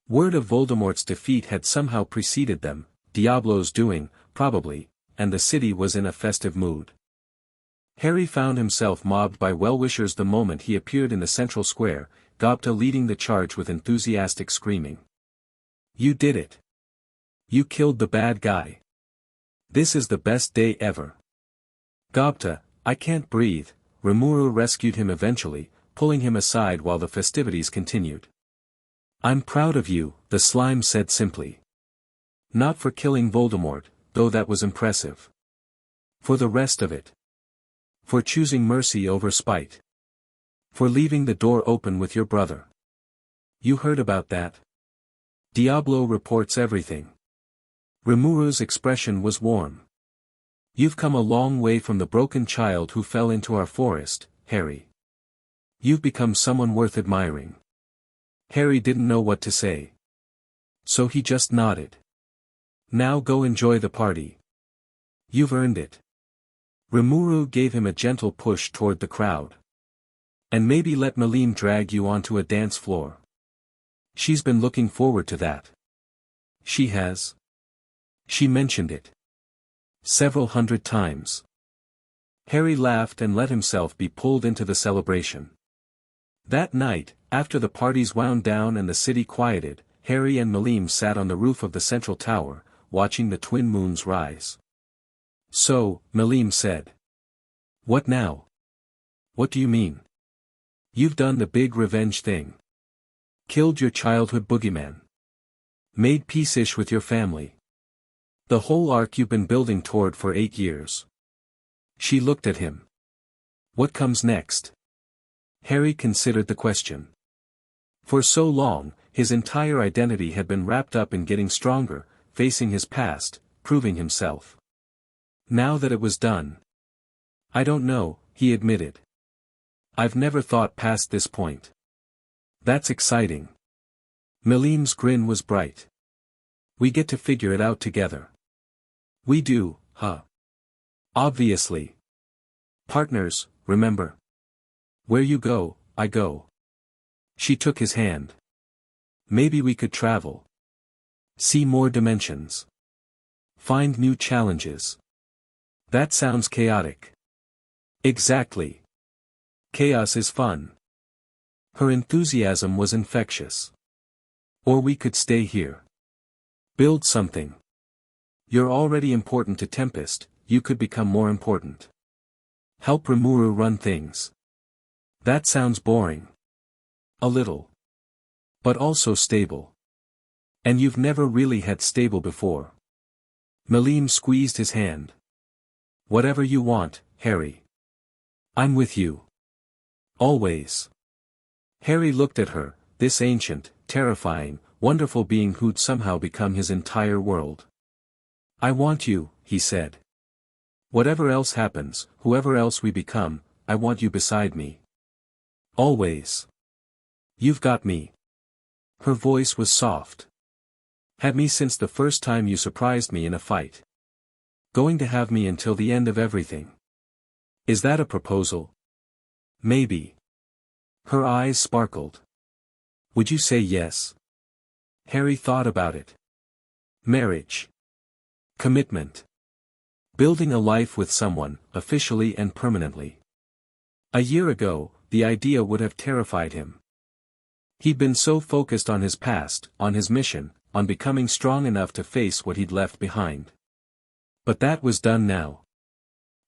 Word of Voldemort's defeat had somehow preceded them, Diablo's doing, probably, and the city was in a festive mood. Harry found himself mobbed by well-wishers the moment he appeared in the central square, Gobta leading the charge with enthusiastic screaming. You did it. You killed the bad guy. This is the best day ever. Gobta, I can't breathe. Rimuru rescued him eventually, pulling him aside while the festivities continued. I'm proud of you, the slime said simply. Not for killing Voldemort, though that was impressive. For the rest of it. For choosing mercy over spite. For leaving the door open with your brother. You heard about that? Diablo reports everything. Rimuru's expression was warm. You've come a long way from the broken child who fell into our forest, Harry. You've become someone worth admiring. Harry didn't know what to say. So he just nodded. Now go enjoy the party. You've earned it. Rimuru gave him a gentle push toward the crowd. And maybe let Milim drag you onto a dance floor. She's been looking forward to that. She has. She mentioned it. Several hundred times. Harry laughed and let himself be pulled into the celebration. That night, after the parties wound down and the city quieted, Harry and Milim sat on the roof of the central tower, watching the twin moons rise. So, Milim said. What now? What do you mean? You've done the big revenge thing. Killed your childhood boogeyman. Made peace-ish with your family. The whole arc you've been building toward for 8 years. She looked at him. What comes next? Harry considered the question. For so long, his entire identity had been wrapped up in getting stronger, facing his past, proving himself. Now that it was done. I don't know, he admitted. I've never thought past this point. That's exciting. Milim's grin was bright. We get to figure it out together. We do, huh? Obviously. Partners, remember? Where you go, I go. She took his hand. Maybe we could travel. See more dimensions. Find new challenges. That sounds chaotic. Exactly. Chaos is fun. Her enthusiasm was infectious. Or we could stay here. Build something. You're already important to Tempest, you could become more important. Help Rimuru run things. That sounds boring. A little. But also stable. And you've never really had stable before. Milim squeezed his hand. Whatever you want, Harry. I'm with you. Always. Harry looked at her, this ancient, terrifying, wonderful being who'd somehow become his entire world. I want you, he said. Whatever else happens, whoever else we become, I want you beside me. Always. You've got me. Her voice was soft. Had me since the first time you surprised me in a fight. Going to have me until the end of everything. Is that a proposal? Maybe. Her eyes sparkled. Would you say yes? Harry thought about it. Marriage. Commitment. Building a life with someone, officially and permanently. A year ago, the idea would have terrified him. He'd been so focused on his past, on his mission, on becoming strong enough to face what he'd left behind. But that was done now.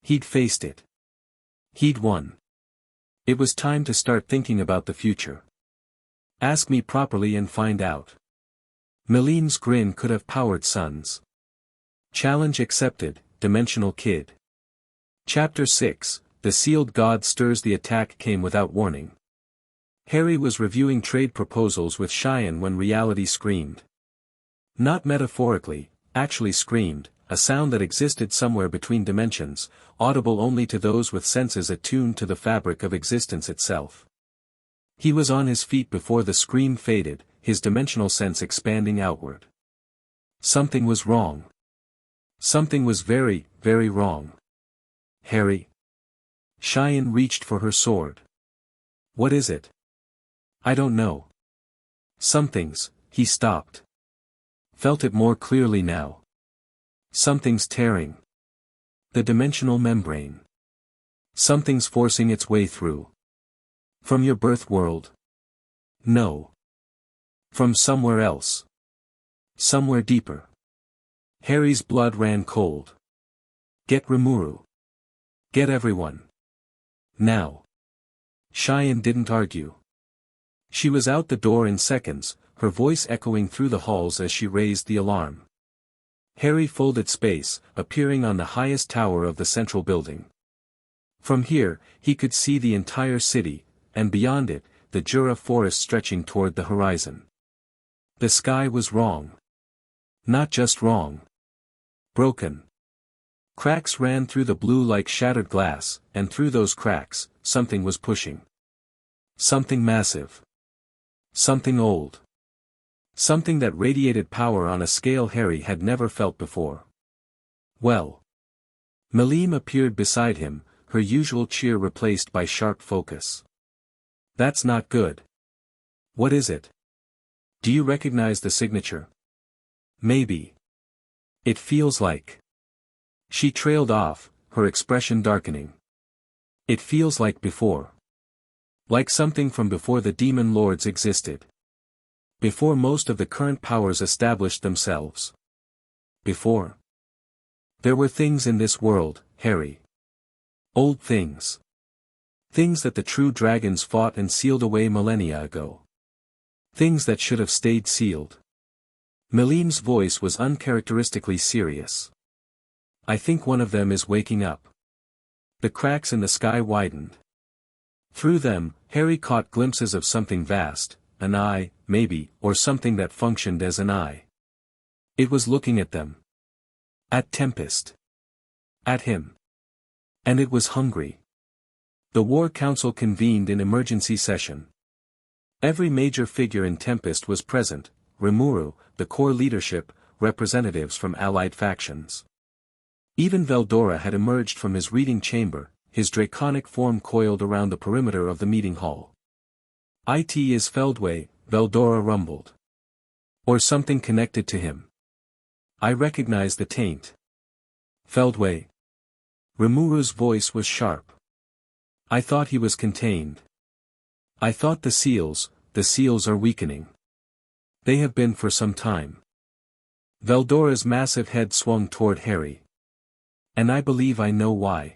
He'd faced it. He'd won. It was time to start thinking about the future. Ask me properly and find out. Milim's grin could have powered suns. Challenge accepted, Dimensional Kid. Chapter 6, The Sealed God Stirs. The attack came without warning. Harry was reviewing trade proposals with Cheyenne when reality screamed. Not metaphorically, actually screamed, a sound that existed somewhere between dimensions, audible only to those with senses attuned to the fabric of existence itself. He was on his feet before the scream faded, his dimensional sense expanding outward. Something was wrong. Something was very, very wrong. Harry. Cheyenne reached for her sword. What is it? I don't know. Something's, he stopped. Felt it more clearly now. Something's tearing. The dimensional membrane. Something's forcing its way through. From your birth world? No. From somewhere else. Somewhere deeper. Harry's blood ran cold. Get Rimuru. Get everyone. Now. Cheyenne didn't argue. She was out the door in seconds, her voice echoing through the halls as she raised the alarm. Harry folded space, appearing on the highest tower of the central building. From here, he could see the entire city, and beyond it, the Jura forest stretching toward the horizon. The sky was wrong. Not just wrong. Broken. Cracks ran through the blue like shattered glass, and through those cracks, something was pushing. Something massive. Something old. Something that radiated power on a scale Harry had never felt before. Well. Milim appeared beside him, her usual cheer replaced by sharp focus. That's not good. What is it? Do you recognize the signature? Maybe. It feels like. She trailed off, her expression darkening. It feels like before. Like something from before the demon lords existed. Before most of the current powers established themselves. Before. There were things in this world, Harry. Old things. Things that the true dragons fought and sealed away millennia ago. Things that should have stayed sealed. Milim's voice was uncharacteristically serious. I think one of them is waking up. The cracks in the sky widened. Through them, Harry caught glimpses of something vast, an eye, maybe, or something that functioned as an eye. It was looking at them. At Tempest. At him. And it was hungry. The War Council convened in emergency session. Every major figure in Tempest was present, Rimuru, the core leadership, representatives from allied factions. Even Veldora had emerged from his reading chamber, his draconic form coiled around the perimeter of the meeting hall. It is Feldway, Veldora rumbled. Or something connected to him. I recognize the taint. Feldway. Rimuru's voice was sharp. I thought he was contained. I thought the seals are weakening. They have been for some time. Veldora's massive head swung toward Harry. And I believe I know why.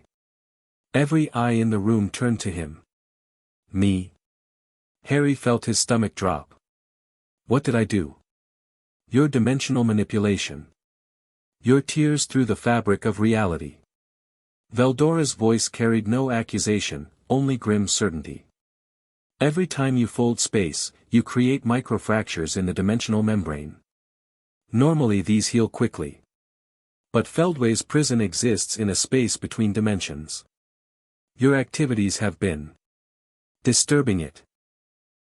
Every eye in the room turned to him. Me? Harry felt his stomach drop. What did I do? Your dimensional manipulation. Your tears through the fabric of reality. Veldora's voice carried no accusation, only grim certainty. Every time you fold space, you create microfractures in the dimensional membrane. Normally these heal quickly. But Feldway's prison exists in a space between dimensions. Your activities have been disturbing it.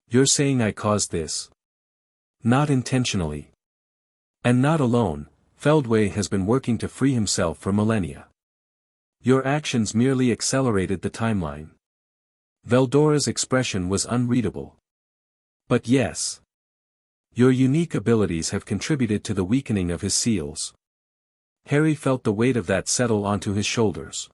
You're saying I caused this? Not intentionally. And not alone, Feldway has been working to free himself for millennia. Your actions merely accelerated the timeline. Veldora's expression was unreadable. But yes. Your unique abilities have contributed to the weakening of his seals. Harry felt the weight of that settle onto his shoulders.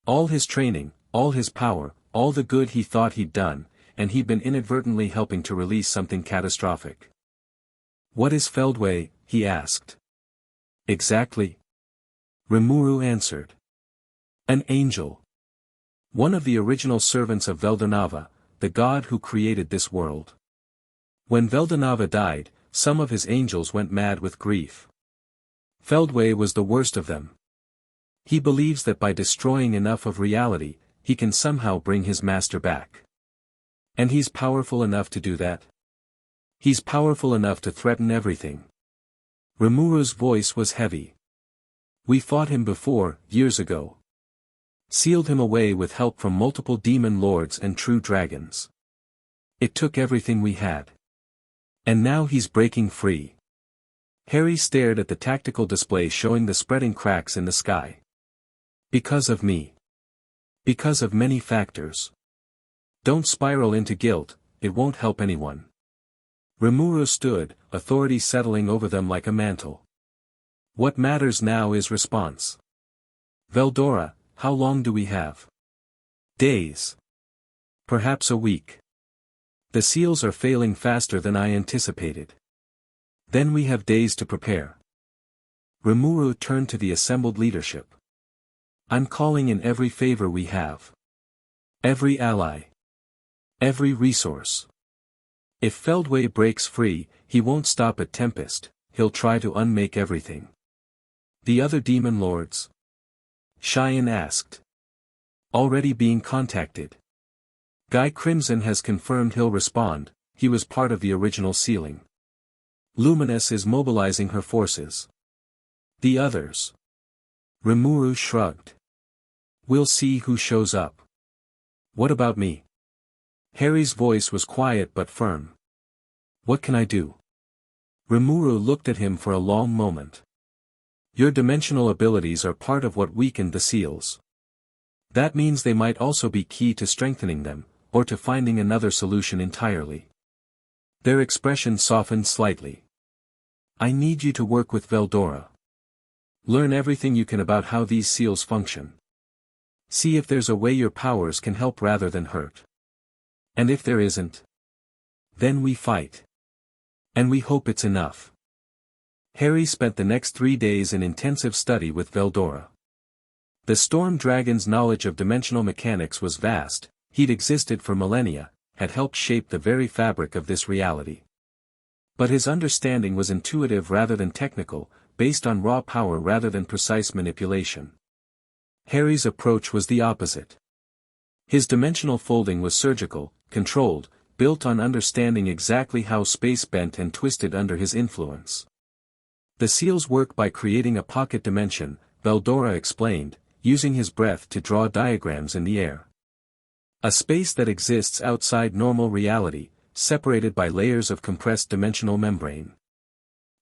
All his training, all his power, all the good he thought he'd done, and he'd been inadvertently helping to release something catastrophic. What is Feldway? He asked. Exactly. Rimuru answered. An angel. One of the original servants of Veldanava, the god who created this world. When Veldanava died, some of his angels went mad with grief. Feldway was the worst of them. He believes that by destroying enough of reality, he can somehow bring his master back. And he's powerful enough to do that. He's powerful enough to threaten everything. Rimuru's voice was heavy. We fought him before, years ago. Sealed him away with help from multiple demon lords and true dragons. It took everything we had. And now he's breaking free. Harry stared at the tactical display showing the spreading cracks in the sky. Because of me. Because of many factors. Don't spiral into guilt, it won't help anyone. Rimuru stood, authority settling over them like a mantle. What matters now is response. Veldora, how long do we have? Days. Perhaps a week. The seals are failing faster than I anticipated. Then we have days to prepare. Rimuru turned to the assembled leadership. I'm calling in every favor we have. Every ally. Every resource. If Feldway breaks free, he won't stop at Tempest, he'll try to unmake everything. The other demon lords? Cheyenne asked. Already being contacted. Guy Crimson has confirmed he'll respond, he was part of the original sealing. Luminous is mobilizing her forces. The others? Rimuru shrugged. We'll see who shows up. What about me? Harry's voice was quiet but firm. What can I do? Rimuru looked at him for a long moment. Your dimensional abilities are part of what weakened the seals. That means they might also be key to strengthening them, or to finding another solution entirely. Their expression softened slightly. I need you to work with Veldora. Learn everything you can about how these seals function. See if there's a way your powers can help rather than hurt. And if there isn't, then we fight. And we hope it's enough. Harry spent the next 3 days in intensive study with Veldora. The Storm Dragon's knowledge of dimensional mechanics was vast, he'd existed for millennia, had helped shape the very fabric of this reality. But his understanding was intuitive rather than technical, based on raw power rather than precise manipulation. Harry's approach was the opposite. His dimensional folding was surgical, controlled, built on understanding exactly how space bent and twisted under his influence. The seals work by creating a pocket dimension, Veldora explained, using his breath to draw diagrams in the air. A space that exists outside normal reality, separated by layers of compressed dimensional membrane.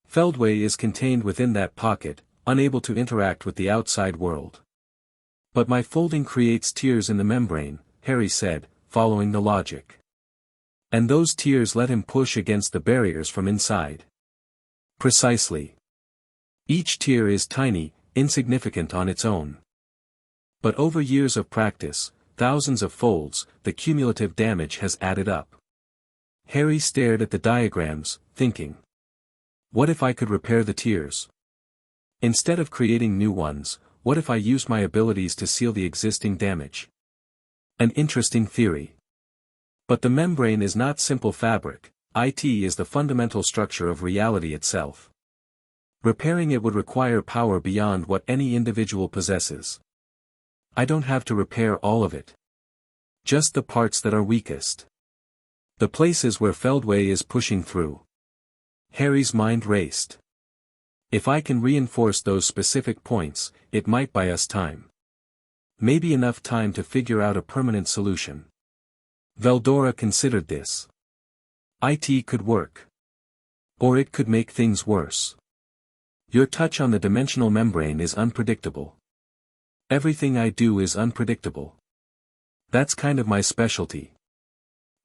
Feldway is contained within that pocket, unable to interact with the outside world. But my folding creates tears in the membrane, Harry said, following the logic. And those tears let him push against the barriers from inside. Precisely. Each tear is tiny, insignificant on its own. But over years of practice, thousands of folds, the cumulative damage has added up. Harry stared at the diagrams, thinking. What if I could repair the tears? Instead of creating new ones, what if I used my abilities to seal the existing damage? An interesting theory. But the membrane is not simple fabric, it is the fundamental structure of reality itself. Repairing it would require power beyond what any individual possesses. I don't have to repair all of it. Just the parts that are weakest. The places where Feldway is pushing through. Harry's mind raced. If I can reinforce those specific points, it might buy us time. Maybe enough time to figure out a permanent solution. Veldora considered this. It could work. Or it could make things worse. Your touch on the dimensional membrane is unpredictable. Everything I do is unpredictable. That's kind of my specialty.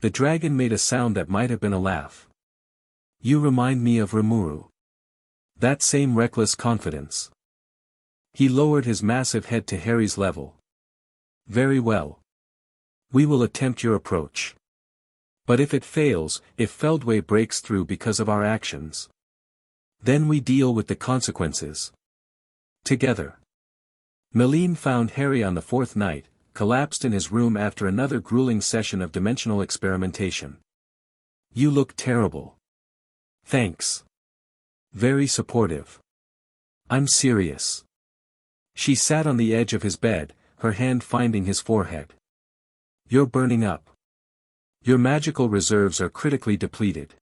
The dragon made a sound that might have been a laugh. You remind me of Rimuru. That same reckless confidence. He lowered his massive head to Harry's level. Very well. We will attempt your approach. But if it fails, if Feldway breaks through because of our actions, then we deal with the consequences. Together. Milim found Harry on the fourth night, collapsed in his room after another grueling session of dimensional experimentation. You look terrible. Thanks. Very supportive. I'm serious. She sat on the edge of his bed, her hand finding his forehead. You're burning up. Your magical reserves are critically depleted.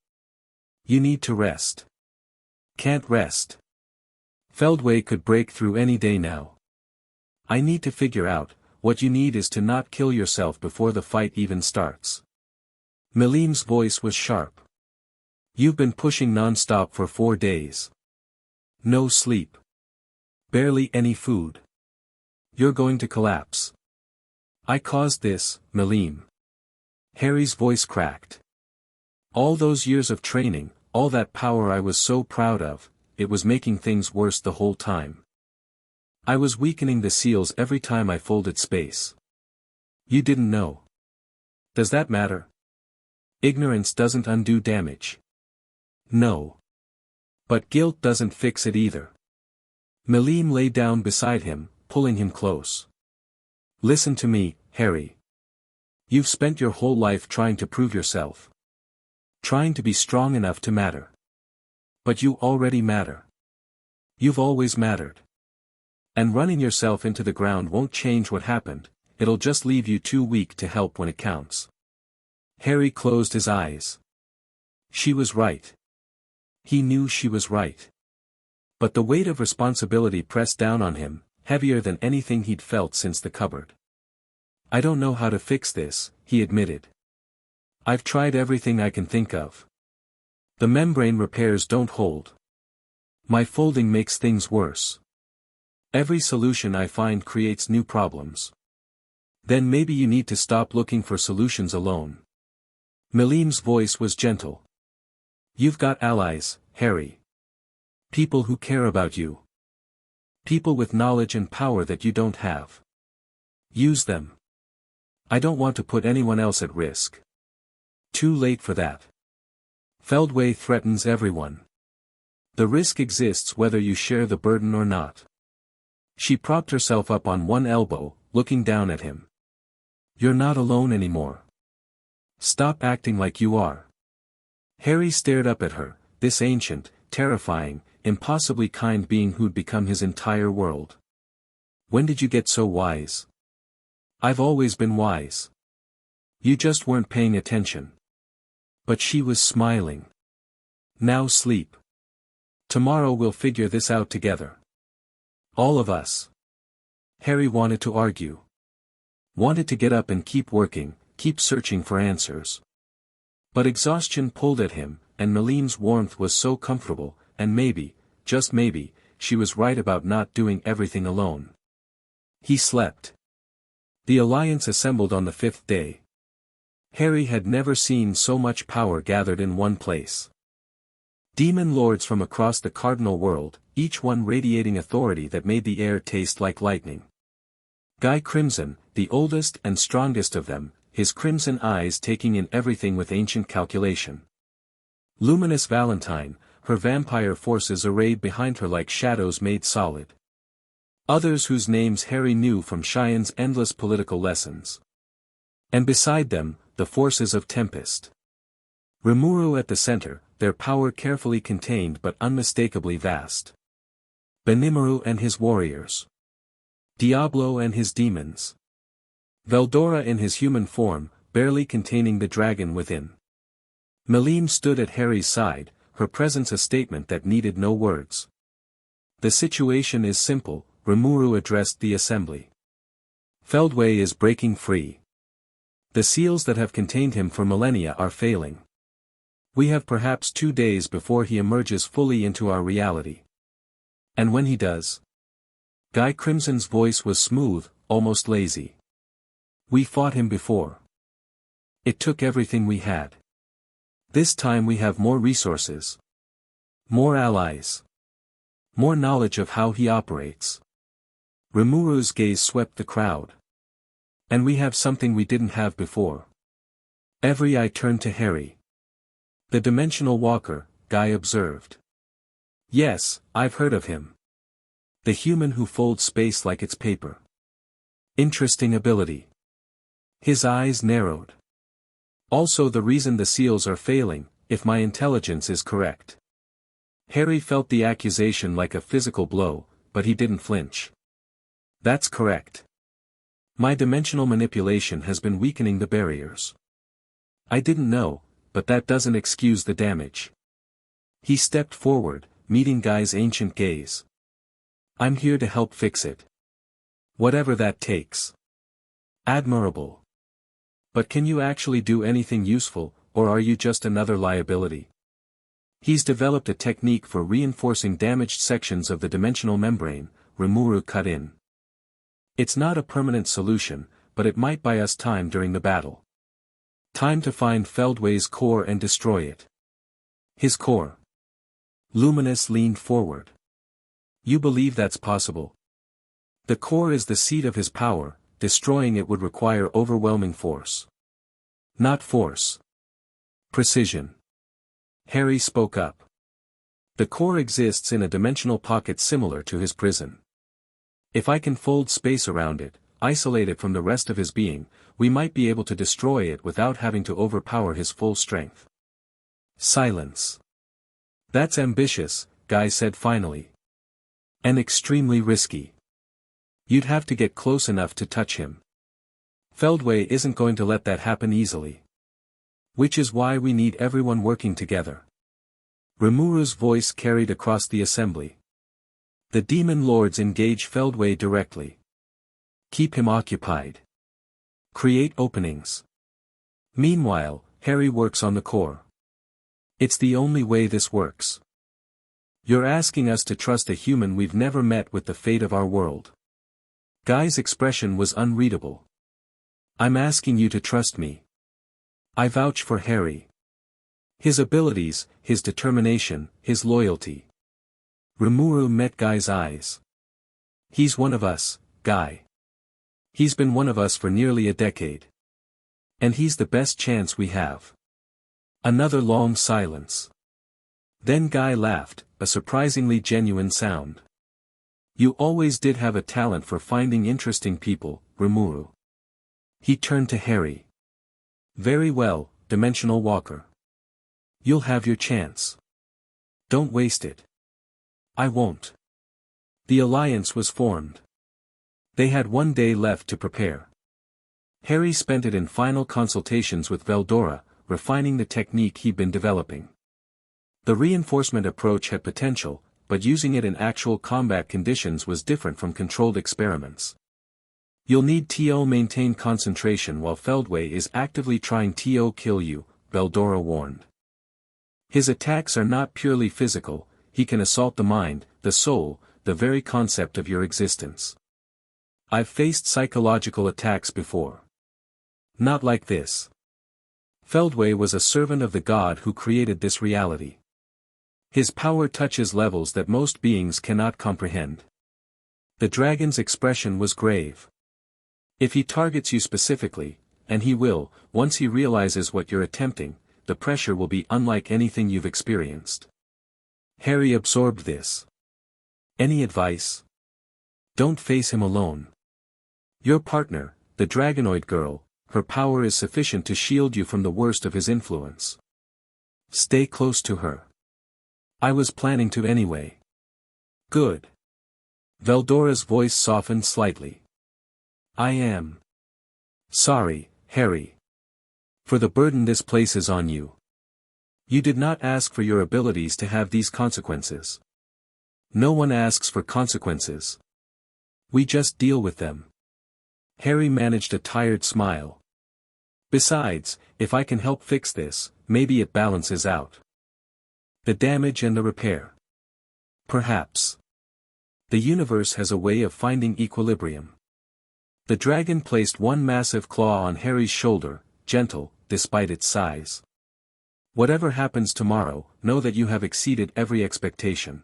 You need to rest. Can't rest. Feldway could break through any day now. I need to figure out, what you need is to not kill yourself before the fight even starts. Milim's voice was sharp. You've been pushing non-stop for 4 days. No sleep. Barely any food. You're going to collapse. I caused this, Milim. Harry's voice cracked. All those years of training, all that power I was so proud of, it was making things worse the whole time. I was weakening the seals every time I folded space. You didn't know. Does that matter? Ignorance doesn't undo damage. No. But guilt doesn't fix it either. Milim lay down beside him, pulling him close. Listen to me, Harry. You've spent your whole life trying to prove yourself. Trying to be strong enough to matter. But you already matter. You've always mattered. And running yourself into the ground won't change what happened, it'll just leave you too weak to help when it counts. Harry closed his eyes. She was right. He knew she was right. But the weight of responsibility pressed down on him, heavier than anything he'd felt since the cupboard. I don't know how to fix this, he admitted. I've tried everything I can think of. The membrane repairs don't hold. My folding makes things worse. Every solution I find creates new problems. Then maybe you need to stop looking for solutions alone. Milim's voice was gentle. You've got allies, Harry. People who care about you. People with knowledge and power that you don't have. Use them. I don't want to put anyone else at risk. Too late for that. Feldway threatens everyone. The risk exists whether you share the burden or not. She propped herself up on one elbow, looking down at him. You're not alone anymore. Stop acting like you are. Harry stared up at her, this ancient, terrifying, impossibly kind being who'd become his entire world. When did you get so wise? I've always been wise. You just weren't paying attention. But she was smiling. Now sleep. Tomorrow we'll figure this out together. All of us. Harry wanted to argue. Wanted to get up and keep working, keep searching for answers. But exhaustion pulled at him, and Milim's warmth was so comfortable, and maybe, just maybe, she was right about not doing everything alone. He slept. The Alliance assembled on the 5th day. Harry had never seen so much power gathered in one place. Demon lords from across the cardinal world, each one radiating authority that made the air taste like lightning. Guy Crimson, the oldest and strongest of them, his crimson eyes taking in everything with ancient calculation. Luminous Valentine, her vampire forces arrayed behind her like shadows made solid. Others whose names Harry knew from Cheyenne's endless political lessons. And beside them, the forces of Tempest. Rimuru at the center, their power carefully contained but unmistakably vast. Benimaru and his warriors. Diablo and his demons. Veldora in his human form, barely containing the dragon within. Milim stood at Harry's side, her presence a statement that needed no words. The situation is simple, Rimuru addressed the assembly. Feldway is breaking free. The seals that have contained him for millennia are failing. We have perhaps 2 days before he emerges fully into our reality. And when he does? Guy Crimson's voice was smooth, almost lazy. We fought him before. It took everything we had. This time we have more resources. More allies. More knowledge of how he operates. Rimuru's gaze swept the crowd. And we have something we didn't have before. Every eye turned to Harry. The Dimensional Walker, Guy observed. Yes, I've heard of him. The human who folds space like it's paper. Interesting ability. His eyes narrowed. Also the reason the seals are failing, if my intelligence is correct. Harry felt the accusation like a physical blow, but he didn't flinch. That's correct. My dimensional manipulation has been weakening the barriers. I didn't know, but that doesn't excuse the damage. He stepped forward, meeting Guy's ancient gaze. I'm here to help fix it. Whatever that takes. Admirable. But can you actually do anything useful, or are you just another liability? He's developed a technique for reinforcing damaged sections of the dimensional membrane, Rimuru cut in. It's not a permanent solution, but it might buy us time during the battle. Time to find Feldway's core and destroy it. His core. Luminous leaned forward. You believe that's possible? The core is the seat of his power, destroying it would require overwhelming force. Not force. Precision. Harry spoke up. The core exists in a dimensional pocket similar to his prison. If I can fold space around it, isolate it from the rest of his being, we might be able to destroy it without having to overpower his full strength. Silence. That's ambitious, Guy said finally. And extremely risky. You'd have to get close enough to touch him. Feldway isn't going to let that happen easily. Which is why we need everyone working together. Rimuru's voice carried across the assembly. The demon lords engage Feldway directly. Keep him occupied. Create openings. Meanwhile, Harry works on the core. It's the only way this works. You're asking us to trust a human we've never met with the fate of our world. Guy's expression was unreadable. I'm asking you to trust me. I vouch for Harry. His abilities, his determination, his loyalty. Rimuru met Guy's eyes. He's one of us, Guy. He's been one of us for nearly a decade. And he's the best chance we have. Another long silence. Then Guy laughed, a surprisingly genuine sound. You always did have a talent for finding interesting people, Rimuru. He turned to Harry. Very well, Dimensional Walker. You'll have your chance. Don't waste it. I won't. The alliance was formed. They had 1 day left to prepare. Harry spent it in final consultations with Veldora, refining the technique he'd been developing. The reinforcement approach had potential, but using it in actual combat conditions was different from controlled experiments. You'll need to maintain concentration while Feldway is actively trying to kill you, Veldora warned. His attacks are not purely physical, he can assault the mind, the soul, the very concept of your existence. I've faced psychological attacks before. Not like this. Feldway was a servant of the god who created this reality. His power touches levels that most beings cannot comprehend. The dragon's expression was grave. If he targets you specifically, and he will, once he realizes what you're attempting, the pressure will be unlike anything you've experienced. Harry absorbed this. Any advice? Don't face him alone. Your partner, the Dragonoid girl, her power is sufficient to shield you from the worst of his influence. Stay close to her. I was planning to anyway. Good. Veldora's voice softened slightly. I am sorry, Harry, for the burden this places on you. You did not ask for your abilities to have these consequences. No one asks for consequences. We just deal with them. Harry managed a tired smile. Besides, if I can help fix this, maybe it balances out. The damage and the repair. Perhaps. The universe has a way of finding equilibrium. The dragon placed one massive claw on Harry's shoulder, gentle, despite its size. Whatever happens tomorrow, know that you have exceeded every expectation.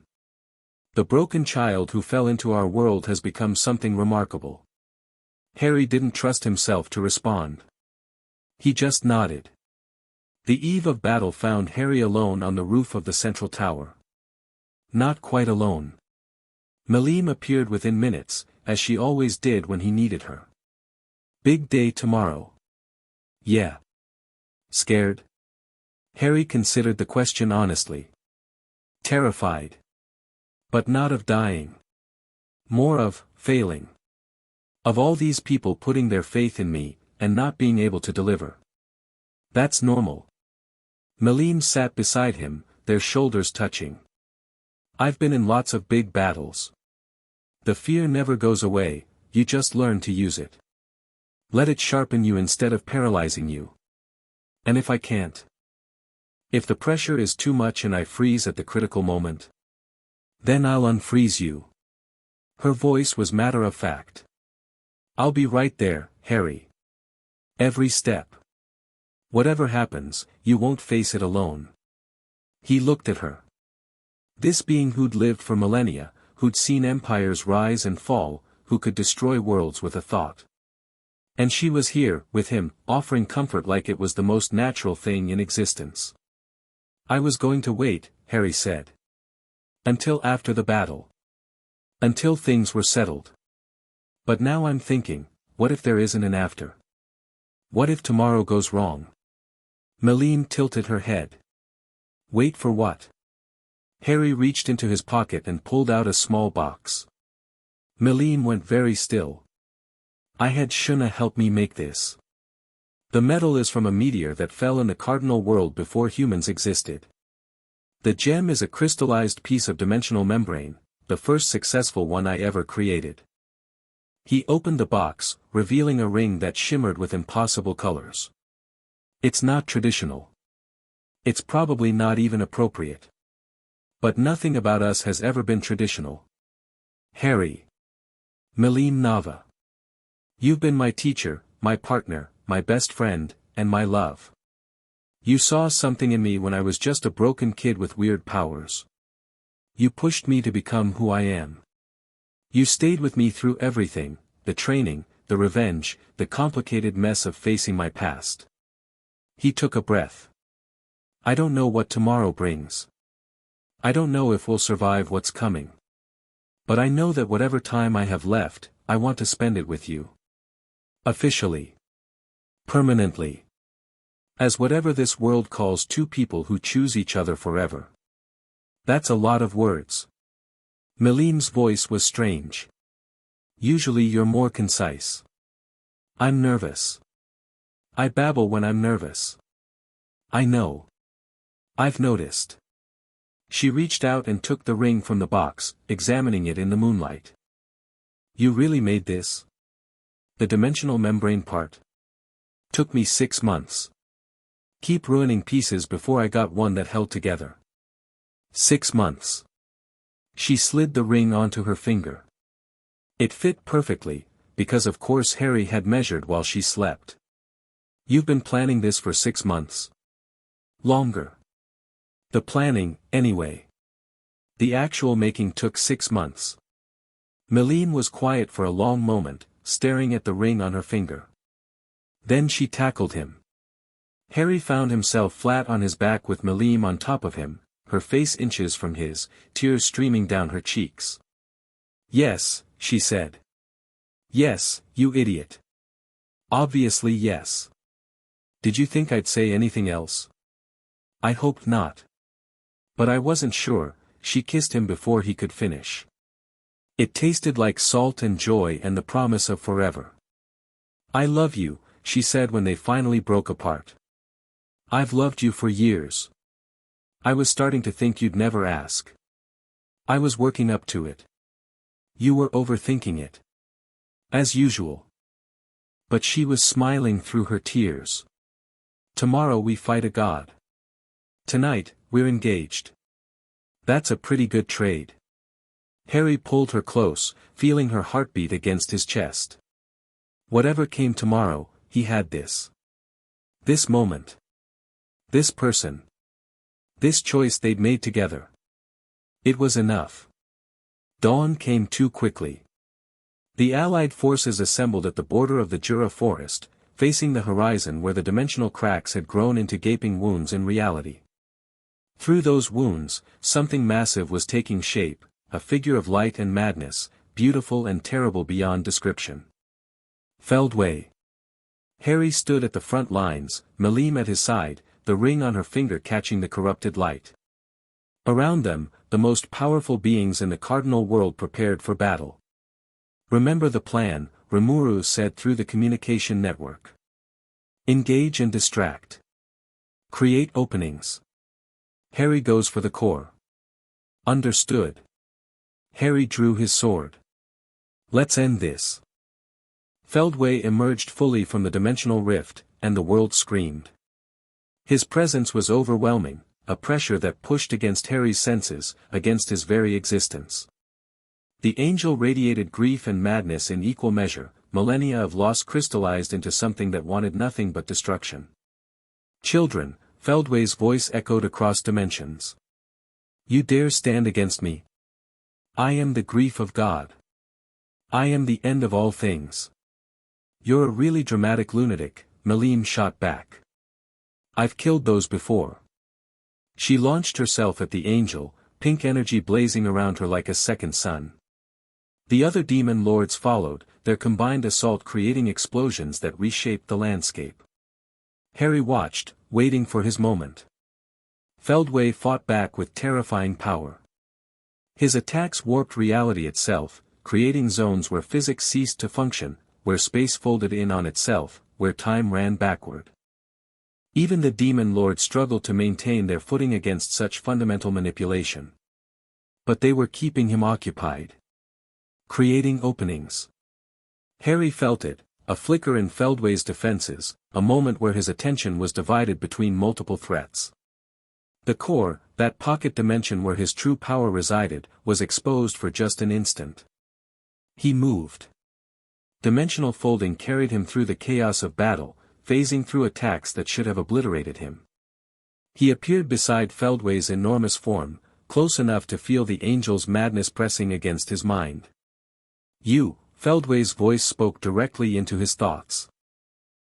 The broken child who fell into our world has become something remarkable. Harry didn't trust himself to respond. He just nodded. The eve of battle found Harry alone on the roof of the central tower. Not quite alone. Milim appeared within minutes, as she always did when he needed her. Big day tomorrow. Yeah. Scared? Harry considered the question honestly. Terrified. But not of dying. More of failing. Of all these people putting their faith in me, and not being able to deliver. That's normal. Milim sat beside him, their shoulders touching. I've been in lots of big battles. The fear never goes away, you just learn to use it. Let it sharpen you instead of paralyzing you. And if I can't? If the pressure is too much and I freeze at the critical moment? Then I'll unfreeze you. Her voice was matter of fact. I'll be right there, Harry. Every step. Whatever happens, you won't face it alone. He looked at her. This being who'd lived for millennia, who'd seen empires rise and fall, who could destroy worlds with a thought. And she was here, with him, offering comfort like it was the most natural thing in existence. I was going to wait, Harry said. Until after the battle. Until things were settled. But now I'm thinking, what if there isn't an after? What if tomorrow goes wrong? Milim tilted her head. Wait for what? Harry reached into his pocket and pulled out a small box. Milim went very still. I had Shuna help me make this. The metal is from a meteor that fell in the cardinal world before humans existed. The gem is a crystallized piece of dimensional membrane, the first successful one I ever created. He opened the box, revealing a ring that shimmered with impossible colors. It's not traditional. It's probably not even appropriate. But nothing about us has ever been traditional. Harry. Milim Nava. You've been my teacher, my partner, my best friend, and my love. You saw something in me when I was just a broken kid with weird powers. You pushed me to become who I am. You stayed with me through everything, the training, the revenge, the complicated mess of facing my past. He took a breath. I don't know what tomorrow brings. I don't know if we'll survive what's coming. But I know that whatever time I have left, I want to spend it with you. Officially. Permanently. As whatever this world calls two people who choose each other forever. That's a lot of words. Milim's voice was strange. Usually you're more concise. I'm nervous. I babble when I'm nervous. I know. I've noticed. She reached out and took the ring from the box, examining it in the moonlight. You really made this? The dimensional membrane part. Took me 6 months. Keep ruining pieces before I got one that held together. 6 months. She slid the ring onto her finger. It fit perfectly, because of course Harry had measured while she slept. You've been planning this for 6 months. Longer. The planning, anyway. The actual making took 6 months. Milim was quiet for a long moment, staring at the ring on her finger. Then she tackled him. Harry found himself flat on his back with Milim on top of him, her face inches from his, tears streaming down her cheeks. "Yes," she said. "Yes, you idiot. Obviously yes. Did you think I'd say anything else?" "I hoped not. But I wasn't sure." She kissed him before he could finish. It tasted like salt and joy and the promise of forever. "I love you," she said when they finally broke apart. "I've loved you for years. I was starting to think you'd never ask. I was working up to it. You were overthinking it. As usual." But she was smiling through her tears. "Tomorrow we fight a god. Tonight, we're engaged. That's a pretty good trade." Harry pulled her close, feeling her heartbeat against his chest. Whatever came tomorrow, he had this. This moment. This person. This choice they'd made together. It was enough. Dawn came too quickly. The Allied forces assembled at the border of the Jura forest, facing the horizon where the dimensional cracks had grown into gaping wounds in reality. Through those wounds, something massive was taking shape, a figure of light and madness, beautiful and terrible beyond description. Feldway. Harry stood at the front lines, Milim at his side, the ring on her finger catching the corrupted light. Around them, the most powerful beings in the cardinal world prepared for battle. "Remember the plan," Rimuru said through the communication network. "Engage and distract. Create openings. Harry goes for the core." "Understood." Harry drew his sword. "Let's end this." Feldway emerged fully from the dimensional rift, and the world screamed. His presence was overwhelming, a pressure that pushed against Harry's senses, against his very existence. The angel radiated grief and madness in equal measure, millennia of loss crystallized into something that wanted nothing but destruction. "Children," Feldway's voice echoed across dimensions. "You dare stand against me? I am the grief of God. I am the end of all things." "You're a really dramatic lunatic," Milim shot back. "I've killed those before." She launched herself at the angel, pink energy blazing around her like a second sun. The other demon lords followed, their combined assault creating explosions that reshaped the landscape. Harry watched, waiting for his moment. Feldway fought back with terrifying power. His attacks warped reality itself, creating zones where physics ceased to function, where space folded in on itself, where time ran backward. Even the demon lords struggled to maintain their footing against such fundamental manipulation. But they were keeping him occupied. Creating openings. Harry felt it, a flicker in Feldway's defenses, a moment where his attention was divided between multiple threats. The core, that pocket dimension where his true power resided, was exposed for just an instant. He moved. Dimensional folding carried him through the chaos of battle, phasing through attacks that should have obliterated him. He appeared beside Feldway's enormous form, close enough to feel the angel's madness pressing against his mind. "You," Feldway's voice spoke directly into his thoughts.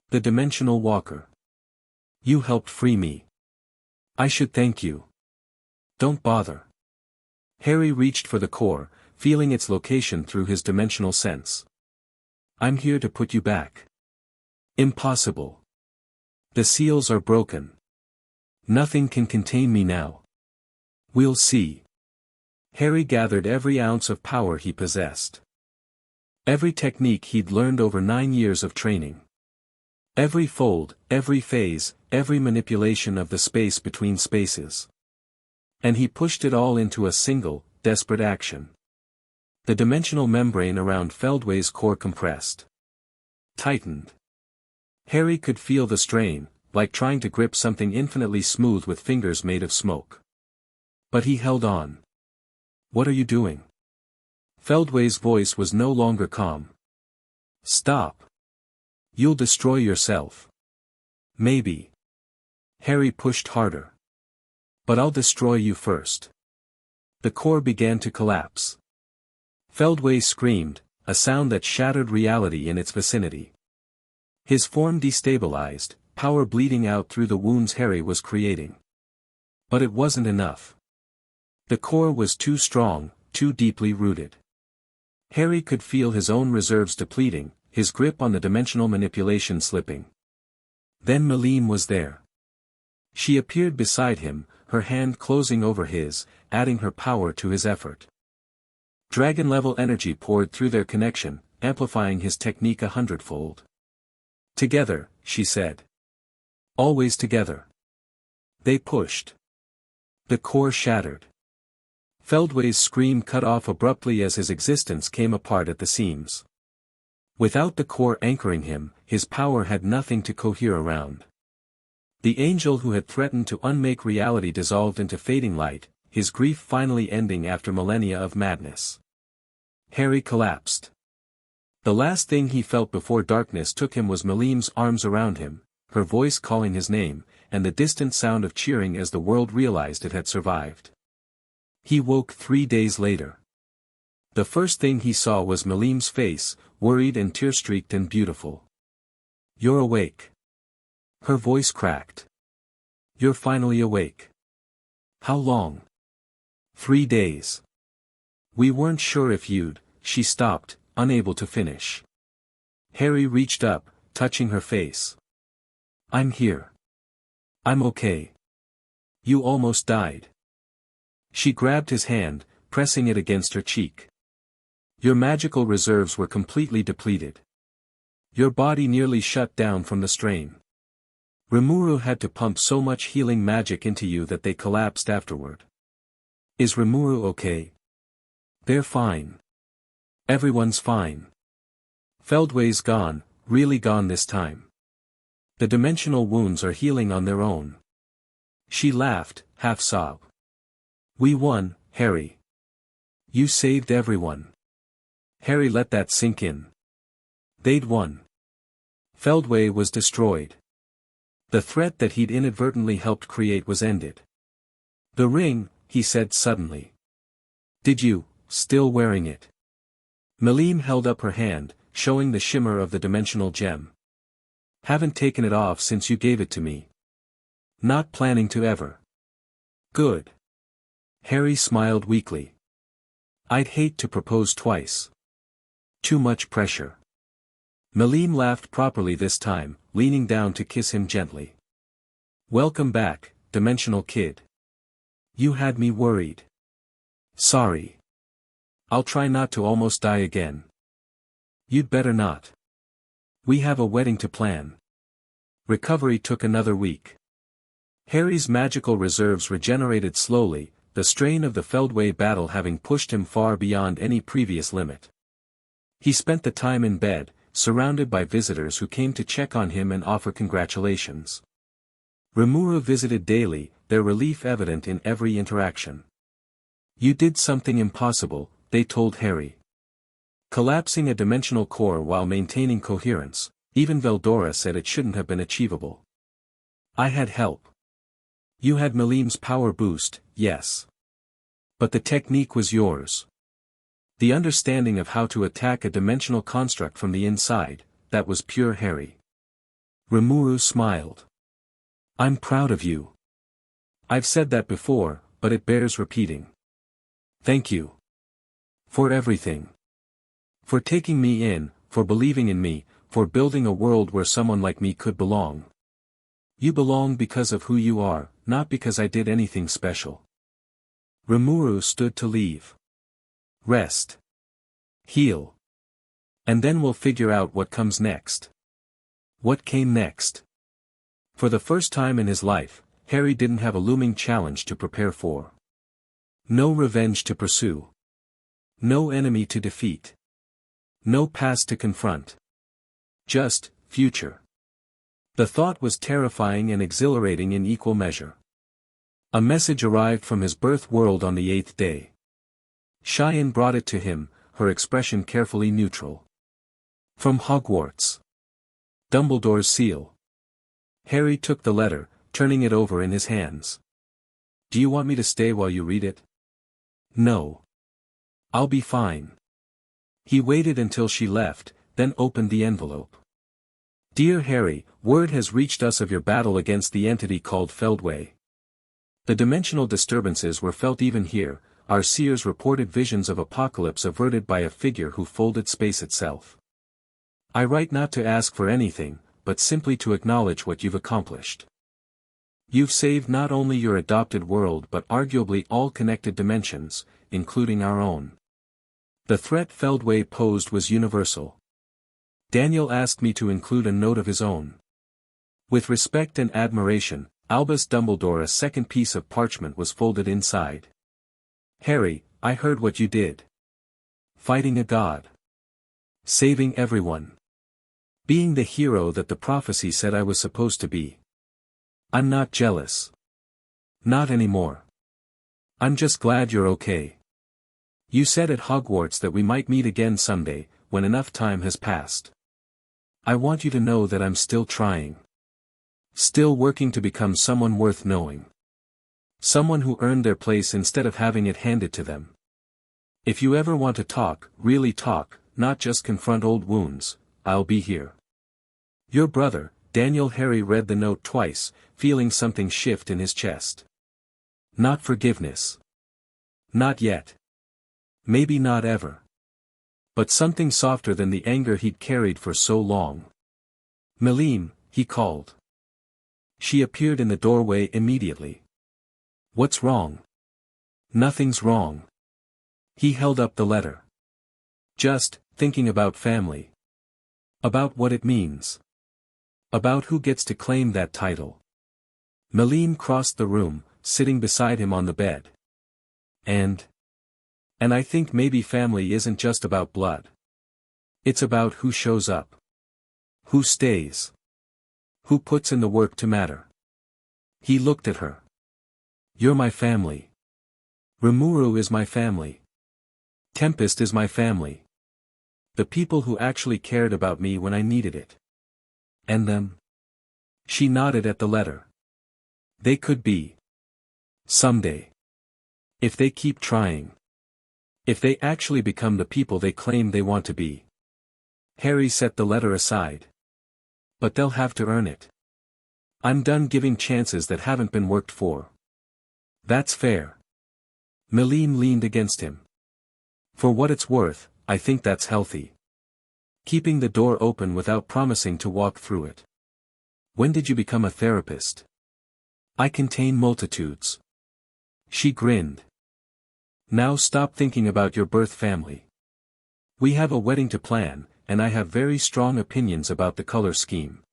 "The dimensional walker. You helped free me. I should thank you." "Don't bother." Harry reached for the core, feeling its location through his dimensional sense. "I'm here to put you back." "Impossible. The seals are broken. Nothing can contain me now." "We'll see." Harry gathered every ounce of power he possessed. Every technique he'd learned over 9 years of training. Every fold, every phase, every manipulation of the space between spaces. And he pushed it all into a single, desperate action. The dimensional membrane around Feldway's core compressed. Tightened. Harry could feel the strain, like trying to grip something infinitely smooth with fingers made of smoke. But he held on. "What are you doing?" Feldway's voice was no longer calm. "Stop. You'll destroy yourself." "Maybe." Harry pushed harder. "But I'll destroy you first." The core began to collapse. Feldway screamed, a sound that shattered reality in its vicinity. His form destabilized, power bleeding out through the wounds Harry was creating. But it wasn't enough. The core was too strong, too deeply rooted. Harry could feel his own reserves depleting, his grip on the dimensional manipulation slipping. Then Milim was there. She appeared beside him, her hand closing over his, adding her power to his effort. Dragon-level energy poured through their connection, amplifying his technique 100-fold. Together, she said. Always together. They pushed. The core shattered. Feldway's scream cut off abruptly as his existence came apart at the seams. Without the core anchoring him, his power had nothing to cohere around. The angel who had threatened to unmake reality dissolved into fading light, his grief finally ending after millennia of madness. Harry collapsed. The last thing he felt before darkness took him was Milim's arms around him, her voice calling his name, and the distant sound of cheering as the world realized it had survived. He woke 3 days later. The first thing he saw was Milim's face, worried and tear-streaked and beautiful. "You're awake." Her voice cracked. "You're finally awake. How long?" 3 days. "We weren't sure if you'd," she stopped, unable to finish. Harry reached up, touching her face. "I'm here. I'm okay. You almost died." She grabbed his hand, pressing it against her cheek. "Your magical reserves were completely depleted. Your body nearly shut down from the strain. Rimuru had to pump so much healing magic into you that they collapsed afterward." "Is Rimuru okay?" "They're fine. Everyone's fine. Feldway's gone, really gone this time. The dimensional wounds are healing on their own." She laughed, half-sob. "We won, Harry. You saved everyone." Harry let that sink in. They'd won. Feldway was destroyed. The threat that he'd inadvertently helped create was ended. "The ring," he said suddenly. "Did you, still wearing it?" Milim held up her hand, showing the shimmer of the dimensional gem. "Haven't taken it off since you gave it to me. Not planning to ever." "Good." Harry smiled weakly. "I'd hate to propose twice. Too much pressure." Milim laughed properly this time, leaning down to kiss him gently. "Welcome back, Dimensional Kid. You had me worried. Sorry. I'll try not to almost die again." "You'd better not. We have a wedding to plan." Recovery took another week. Harry's magical reserves regenerated slowly, the strain of the Feldway battle having pushed him far beyond any previous limit. He spent the time in bed, surrounded by visitors who came to check on him and offer congratulations. Rimuru visited daily, their relief evident in every interaction. "You did something impossible," they told Harry. "Collapsing a dimensional core while maintaining coherence, even Veldora said it shouldn't have been achievable. I had help. You had Milim's power boost, yes. But the technique was yours. The understanding of how to attack a dimensional construct from the inside, that was pure Harry." Rimuru smiled. "I'm proud of you. I've said that before, but it bears repeating. Thank you. For everything. For taking me in, for believing in me, for building a world where someone like me could belong. You belong because of who you are, not because I did anything special." Rimuru stood to leave. "Rest. Heal. And then we'll figure out what comes next." What came next? For the first time in his life, Harry didn't have a looming challenge to prepare for. No revenge to pursue. No enemy to defeat. No past to confront. Just, future. The thought was terrifying and exhilarating in equal measure. A message arrived from his birth world on the 8th day. Cheyenne brought it to him, her expression carefully neutral. From Hogwarts. Dumbledore's seal. Harry took the letter, turning it over in his hands. "Do you want me to stay while you read it?" "No. I'll be fine." He waited until she left, then opened the envelope. Dear Harry, word has reached us of your battle against the entity called Feldway. The dimensional disturbances were felt even here. Our seers reported visions of apocalypse averted by a figure who folded space itself. I write not to ask for anything, but simply to acknowledge what you've accomplished. You've saved not only your adopted world but arguably all connected dimensions, including our own. The threat Feldway posed was universal. Daniel asked me to include a note of his own. With respect and admiration, Albus Dumbledore. A second piece of parchment was folded inside. Harry, I heard what you did. Fighting a god. Saving everyone. Being the hero that the prophecy said I was supposed to be. I'm not jealous. Not anymore. I'm just glad you're okay. You said at Hogwarts that we might meet again someday, when enough time has passed. I want you to know that I'm still trying. Still working to become someone worth knowing. Someone who earned their place instead of having it handed to them. If you ever want to talk, really talk, not just confront old wounds, I'll be here. Your brother, Daniel. Harry read the note twice, feeling something shift in his chest. Not forgiveness. Not yet. Maybe not ever. But something softer than the anger he'd carried for so long. Milim, he called. She appeared in the doorway immediately. What's wrong? Nothing's wrong. He held up the letter. Just thinking about family. About what it means. About who gets to claim that title. Milim crossed the room, sitting beside him on the bed. And I think maybe family isn't just about blood. It's about who shows up. Who stays. Who puts in the work to matter. He looked at her. You're my family. Rimuru is my family. Tempest is my family. The people who actually cared about me when I needed it. And them? She nodded at the letter. They could be. Someday. If they keep trying. If they actually become the people they claim they want to be. Harry set the letter aside. But they'll have to earn it. I'm done giving chances that haven't been worked for. That's fair. Milim leaned against him. For what it's worth, I think that's healthy. Keeping the door open without promising to walk through it. When did you become a therapist? I contain multitudes. She grinned. Now stop thinking about your birth family. We have a wedding to plan, and I have very strong opinions about the color scheme.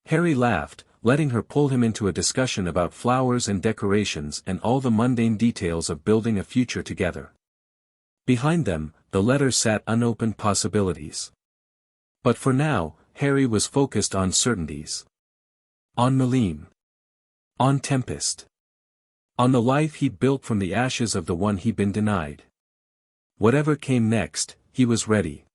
Harry laughed, letting her pull him into a discussion about flowers and decorations and all the mundane details of building a future together. Behind them, the letter sat unopened possibilities. But for now, Harry was focused on certainties. On Milim. On Tempest. On the life he'd built from the ashes of the one he'd been denied. Whatever came next, he was ready.